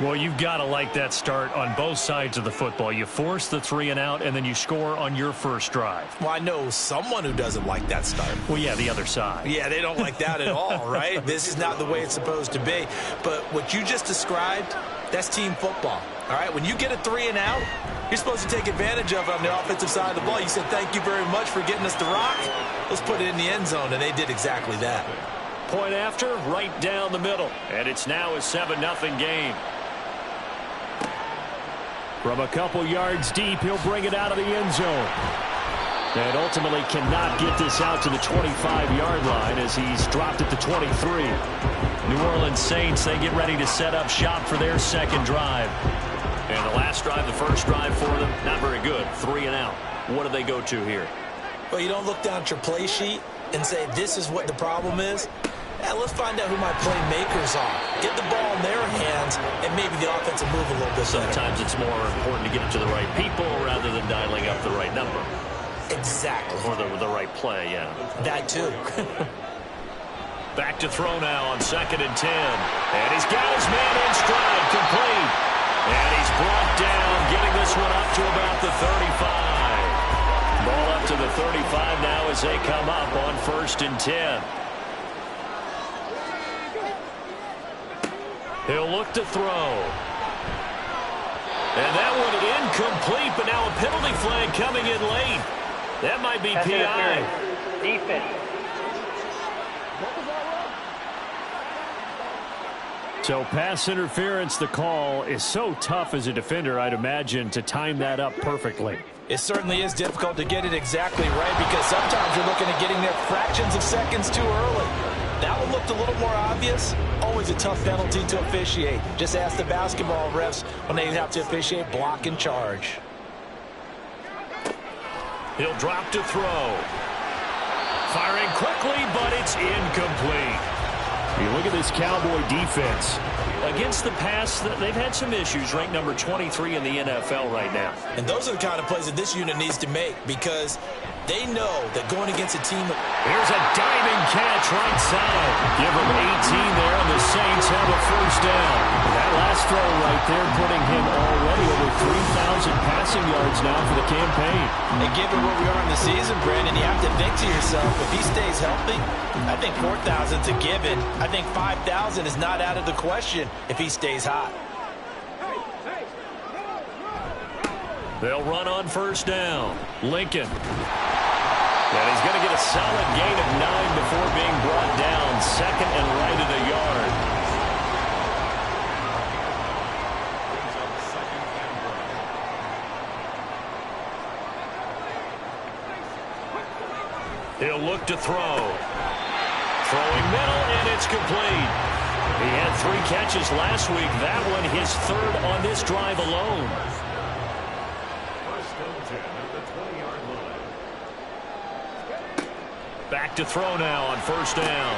Well, you've got to like that start on both sides of the football. You force the 3 and out, and then you score on your first drive. Well, I know someone who doesn't like that start. Well, yeah, the other side. Yeah, they don't like that at all, right? This is not the way it's supposed to be. But what you just described, that's team football, all right? When you get a 3 and out, you're supposed to take advantage of it on the offensive side of the ball. You said, thank you very much for getting us the rock. Let's put it in the end zone, and they did exactly that. Point after, right down the middle. And it's now a 7-0 game. From a couple yards deep, he'll bring it out of the end zone. And ultimately cannot get this out to the 25-yard line as he's dropped at the 23. New Orleans Saints, they get ready to set up shop for their second drive. And the last drive, the first drive for them, not very good. 3 and out. What do they go to here? Well, you don't look down at your play sheet and say, this is what the problem is. Let's find out who my playmakers are. Get the ball in their hands, and maybe the offense will move a little bit better. Sometimes it's more important to get it to the right people rather than dialing up the right number. Exactly. Or the right play, yeah. That too. Back to throw now on 2nd and 10. And he's got his man in stride, complete. And he's brought down, getting this one up to about the 35. Ball up to the 35 now as they come up on 1st and 10. He'll look to throw. And that one incomplete, but now a penalty flag coming in late. That might be PI. Defense. So pass interference, the call is so tough as a defender, I'd imagine, to time that up perfectly. It certainly is difficult to get it exactly right because sometimes you're looking at getting there fractions of seconds too early. That one looked a little more obvious. Always a tough penalty to officiate. Just ask the basketball refs when they have to officiate block and charge. He'll drop to throw. Firing quickly, but it's incomplete. You look at this Cowboy defense. Against the pass, they've had some issues, ranked number 23 in the NFL right now. And those are the kind of plays that this unit needs to make because they know that going against a team... Here's a diving catch right side. Give them 18 there, and the Saints have a first down. That last throw right there putting him already over 3,000 passing yards now for the campaign. And given where we are in the season, Brandon, you have to think to yourself, if he stays healthy, I think 4,000's a given. I think 5,000 is not out of the question if he stays hot. They'll run on first down. Lincoln. And he's going to get a solid gain of 9 before being brought down. 2nd and right at a yard. He'll look to throw. Throwing middle, and it's complete. He had 3 catches last week. That one his 3rd on this drive alone. Back to throw now on first down.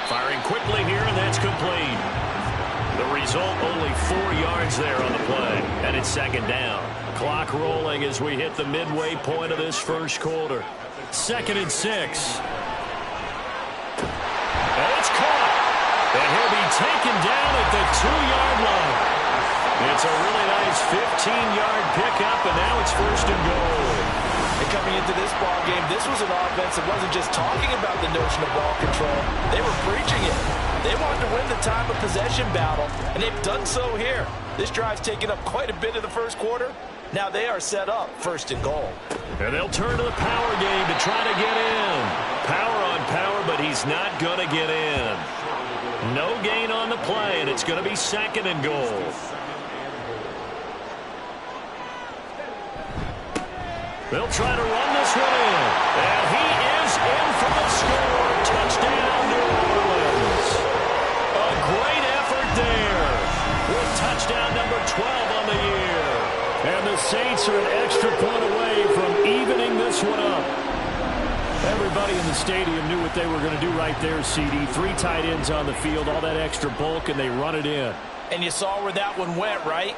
Firing quickly here, and that's complete. The result, only 4 yards there on the play, and it's 2nd down. Clock rolling as we hit the midway point of this first quarter. 2nd and 6. And it's caught. And he'll be taken down at the 2-yard line. It's a really nice 15-yard pickup, and now it's 1st and goal. And coming into this ball game, this was an offense that wasn't just talking about the notion of ball control. They were preaching it. They wanted to win the time of possession battle, and they've done so here. This drive's taken up quite a bit of the first quarter. Now they are set up first and goal. And they'll turn to the power game to try to get in. Power on power, but he's not going to get in. No gain on the play, and it's going to be second and goal. They'll try to run this one in. And he is in for the score. Touchdown, New Orleans. A great effort there with touchdown number 12 on the year. And the Saints are an extra point away from evening this one up. Everybody in the stadium knew what they were going to do right there, CD. 3 tight ends on the field, all that extra bulk, and they run it in. And you saw where that one went, right?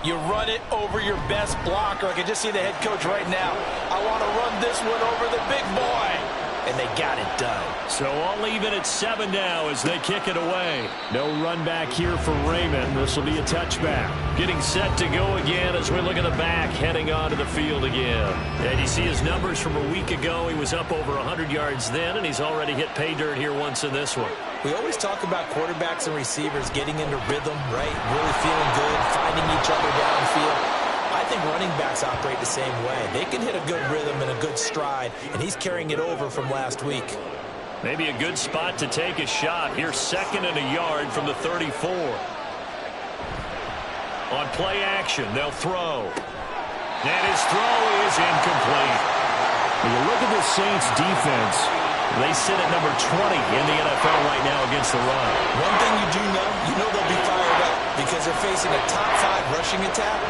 You run it over your best blocker. I can just see the head coach right now. I want to run this one over the big boy. And they got it done. So I'll leave it at 7 now as they kick it away. No run back here for Raymond. This will be a touchback. Getting set to go again as we look at the back, heading onto the field again. And you see his numbers from a week ago. He was up over 100 yards then, and he's already hit pay dirt here once in this one. We always talk about quarterbacks and receivers getting into rhythm, right? Really feeling good, finding each other downfield. I think running backs operate the same way. They can hit a good rhythm and a good stride, and he's carrying it over from last week. Maybe a good spot to take a shot. Here's second and a yard from the 34. On play action, they'll throw. And his throw is incomplete. When you look at the Saints defense, they sit at number 20 in the NFL right now against the run. One thing you know they'll be fired up because they're facing a top 5 rushing attack.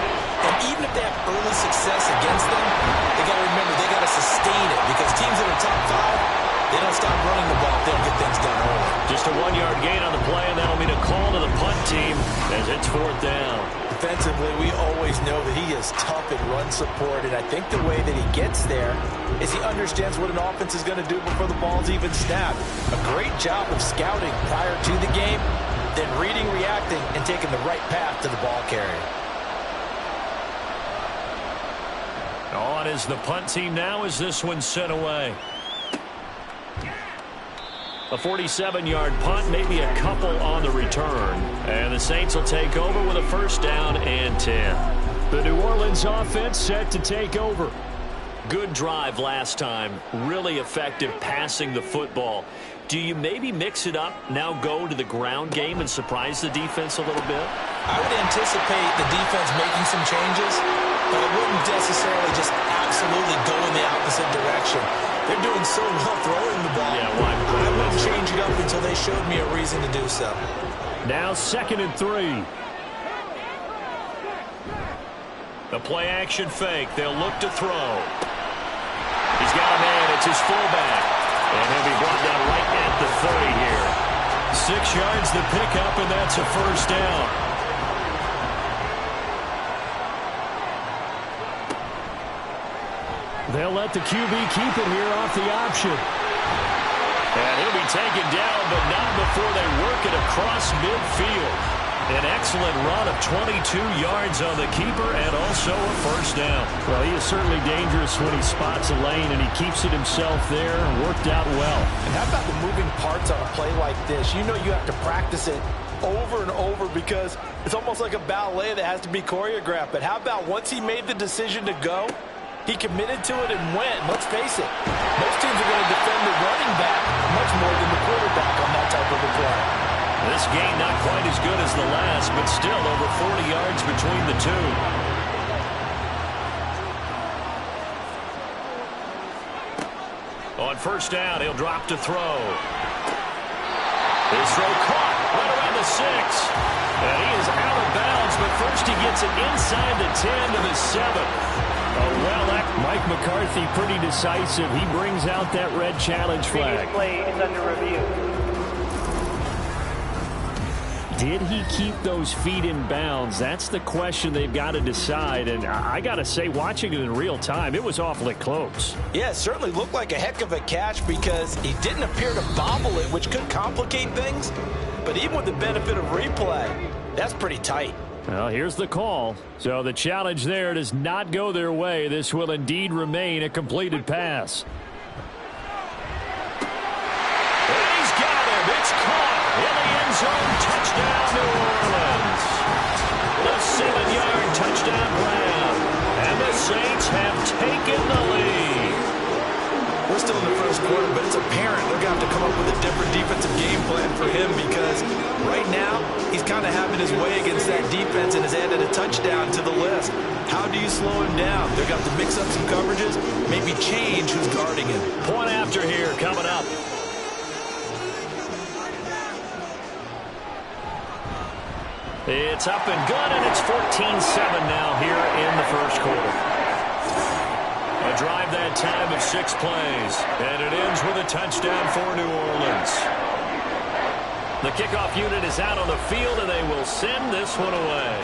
And even if they have early success against them, they got to remember they got to sustain it because teams that are top 5, they don't stop running the ball if they don't get things done early. Just a 1-yard gain on the play, and that'll mean a call to the punt team as it's 4th down. Defensively, we always know that he is tough in run support, and I think the way that he gets there is he understands what an offense is going to do before the ball's even snapped. A great job of scouting prior to the game, then reading, reacting, and taking the right path to the ball carrier. On is the punt team now as this one's sent away. A 47-yard punt, maybe a couple on the return. And the Saints will take over with a 1st down and 10. The New Orleans offense set to take over. Good drive last time. Really effective passing the football. Do you maybe mix it up, now go to the ground game and surprise the defense a little bit? I would anticipate the defense making some changes, but it wouldn't necessarily just absolutely go in the opposite direction. They're doing so well throwing the ball. Yeah, why I wouldn't change it up until they showed me a reason to do so. Now 2nd and 3. The play action fake. They'll look to throw. He's got a man. It's his fullback. And he'll be brought down right at the 30 here. 6 yards to pick up, and that's a 1st down. They'll let the QB keep it here off the option. And he'll be taken down, but not before they work it across midfield. An excellent run of 22 yards on the keeper and also a 1st down. Well, he is certainly dangerous when he spots a lane, and he keeps it himself there. Worked out well. And how about the moving parts on a play like this? You know you have to practice it over and over because it's almost like a ballet that has to be choreographed. But how about once he made the decision to go, he committed to it and went. Let's face it, most teams are going to defend the running back much more than the quarterback on that type of a play. This game not quite as good as the last, but still over 40 yards between the two. On 1st down, he'll drop to throw. His throw caught right around the 6. And he is out of bounds, but first he gets it inside the 10 to the 7. Mike McCarthy pretty decisive. He brings out that red challenge flag. Play is under review. Did he keep those feet in bounds? That's the question they've got to decide. And I got to say, watching it in real time, it was awfully close. Yeah, it certainly looked like a heck of a catch because he didn't appear to bobble it, which could complicate things. But even with the benefit of replay, that's pretty tight. Well, here's the call. So the challenge there does not go their way. This will indeed remain a completed pass. And he's got him. It's caught in the end zone. Touchdown, New Orleans. A 7-yard touchdown grab. And the Saints have taken the lead. We're still in the first quarter, but it's apparent they're going to have to come up with a different defensive game plan for him because right now he's kind of having his way against that defense and has added a touchdown to the list. How do you slow him down? They're going to have to mix up some coverages, maybe change who's guarding him. Point after here coming up. It's up and good, and it's 14-7 now here in the first quarter. A drive that time of 6 plays, and it ends with a touchdown for New Orleans. The kickoff unit is out on the field, and they will send this one away.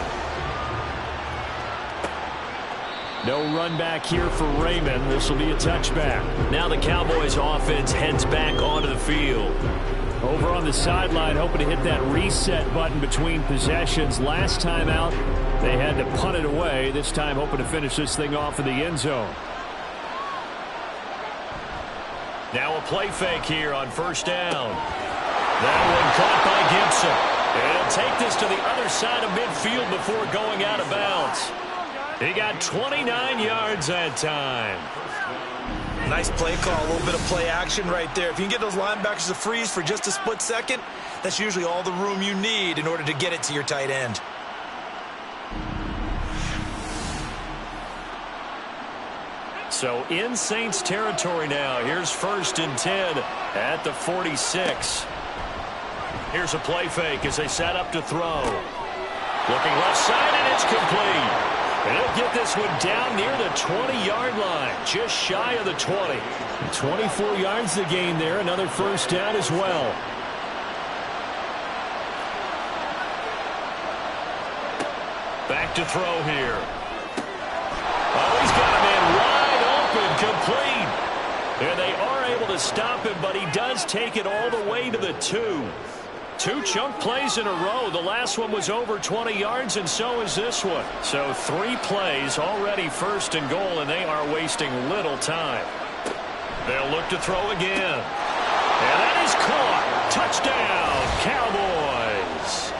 No run back here for Raymond. This will be a touchback. Now the Cowboys offense heads back onto the field. Over on the sideline, hoping to hit that reset button between possessions. Last time out, they had to punt it away. This time hoping to finish this thing off in the end zone. Now a play fake here on first down. That one caught by Gibson. And he'll take this to the other side of midfield before going out of bounds. He got 29 yards that time. Nice play call, a little bit of play action right there. If you can get those linebackers to freeze for just a split second, that's usually all the room you need in order to get it to your tight end. So in Saints territory now. Here's 1st and 10 at the 46. Here's a play fake as they set up to throw. Looking left side, and it's complete. And he'll get this one down near the 20-yard line, just shy of the 20. 24 yards to gain there. Another first down as well. Back to throw here. Oh, he's got a man wide open, complete. And they are able to stop him, but he does take it all the way to the 2. 2 chunk plays in a row. The last one was over 20 yards, and so is this one. So 3 plays, already 1st and goal, and they are wasting little time. They'll look to throw again. And that is caught. Touchdown, Cowboys.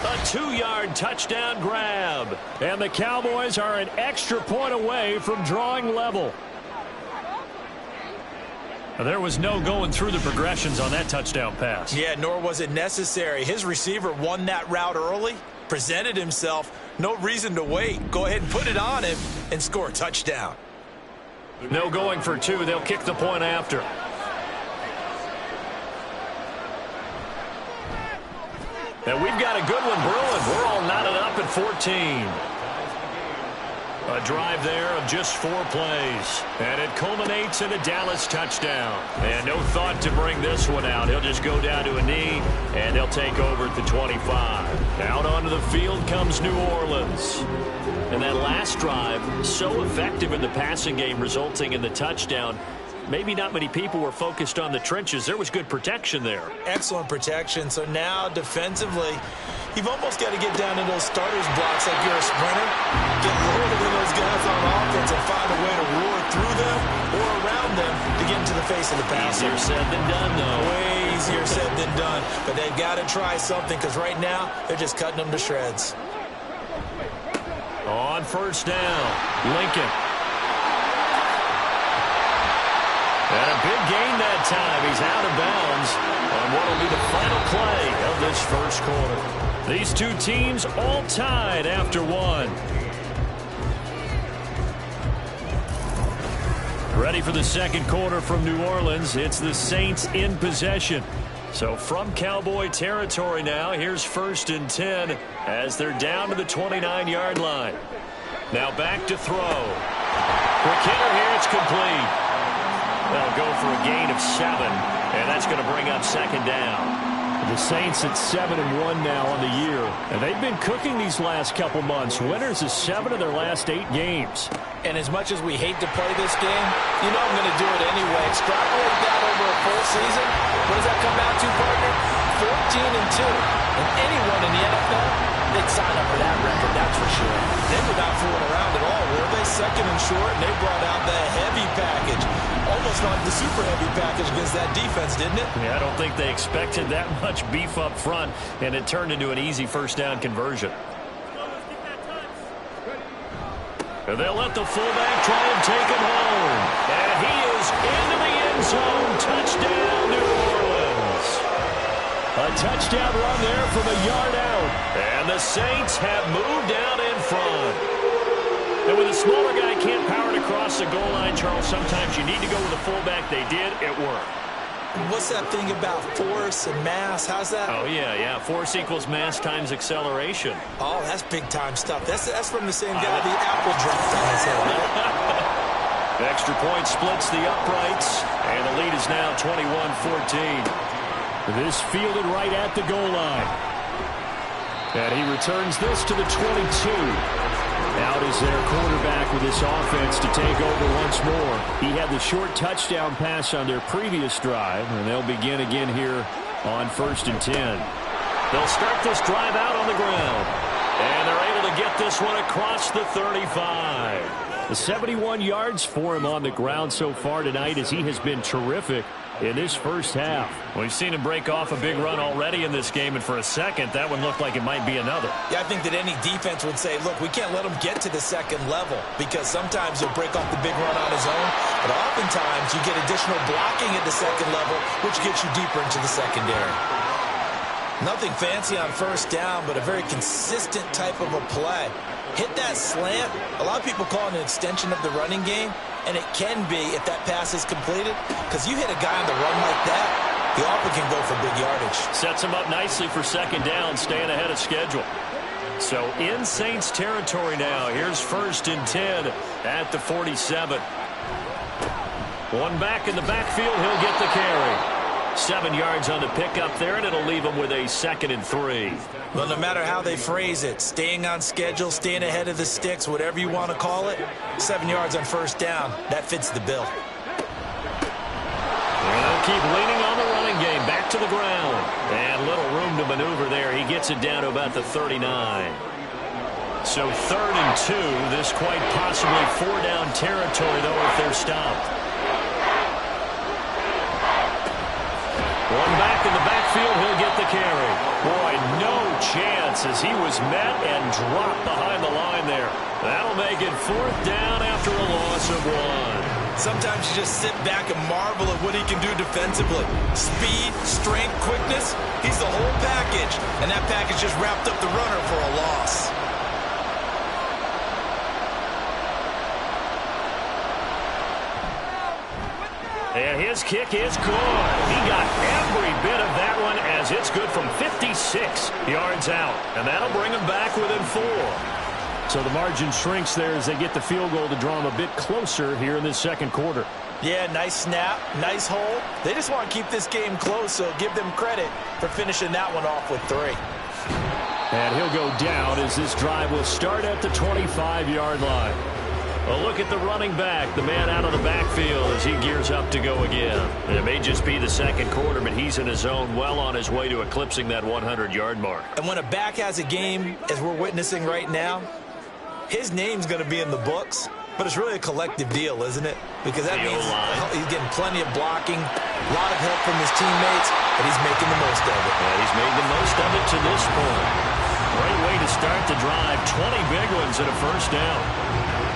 A 2-yard touchdown grab. And the Cowboys are an extra point away from drawing level. There was no going through the progressions on that touchdown pass. Yeah, nor was it necessary. His receiver won that route early, presented himself. No reason to wait. Go ahead and put it on him and score a touchdown. No going for 2. They'll kick the point after. And we've got a good one brewing. We're all knotted up at 14. A drive there of just 4 plays. And it culminates in a Dallas touchdown. And no thought to bring this one out. He'll just go down to a knee, and they'll take over at the 25. Out onto the field comes New Orleans. And that last drive, so effective in the passing game, resulting in the touchdown. Maybe not many people were focused on the trenches. There was good protection there. Excellent protection. So now defensively, you've almost got to get down to those starters blocks like you're a sprinter. Get lower than those guys on offense and find a way to roar through them or around them to get into the face of the passer. Easier said than done, though. Way easier said than done. But they've got to try something because right now they're just cutting them to shreds. On first down, Lincoln. And a big gain that time. He's out of bounds on what will be the final play of this first quarter. These 2 teams all tied after 1. Ready for the second quarter from New Orleans. It's the Saints in possession. So from Cowboy territory now, here's 1st and 10 as they're down to the 29-yard line. Now back to throw. Quick hitter here, it's complete. They'll go for a gain of 7, and that's going to bring up 2nd down. The Saints at 7-1 now on the year, and they've been cooking these last couple months. Winners of 7 of their last 8 games. And as much as we hate to play this game, you know I'm going to do it anyway. Extrapolate that over a full season. What does that come out to, partner? 14-2. And anyone in the NFL they'd sign up for that record, that's for sure. They were not fooling around at all, were they? Second and short, and they brought out the heavy package. Almost like the super heavy package against that defense, didn't it? Yeah, I don't think they expected that much beef up front, and it turned into an easy first down conversion. And they'll let the fullback try and take him home. And he is into the end zone. Touchdown, New Orleans. A touchdown run there from a yard out. And the Saints have moved out in front. And when the smaller guy can't power it across the goal line, Charles, sometimes you need to go with a fullback. They did. It worked. What's that thing about force and mass? How's that? Oh, yeah. Force equals mass times acceleration. Oh, that's big-time stuff. That's from the same guy the apple dropped on his head, right? Extra point splits the uprights, and the lead is now 21-14. This fielded right at the goal line. And he returns this to the 22. Out is their quarterback with this offense to take over once more. He had the short touchdown pass on their previous drive, and they'll begin again here on 1st and 10. They'll start this drive out on the ground, and they're able to get this one across the 35. The 71 yards for him on the ground so far tonight as he has been terrific in this first half. We've seen him break off a big run already in this game, and for a second, that one looked like it might be another. Yeah, I think that any defense would say, look, we can't let him get to the second level because sometimes he'll break off the big run on his own, but oftentimes you get additional blocking at the second level, which gets you deeper into the secondary. Nothing fancy on first down, but a very consistent type of a play. Hit that slant. A lot of people call it an extension of the running game, and it can be if that pass is completed, because you hit a guy on the run like that, he often can go for big yardage. Sets him up nicely for second down, staying ahead of schedule. So in Saints territory now. Here's 1st and 10 at the 47. One back in the backfield. He'll get the carry. 7 yards on the pickup there, and it'll leave him with a 2nd and 3. Well, no matter how they phrase it, staying on schedule, staying ahead of the sticks, whatever you want to call it, 7 yards on first down, that fits the bill. And they'll keep leaning on the running game, back to the ground. And little room to maneuver there. He gets it down to about the 39. So 3rd and 2, this quite possibly 4-down territory, though, if they're stopped. One back in the backfield, he'll get the carry. Boy, no chance as he was met and dropped behind the line there. That'll make it 4th down after a loss of 1. Sometimes you just sit back and marvel at what he can do defensively. Speed, strength, quickness, he's the whole package. And that package just wrapped up the runner for a loss. And his kick is good. He got every bit of that one as it's good from 56 yards out. And that'll bring him back within 4. So the margin shrinks there as they get the field goal to draw him a bit closer here in this second quarter. Yeah, nice snap, nice hole. They just want to keep this game close, so give them credit for finishing that one off with 3. And he'll go down as this drive will start at the 25-yard line. A look at the running back, the man out of the backfield as he gears up to go again. And it may just be the second quarter, but he's in his zone, well on his way to eclipsing that 100-yard mark. And when a back has a game, as we're witnessing right now, his name's going to be in the books, but it's really a collective deal, isn't it? Because that means he's getting plenty of blocking, a lot of help from his teammates, but he's making the most of it. Yeah, he's made the most of it to this point. Great way to start the drive. 20 big ones and a first down.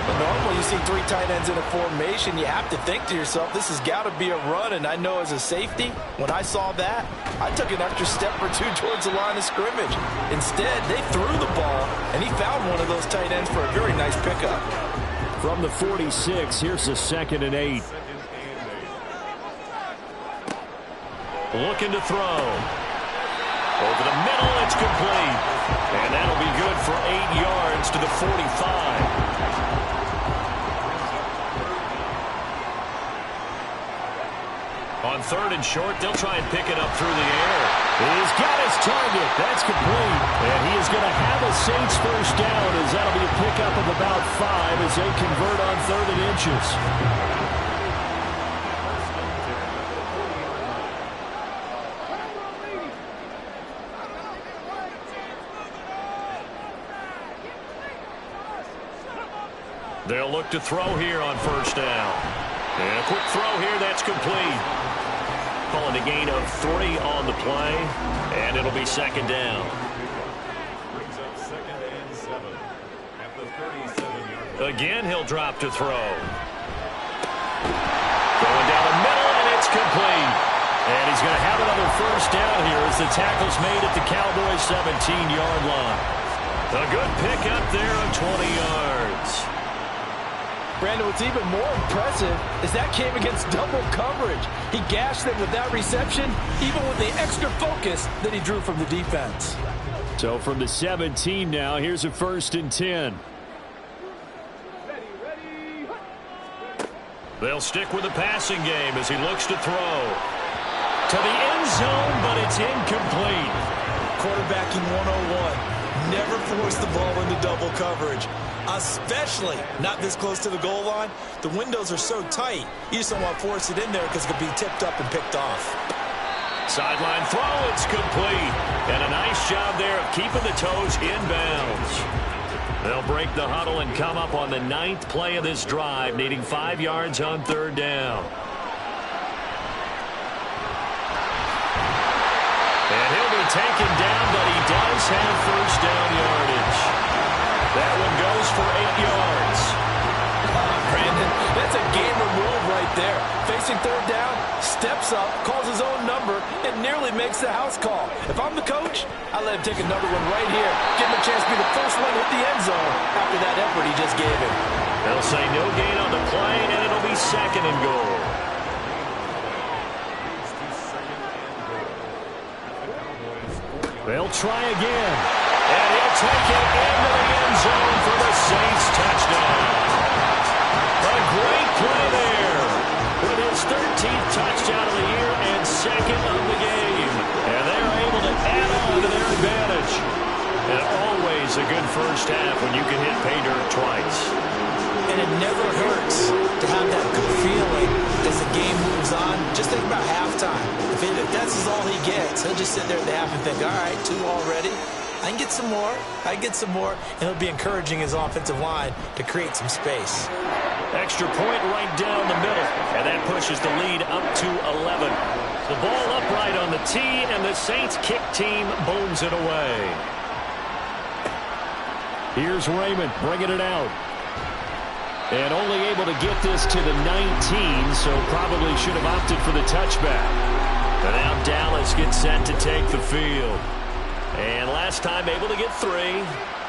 But normally you see 3 tight ends in a formation, you have to think to yourself, this has got to be a run. And I know as a safety, when I saw that, I took an extra step or 2 towards the line of scrimmage. Instead, they threw the ball, and he found one of those tight ends for a very nice pickup. From the 46, here's a 2nd and 8. Looking to throw. Over the middle, it's complete. And that'll be good for 8 yards to the 45. On 3rd and short, they'll try and pick it up through the air. He's got his target. That's complete. And he is going to have a Saints first down as that'll be a pickup of about 5 as they convert on 3rd and inches. They'll look to throw here on first down. And a quick throw here, that's complete. Calling a gain of 3 on the play, and it'll be second down. Brings up 2nd and 7 at the 37-yard line. Again, he'll drop to throw. Going down the middle, and it's complete. And he's going to have another first down here as the tackle's made at the Cowboys' 17-yard line. A good pickup there of 20 yards. Brandon, what's even more impressive is that came against double coverage. He gashed them with that reception, even with the extra focus that he drew from the defense. So from the 17 now, here's a 1st and 10. They'll stick with the passing game as he looks to throw. To the end zone, but it's incomplete. Quarterbacking 101. Never force the ball into double coverage, especially not this close to the goal line. The windows are so tight, you just don't want to force it in there because it could be tipped up and picked off. Sideline throw, it's complete. And a nice job there of keeping the toes in bounds. They'll break the huddle and come up on the 9th play of this drive, needing 5 yards on 3rd down. And he'll be taken down, but he does have first down yardage. That one goes for 8 yards. Brandon, that's a gamer move right there. Facing 3rd down, steps up, calls his own number, and nearly makes the house call. If I'm the coach, I let him take another one right here. Give him a chance to be the first one to hit the end zone after that effort he just gave him. They'll say no gain on the play, and it'll be 2nd and goal. They'll try again. And he'll take it into the end zone for the Saints touchdown. A great play there with his 13th touchdown of the year and 2nd of the game. And they're able to add on to their advantage. And always a good first half when you can hit pay dirt twice. And it never hurts to have that good feeling as the game moves on. Just think about halftime. If that's all he gets, he'll just sit there at the half and think, all right, 2 already. I can get some more. I can get some more. And he'll be encouraging his offensive line to create some space. Extra point right down the middle. And that pushes the lead up to 11. The ball upright on the tee, and the Saints kick team booms it away. Here's Raymond bringing it out. And only able to get this to the 19, so probably should have opted for the touchback. And now Dallas gets set to take the field. And last time able to get 3.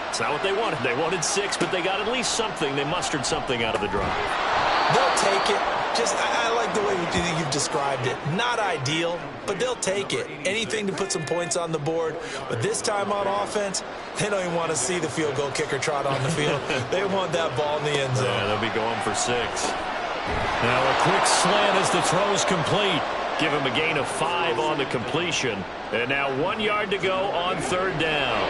It's not what they wanted. They wanted 6, but they got at least something. They mustered something out of the drive. They'll take it. I like the way you've described it. Not ideal, but they'll take it. Anything to put some points on the board. But this time on offense, they don't even want to see the field goal kicker trot on the field. They want that ball in the end zone. Yeah, they'll be going for 6. Now a quick slant as the throw's complete. Give him a gain of 5 on the completion. And now 1 yard to go on 3rd down.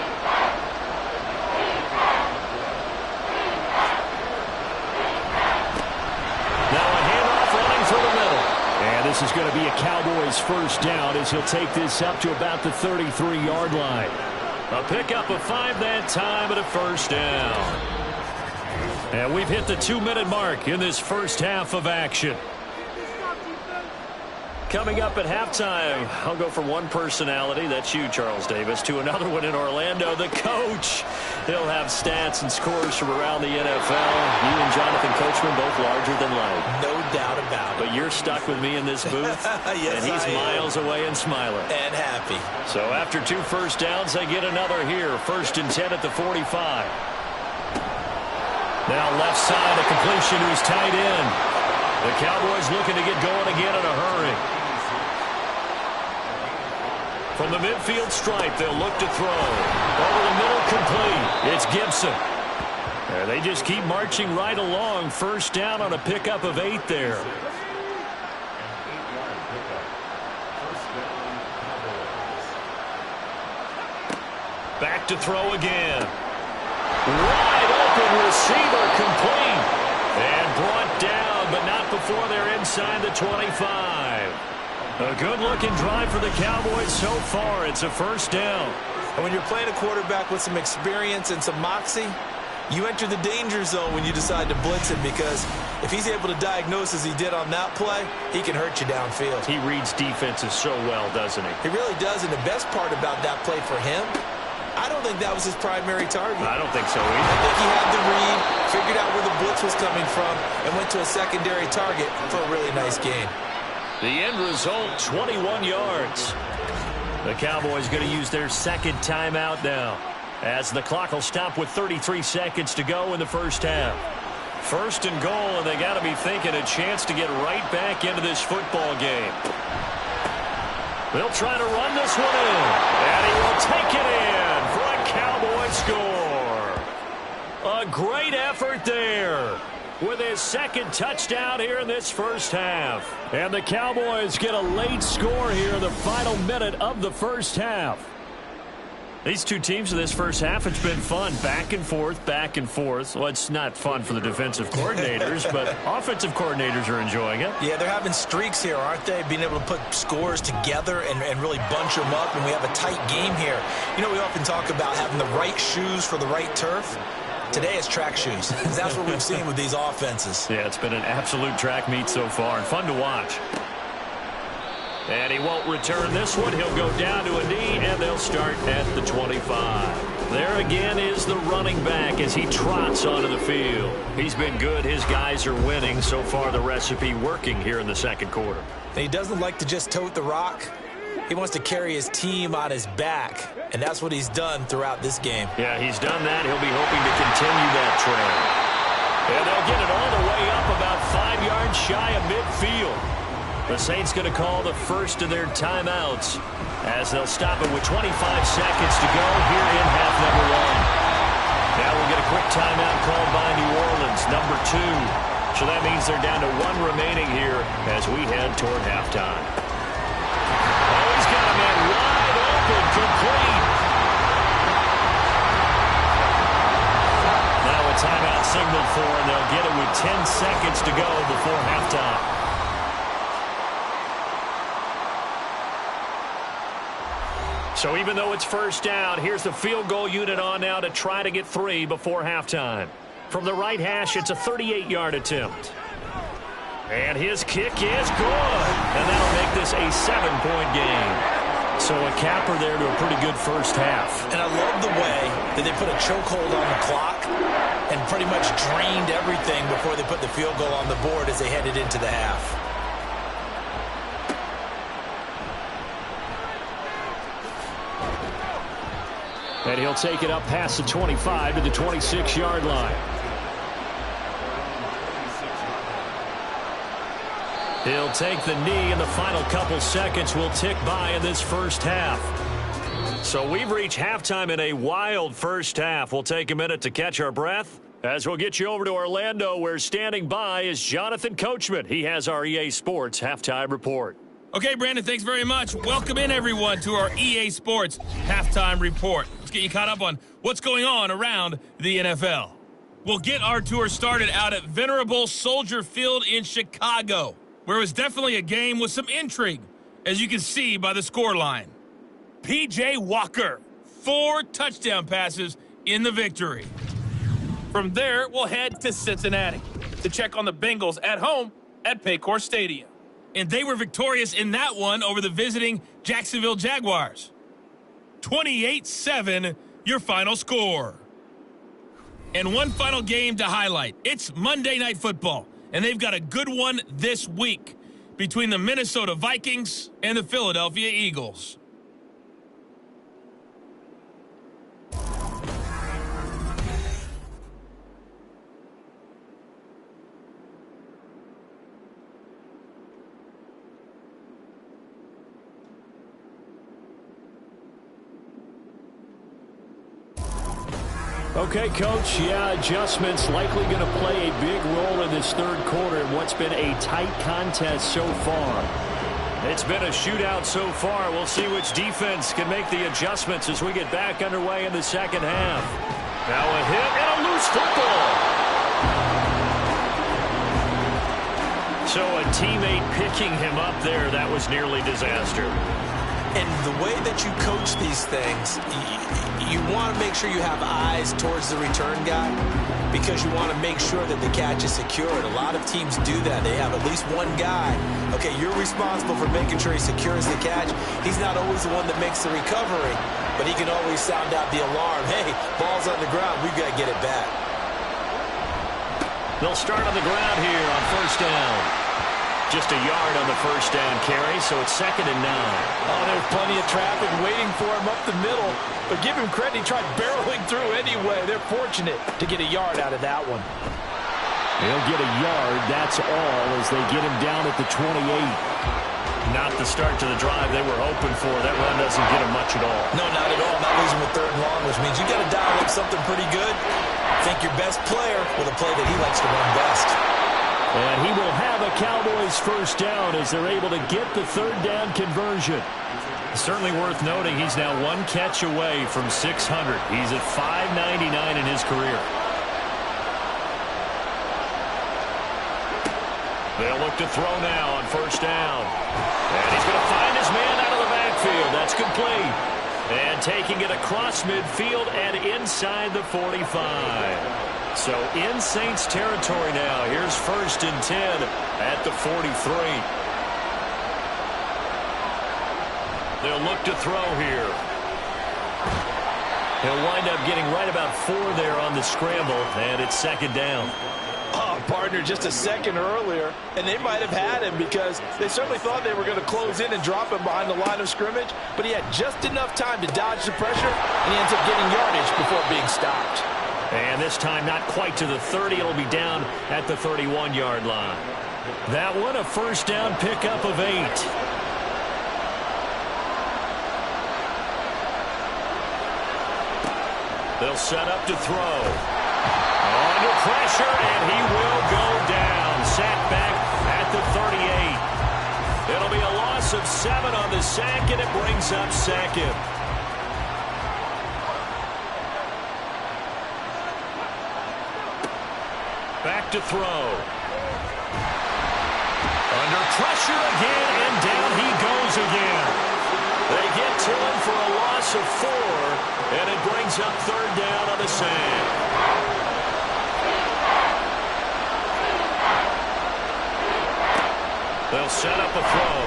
This is going to be a Cowboys first down as he'll take this up to about the 33-yard line. A pickup of 5 that time and a first down. And we've hit the 2-minute mark in this first half of action. Coming up at halftime, I'll go from one personality, that's you, Charles Davis, to another one in Orlando, the coach. He'll have stats and scores from around the NFL. You and Jonathan Coachman both larger than life. No doubt about it. But you're stuck with me in this booth, yes, and he's miles away and smiling. And happy. So after 2 first downs, they get another here. 1st and 10 at the 45. Now left side, a completion who's tight end. The Cowboys looking to get going again in a hurry. From the midfield stripe, they'll look to throw. Over the middle, complete. It's Gibson. And they just keep marching right along. First down on a pickup of 8 there. Back to throw again. Wide open receiver, complete. And brought down, but not before they're inside the 25. A good-looking drive for the Cowboys so far. It's a first down. And when you're playing a quarterback with some experience and some moxie, You enter the danger zone when you decide to blitz him, because if he's able to diagnose as he did on that play, he can hurt you downfield. He reads defenses so well, doesn't he? He really does, and the best part about that play for him, I don't think that was his primary target. I don't think so I either. think he had the read, figured out where the blitz was coming from, and went to a secondary target for a really nice gain. The end result, 21 yards. The Cowboys going to use their second timeout now, as the clock will stop with 33 seconds to go in the first half. First and goal, and they got to be thinking a chance to get right back into this football game. They'll try to run this one in, and he will take it in for a Cowboy score. A great effort there with his second touchdown here in this first half. And the Cowboys get a late score here in the final minute of the first half. These two teams in this first half, it's been fun. Back and forth, back and forth. Well, it's not fun for the defensive coordinators, but offensive coordinators are enjoying it. Yeah, they're having streaks here, aren't they? Being able to put scores together and really bunch them up, and we have a tight game here. You know, we often talk about having the right shoes for the right turf. Today it's track shoes. That's what we've seen with these offenses. Yeah, it's been an absolute track meet so far, and fun to watch. And he won't return this one. He'll go down to a knee, and they'll start at the 25. There again is the running back as he trots onto the field. He's been good. His guys are winning. So far, the recipe working here in the second quarter. And he doesn't like to just tote the rock. He wants to carry his team on his back, and that's what he's done throughout this game. Yeah, he's done that. He'll be hoping to continue that trend. And they'll get it all the way up about 5 yards shy of midfield. The Saints going to call the first of their timeouts as they'll stop it with 25 seconds to go here in half number one. Now we'll get a quick timeout called by New Orleans, number 2. So that means they're down to 1 remaining here as we head toward halftime. Oh, he's got a man wide open, complete. Now a timeout signaled for, and they'll get it with 10 seconds to go before halftime. So even though it's first down, here's the field goal unit on now to try to get 3 before halftime. From the right hash, it's a 38-yard attempt. And his kick is good. And that'll make this a 7-point game. So a capper there to a pretty good first half. And I love the way that they put a chokehold on the clock and pretty much drained everything before they put the field goal on the board as they headed into the half. And he'll take it up past the 25 to the 26-yard line. He'll take the knee, and the final couple seconds will tick by in this first half. So we've reached halftime in a wild first half. We'll take a minute to catch our breath as we'll get you over to Orlando, where standing by is Jonathan Coachman. He has our EA Sports halftime report. Okay, Brandon, thanks very much. Welcome in, everyone, to our EA Sports halftime report. Let's get you caught up on what's going on around the NFL. We'll get our tour started out at Venerable Soldier Field in Chicago, where it was definitely a game with some intrigue, as you can see by the scoreline. P.J. Walker, 4 touchdown passes in the victory. From there, we'll head to Cincinnati to check on the Bengals at home at Paycor Stadium. And they were victorious in that one over the visiting Jacksonville Jaguars. 28-7, your final score. And one final game to highlight. It's Monday Night Football, and they've got a good one this week between the Minnesota Vikings and the Philadelphia Eagles. Okay, Coach, adjustments likely going to play a big role in this third quarter in what's been a tight contest so far. It's been a shootout so far. We'll see which defense can make the adjustments as we get back underway in the second half. Now a hit and a loose football. So a teammate picking him up there, that was nearly disaster. And the way that you coach these things, you want to make sure you have eyes towards the return guy because you want to make sure that the catch is secured. A lot of teams do that. They have at least one guy. Okay, you're responsible for making sure he secures the catch. He's not always the one that makes the recovery, but he can always sound out the alarm. Hey, ball's on the ground. We've got to get it back. They'll start on the ground here on first down. Just a yard on the first down carry, so it's 2nd and 9. Oh, there's plenty of traffic waiting for him up the middle. But give him credit, he tried barreling through anyway. They're fortunate to get a yard out of that one. They'll get a yard, that's all, as they get him down at the 28. Not the start to the drive they were hoping for. That run doesn't get him much at all. No, not at all. Not losing with 3rd and long, which means you got to dial up something pretty good. Think your best player with a play that he likes to run best. And he will have a Cowboys first down as they're able to get the 3rd down conversion. Certainly worth noting he's now 1 catch away from 600. He's at 599 in his career. They'll look to throw now on first down. And he's going to find his man out of the backfield. That's complete. And taking it across midfield and inside the 45. So in Saints territory now. Here's 1st and 10 at the 43. They'll look to throw here. He'll wind up getting right about 4 there on the scramble, and it's 2nd down. Oh, partner, just a second earlier, and they might have had him because they certainly thought they were going to close in and drop him behind the line of scrimmage, but he had just enough time to dodge the pressure, and he ends up getting yardage before being stopped. And this time not quite to the 30. It'll be down at the 31-yard line. That one a first down pickup of 8. They'll set up to throw. Under pressure, and he will go down. Sacked back at the 38. It'll be a loss of 7 on the sack, and it brings up 2nd. Back to throw. Under pressure again, and down he goes again. They get to him for a loss of 4, and it brings up 3rd down on the sack. They'll set up a throw.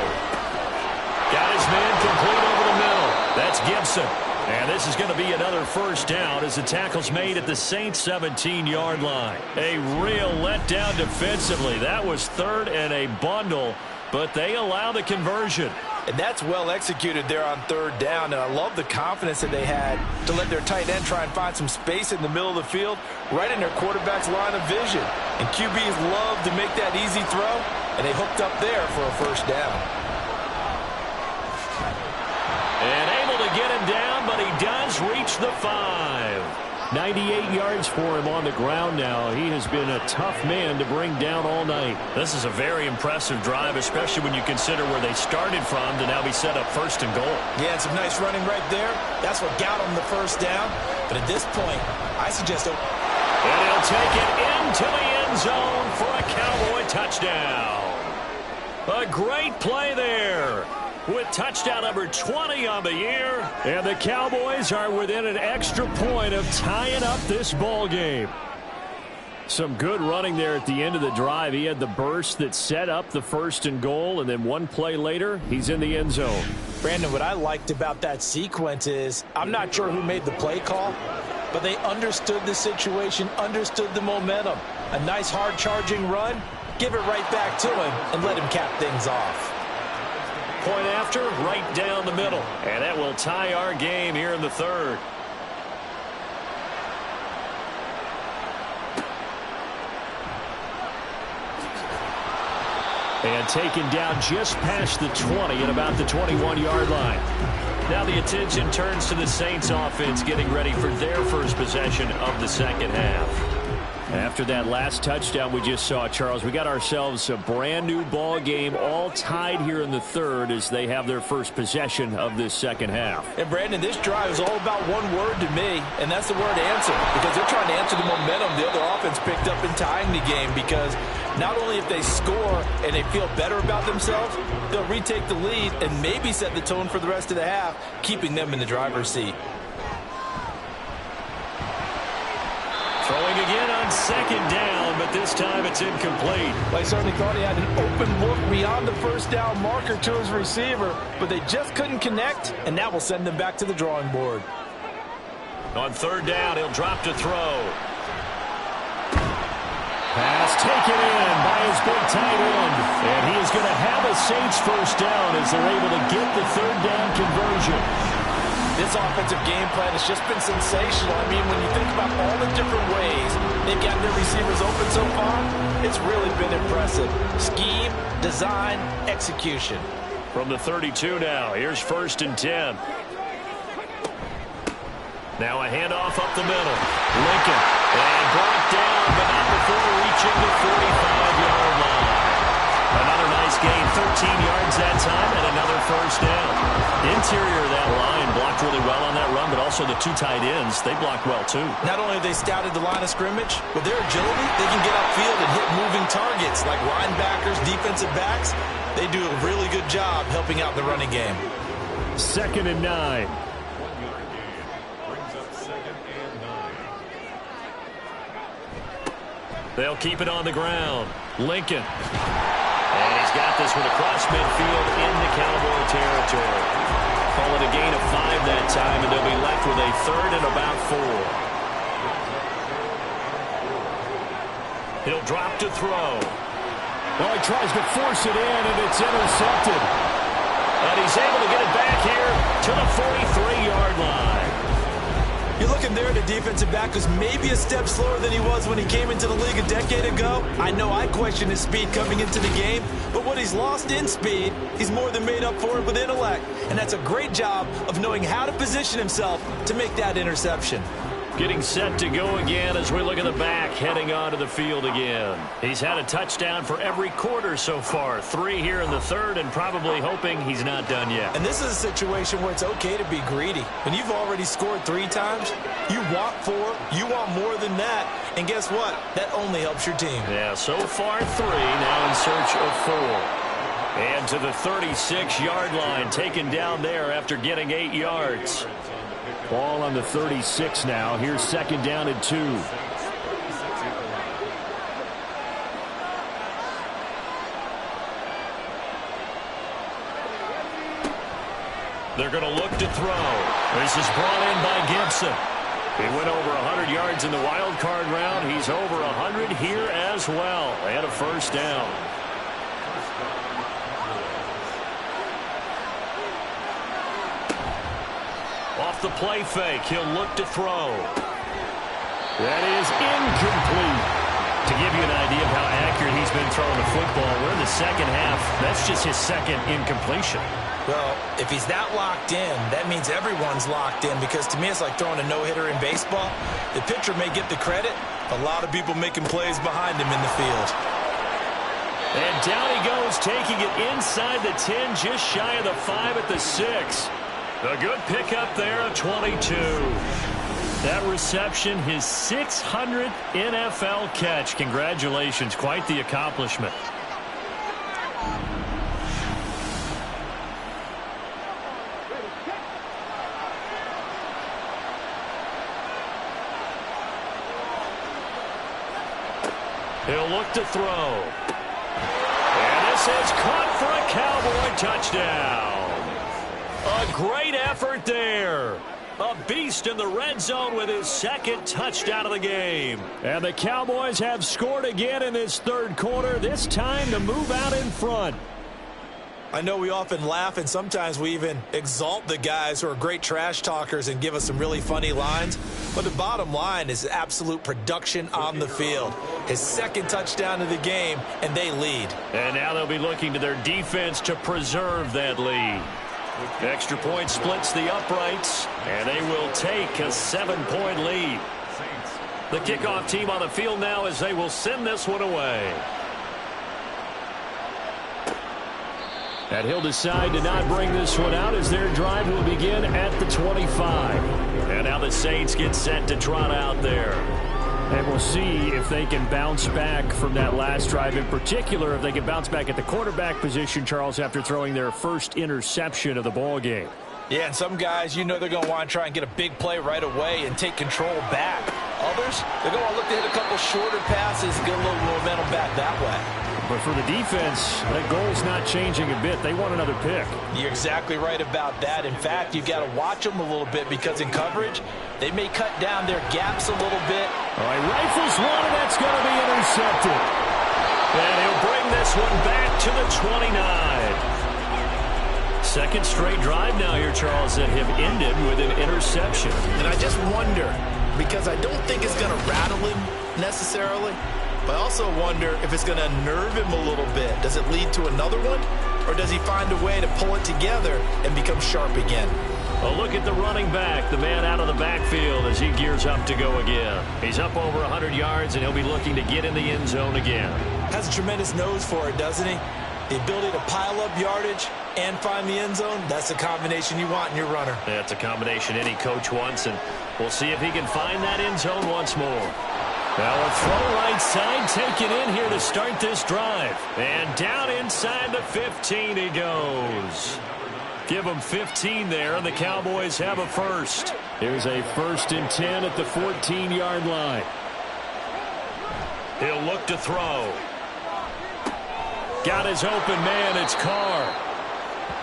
Got his man complete over the middle. That's Gibson. And this is going to be another first down as the tackle's made at the Saints 17-yard line. A real letdown defensively. That was 3rd and a bundle, but they allow the conversion. And that's well executed there on 3rd down, and I love the confidence that they had to let their tight end try and find some space in the middle of the field, right in their quarterback's line of vision. And QBs love to make that easy throw, and they hooked up there for a first down. And able to get him down, but he does reach the 5. 98 yards for him on the ground now. He has been a tough man to bring down all night. This is a very impressive drive, especially when you consider where they started from to now be set up 1st and goal. Yeah, and some nice running right there. That's what got him the first down. But at this point, I suggest... And he'll take it into the end zone for a Cowboy touchdown. A great play there, with touchdown number 20 on the year. And the Cowboys are within an extra point of tying up this ball game. Some good running there at the end of the drive. He had the burst that set up the 1st and goal, and then one play later, he's in the end zone. Brandon, what I liked about that sequence is, I'm not sure who made the play call, but they understood the situation, understood the momentum. A nice hard-charging run, give it right back to him, and let him cap things off. Point after, right down the middle. And that will tie our game here in the 3rd. And taken down just past the 20 at about the 21-yard line. Now the attention turns to the Saints offense getting ready for their first possession of the second half. After that last touchdown we just saw, Charles, we got ourselves a brand new ball game, all tied here in the third as they have their first possession of this second half. And Brandon, this drive is all about one word to me, and that's the word answer, because they're trying to answer the momentum the other offense picked up in tying the game, because not only if they score and they feel better about themselves, they'll retake the lead and maybe set the tone for the rest of the half, keeping them in the driver's seat. Throwing again on second down, but this time it's incomplete. I certainly thought he had an open look beyond the first down marker to his receiver, but they just couldn't connect, and that will send them back to the drawing board. On third down, he'll drop to throw. Pass taken in by his big tight end. And he is going to have a Saints first down as they're able to get the third down conversion. This offensive game plan has just been sensational. I mean, when you think about all the different ways they've gotten their receivers open so far, it's really been impressive. Scheme, design, execution. From the 32 now, here's 1st and 10. Now a handoff up the middle. Lincoln, and brought down, but not before reaching the 45-yard line. Another nice gain, 13 yards that time, and another first down. The interior of that line blocked really well on that run, but also the two tight ends, they blocked well too. Not only have they scouted the line of scrimmage, but their agility, they can get upfield and hit moving targets like linebackers, defensive backs. They do a really good job helping out the running game. 2nd and 9. They'll keep it on the ground. Lincoln. And he's got this one across midfield into Cowboy territory. Call it a gain of 5 that time, and they'll be left with a 3rd and about 4. He'll drop to throw. Well, he tries to force it in, and it's intercepted. And he's able to get it back here to the 43-yard line. You're looking there at a defensive back who's maybe a step slower than he was when he came into the league a decade ago. I know I questioned his speed coming into the game, but what he's lost in speed, he's more than made up for it with intellect. And that's a great job of knowing how to position himself to make that interception. Getting set to go again as we look at the back, heading onto the field again. He's had a touchdown for every quarter so far. 3 here in the third, and probably hoping he's not done yet. And this is a situation where it's okay to be greedy. When you've already scored 3 times, you want 4, you want more than that. And guess what? That only helps your team. Yeah, so far 3, now in search of 4. And to the 36-yard line, taken down there after getting 8 yards. Ball on the 36 now. Here's 2nd down and 2. They're going to look to throw. This is brought in by Gibson. He went over 100 yards in the wild card round. He's over 100 here as well. And a first down. Off the play fake, he'll look to throw. That is incomplete. To give you an idea of how accurate he's been throwing the football, we're in the second half. That's just his second incompletion. Well, if he's that locked in, that means everyone's locked in, because to me it's like throwing a no-hitter in baseball. The pitcher may get the credit. A lot of people making plays behind him in the field. And down he goes, taking it inside the 10, just shy of the 5 at the 6. A good pickup there of 22. That reception, his 600th NFL catch. Congratulations, quite the accomplishment. He'll look to throw. And this is caught for a Cowboy touchdown. A great effort there. A beast in the red zone with his 2nd touchdown of the game. And the Cowboys have scored again in this third quarter, this time to move out in front. I know we often laugh, and sometimes we even exalt the guys who are great trash talkers and give us some really funny lines. But the bottom line is absolute production on the field. His 2nd touchdown of the game, and they lead. And now they'll be looking to their defense to preserve that lead. Extra point splits the uprights, and they will take a 7-point lead. The kickoff team on the field now as they will send this one away. And he'll decide to not bring this one out as their drive will begin at the 25. And now the Saints get set to trot out there. And we'll see if they can bounce back from that last drive, in particular if they can bounce back at the quarterback position, Charles, after throwing their first interception of the ball game. Yeah, and some guys, you know they're going to want to try and get a big play right away and take control back. Others, they're going to look to hit a couple shorter passes and get a little momentum back that way. But for the defense, that goal's not changing a bit. They want another pick. You're exactly right about that. In fact, you've got to watch them a little bit because in coverage, they may cut down their gaps a little bit. All right, rifles one, and that's going to be intercepted. And he'll bring this one back to the 29. Second straight drive now here, Charles, that have ended with an interception. And I just wonder, because I don't think it's going to rattle him necessarily, but I also wonder if it's going to nerve him a little bit. Does it lead to another one? Or does he find a way to pull it together and become sharp again? A look at the running back, the man out of the backfield as he gears up to go again. He's up over 100 yards, and he'll be looking to get in the end zone again. Has a tremendous nose for it, doesn't he? The ability to pile up yardage and find the end zone, that's the combination you want in your runner. That's a combination any coach wants, and we'll see if he can find that end zone once more. Now a throw right side taken in here to start this drive. And down inside the 15 he goes. Give him 15 there, and the Cowboys have a first. Here's a 1st and 10 at the 14-yard line. He'll look to throw. Got his open man, it's Carr.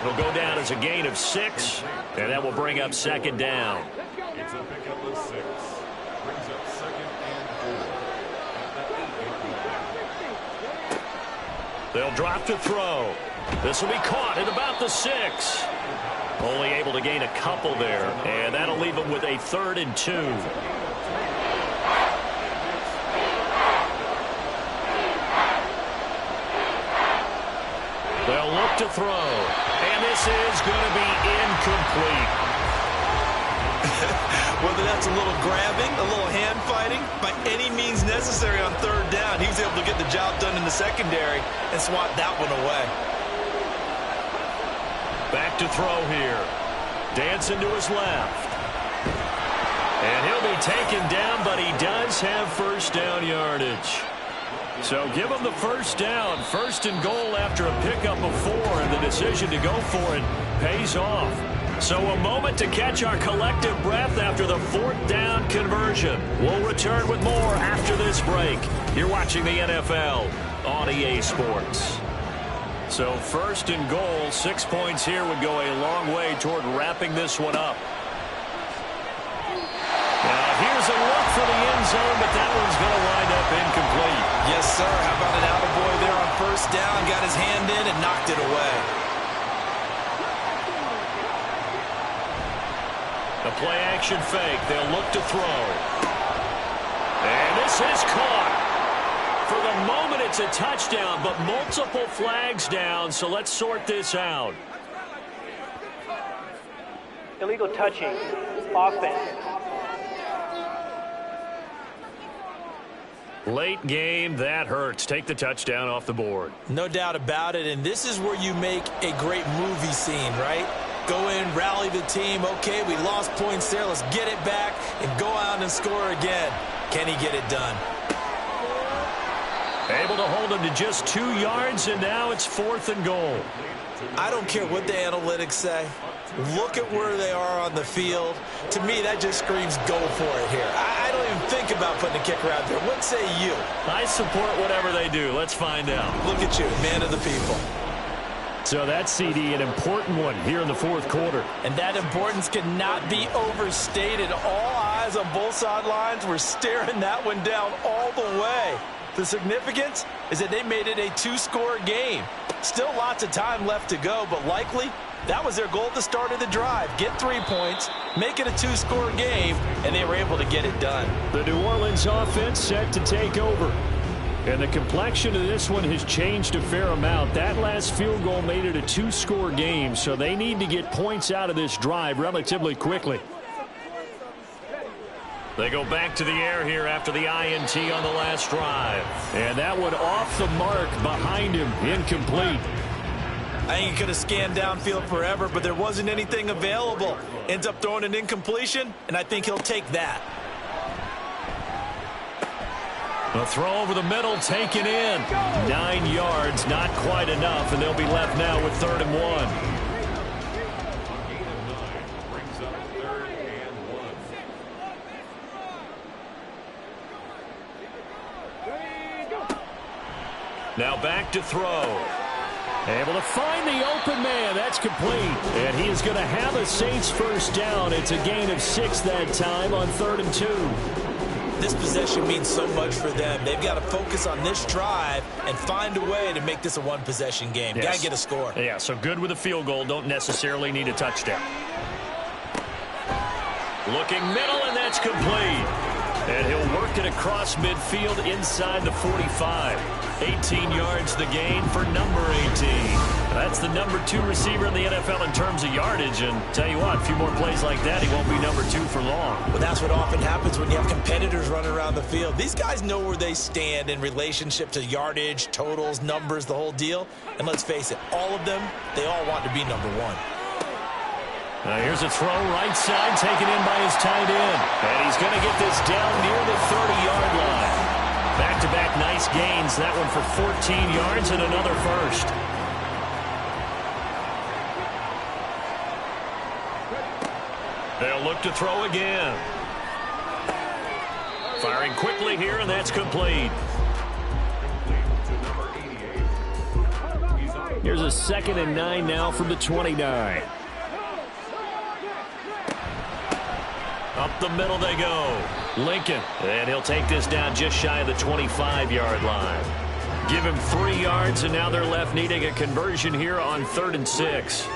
It'll go down as a gain of 6, and that will bring up second down. It's a pickup of 6. Brings up 2nd and 4. They'll drop to throw. This will be caught at about the 6. Only able to gain a couple there, and that'll leave them with a 3rd and 2. They'll look to throw, and this is going to be incomplete. Whether that's a little grabbing, a little hand fighting, by any means necessary on 3rd down, he was able to get the job done in the secondary and swat that one away. Back to throw here. Dancing to his left. And he'll be taken down, but he does have first down yardage. So give him the first down. 1st and goal after a pickup of 4, and the decision to go for it pays off. So a moment to catch our collective breath after the 4th down conversion. We'll return with more after this break. You're watching the NFL on EA Sports. So 1st and goal, 6 points here would go a long way toward wrapping this one up. Now here's a look for the end zone, but that one's going to wind up incomplete. Yes, sir. How about an attaboy there on 1st down? Got his hand in and knocked it away. The play action fake. They'll look to throw. And this is caught. For the moment, it's a touchdown, but multiple flags down, so let's sort this out. Illegal touching. Offense. Late game, that hurts. Take the touchdown off the board. No doubt about it, and this is where you make a great movie scene, right? Go in, rally the team. Okay, we lost points there. Let's get it back and go out and score again. Can he get it done? Able to hold him to just 2 yards, and now it's 4th and goal. I don't care what the analytics say. Look at where they are on the field. To me, that just screams go for it here. I don't even think about putting a kicker out there. What say you? I support whatever they do. Let's find out. Look at you, man of the people. So that's, CD, an important one here in the 4th quarter. And that importance cannot be overstated. All eyes on both sidelines were staring that one down all the way. The significance is that they made it a 2-score game. Still lots of time left to go, but likely that was their goal at the start of the drive. Get 3 points, make it a 2-score game, and they were able to get it done. The New Orleans offense set to take over. And the complexion of this one has changed a fair amount. That last field goal made it a 2-score game, so they need to get points out of this drive relatively quickly. They go back to the air here after the INT on the last drive. And that one off the mark behind him, incomplete. I think he could have scanned downfield forever, but there wasn't anything available. Ends up throwing an incompletion, and I think he'll take that. A throw over the middle, taken in. 9 yards, not quite enough, and they'll be left now with 3rd and 1. Now back to throw. Able to find the open man. That's complete. And he is going to have a Saints first down. It's a gain of 6 that time on 3rd and 2. This possession means so much for them. They've got to focus on this drive and find a way to make this a one-possession game. Yes. Got to get a score. Yeah, so good with a field goal. Don't necessarily need a touchdown. Looking middle, and that's complete. And he'll work it across midfield inside the 45. 18 yards the gain for number 18. That's the number 2 receiver in the NFL in terms of yardage. And tell you what, a few more plays like that, he won't be number 2 for long. Well, that's what often happens when you have competitors running around the field. These guys know where they stand in relationship to yardage, totals, numbers, the whole deal. And let's face it, all of them, they all want to be number 1. Now here's a throw right side taken in by his tight end. And he's going to get this down near the 30-yard line. Back-to-back nice gains. That one for 14 yards and another first. They'll look to throw again. Firing quickly here, and that's complete. Here's a 2nd and 9 now from the 29. Up the middle they go. Lincoln. And he'll take this down just shy of the 25-yard line. Give him 3 yards, and now they're left needing a conversion here on 3rd and 6.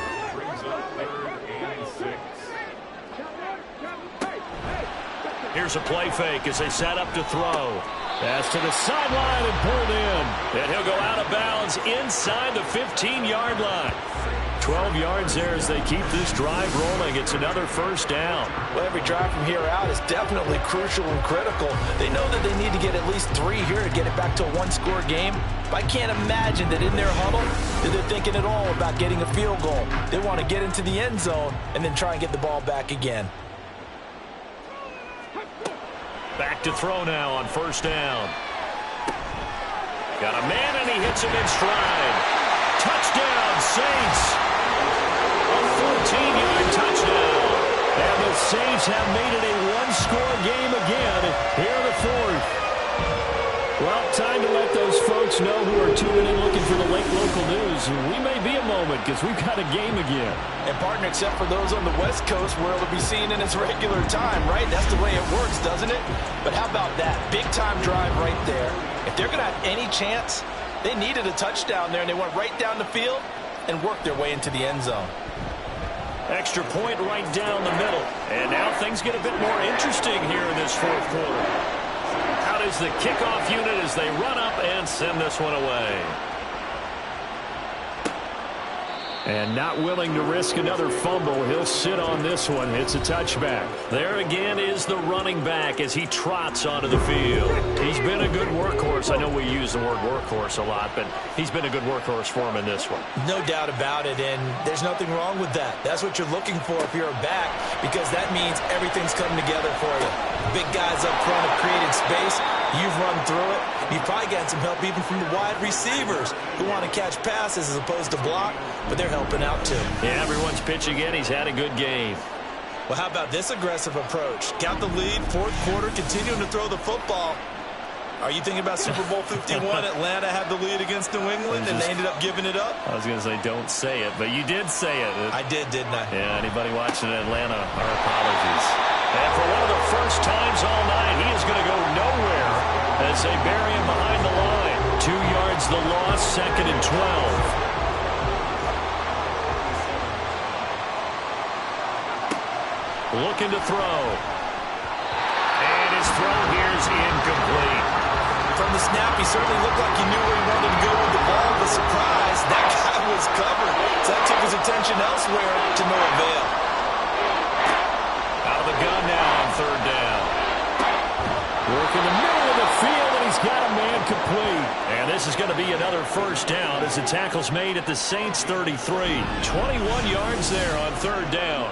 Here's a play fake as they set up to throw. Pass to the sideline and pulled in. And he'll go out of bounds inside the 15-yard line. 12 yards there as they keep this drive rolling. It's another first down. Well, every drive from here out is definitely crucial and critical. They know that they need to get at least 3 here to get it back to a one-score game. But I can't imagine that in their huddle that they're thinking at all about getting a field goal. They want to get into the end zone and then try and get the ball back again. Back to throw now on first down. Got a man, and he hits him in stride. Touchdown, Saints. A 14-yard touchdown. And the Saints have made it a one-score game again here in the 4th. Well, time to let those folks know who are tuning in looking for the late local news. We may be a moment because we've got a game again. And, partner, except for those on the West Coast where it'll be seen in its regular time, right? That's the way it works, doesn't it? But how about that? Big-time drive right there. If they're going to have any chance, they needed a touchdown there, and they went right down the field and worked their way into the end zone. Extra point right down the middle. And now things get a bit more interesting here in this 4th quarter. Out is the kickoff unit as they run up and send this one away. And not willing to risk another fumble, he'll sit on this one. It's a touchback. There again is the running back as he trots onto the field. He's been a good workhorse. I know we use the word workhorse a lot, but he's been a good workhorse for him in this one. No doubt about it, and there's nothing wrong with that. That's what you're looking for if you're a back, because that means everything's coming together for you. Big guys up front have created space. You've run through it. You've probably gotten some help even from the wide receivers who want to catch passes as opposed to block, but they're helping out too. Yeah, everyone's pitching in. He's had a good game. Well, how about this aggressive approach? Got the lead, 4th quarter, continuing to throw the football. Are you thinking about Super Bowl 51? Atlanta had the lead against New England, and they ended up giving it up? I was going to say don't say it, but you did say it. I did, didn't I? Yeah, anybody watching Atlanta, our apologies. And for one of the first times all night, he is going to go nowhere as they bury him behind the line. 2 yards the loss, 2nd and 12. Looking to throw. And his throw here is incomplete. From the snap, he certainly looked like he knew where he wanted to go with the ball. But surprise, that guy was covered. So that took his attention elsewhere to no avail. Out of the gun now on 3rd down. in the middle of the field, and he's got a man complete. And this is going to be another first down as the tackle's made at the Saints 33. 21 yards there on third down.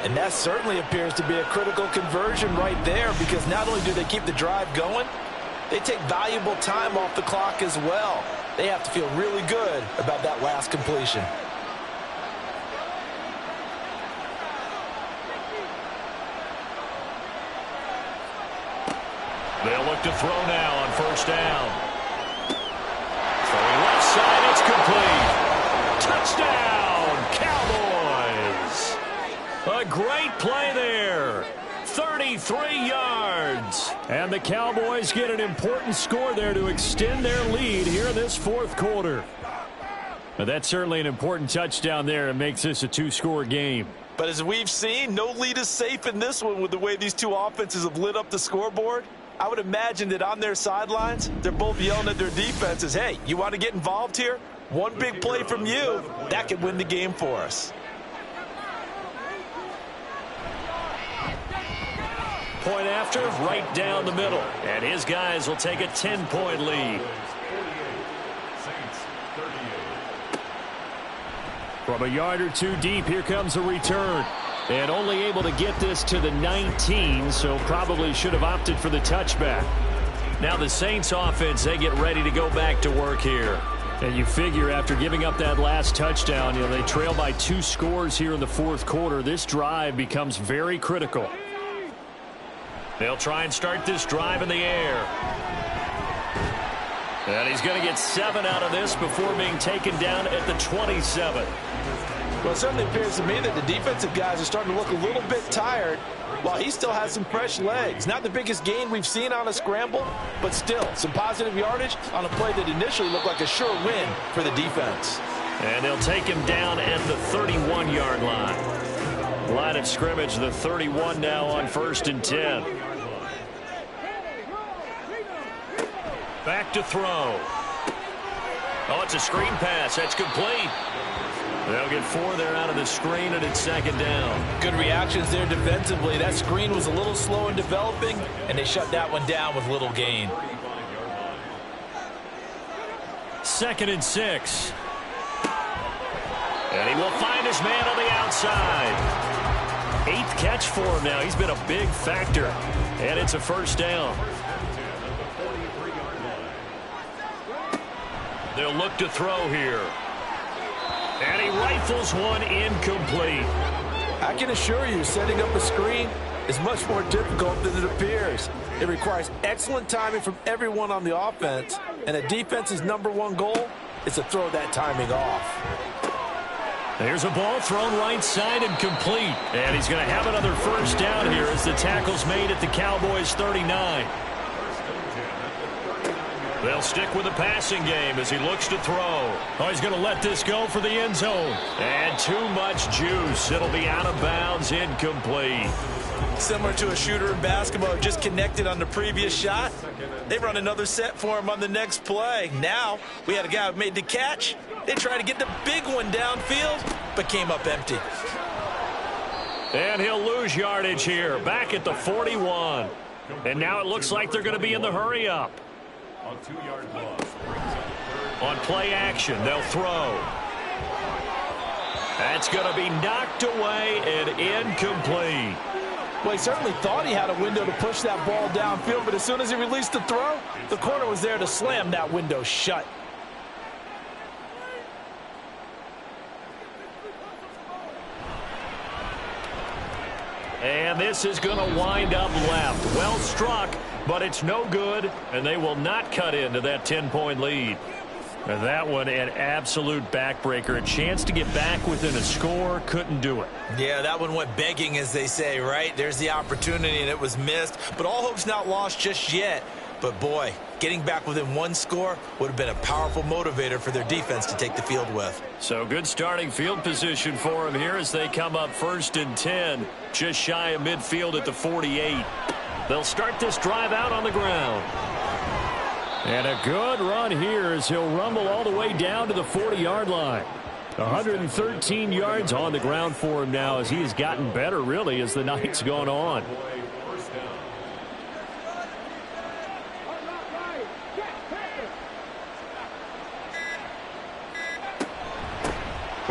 And that certainly appears to be a critical conversion right there, because not only do they keep the drive going, they take valuable time off the clock as well. They have to feel really good about that last completion. They'll look to throw now on first down. Throwing left side, it's complete. Touchdown, Cowboys. A great play there. 33 yards. And the Cowboys get an important score there to extend their lead here in this fourth quarter. But that's certainly an important touchdown there. It makes this a two-score game. But as we've seen, no lead is safe in this one with the way these two offenses have lit up the scoreboard. I would imagine that on their sidelines, they're both yelling at their defenses, hey, you want to get involved here? One big play from you, that could win the game for us. Point after, right down the middle. And his guys will take a 10-point lead. From a yard or two deep, here comes a return. And only able to get this to the 19, so probably should have opted for the touchback. Now the Saints offense, they get ready to go back to work here. And you figure after giving up that last touchdown, they trail by 2 scores here in the fourth quarter. This drive becomes very critical. They'll try and start this drive in the air. And he's going to get 7 out of this before being taken down at the 27. Well, it certainly appears to me that the defensive guys are starting to look a little bit tired while he still has some fresh legs. Not the biggest gain we've seen on a scramble, but still some positive yardage on a play that initially looked like a sure win for the defense. And they'll take him down at the 31-yard line. Line of scrimmage, the 31 now on 1st and 10. Back to throw. Oh, it's a screen pass. That's complete. They'll get 4 there out of the screen, and it's 2nd down. Good reactions there defensively. That screen was a little slow in developing, and they shut that one down with little gain. 2nd and 6. And he will find his man on the outside. 8th catch for him now. He's been a big factor. And it's a first down. They'll look to throw here. And he rifles one incomplete. I can assure you, setting up a screen is much more difficult than it appears. It requires excellent timing from everyone on the offense, and a defense's #1 goal is to throw that timing off. There's a ball thrown right side and complete. And he's going to have another first down here as the tackle's made at the Cowboys 39. They'll stick with the passing game as he looks to throw. Oh, he's going to let this go for the end zone. And too much juice. It'll be out of bounds, incomplete. Similar to a shooter in basketball, just connected on the previous shot. They run another set for him on the next play. Now, we had a guy who made the catch. They tried to get the big one downfield, but came up empty. And he'll lose yardage here, back at the 41. And now it looks like they're going to be in the hurry-up. On play action, they'll throw. That's going to be knocked away and incomplete. Well, he certainly thought he had a window to push that ball downfield, but as soon as he released the throw, the corner was there to slam that window shut. And this is going to wind up left. Well struck, but it's no good, and they will not cut into that 10-point lead. And that one, an absolute backbreaker. A chance to get back within a score, couldn't do it. Yeah, that one went begging, as they say, right? There's the opportunity, and it was missed. But all hope's not lost just yet. But, boy, getting back within 1 score would have been a powerful motivator for their defense to take the field with. So good starting field position for them here as they come up 1st and 10, just shy of midfield at the 48. They'll start this drive out on the ground. And a good run here as he'll rumble all the way down to the 40-yard line. 113 yards on the ground for him now as he has gotten better, really, as the night's gone on.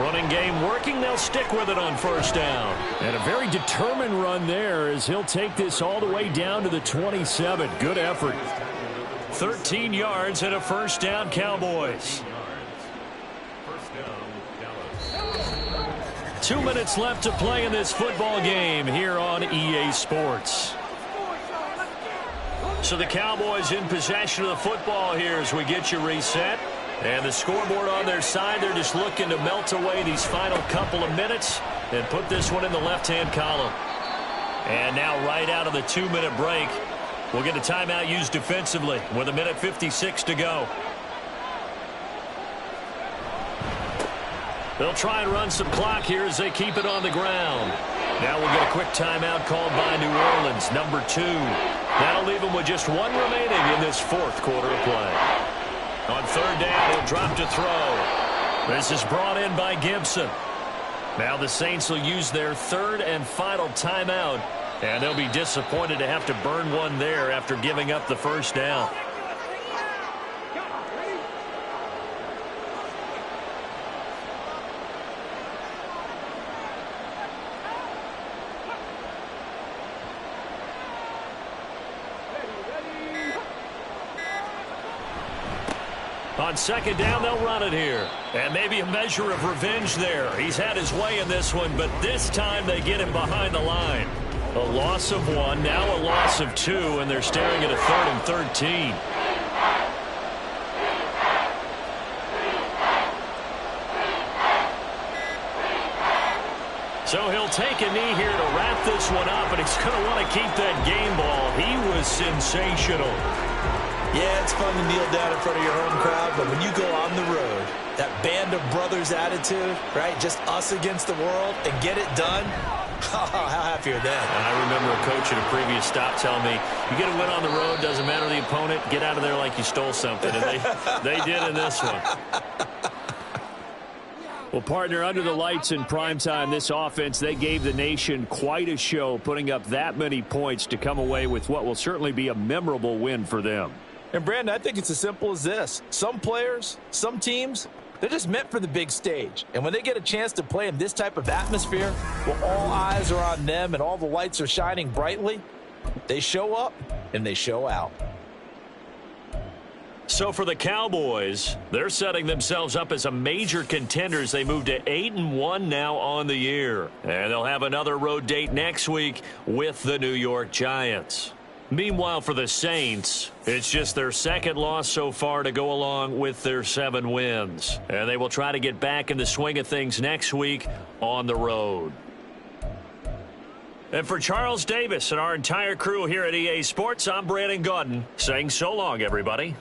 Running game working. They'll stick with it on first down. And a very determined run there as he'll take this all the way down to the 27. Good effort. 13 yards and a first down, Cowboys. 2 minutes left to play in this football game here on EA Sports. So the Cowboys in possession of the football here as we get you reset. And the scoreboard on their side, they're just looking to melt away these final couple of minutes and put this one in the left-hand column. And now right out of the 2-minute break, we'll get a timeout used defensively with 1:56 to go. They'll try and run some clock here as they keep it on the ground. Now we'll get a quick timeout called by New Orleans, number 2. That'll leave them with just 1 remaining in this fourth quarter of play. On third down, he'll drop to throw. This is brought in by Gibson. Now the Saints will use their third and final timeout, and they'll be disappointed to have to burn one there after giving up the first down. On second down, they'll run it here. And maybe a measure of revenge there. He's had his way in this one, but this time they get him behind the line. A loss of 1, now a loss of 2, and they're staring at a 3rd and 13. So he'll take a knee here to wrap this one up, and he's going to want to keep that game ball. He was sensational. Yeah, it's fun to kneel down in front of your home crowd, but when you go on the road, that band of brothers attitude, right, just us against the world, and get it done, how happy are they? I remember a coach at a previous stop telling me, you get a win on the road, doesn't matter the opponent, get out of there like you stole something. And they did in this one. Well, partner, under the lights in primetime, this offense, they gave the nation quite a show, putting up that many points to come away with what will certainly be a memorable win for them. And, Brandon, I think it's as simple as this. Some players, some teams, they're just meant for the big stage. And when they get a chance to play in this type of atmosphere, where all eyes are on them and all the lights are shining brightly, they show up and they show out. So for the Cowboys, they're setting themselves up as a major contender as they move to 8-1 now on the year. And they'll have another road date next week with the New York Giants. Meanwhile, for the Saints, it's just their second loss so far to go along with their 7 wins. And they will try to get back in the swing of things next week on the road. And for Charles Davis and our entire crew here at EA Sports, I'm Brandon Gaudin saying so long, everybody.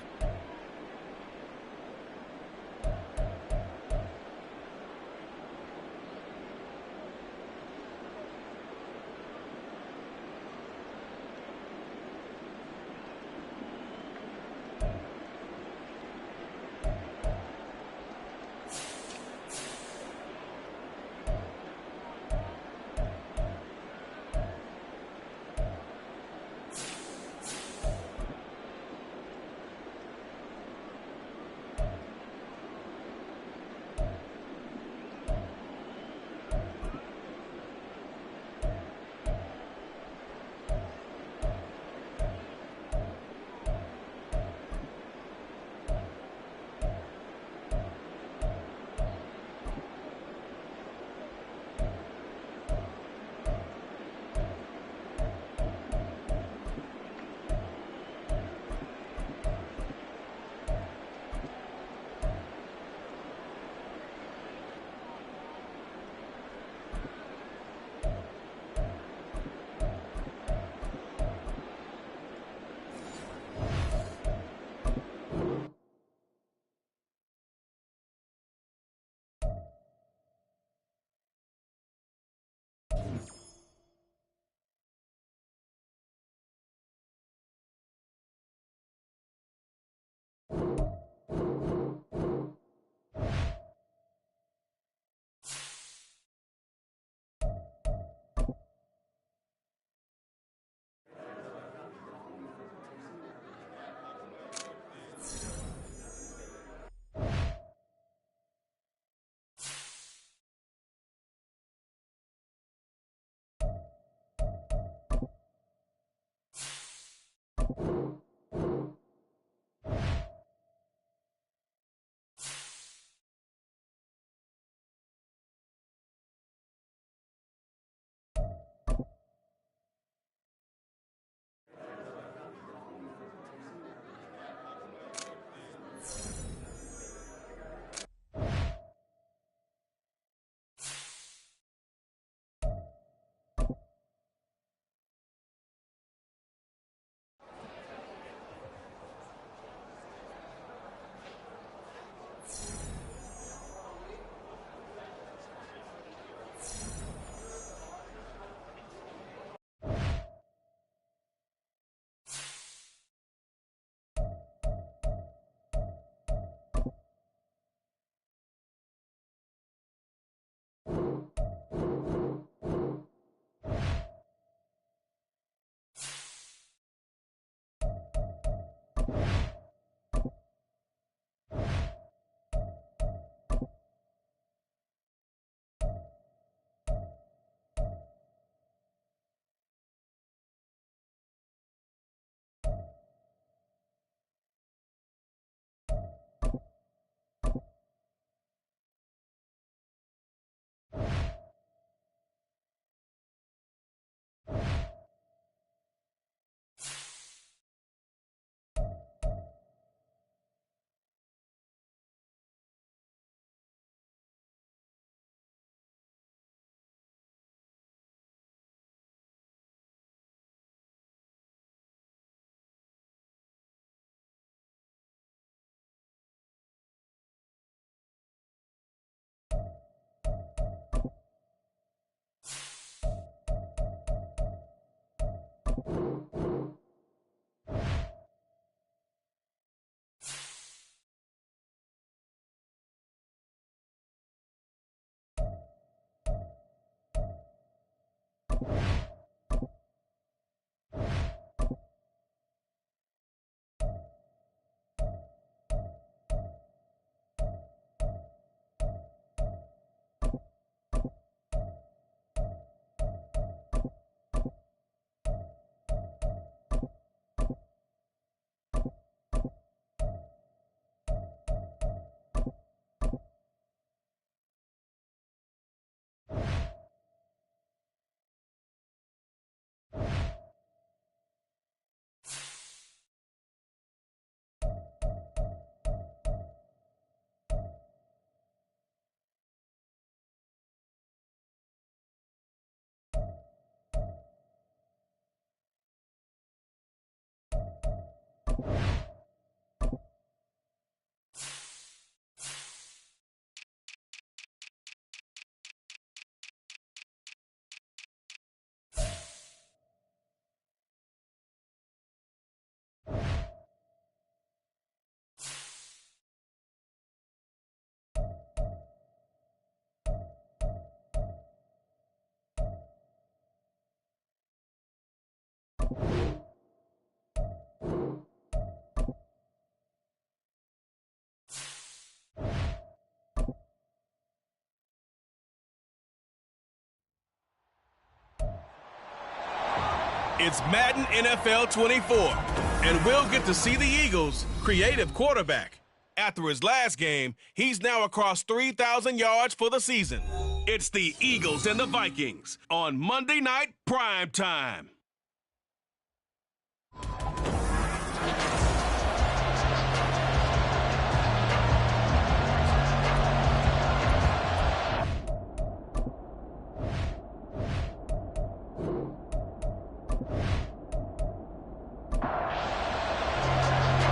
It's Madden NFL 24, and we'll get to see the Eagles' creative quarterback. After his last game, he's now across 3,000 yards for the season. It's the Eagles and the Vikings on Monday Night Prime Time.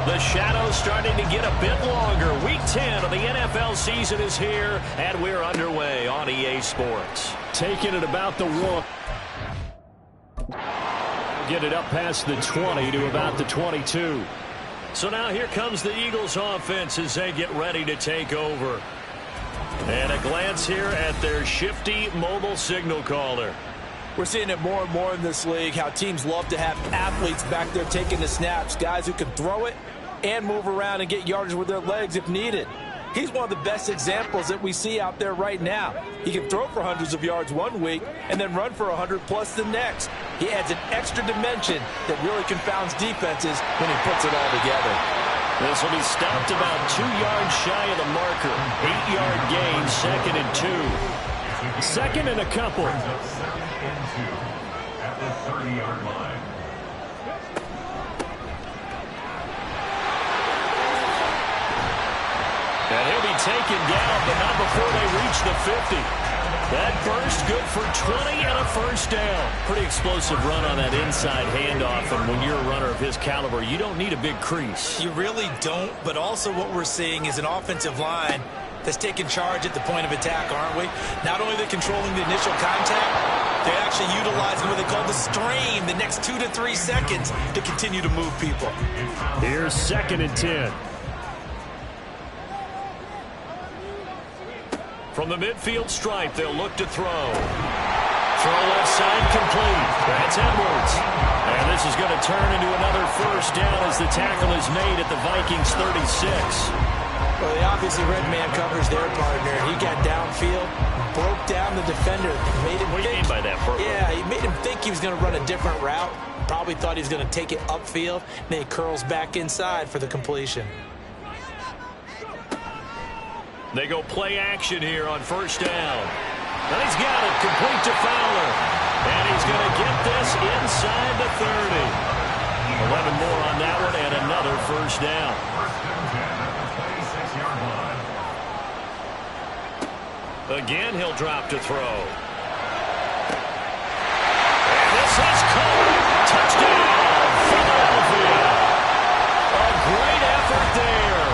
The shadow's starting to get a bit longer. Week 10 of the NFL season is here, and we're underway on EA Sports. Taking it about the 1. Get it up past the 20 to about the 22. So now here comes the Eagles offense as they get ready to take over. And a glance here at their shifty mobile signal caller. We're seeing it more and more in this league, how teams love to have athletes back there taking the snaps, guys who can throw it and move around and get yardage with their legs if needed. He's one of the best examples that we see out there right now. He can throw for hundreds of yards one week and then run for 100+ the next. He adds an extra dimension that really confounds defenses when he puts it all together. This will be stopped about 2 yards shy of the marker. 8-yard gain, 2nd and 2. Second and a couple. Brings up 2nd and 2 at the 30-yard line. And he'll be taken down, but not before they reach the 50. That burst good for 20 and a first down. Pretty explosive run on that inside handoff, and when you're a runner of his caliber, you don't need a big crease. You really don't, but also what we're seeing is an offensive line that's taking charge at the point of attack, aren't we? Not only are they controlling the initial contact, they're actually utilizing what they call the strain, the next 2 to 3 seconds to continue to move people. Here's 2nd and 10. From the midfield stripe, they'll look to throw. Throw left side complete. That's Edwards. And this is going to turn into another first down as the tackle is made at the Vikings 36. Well, they obviously red man covers their partner. He got downfield, broke down the defender, made him What do you think. mean by that, Burt? Yeah, he made him think he was going to run a different route. Probably thought he was going to take it upfield. Then he curls back inside for the completion. They go play action here on first down. And he's got it complete to Fowler. And he's going to get this inside the 30. 11 more on that one and another first down. First and 10 at the 26-yard line. Again, he'll drop to throw. And this is caught. Touchdown, Philadelphia. A great effort there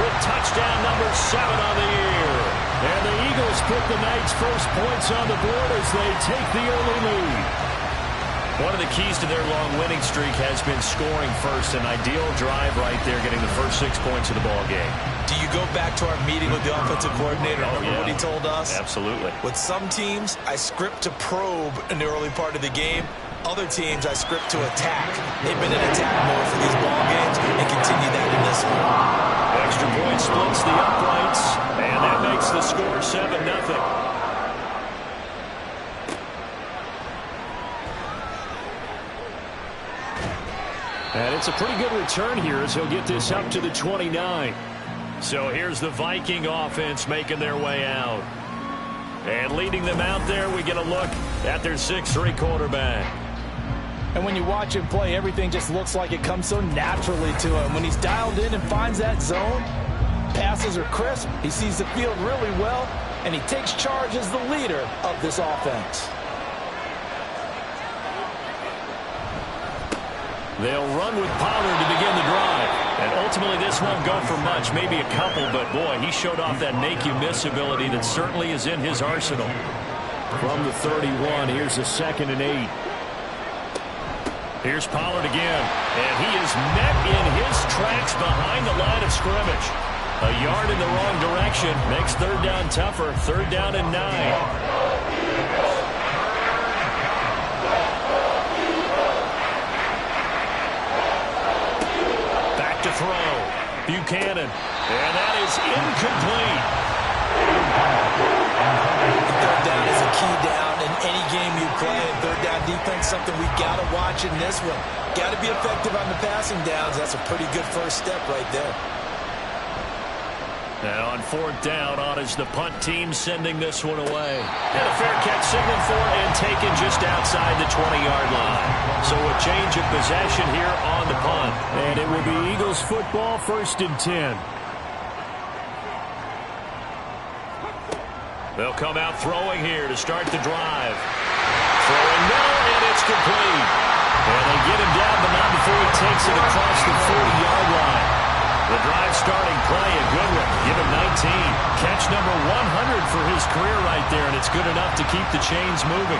with touchdown number 7 on the year. And the Eagles put the night's first points on the board as they take the early lead. One of the keys to their long winning streak has been scoring first. An ideal drive right there, getting the first 6 points of the ball game. Do you go back to our meeting with the offensive coordinator? Remember what he told us? Absolutely. With some teams, I script to probe in the early part of the game. Other teams, I script to attack. They've been in attack mode for these ball games and continue that in this one. Extra point splits the uprights, and that makes the score 7-0. And it's a pretty good return here as he'll get this up to the 29. So here's the Viking offense making their way out. And leading them out there, we get a look at their 6'3" quarterback. And when you watch him play, everything just looks like it comes so naturally to him. When he's dialed in and finds that zone, passes are crisp, he sees the field really well, and he takes charge as the leader of this offense. They'll run with Pollard to begin the drive. And ultimately, this won't go for much, maybe a couple, but boy, he showed off that make-you-miss ability that certainly is in his arsenal. From the 31, here's a 2nd and 8. Here's Pollard again, and he is met in his tracks behind the line of scrimmage. A yard in the wrong direction makes third down tougher. 3rd down and 9. To throw. Buchanan. And that is incomplete. Third down is a key down in any game you play. Third down defense, something we got to watch in this one. Got to be effective on the passing downs. That's a pretty good first step right there. Now on fourth down, on is the punt team sending this one away. And a fair catch signaled for and taken just outside the 20-yard line. So a change of possession here on the punt. And it will be Eagles football, 1st and 10. They'll come out throwing here to start the drive. Throwing now, and it's complete. And they get him down, but not before he takes it across the 40-yard line. The drive starting play, a good one. Give him 19. Catch number 100 for his career right there, and it's good enough to keep the chains moving.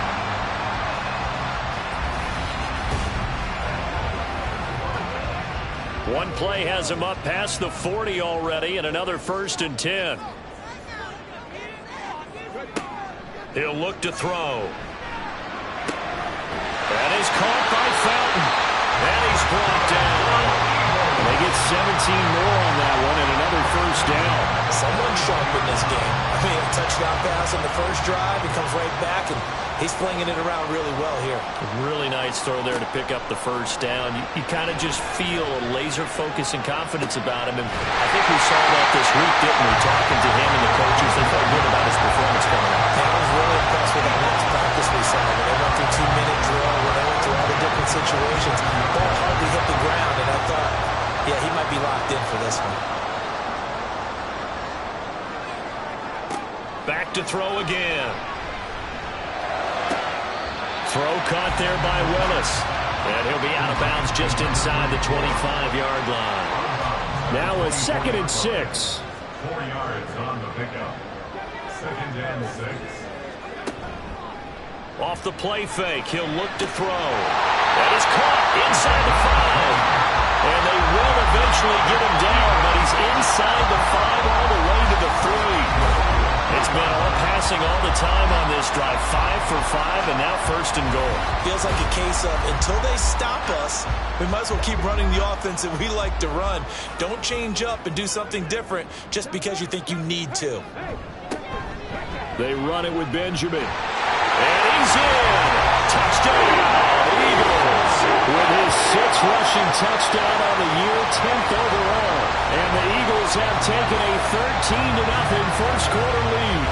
One play has him up past the 40 already, and another 1st and 10. He'll look to throw. That is caught by Fountain. And he's brought down. They get 17 more on that one and another 1st down. Someone sharp in this game. I mean, a touchdown pass on the first drive. He comes right back, and he's flinging it around really well here. A really nice throw there to pick up the 1st down. You kind of just feel a laser focus and confidence about him. And I think we saw that this week, didn't we? Talking to him and the coaches, they felt good about his performance coming out. I was really impressed with that last practice we saw. When they went through 2-minute drill, when they went through all the different situations, ball hardly hit the ground, and I thought, yeah, he might be locked in for this one. Back to throw again. Throw caught there by Willis. And he'll be out of bounds just inside the 25-yard line. Now a 2nd and 6. 4 yards on the pickup. 2nd and 6. Off the play fake, he'll look to throw. That is caught inside the 5. And they will eventually get him down, but he's inside the 5 all the way to the 3. It's been all passing all the time on this drive. 5 for 5, and now 1st and goal. Feels like a case of until they stop us, we might as well keep running the offense that we like to run. Don't change up and do something different just because you think you need to. They run it with Benjamin. And he's in. Touchdown, Eagles. With his 6th rushing touchdown on the year, 10th overall. And the Eagles have taken a 13-0 first quarter lead.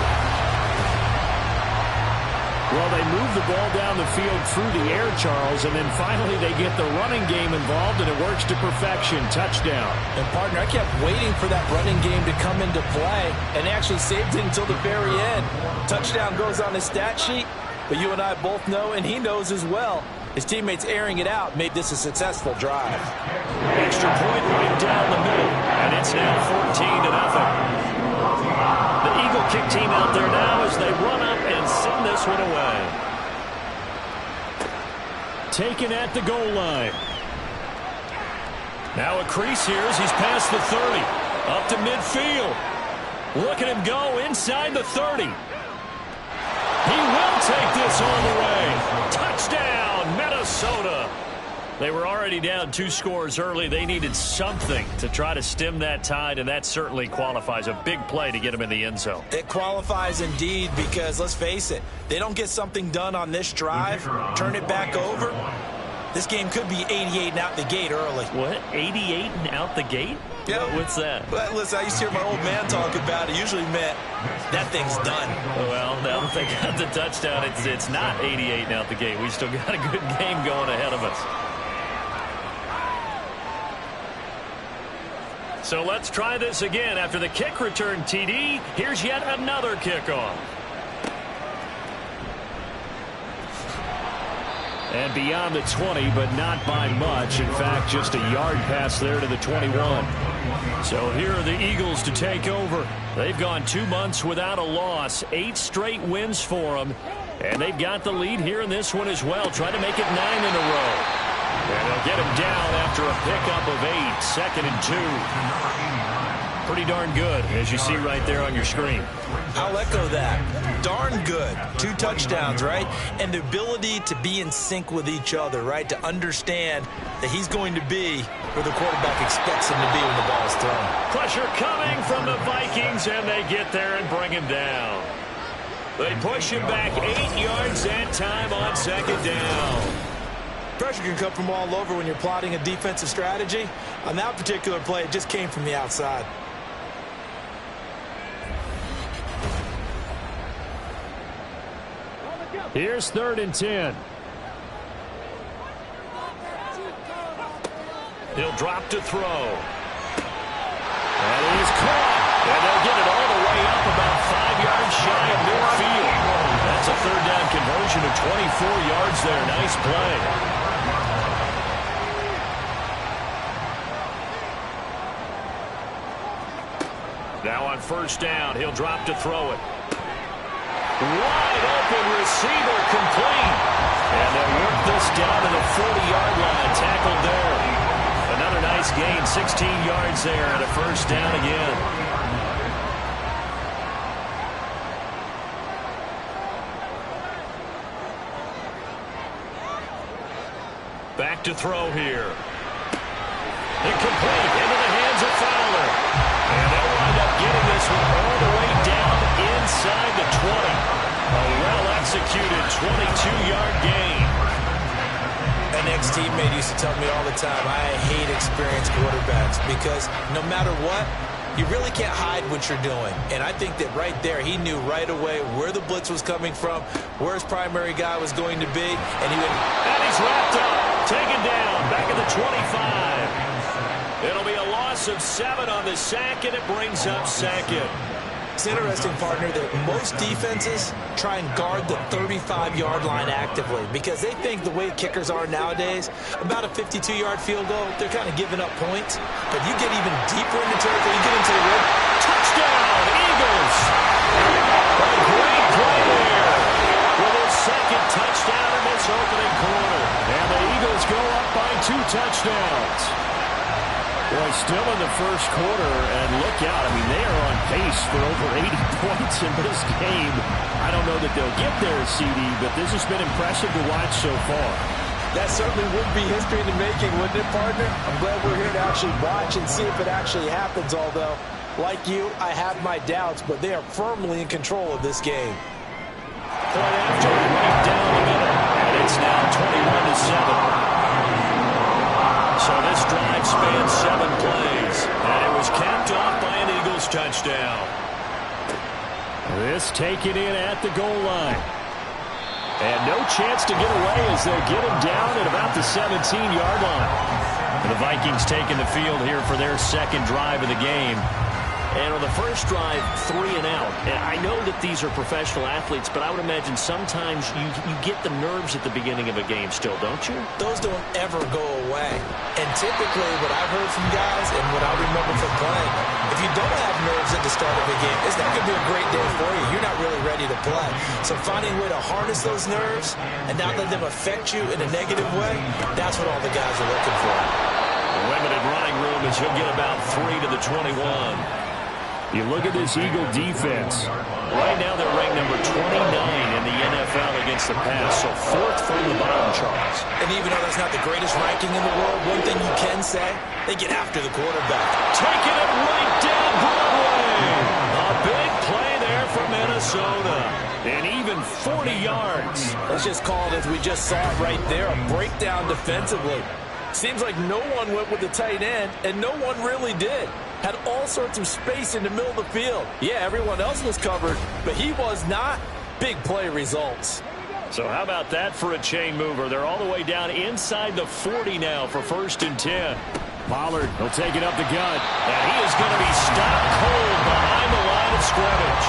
Well, they move the ball down the field through the air, Charles, and then finally they get the running game involved, and it works to perfection. Touchdown. And, partner, I kept waiting for that running game to come into play, and actually saved it until the very end. Touchdown goes on his stat sheet, but you and I both know, and he knows as well, his teammates airing it out made this a successful drive. Extra point right down the middle, and it's now 14-0. The Eagle kick team out there now as they run up and send this one away. Taken at the goal line. Now a crease here as he's past the 30. Up to midfield. Look at him go inside the 30. He will take this all the way. Touchdown, Minnesota. They were already down 2 scores early. They needed something to try to stem that tide, and that certainly qualifies. A big play to get them in the end zone. It qualifies indeed because, let's face it, they don't get something done on this drive, turn it back over, this game could be 88 and out the gate early. What? 88 and out the gate? Yeah. What's that? Well, listen, I used to hear my old man talk about it. Usually meant that thing's done. Well, now that they got the touchdown, it's not 88 and out the gate. We still got a good game going ahead of us. So let's try this again. After the kick return TD, here's yet another kickoff. And beyond the 20, but not by much. In fact, just a yard pass there to the 21. So here are the Eagles to take over. They've gone 2 months without a loss. 8 straight wins for them. And they've got the lead here in this one as well. Try to make it 9 in a row. And they'll get him down after a pickup of 8. 2nd and 2. Pretty darn good, as you see right there on your screen. I'll echo that. Darn good. 2 touchdowns, right? And the ability to be in sync with each other, right? To understand that he's going to be where the quarterback expects him to be when the ball is thrown. Pressure coming from the Vikings, and they get there and bring him down. They push him back 8 yards that time on second down. Pressure can come from all over when you're plotting a defensive strategy. On that particular play, it just came from the outside. Here's 3rd and 10. He'll drop to throw. And he's caught. And they'll get it all the way up about 5 yards shy of midfield. That's a 3rd down conversion of 24 yards there. Nice play. Now on 1st down, he'll drop to throw it. Wide open receiver complete. And they'll work this down to the 40-yard line. Tackled there. Another nice gain, 16 yards there and a 1st down again. Back to throw here. Incomplete into the hands of Fowler. And they'll wind up getting this one all the way down inside the 20. A well-executed 22-yard gain. An ex-teammate used to tell me all the time, I hate experienced quarterbacks because no matter what, you really can't hide what you're doing. And I think that right there, he knew right away where the blitz was coming from, where his primary guy was going to be, and he would... And he's wrapped up, taken down, back at the 25. It'll be a loss of 7 on the sack, and it brings up 2nd. It's interesting, partner, that most defenses try and guard the 35-yard line actively because they think the way kickers are nowadays, about a 52-yard field goal, they're kind of giving up points. But you get even deeper into territory, you get into the rim. Touchdown, Eagles! A great play there with his 2nd touchdown in this opening quarter. And the Eagles go up by 2 touchdowns. Boy, still in the 1st quarter, and look out. I mean, they are on pace for over 80 points in this game. I don't know that they'll get there, CD, but this has been impressive to watch so far. That certainly would be history in the making, wouldn't it, partner? I'm glad we're here to actually watch and see if it actually happens, although, like you, I have my doubts, but they are firmly in control of this game. Point after, right down the middle, and it's now 21-7. So this drive spans 7 plays, and it was capped off by an Eagles touchdown. This taken in at the goal line. And no chance to get away as they'll get him down at about the 17-yard line. And the Vikings taking the field here for their 2nd drive of the game. And on the first drive, 3 and out. And I know that these are professional athletes, but I would imagine sometimes you get the nerves at the beginning of a game still, don't you? Those don't ever go away. And typically what I've heard from guys and what I remember from playing, if you don't have nerves at the start of a game, it's not going to be a great day for you. You're not really ready to play. So finding a way to harness those nerves and not let them affect you in a negative way, that's what all the guys are looking for. Limited running room as he'll get about 3 to the 21. You look at this Eagle defense. Right now they're ranked number 29 in the NFL against the pass, so 4th from the bottom, Charles. And even though that's not the greatest ranking in the world, one thing you can say, they get after the quarterback. Taking it right down Broadway. A big play there for Minnesota. And even 40 yards. Let's just call it as we just saw it right there, a breakdown defensively. Seems like no one went with the tight end, and no one really did. Had all sorts of space in the middle of the field. Yeah, everyone else was covered, but he was not. Big play results. So how about that for a chain mover? They're all the way down inside the 40 now for 1st and 10. Pollard will take it up the gut. And he is going to be stopped cold behind the line of scrimmage.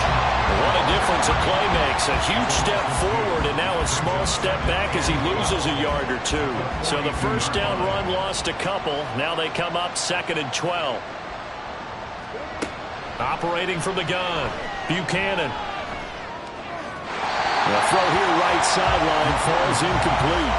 What a difference a play makes. A huge step forward and now a small step back as he loses a yard or 2. So the 1st down run lost a couple. Now they come up 2nd and 12. Operating from the gun, Buchanan. The throw here right sideline falls incomplete.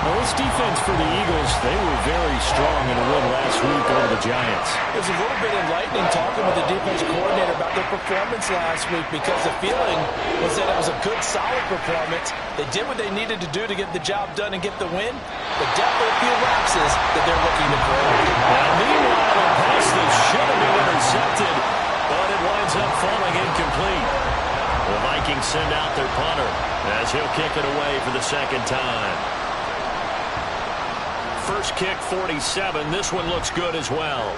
Well, this defense for the Eagles, they were very strong in a win last week over the Giants. It was a little bit enlightening talking with the defensive coordinator about their performance last week because the feeling was that it was a good, solid performance. They did what they needed to do to get the job done and get the win, but definitely a few lapses that they're looking to correct. Now, meanwhile, a pass that should have been intercepted, but it winds up falling incomplete. The Vikings send out their punter as he'll kick it away for the second time. First kick, 47. This one looks good as well.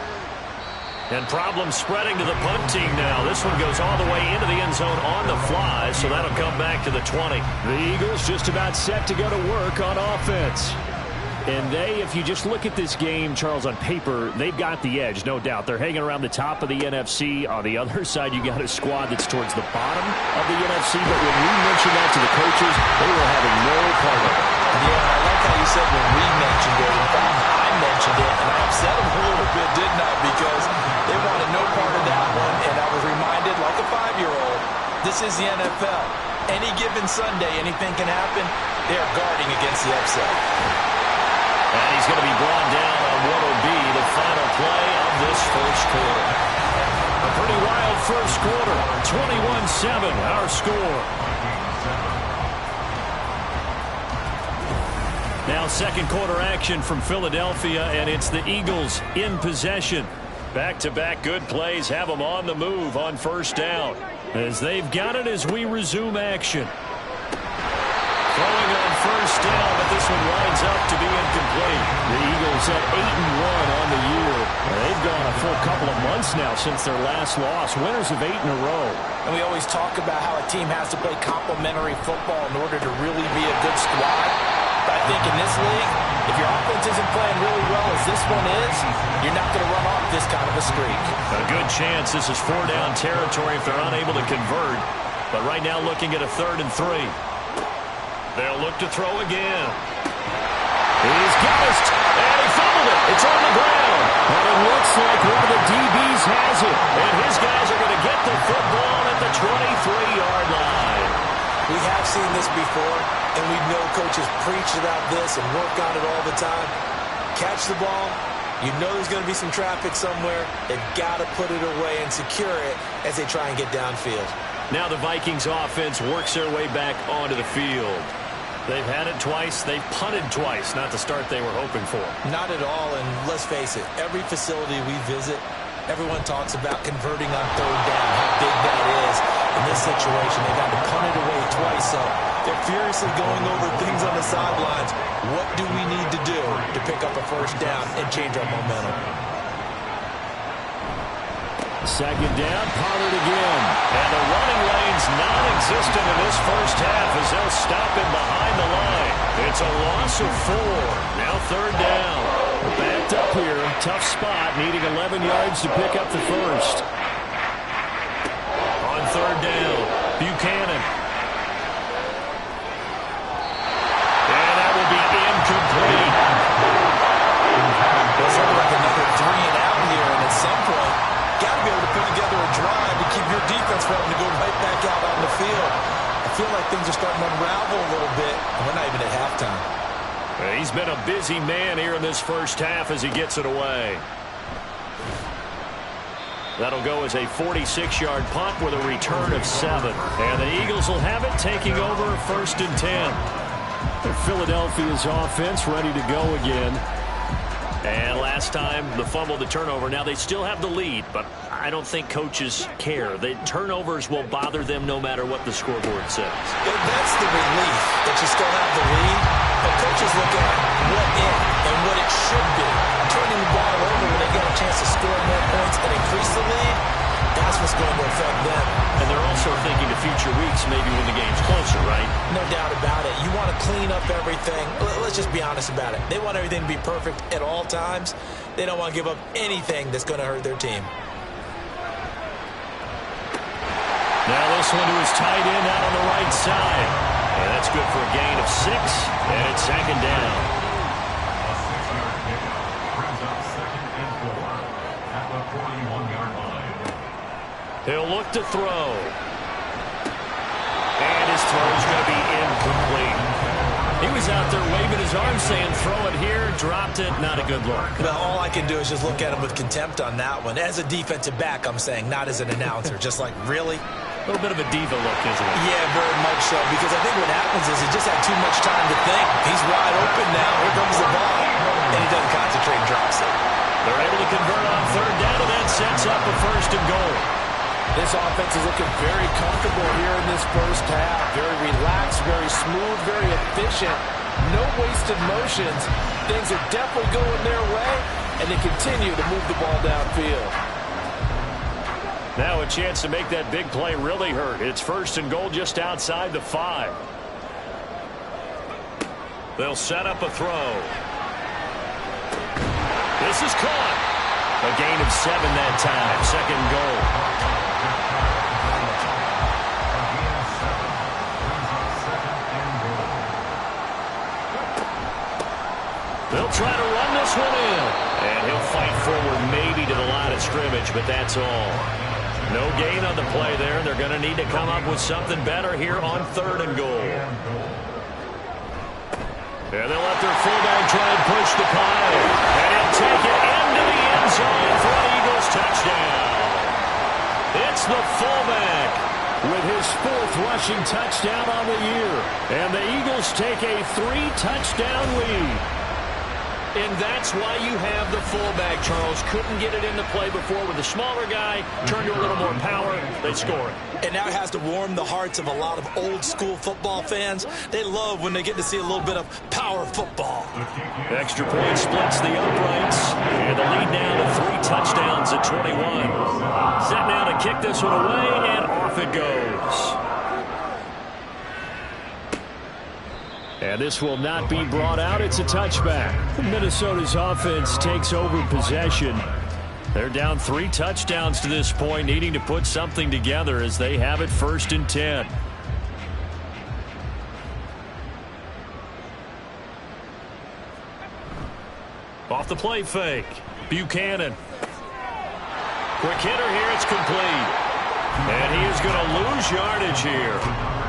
And problems spreading to the punt team now. This one goes all the way into the end zone on the fly, so that'll come back to the 20. The Eagles just about set to go to work on offense. And if you just look at this game, Charles, on paper, they've got the edge, no doubt. They're hanging around the top of the NFC. On the other side, you got a squad that's towards the bottom of the NFC. But when we mentioned that to the coaches, they were having no part of it. Yeah, I like how you said when we mentioned it. In fact, I mentioned it, and I upset them a little bit, didn't I? Because they wanted no part of that one, and I was reminded, like a 5-year-old, this is the NFL. Any given Sunday, anything can happen. They are guarding against the upset. And he's going to be brought down on what will be the final play of this first quarter. A pretty wild first quarter. 21-7, our score. Now second quarter action from Philadelphia, and it's the Eagles in possession. Back-to-back good plays have them on the move on first down. As they've got it as we resume action. Throwing on first down, but this one winds up to be incomplete. The Eagles at 8-1 on the year. They've gone a full couple of months now since their last loss. Winners of 8 in a row. And we always talk about how a team has to play complementary football in order to really be a good squad. But I think in this league, if your offense isn't playing really well as this one is, you're not going to run off this kind of a streak. A good chance this is 4-down territory if they're unable to convert. But right now looking at a 3rd and 3. They'll look to throw again. He's got it, and he fumbled it. It's on the ground. And it looks like one of the DBs has it. And his guys are going to get the football at the 23-yard line. We have seen this before, and we know coaches preach about this and work on it all the time. Catch the ball. You know there's going to be some traffic somewhere. They've got to put it away and secure it as they try and get downfield. Now the Vikings offense works their way back onto the field. They've had it twice. They've punted twice. Not the start they were hoping for. Not at all, and let's face it, every facility we visit, everyone talks about converting on 3rd down, how big that is. In this situation, they've had to punt it away twice, so they're furiously going over things on the sidelines. What do we need to do to pick up a first down and change our momentum? Second down, Pollard again. And the running lane's non-existent in this first half as they'll stop him behind the line. It's a loss of 4. Now 3rd down. Backed up here. Tough spot, needing 11 yards to pick up the first. On 3rd down, Buchanan. And that will be incomplete. It's like another 3 and out here, and at some point, got to be able to put together a drive to keep your defense from having to go right back out on the field. I feel like things are starting to unravel a little bit, and we're not even at halftime. He's been a busy man here in this first half as he gets it away. That'll go as a 46-yard punt with a return of 7. And the Eagles will have it, taking over 1st and 10. Philadelphia's offense ready to go again. And last time, the fumble, the turnover. Now, they still have the lead, but I don't think coaches care. The turnovers will bother them no matter what the scoreboard says. That's the relief that you still have the lead. But coaches look at what if and what it should be. Turning the ball over when they get a chance to score more points and increase the lead, that's what's going to affect them. And they're also thinking to future weeks, maybe when the game's closer, right? No doubt about it. You want to clean up everything. Let's just be honest about it. They want everything to be perfect at all times. They don't want to give up anything that's going to hurt their team. Now this one to his tight end out on the right side. And that's good for a gain of 6, and it's 2nd down. A 6-yard pickup brings up 2nd and 4 at the 41-yard line. He'll look to throw. And his throw's going to be incomplete. He was out there waving his arms saying, throw it here, dropped it, not a good look. Well, all I can do is just look at him with contempt on that one. As a defensive back, I'm saying, not as an announcer. Just like, really? A little bit of a diva look, isn't it? Yeah, very much so. Because I think what happens is he just had too much time to think. He's wide open now. Here comes the ball. And he doesn't concentrate and drops it. They're able to convert on 3rd down, and that sets up a 1st and goal. This offense is looking very comfortable here in this first half. Very relaxed, very smooth, very efficient. No wasted motions. Things are definitely going their way, and they continue to move the ball downfield. Now a chance to make that big play really hurt. It's 1st and goal just outside the 5. They'll set up a throw. This is caught. A gain of 7 that time. 2nd goal. They'll try to run this one in. And he'll fight forward maybe to the line of scrimmage, but that's all. No gain on the play there. They're going to need to come up with something better here on 3rd and goal. And they'll let their fullback try and push the pile. And he'll take it into the end zone for an Eagles touchdown. It's the fullback with his 4th rushing touchdown on the year. And the Eagles take a 3-touchdown lead. And that's why you have the fullback, Charles. Couldn't get it into play before with the smaller guy. Turned to a little more power. They score it. And now it has to warm the hearts of a lot of old-school football fans. They love when they get to see a little bit of power football. Extra point splits the uprights. And the lead now to 3 touchdowns at 21. Set now to kick this one away, and off it goes. And this will not be brought out. It's a touchback. Minnesota's offense takes over possession. They're down 3 touchdowns to this point, needing to put something together as they have it 1st and 10. Off the play fake. Buchanan. Quick hitter here. It's complete. And he is going to lose yardage here.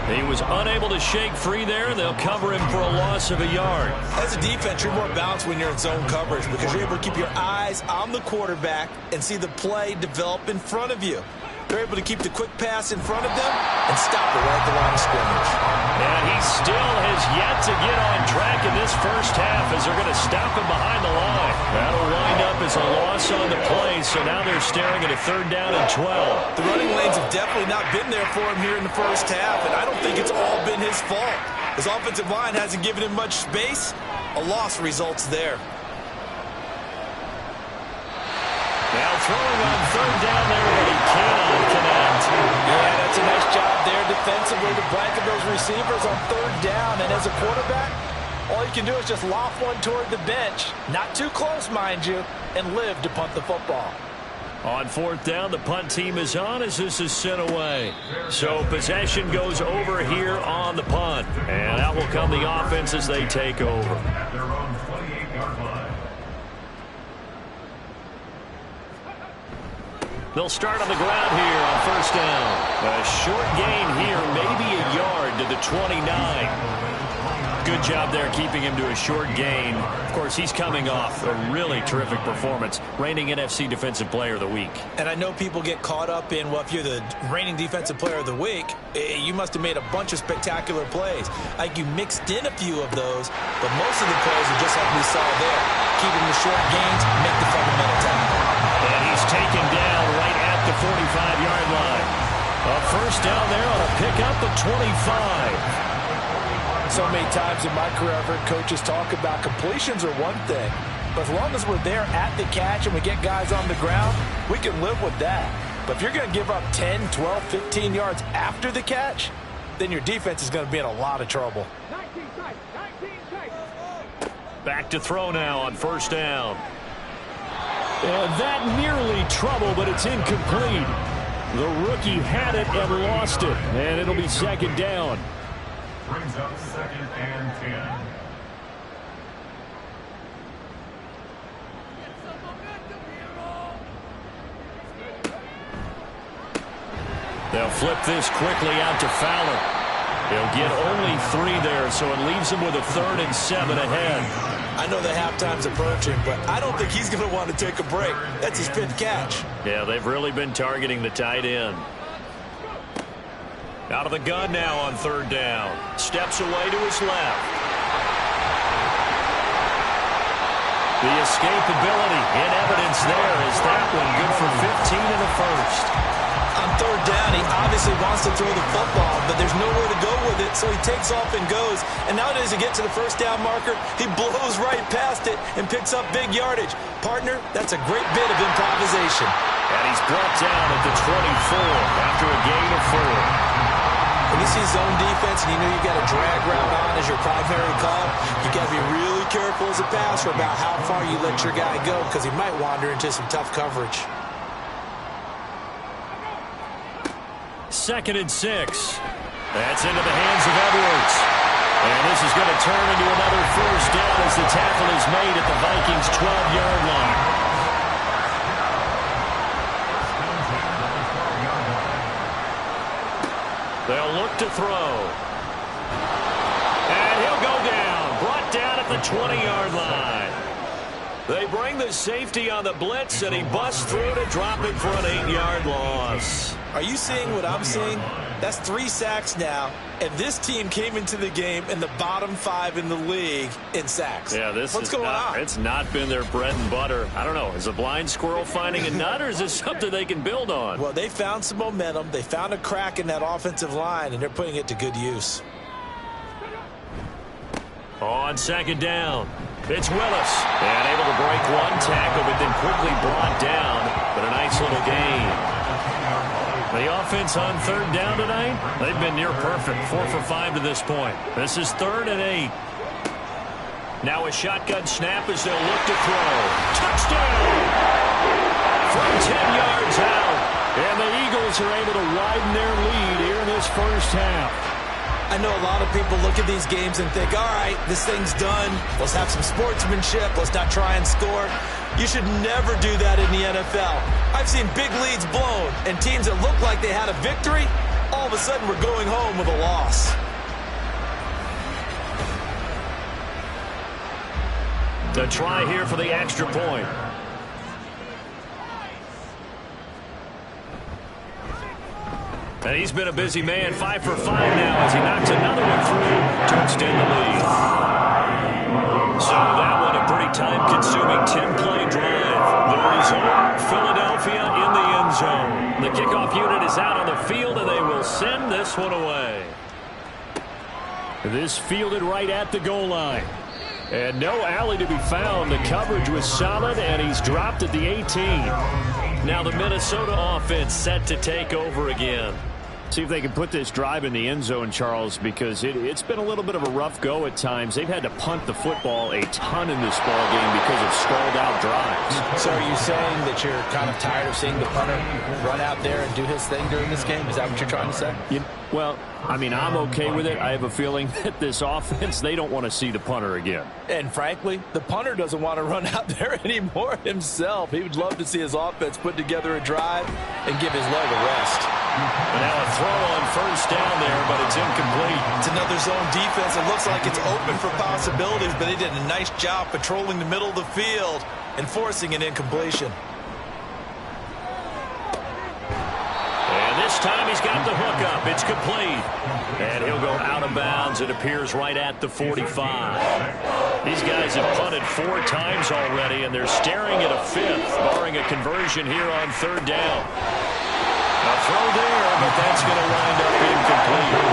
He was unable to shake free there. They'll cover him for a loss of a yard. As a defense, you're more balanced when you're in zone coverage because you're able to keep your eyes on the quarterback and see the play develop in front of you. They're able to keep the quick pass in front of them and stop it right at the line of scrimmage. And he still has yet to get on track in this first half as they're going to stop him behind the line. That'll wind up as a loss on the play, so now they're staring at a 3rd down and 12. The running lanes have definitely not been there for him here in the first half, and I don't think it's all been his fault. His offensive line hasn't given him much space. A loss results there. Now throwing on 3rd down there, but he cannot connect. Yeah, that's a nice job there defensively to blanket those receivers on 3rd down. And as a quarterback, all you can do is just loft one toward the bench. Not too close, mind you, and live to punt the football. On 4th down, the punt team is on as this is sent away. So possession goes over here on the punt. And out will come the offense as they take over. At their own 28-yard line. They'll start on the ground here on 1st down. A short gain here, maybe a yard to the 29. Good job there keeping him to a short gain. Of course, he's coming off a really terrific performance, reigning NFC Defensive Player of the Week. And I know people get caught up in, well, if you're the reigning Defensive Player of the Week, you must have made a bunch of spectacular plays. Like you mixed in a few of those, but most of the plays are just like we saw there. Keeping the short gains, make the fundamental tackle. And he's taken down right at the 45-yard line. A 1st down there on a pickup of 25. So many times in my career, I've heard coaches talk about completions are one thing, but as long as we're there at the catch and we get guys on the ground, we can live with that. But if you're going to give up 10, 12, 15 yards after the catch, then your defense is going to be in a lot of trouble. Back to throw now on 1st down. And that nearly trouble, but it's incomplete. The rookie had it and lost it, and it'll be 2nd down. Brings up 2nd and 10. They'll flip this quickly out to Fowler. He'll get only 3 there, so it leaves him with a 3rd and 7 ahead. I know the halftime's approaching, but I don't think he's going to want to take a break. That's his 5th catch. Yeah, they've really been targeting the tight end. Out of the gun now on 3rd down. Steps away to his left. The escapability in evidence there is that one good for 15 in the 1st. On third down. He obviously wants to throw the football, but there's nowhere to go with it, so he takes off and goes. And nowadays, to get to the first down marker, he blows right past it and picks up big yardage. Partner, that's a great bit of improvisation. And he's brought down at the 24 after a gain of 4. When you see zone defense and you know you've got a drag route on as your primary call, you've got to be really careful as a passer about how far you let your guy go because he might wander into some tough coverage. 2nd and 6. That's into the hands of Edwards. And this is going to turn into another first down as the tackle is made at the Vikings' 12-yard line. They'll look to throw. And he'll go down. Brought down at the 20-yard line. They bring the safety on the blitz, and he busts through to drop it for an 8-yard loss. Are you seeing what I'm seeing? That's 3 sacks now, and this team came into the game in the bottom 5 in the league in sacks. Yeah, what's going on? It's not been their bread and butter. I don't know. Is a blind squirrel finding a nut, or is this something they can build on? Well, they found some momentum. They found a crack in that offensive line, and they're putting it to good use. On 2nd down, it's Willis. And able to break one tackle, but then quickly brought down. But a nice little gain. The offense on 3rd down tonight, they've been near perfect. 4 for 5 to this point. This is 3rd and 8. Now a shotgun snap as they'll look to throw. Touchdown! From 10 yards out. And the Eagles are able to widen their lead here in this first half. I know a lot of people look at these games and think, all right, this thing's done. Let's have some sportsmanship. Let's not try and score. You should never do that in the NFL. I've seen big leads blown and teams that looked like they had a victory, all of a sudden we're going home with a loss. The try here for the extra point. And he's been a busy man, 5 for 5 now as he knocks another one through to extend the lead. So that one a pretty time-consuming 10-play drive. The result, Philadelphia in the end zone. The kickoff unit is out on the field, and they will send this one away. This fielded right at the goal line. And no alley to be found. The coverage was solid, and he's dropped at the 18. Now the Minnesota offense set to take over again. See if they can put this drive in the end zone, Charles, because it's been a little bit of a rough go at times. They've had to punt the football a ton in this ball game because of stalled-out drives. So are you saying that you're kind of tired of seeing the punter run out there and do his thing during this game? Is that what you're trying to say? Well, I mean, I'm okay with it. I have a feeling that this offense, they don't want to see the punter again. And frankly, the punter doesn't want to run out there anymore himself. He would love to see his offense put together a drive and give his leg a rest. And now a throw on first down there, but it's incomplete. It's another zone defense. It looks like it's open for possibilities, but they did a nice job patrolling the middle of the field and forcing an incompletion. And this time he's got the hook up. It's complete. And he'll go out of bounds. It appears right at the 45. These guys have punted 4 times already, and they're staring at a 5th, barring a conversion here on 3rd down. A throw there, but that's going to wind up incomplete.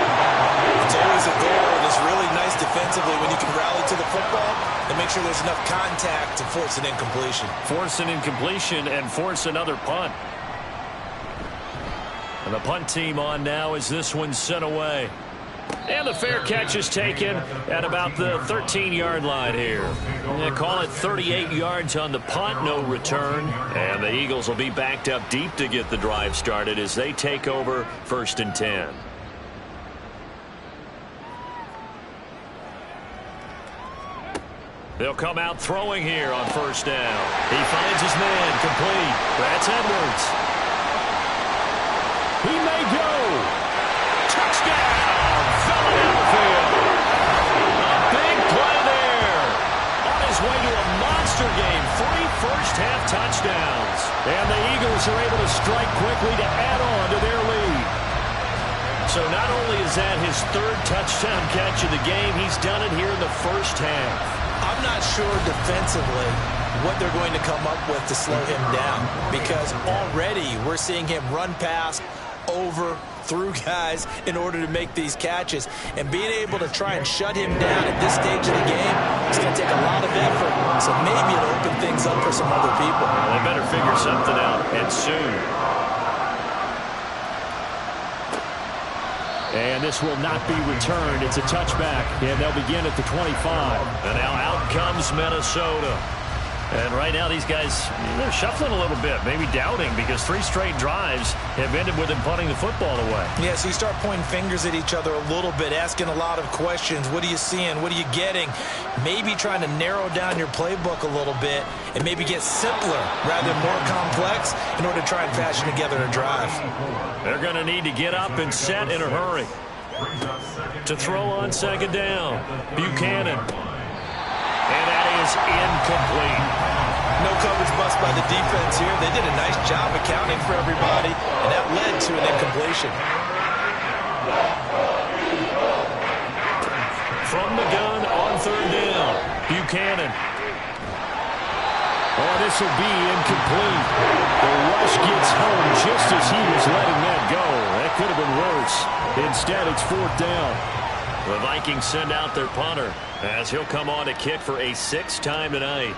It's always a goal, and it's really nice defensively when you can rally to the football and make sure there's enough contact to force an incompletion. Force an incompletion and force another punt. And the punt team on now as this one's sent away. And the fair catch is taken at about the 13-yard line here. They call it 38 yards on the punt, no return. And the Eagles will be backed up deep to get the drive started as they take over 1st and 10. They'll come out throwing here on 1st down. He finds his man, complete. That's Edwards. He may go. Touchdown, Philadelphia. A big play there. On his way to a monster game. 3 first-half touchdowns. And the Eagles are able to strike quickly to add on to their lead. So not only is that his 3rd touchdown catch of the game, he's done it here in the first half. I'm not sure defensively what they're going to come up with to slow him down, because already we're seeing him run past over, through guys in order to make these catches. And being able to try and shut him down at this stage of the game, it's going to take a lot of effort. So maybe it'll open things up for some other people. Well, they better figure something out, and soon. And this will not be returned. It's a touchback, and they'll begin at the 25. And now out comes Minnesota. And right now these guys, they're shuffling a little bit, maybe doubting, because 3 straight drives have ended with them punting the football away. Yeah, so you start pointing fingers at each other a little bit, asking a lot of questions. What are you seeing? What are you getting? Maybe trying to narrow down your playbook a little bit and maybe get simpler rather than more complex in order to try and fashion together a drive. They're going to need to get up and set in a hurry. To throw on second down, Buchanan. And that is incomplete. No coverage bust by the defense here. They did a nice job accounting for everybody, and that led to an incompletion. From the gun on third down, Buchanan. Oh, this will be incomplete. The rush gets home just as he was letting that go. That could have been worse. Instead, it's fourth down. The Vikings send out their punter as he'll come on to kick for a 6th time tonight.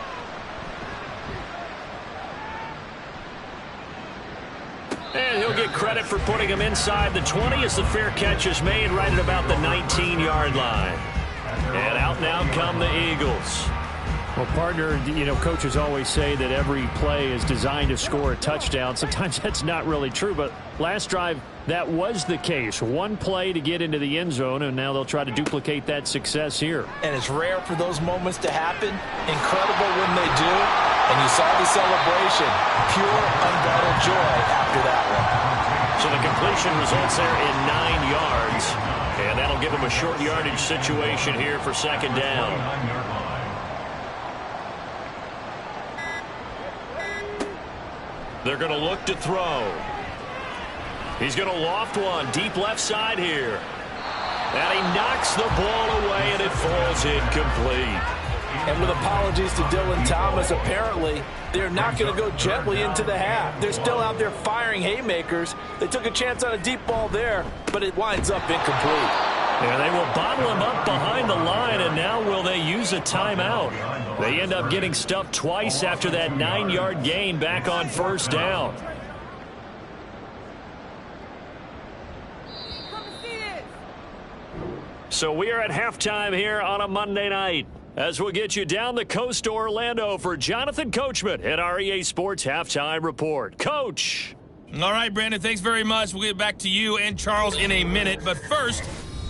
And he'll get credit for putting him inside the 20 as the fair catch is made right at about the 19-yard line. And out now come the Eagles. Well, partner, you know, coaches always say that every play is designed to score a touchdown. Sometimes that's not really true, but last drive, that was the case. One play to get into the end zone, and now they'll try to duplicate that success here. And it's rare for those moments to happen. Incredible when they do. And you saw the celebration. Pure, unbridled joy after that one. So the completion results there in 9 yards. And that'll give them a short yardage situation here for second down. They're going to look to throw. He's going to loft one deep left side here. And he knocks the ball away, and it falls incomplete. And with apologies to Dylan Thomas, apparently they're not going to go gently into the half. They're still out there firing haymakers. They took a chance on a deep ball there, but it winds up incomplete. And they will bottle him up behind the line, and now will they use a timeout? They end up getting stuffed twice after that 9-yard gain back on first down. So we are at halftime here on a Monday night, as we'll get you down the coast to Orlando for Jonathan Coachman at our EA Sports Halftime Report. Coach. All right, Brandon, thanks very much. We'll get back to you and Charles in a minute. But first,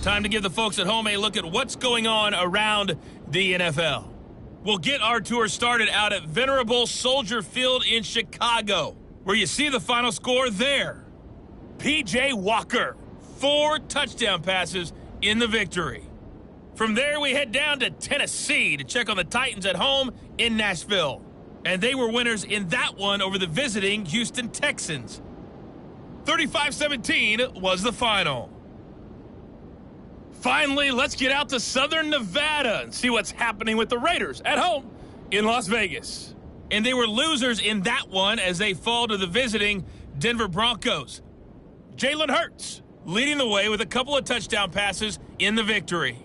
time to give the folks at home a look at what's going on around the NFL. We'll get our tour started out at Venerable Soldier Field in Chicago, where you see the final score there. P.J. Walker, 4 touchdown passes in the victory. From there, we head down to Tennessee to check on the Titans at home in Nashville. And they were winners in that one over the visiting Houston Texans. 35-17 was the final. Finally, let's get out to Southern Nevada and see what's happening with the Raiders at home in Las Vegas. And they were losers in that one as they fall to the visiting Denver Broncos. Jalen Hurts leading the way with a couple of touchdown passes in the victory.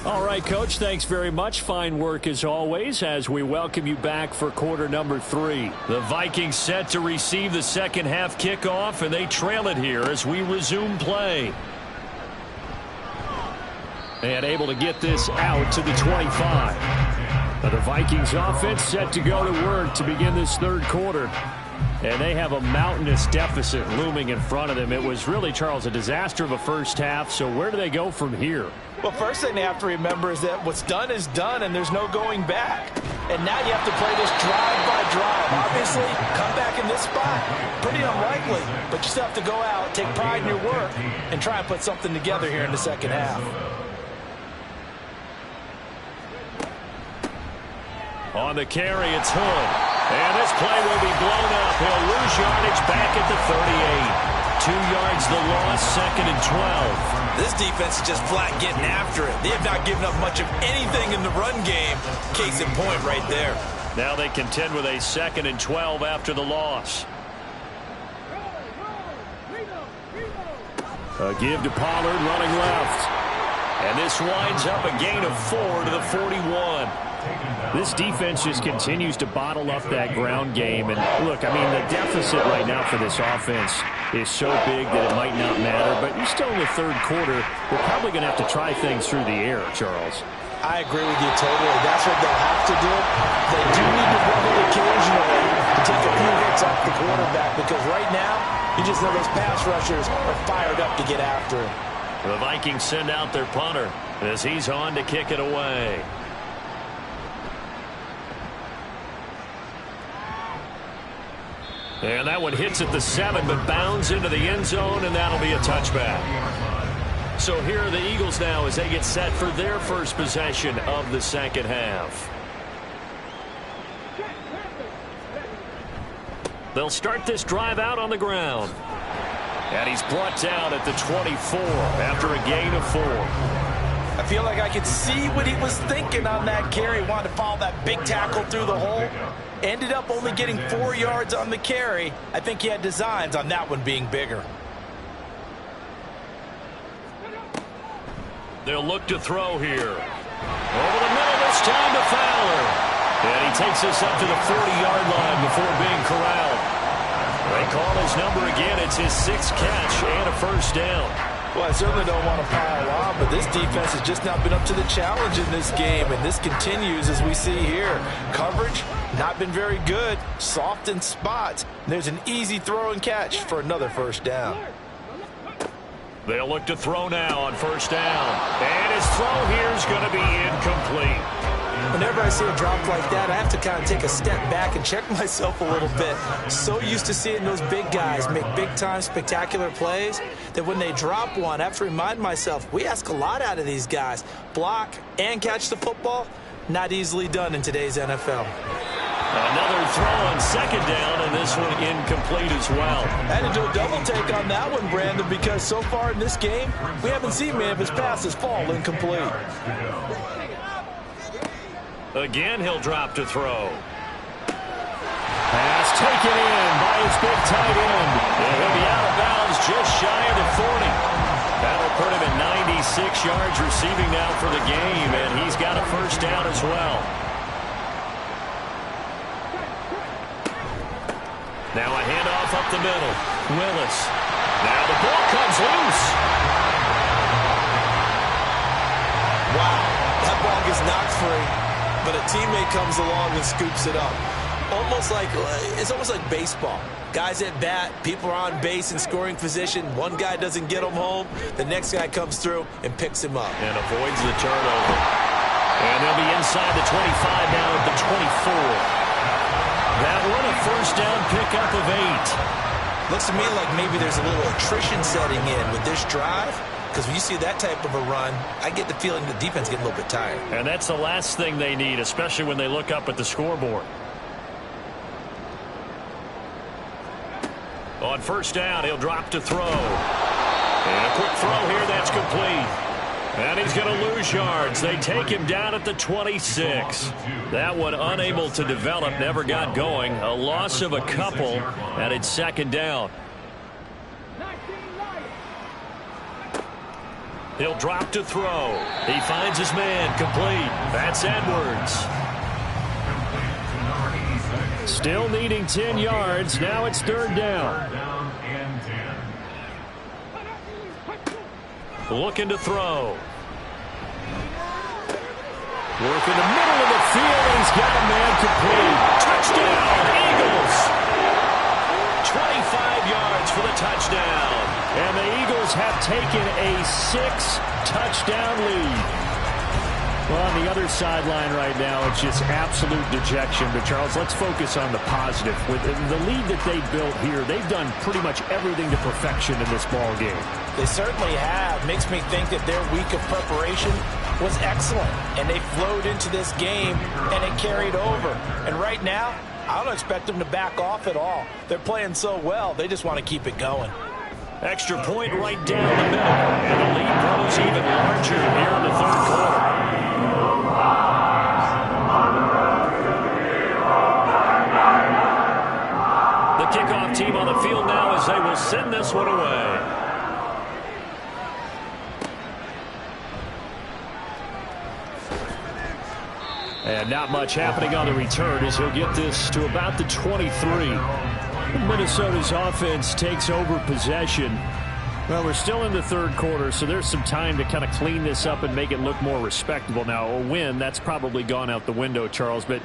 All right, Coach, thanks very much. Fine work as always as we welcome you back for quarter number 3. The Vikings set to receive the second half kickoff, and they trail it here as we resume play. And able to get this out to the 25. Now the Vikings offense set to go to work to begin this third quarter. And they have a mountainous deficit looming in front of them. It was really, Charles, a disaster of a first half. So where do they go from here? Well, first thing they have to remember is that what's done is done, and there's no going back. And now you have to play this drive by drive. Obviously, come back in this spot. Pretty unlikely, but you still have to go out, take pride in your work, and try and put something together here in the second half. On the carry, it's Hood. And this play will be blown up. He'll lose yardage back at the 38. 2 yards the loss, 2nd and 12. This defense is just flat getting after it. They have not given up much of anything in the run game. Case in point right there. Now they contend with a 2nd and 12 after the loss. A give to Pollard running left. And this winds up a gain of 4 to the 41. This defense just continues to bottle up that ground game. And look, I mean, the deficit right now for this offense is so big that it might not matter. But you're still in the 3rd quarter. We're probably going to have to try things through the air, Charles. I agree with you totally. That's what they'll have to do. They do need to run it occasionally to take a few hits off the quarterback, because right now, you just know those pass rushers are fired up to get after him. The Vikings send out their punter as he's on to kick it away. And that one hits at the 7, but bounds into the end zone, and that'll be a touchback. So here are the Eagles now as they get set for their first possession of the 2nd half. They'll start this drive out on the ground. And he's brought down at the 24 after a gain of 4. I feel like I could see what he was thinking on that carry. Wanted to follow that big tackle through the hole. Ended up only getting 4 yards on the carry. I think he had designs on that one being bigger. They'll look to throw here. Over the middle this time to Fowler. And he takes us up to the 40-yard line before being corralled. They call his number again. It's his 6th catch and a first down. Well, I certainly don't want to pile on, but this defense has just not been up to the challenge in this game, and this continues as we see here. Coverage, not been very good, soft in spots. There's an easy throw and catch for another first down. They'll look to throw now on first down. And his throw here is going to be incomplete. Whenever I see a drop like that, I have to kind of take a step back and check myself a little bit. So used to seeing those big guys make big-time spectacular plays that when they drop one, I have to remind myself, we ask a lot out of these guys. Block and catch the football, not easily done in today's NFL. Another throw on 2nd down, and this one incomplete as well. I had to do a double take on that one, Brandon, because so far in this game, we haven't seen many of his passes fall incomplete. Again, he'll drop to throw. Pass taken in by his big tight end. And he'll be out of bounds just shy of the 40. That'll put him at 96 yards receiving now for the game, and he's got a first down as well. Now a handoff up the middle. Willis. Now the ball comes loose. Wow, that ball gets knocked free, but a teammate comes along and scoops it up. It's almost like baseball. Guys at bat, people are on base in scoring position. One guy doesn't get him home. The next guy comes through and picks him up. And avoids the turnover. And they'll be inside the 25 now at the 24. That one a first down pickup of 8. Looks to me like maybe there's a little attrition setting in with this drive, because when you see that type of a run, I get the feeling the defense getting a little bit tired. And that's the last thing they need, especially when they look up at the scoreboard. On first down, he'll drop to throw. And a quick throw here, that's complete. And he's going to lose yards. They take him down at the 26. That one unable to develop, never got going. A loss of a couple, and it's 2nd down. He'll drop to throw. He finds his man, complete. That's Edwards. Still needing 10 yards. Now it's 3rd down. Looking to throw. Work in the middle of the field, and he's got a man complete. Touchdown, Eagles! 25 yards for the touchdown. And the Eagles have taken a 6-touchdown lead. Well, on the other sideline right now, it's just absolute dejection. But, Charles, let's focus on the positive. With the lead that they built here, they've done pretty much everything to perfection in this ball game. They certainly have. Makes me think that their week of preparation was excellent. And they flowed into this game, and it carried over. And right now, I don't expect them to back off at all. They're playing so well, they just want to keep it going. Extra point right down the middle. And the lead grows even larger here in the third quarter. The kickoff team on the field now as they will send this one away. And not much happening on the return as he'll get this to about the 23. Minnesota's offense takes over possession. Well, we're still in the third quarter, so there's some time to kind of clean this up and make it look more respectable. Now, a win, that's probably gone out the window, Charles, but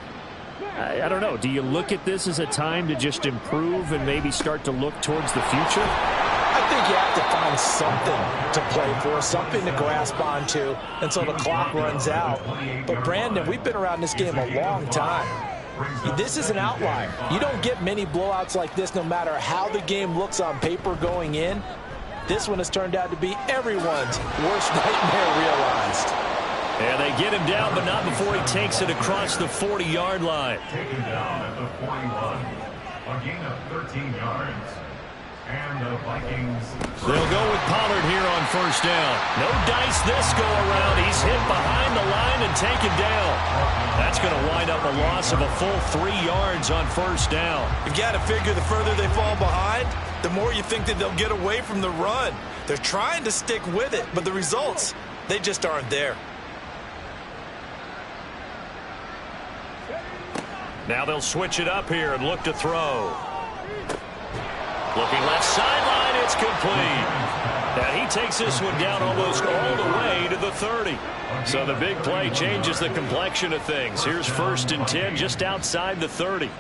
I don't know. Do you look at this as a time to just improve and maybe start to look towards the future? I think you have to find something to play for, something to grasp onto until the clock runs out. But, Brandon, we've been around this game a long time. This is an outlier. You don't get many blowouts like this no matter how the game looks on paper going in. This one has turned out to be everyone's worst nightmare realized. And they get him down, but not before he takes it across the 40-yard line. Taken down at the 41. A gain of 13 yards. And the Vikings. They'll go with Pollard here on first down. No dice this go around. He's hit behind the line and taken down. That's going to wind up a loss of a full 3 yards on first down. You've got to figure the further they fall behind, the more you think that they'll get away from the run. They're trying to stick with it, but the results, they just aren't there. Now they'll switch it up here and look to throw. Looking left sideline, it's complete. And he takes this one down almost all the way to the 30. So the big play changes the complexion of things. Here's 1st and 10 just outside the 30.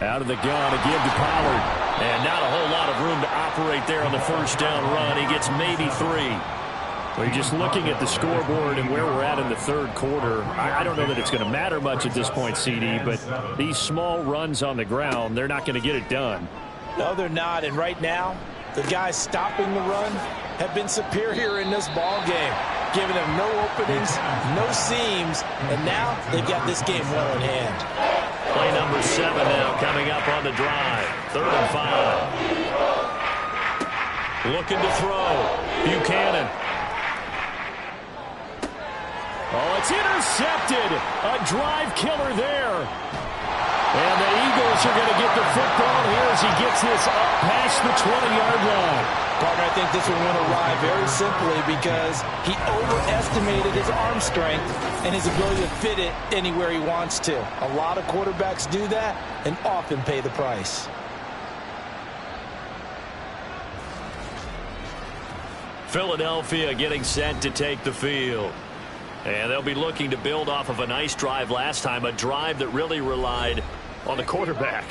Out of the gun again to Pollard. And not a whole lot of room to operate there on the first down run. He gets maybe 3. We're just looking at the scoreboard and where we're at in the third quarter. I don't know that it's going to matter much at this point, CD, but these small runs on the ground, they're not going to get it done. No, they're not. And right now, the guys stopping the run have been superior in this ball game, giving them no openings, no seams, and now they've got this game well in hand. Play number 7 now coming up on the drive. 3rd and 5. Looking to throw. Buchanan. Oh, it's intercepted. A drive killer there. And the Eagles are going to get the football here as he gets this up past the 20-yard line. Partner, I think this one went awry very simply because he overestimated his arm strength and his ability to fit it anywhere he wants to. A lot of quarterbacks do that and often pay the price. Philadelphia getting set to take the field. And they'll be looking to build off of a nice drive last time, a drive that really relied on the quarterback.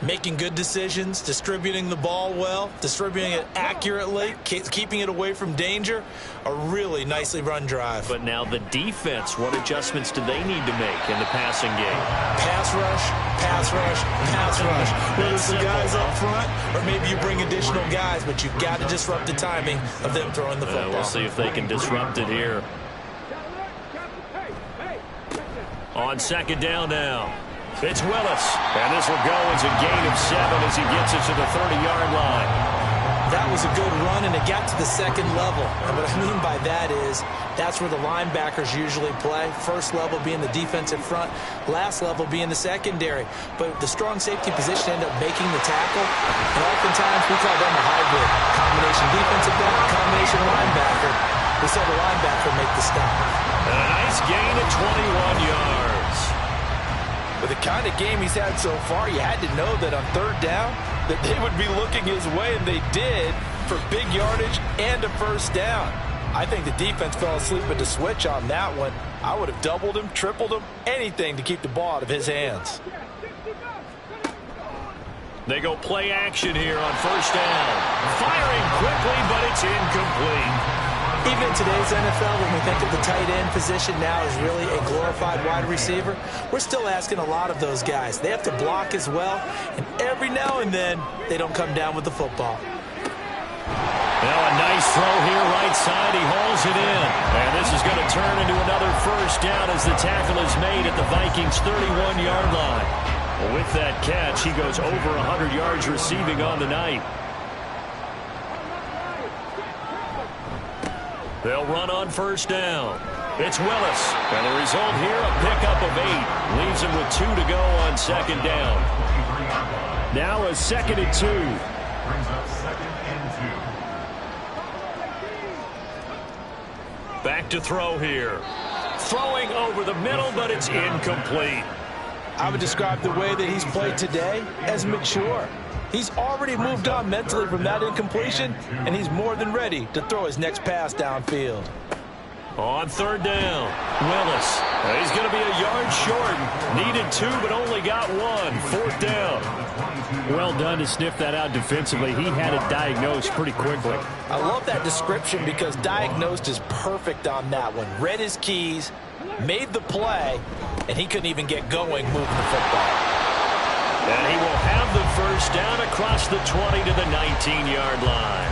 Making good decisions, distributing the ball well, distributing it accurately, keeping it away from danger. A really nicely run drive. But now the defense, what adjustments do they need to make in the passing game? Pass rush, pass rush, pass rush. Whether it's the guys up front or maybe you bring additional guys, but you've got to disrupt the timing of them throwing the football. We'll see if they can disrupt it here. On 2nd down now. It's Willis. And this will go as a gain of 7 as he gets it to the 30-yard line. That was a good run, and it got to the 2nd level. And what I mean by that is that's where the linebackers usually play. First level being the defensive front, last level being the secondary. But the strong safety position ended up making the tackle. And oftentimes we call them a hybrid. Combination defensive back, combination linebacker. We saw the linebacker make the stop. And a nice gain of 21 yards. With the kind of game he's had so far, you had to know that on 3rd down that they would be looking his way, and they did, for big yardage and a first down. I think the defense fell asleep at the switch on that one. I would have doubled him, tripled him, anything to keep the ball out of his hands. They go play action here on first down. Firing quickly, but it's incomplete. Even in today's NFL, when we think of the tight end position now as really a glorified wide receiver, we're still asking a lot of those guys. They have to block as well, and every now and then, they don't come down with the football. Now a nice throw here right side. He hauls it in. And this is going to turn into another first down as the tackle is made at the Vikings' 31-yard line. Well, with that catch, he goes over 100 yards receiving on the night. They'll run on first down. It's Willis. And the result here, a pickup of 8. Leaves him with 2 to go on second down. Now a 2nd and 2. Brings up 2nd and 2. Back to throw here. Throwing over the middle, but it's incomplete. I would describe the way that he's played today as mature. He's already moved on mentally from that incompletion, and he's more than ready to throw his next pass downfield. On third down, Willis. He's going to be a yard short. Needed 2, but only got 1. 4th down. Well done to sniff that out defensively. He had it diagnosed pretty quickly. I love that description because diagnosed is perfect on that one. Read his keys, made the play, and he couldn't even get going moving the football. And he will have the first down across the 20 to the 19-yard line.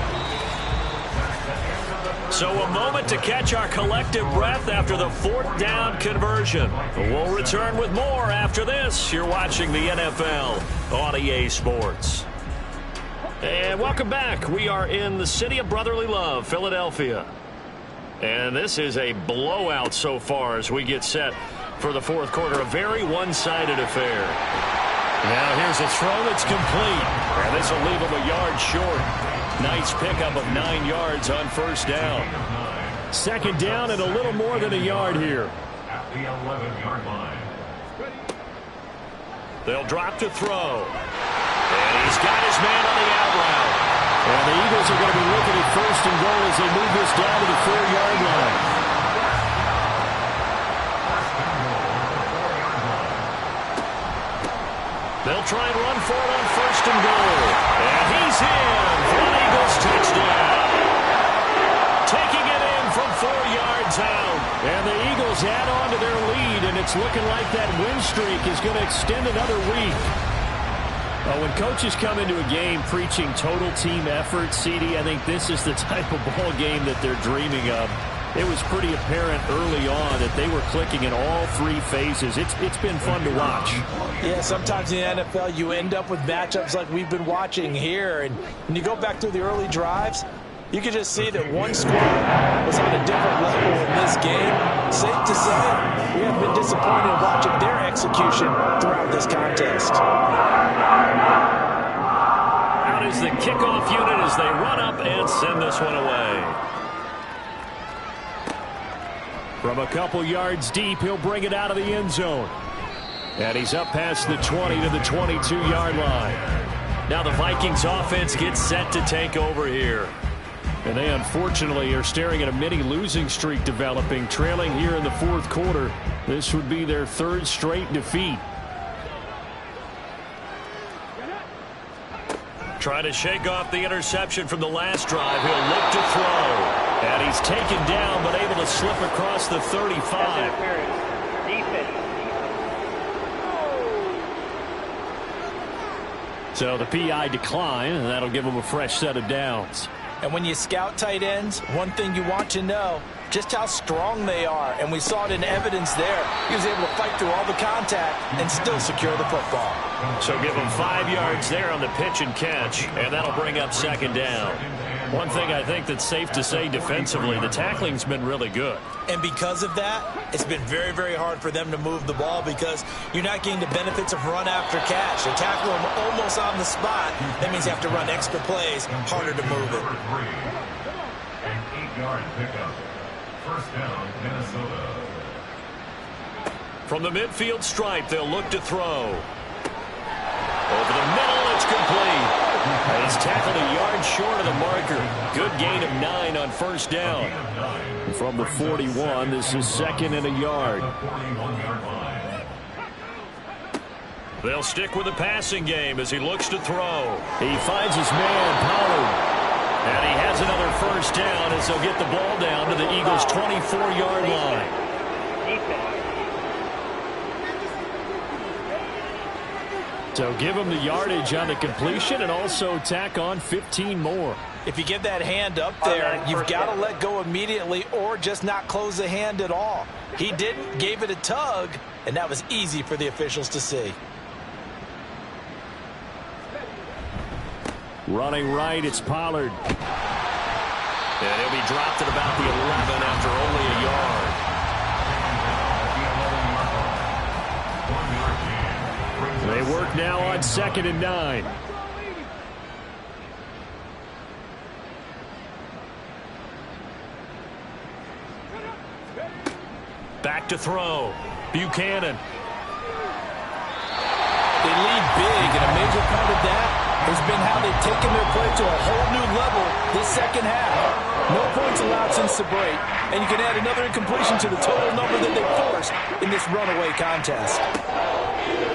So a moment to catch our collective breath after the 4th down conversion. We'll return with more after this. You're watching the NFL on EA Sports. And welcome back. We are in the city of brotherly love, Philadelphia. And this is a blowout so far as we get set for the 4th quarter. A very one-sided affair. Now here's a throw that's complete. And this will leave him a yard short. Nice pickup of 9 yards on first down. 2nd down and a little more than a yard here. At the 11-yard line. They'll drop to throw. And he's got his man on the out route. And the Eagles are going to be looking at 1st and goal as they move this down to the 4-yard line. They'll try and run for it on 1st and goal. And he's in for an Eagles touchdown. Taking it in from 4 yards out. And the Eagles add on to their lead, and it's looking like that win streak is going to extend another week. When coaches come into a game preaching total team effort, CD, I think this is the type of ball game that they're dreaming of. It was pretty apparent early on that they were clicking in all 3 phases. It's been fun to watch. Yeah, sometimes in the NFL you end up with matchups like we've been watching here. And when you go back through the early drives, you can just see that one squad was on a different level in this game. Safe to say, we have been disappointed in watching their execution throughout this contest. Out is the kickoff unit as they run up and send this one away. From a couple yards deep, he'll bring it out of the end zone. And he's up past the 20 to the 22-yard line. Now the Vikings offense gets set to take over here. And they unfortunately are staring at a mini losing streak developing, trailing here in the 4th quarter. This would be their 3rd straight defeat. Trying to shake off the interception from the last drive. He'll look to throw. And he's taken down, but able to slip across the 35. So the PI decline, and that'll give him a fresh set of downs. And when you scout tight ends, one thing you want to know, just how strong they are. And we saw it in evidence there. He was able to fight through all the contact and still secure the football. So give him 5 yards there on the pitch and catch, and that'll bring up 2nd down. One thing I think that's safe to say defensively, the tackling's been really good. And because of that, it's been very, very hard for them to move the ball because you're not getting the benefits of run after catch. They tackle them almost on the spot. That means you have to run extra plays, harder to move it. An 8-yard pickup. First down, Minnesota. From the midfield stripe, they'll look to throw. Over the middle, it's complete. He's tackled a yard short of the marker. Good gain of 9 on first down. From the 41, this is 2nd and a yard. They'll stick with the passing game as he looks to throw. He finds his man, Pollard. And he has another first down as they'll get the ball down to the Eagles' 24-yard line. So give him the yardage on the completion and also tack on 15 more. If you get that hand up there, you've got to let go immediately or just not close the hand at all. He didn't, gave it a tug, and that was easy for the officials to see. Running right, it's Pollard. And he'll be dropped at about the 11 after only a yard. They work now on 2nd and 9. Back to throw. Buchanan. They lead big, and a major part of that has been how they've taken their play to a whole new level this second half. No points allowed since the break, and you can add another incompletion to the total number that they forced in this runaway contest.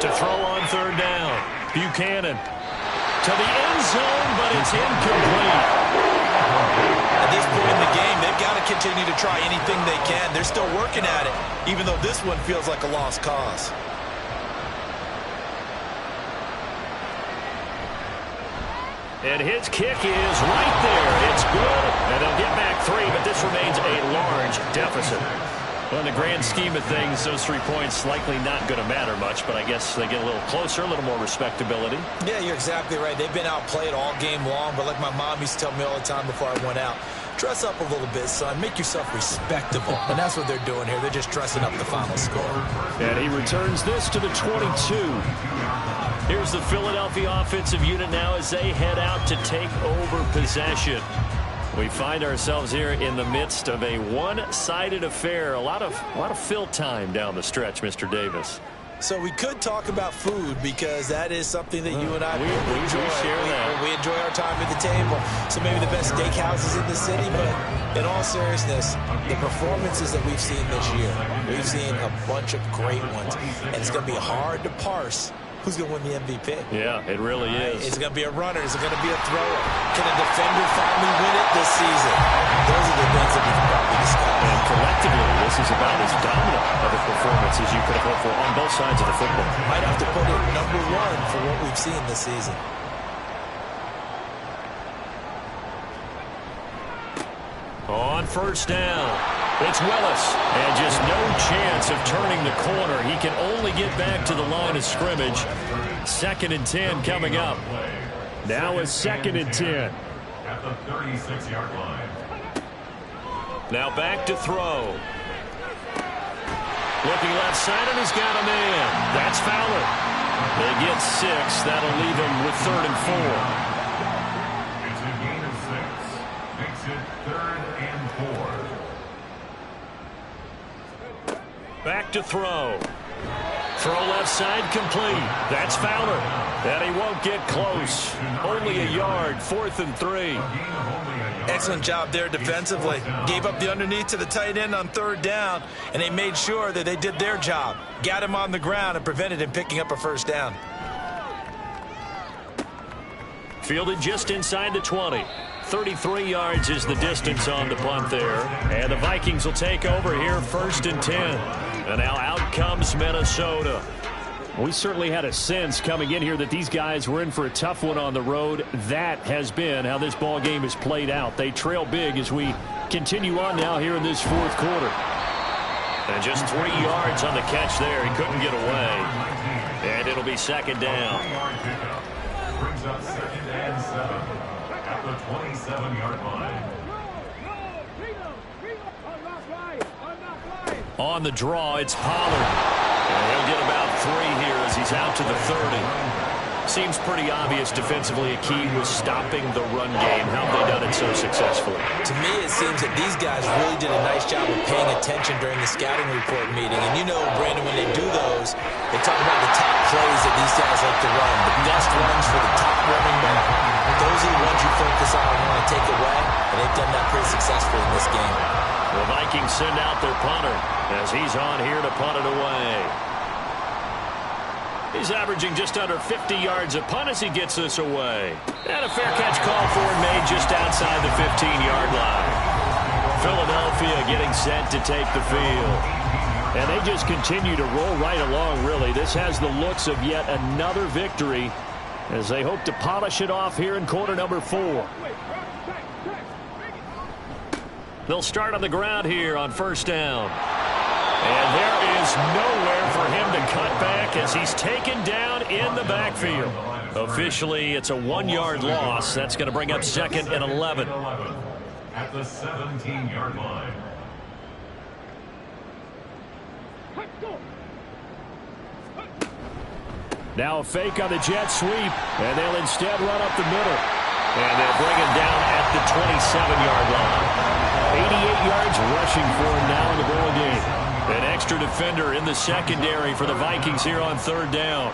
To throw on 3rd down. Buchanan. To the end zone, but it's incomplete. At this point in the game, they've got to continue to try anything they can. They're still working at it, even though this one feels like a lost cause. And his kick is right there. It's good. And they'll get back 3, but this remains a large deficit. Well, in the grand scheme of things, those 3 points likely not going to matter much, but I guess they get a little closer, a little more respectability. Yeah, you're exactly right. They've been outplayed all game long, but like my mom used to tell me all the time before I went out, dress up a little bit, son. Make yourself respectable. And that's what they're doing here. They're just dressing up the final score. And he returns this to the 22. Here's the Philadelphia offensive unit now as they head out to take over possession. We find ourselves here in the midst of a one-sided affair. A lot of fill time down the stretch, Mr. Davis. So we could talk about food because that is something that you and I we enjoy. share that. We enjoy our time at the table. So maybe the best steakhouses in the city, but in all seriousness, the performances that we've seen this year, we've seen a bunch of great ones, and it's going to be hard to parse who's going to win the MVP. Yeah, it really is. Is it going to be a runner? Is it going to be a thrower? Can a defender finally win it this season? Those are the things that we can probably discuss. And collectively, this is about as dominant of a performance as you could have hoped for on both sides of the football. Might have to put it number 1 for what we've seen this season. On 1st down, it's Willis. And just no chance of turning the corner. He can only get back to the line of scrimmage. 2nd and 10 coming up. Now it's 2nd and 10. At the 36-yard line. Now back to throw. Looking left side, and he's got a man. That's Fowler. They get 6. That'll leave him with 3rd and 4. It's a gain of 6. Makes it 3rd and 4. Back to throw. Throw left side complete. That's Fowler. And he won't get close. Only a yard. 4th and 3. Excellent job there defensively. Gave up the underneath to the tight end on 3rd down, and they made sure that they did their job. Got him on the ground and prevented him picking up a 1st down. Fielded just inside the 20. 33 yards is the distance on the punt there. And the Vikings will take over here 1st and 10. And now out comes Minnesota. We certainly had a sense coming in here that these guys were in for a tough one on the road. That has been how this ball game has played out. They trail big as we continue on now here in this 4th quarter. And just 3 yards on the catch there. He couldn't get away. And it'll be 2nd down. Brings up 2nd and 7 at the 27-yard line. On the draw, it's Pollard. And he'll get about 3 here as he's out to the 30. Seems pretty obvious defensively a key was stopping the run game. How have they done it so successfully? To me, it seems that these guys really did a nice job of paying attention during the scouting report meeting. And you know, Brandon, when they do those, they talk about the top plays that these guys like to run, the best runs for the top running back. Those are the ones you focus on and want to take away, and they've done that pretty successfully in this game. The Vikings send out their punter as he's on here to punt it away. He's averaging just under 50 yards a punt as he gets this away. And a fair catch call for him made just outside the 15-yard line. Philadelphia getting set to take the field. And they just continue to roll right along, really. This has the looks of yet another victory as they hope to polish it off here in quarter number 4. They'll start on the ground here on first down. And there is nowhere for him to cut back as he's taken down in the backfield. Officially, it's a 1-yard loss. That's going to bring up 2nd and 11. At the 17-yard line. Now a fake on the jet sweep, and they'll instead run up the middle. And they'll bring him down at the 27-yard line. 88 yards rushing for him now in the ball game. An extra defender in the secondary for the Vikings here on 3rd down.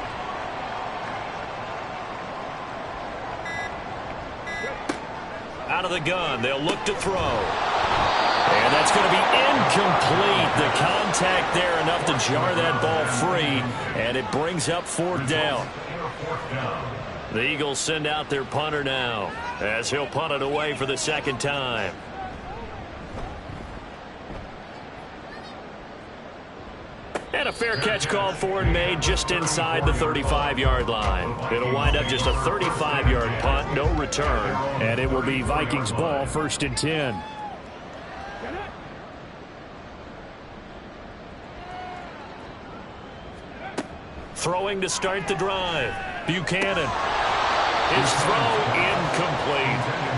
Out of the gun, they'll look to throw. And that's going to be incomplete. The contact there enough to jar that ball free, and it brings up 4th down. The Eagles send out their punter now as he'll punt it away for the 2nd time. And a fair catch called for and made just inside the 35-yard line. It'll wind up just a 35-yard punt, no return. And it will be Vikings ball, 1st and 10. Throwing to start the drive. Buchanan. His throw incomplete.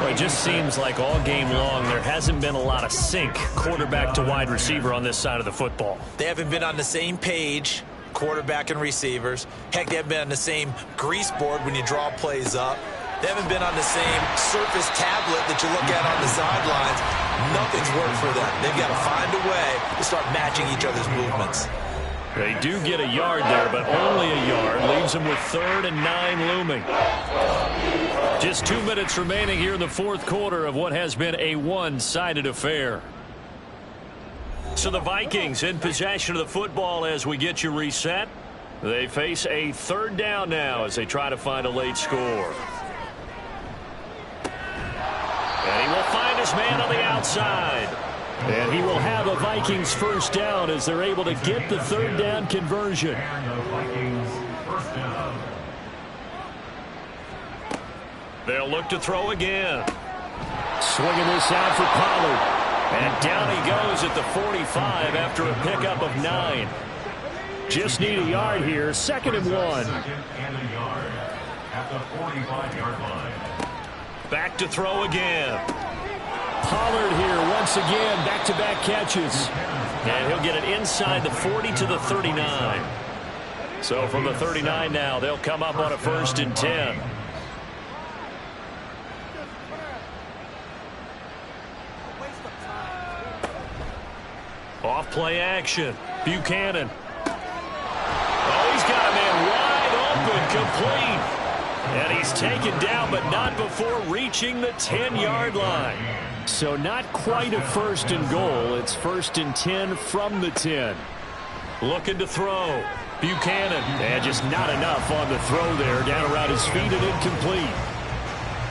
Well, it just seems like all game long there hasn't been a lot of sync quarterback to wide receiver on this side of the football. They haven't been on the same page, quarterback and receivers. Heck, they haven't been on the same grease board when you draw plays up. They haven't been on the same surface tablet that you look at on the sidelines. Nothing's worked for them. They've got to find a way to start matching each other's movements. They do get a yard there, but only a yard. Leaves them with 3rd and 9 looming. Just 2 minutes remaining here in the 4th quarter of what has been a one-sided affair. So the Vikings in possession of the football as we get you reset. They face a 3rd down now as they try to find a late score. And he will find his man on the outside. And he will have a Vikings 1st down as they're able to get the 3rd down conversion. They'll look to throw again. Swinging this out for Pollard. And down he goes at the 45 after a pickup of 9. Just need a yard here. 2nd and 1. And a yard at the 45-yard line. Back to throw again. Pollard here once again, back-to-back catches. And he'll get it inside the 40 to the 39. So from the 39 now, they'll come up on a 1st and 10. Off play action. Buchanan. Oh, he's got a man wide open, complete. And he's taken down, but not before reaching the 10-yard line. So not quite a 1st and goal. It's 1st and 10 from the 10. Looking to throw. Buchanan. And just not enough on the throw there. Down around his feet and incomplete.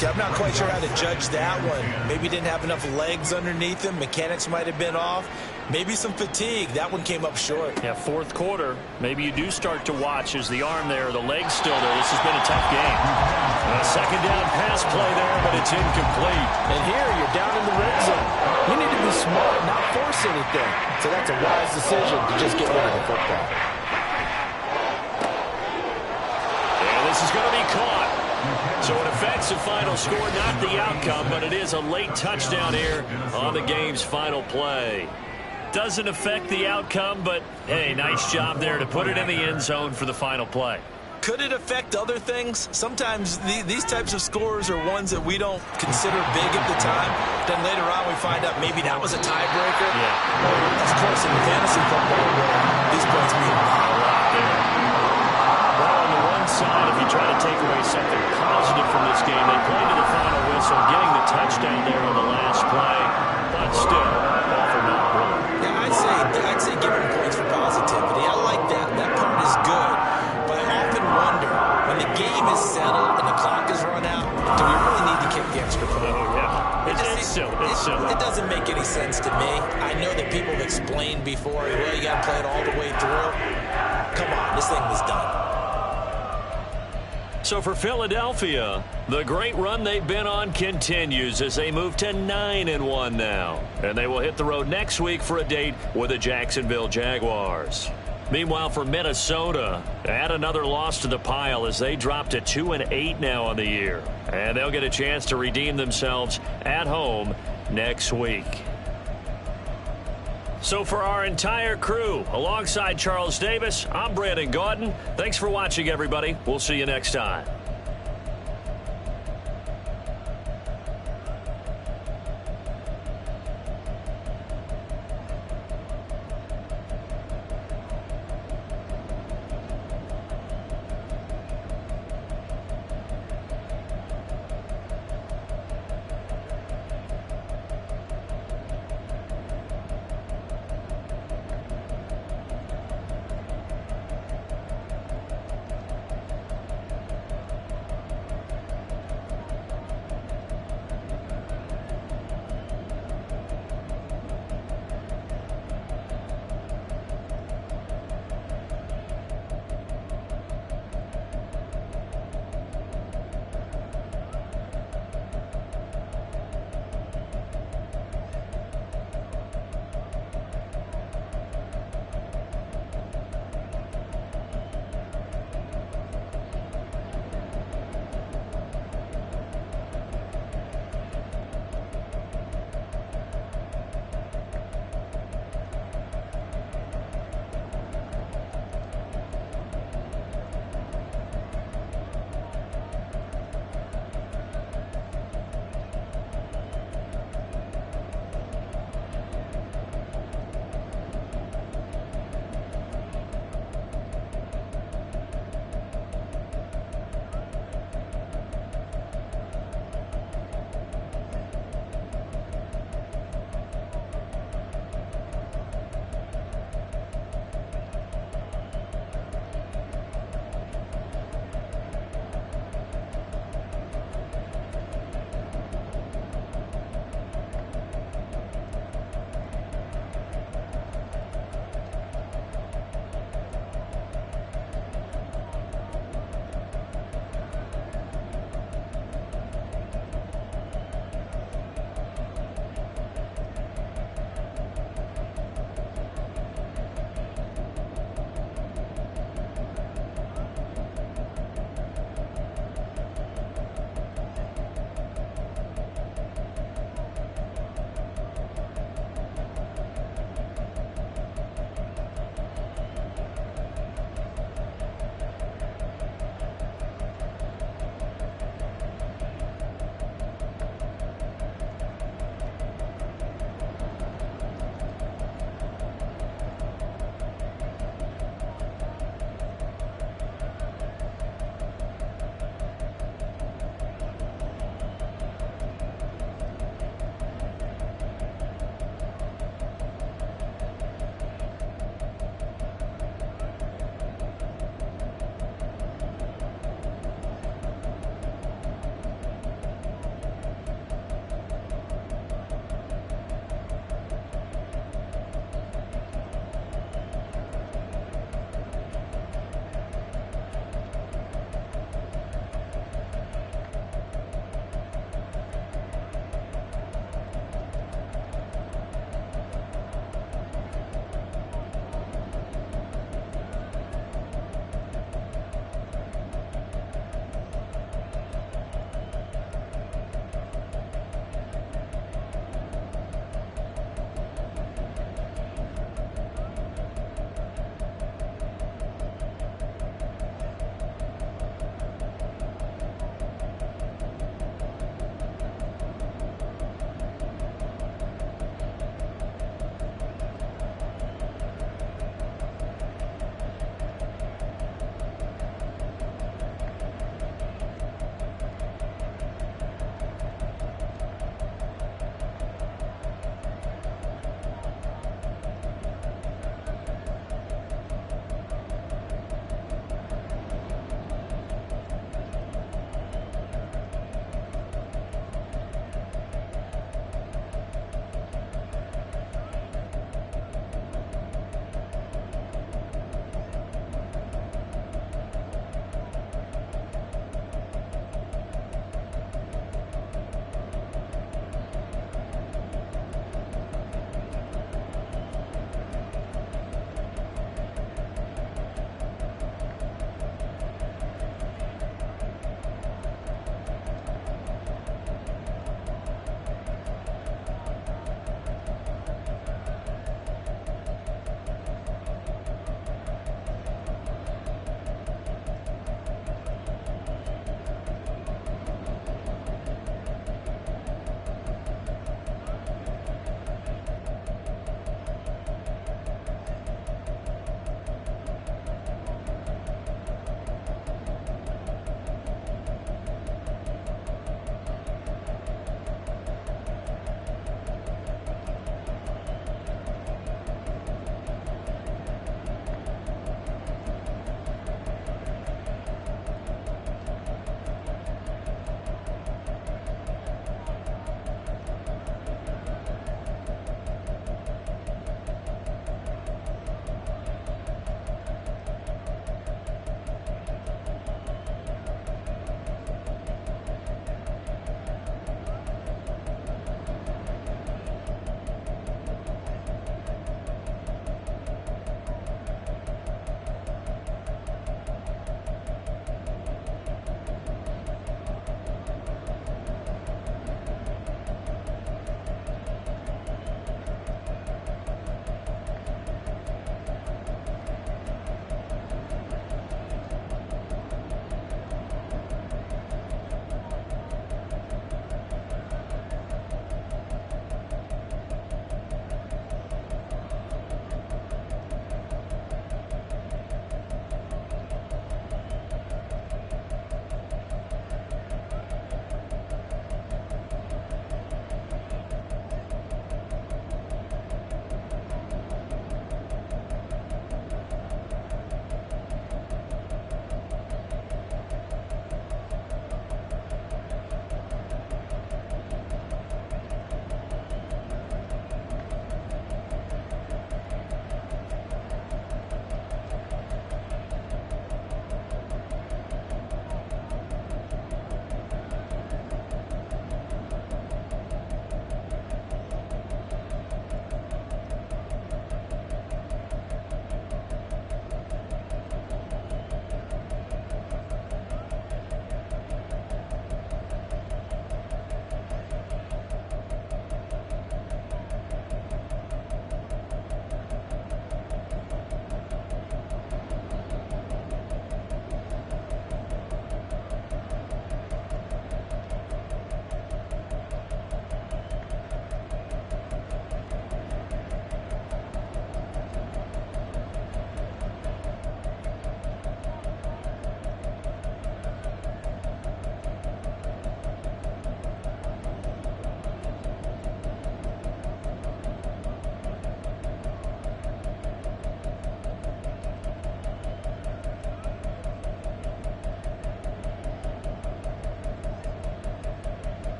I'm not quite sure how to judge that one. Maybe didn't have enough legs underneath him. Mechanics might have been off. Maybe some fatigue. That one came up short. Yeah, 4th quarter. Maybe you do start to watch as the arm there, the leg's still there. This has been a tough game. A 2nd down pass play there, but it's incomplete. And here you're down in the red zone. You need to be smart, not force anything. So that's a wise decision to just get rid of the football. And this is going to be caught. So it affects the final score, not the outcome, but it is a late touchdown here on the game's final play. Doesn't affect the outcome, but, hey, nice job there to put it in the end zone for the final play. Could it affect other things? Sometimes these types of scores are ones that we don't consider big at the time. Then later on we find out maybe that was a tiebreaker. Yeah. Of course, in the fantasy football world, these points mean a lot there. Well, on the one side, if you try to take away something positive from this game, they played to the final whistle, getting the touchdown there on the last play. But still, all for not really. Yeah, I'd say give them points for positivity. I like that. That part is good. But I often wonder, when the game is settled and the clock is run out, do we really need to kick the extra point? Oh, yeah. It's silly. It's silly. It doesn't make any sense to me. I know that people have explained before, well, you got to play it all the way through. Come on, this thing was done. So for Philadelphia, the great run they've been on continues as they move to 9-1 now. And they will hit the road next week for a date with the Jacksonville Jaguars. Meanwhile, for Minnesota, add another loss to the pile as they drop to 2-8 now on the year. And they'll get a chance to redeem themselves at home next week. So for our entire crew, alongside Charles Davis, I'm Brandon Gaudin. Thanks for watching, everybody. We'll see you next time.